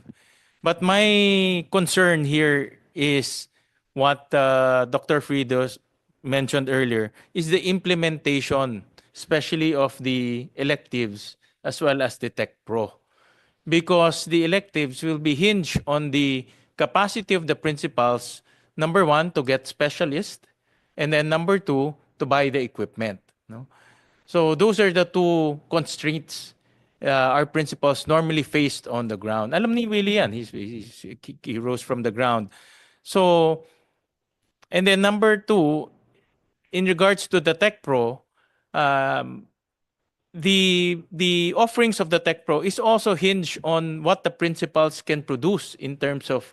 But my concern here is what Dr. Fridos mentioned earlier, is the implementation, especially of the electives as well as the Tech Pro. Because the electives will be hinged on the capacity of the principals, number one, to get specialists, and then number two, to buy the equipment. No? So those are the two constraints our principals normally faced on the ground. Alam ni Willie yan, he rose from the ground. So, and then number two, in regards to the Tech Pro, the offerings of the Tech Pro is also hinged on what the principals can produce in terms of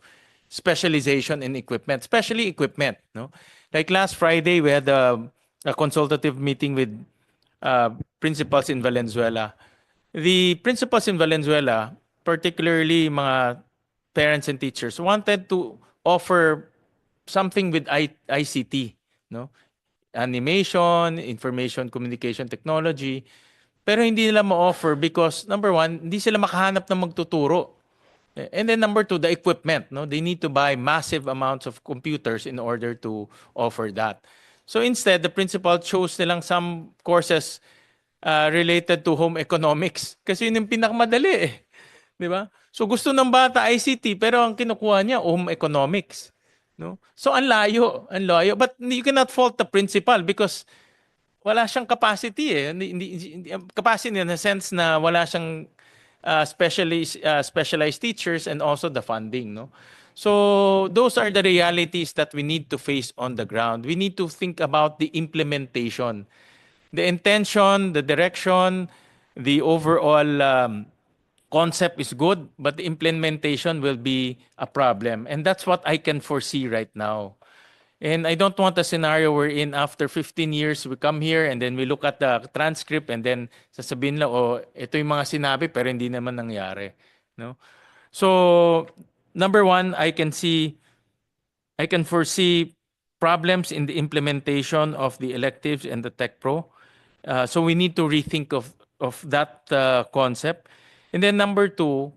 specialization in equipment, especially equipment. No, like last Friday we had a consultative meeting with principals in Valenzuela. The principals in Valenzuela, particularly mga parents and teachers, wanted to offer something with ICT, no? Animation, information communication technology, pero hindi nila ma-offer because number one, hindi sila makahanap ng magtuturo. And then number two, the equipment, no? They need to buy massive amounts of computers in order to offer that. So instead, the principal chose nilang some courses related to home economics kasi yun yung pinakamadali eh. Di ba? So gusto ng bata ICT pero ang kinukuha niya home economics. No? So ang layo. But you cannot fault the principal because wala siyang capacity eh. Capacity in the sense na wala siyang specialized teachers and also the funding. No? So those are the realities that we need to face on the ground. We need to think about the implementation. The intention, the direction, the overall concept is good, but the implementation will be a problem. And that's what I can foresee right now. And I don't want a scenario wherein after 15 years, we come here and then we look at the transcript and then sasabihin lang, oh, ito yung mga sinabi pero hindi naman nangyari. No? So, number one, I can foresee problems in the implementation of the electives and the Tech Pro. So we need to rethink of that concept. And then number two,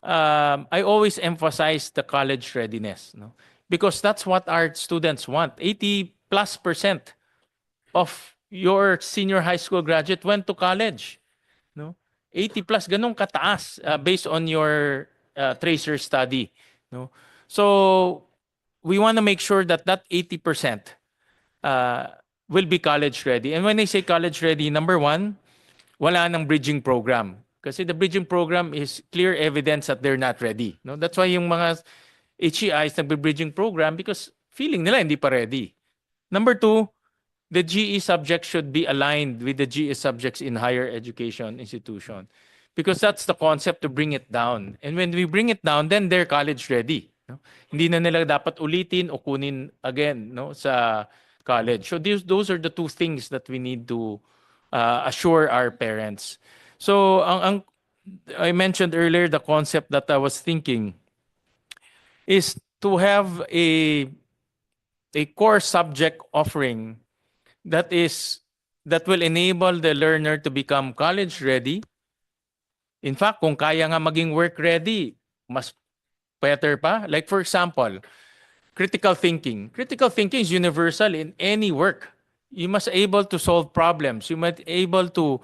I always emphasize the college readiness, no? Because that's what our students want. 80+% of your senior high school graduate went to college, no? 80 plus, ganun kataas based on your tracer study, no? So we want to make sure that 80% will be college ready. And when I say college ready, number one, wala nang bridging program. Kasi the bridging program is clear evidence that they're not ready. No? That's why yung mga HEIs nagbe-bridging program because feeling nila hindi pa ready. Number two, the GE subjects should be aligned with the GE subjects in higher education institution. Because that's the concept to bring it down. And when we bring it down, then they're college ready. No? Hindi na nila dapat ulitin o kunin again, no, sa college. So those are the two things that we need to assure our parents. So I mentioned earlier the concept that I was thinking is to have a core subject offering that will enable the learner to become college ready. In fact, kung kaya nga maging work ready, mas better pa. Like for example, critical thinking. Critical thinking is universal in any work. You must able to solve problems. You must able to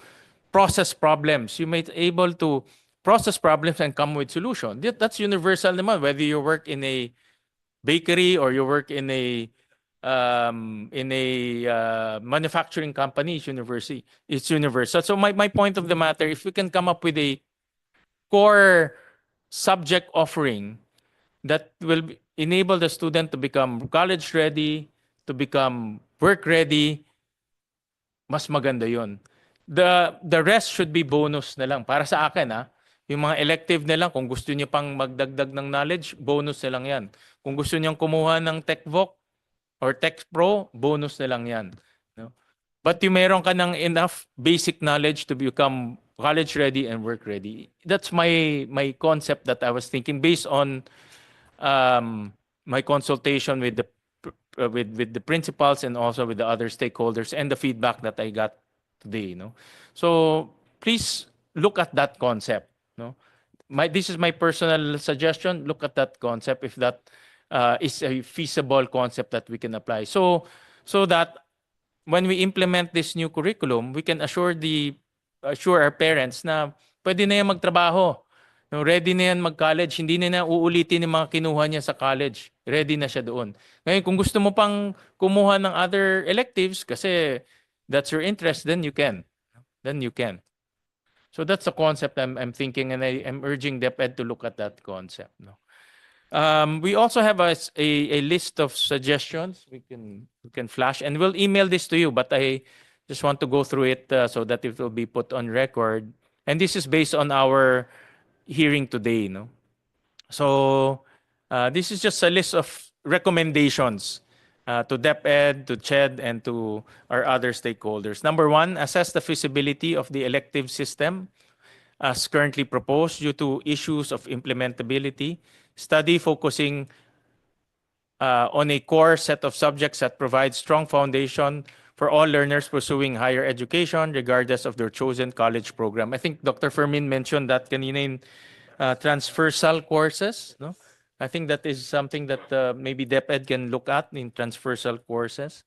process problems. You might able to process problems and come with solution. That's universal naman, whether you work in a bakery or you work in a manufacturing company. It's universal. So my point of the matter, if we can come up with a core subject offering that will enable the student to become college ready, to become work ready, mas maganda yun. The rest should be bonus na lang. Para sa akin, yung mga elective na lang, kung gusto niyo pang magdagdag ng knowledge, bonus na lang yan. Kung gusto niyang kumuha ng TechVoc or Tech Pro, bonus na lang yan. No? But yung meron ka ng enough basic knowledge to become college ready and work ready. That's my concept that I was thinking based on my consultation with the principals and also with the other stakeholders and the feedback that I got today. No? So please look at that concept. No? This is my personal suggestion. Look at that concept if that is a feasible concept that we can apply. So that when we implement this new curriculum, we can assure our parents na pwede na yan magtrabaho. No, ready na yan mag-college. Hindi na uulitin yung mga kinuha niya sa college. Ready na siya doon. Ngayon, kung gusto mo pang kumuha ng other electives kasi that's your interest, then you can. So that's the concept I'm thinking, and I'm urging DepEd to look at that concept. No? We also have a list of suggestions we can flash, and we'll email this to you, but I just want to go through it so that it will be put on record. And this is based on our hearing today, no? So this is just a list of recommendations to DepEd, to CHED, and to our other stakeholders. Number one, assess the feasibility of the elective system as currently proposed due to issues of implementability. Study focusing on a core set of subjects that provide strong foundation for all learners pursuing higher education, regardless of their chosen college program. I think Dr. Fermin mentioned that kanina in transversal courses. No? I think that is something that maybe DepEd can look at in transversal courses.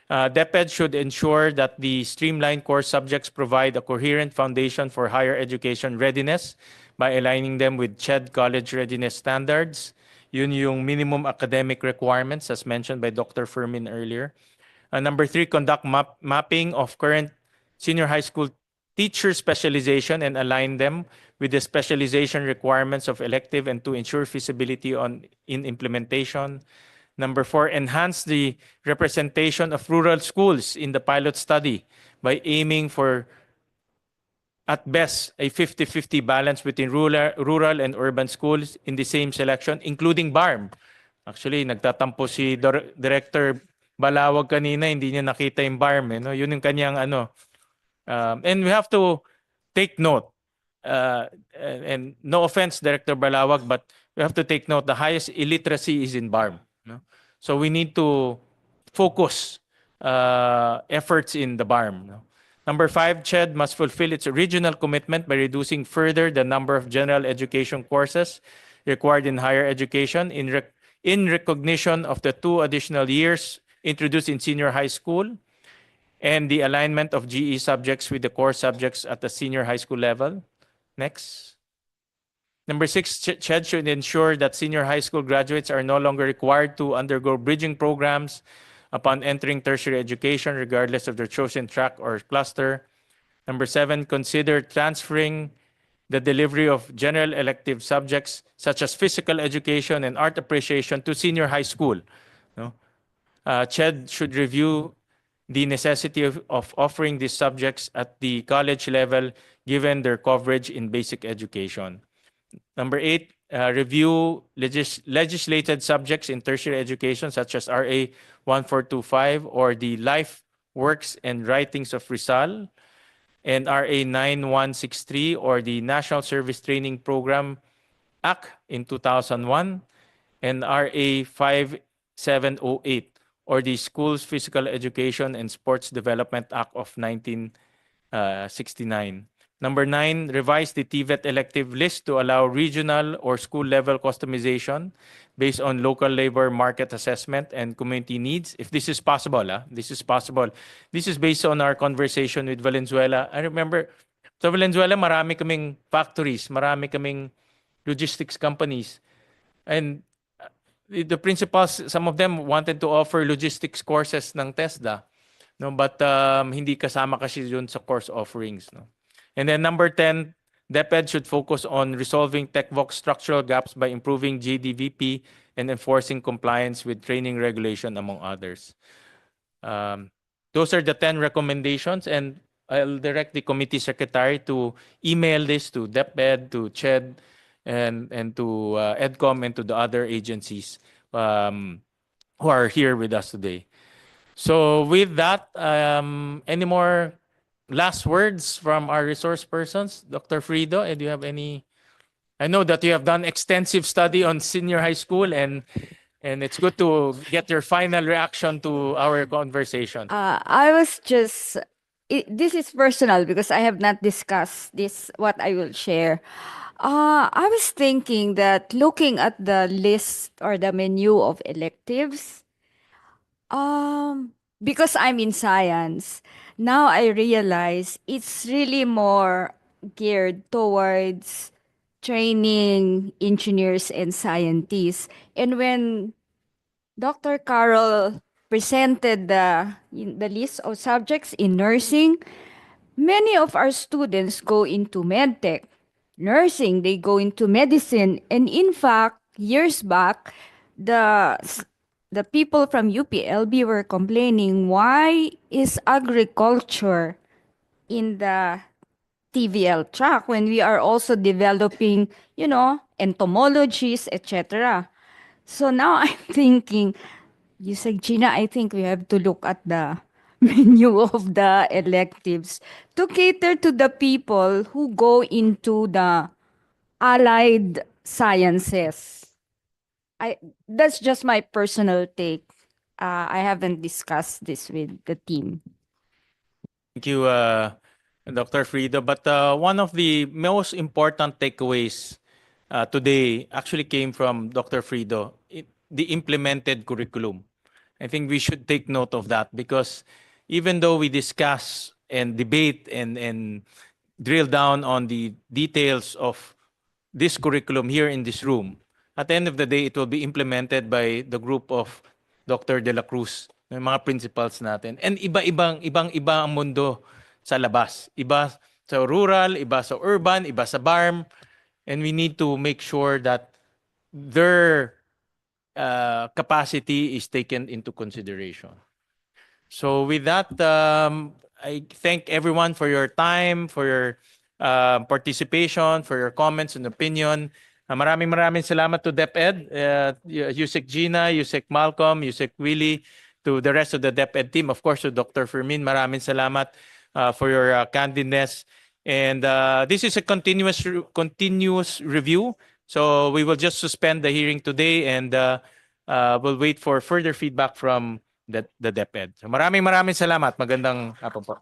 DepEd should ensure that the streamlined course subjects provide a coherent foundation for higher education readiness by aligning them with CHED college readiness standards. Yun yung minimum academic requirements as mentioned by Dr. Fermin earlier. Number three, conduct mapping of current senior high school teacher specialization and align them with the specialization requirements of elective and to ensure feasibility in implementation. Number four, enhance the representation of rural schools in the pilot study by aiming for, at best, a 50-50 balance between rural and urban schools in the same selection, including BARMM. Actually, nagtatampo si Director Balawag kanina, hindi niya nakita yung BARMM. No? Yun yung kanyang ano. And we have to take note. And no offense, Director Balawag, but we have to take note, the highest illiteracy is in BARMM. No? So we need to focus efforts in the BARMM. No? Number five, CHED must fulfill its original commitment by reducing further the number of general education courses required in higher education in recognition of the 2 additional years introduced in senior high school and the alignment of GE subjects with the core subjects at the senior high school level. Next. Number six, CHED should ensure that senior high school graduates are no longer required to undergo bridging programs upon entering tertiary education, regardless of their chosen track or cluster. Number seven, consider transferring the delivery of general elective subjects such as physical education and art appreciation to senior high school. No? CHED should review the necessity of offering these subjects at the college level given their coverage in basic education. Number eight, review legislated subjects in tertiary education such as RA 1425 or the Life, Works, and Writings of Rizal, and RA 9163 or the National Service Training Program Act in 2001, and RA 5708 or the Schools Physical Education and Sports Development Act of 1969. Number nine, revise the TVET elective list to allow regional or school level customization based on local labor market assessment and community needs. If this is possible, this is possible. This is based on our conversation with Valenzuela. I remember sa Valenzuela, marami kaming factories, marami kaming logistics companies. And the principals, some of them wanted to offer logistics courses ng TESDA. No, but hindi kasama kasi yun sa course offerings. No? And then number 10, DepEd should focus on resolving TechVox structural gaps by improving JDVP and enforcing compliance with training regulation, among others. Those are the 10 recommendations, and I'll direct the committee secretary to email this to DepEd, to CHED, and to EDCOM, and to the other agencies who are here with us today. So with that, any more last words from our resource persons? Dr. Frido, do you have any? I know that you have done extensive study on senior high school, and it's good to get your final reaction to our conversation. I was just, this is personal because I have not discussed this, what I will share. I was thinking that looking at the list or the menu of electives, because I'm in science, now I realize it's really more geared towards training engineers and scientists. And when Dr. Carol presented the list of subjects in nursing, many of our students go into medtech. Nursing, they go into medicine. And in fact, years back, the people from UPLB were complaining, why is agriculture in the TVL track when we are also developing, entomologies, etc. So now I'm thinking, you said, Gina, I think we have to look at the menu of the electives to cater to the people who go into the allied sciences. That's just my personal take. I haven't discussed this with the team. Thank you, Dr. Frido. But one of the most important takeaways today actually came from Dr. Frido, the implemented curriculum. I think we should take note of that because even though we discuss and debate and drill down on the details of this curriculum here in this room, at the end of the day, it will be implemented by the group of Dr. De La Cruz, yung mga principals natin. And ibang-iba ang mundo sa labas. Iba sa rural, iba sa urban, iba sa BARMM. And we need to make sure that their capacity is taken into consideration. So with that, I thank everyone for your time, for your participation, for your comments and opinion. Maraming salamat to DepEd, Yusek Gina, Yusek Malcolm, Yusek Willie, to the rest of the DepEd team. Of course, to Dr. Fermin, maraming salamat for your candidness. And this is a continuous review. So we will just suspend the hearing today and we'll wait for further feedback from the DepEd. So maraming salamat. Magandang hapon po.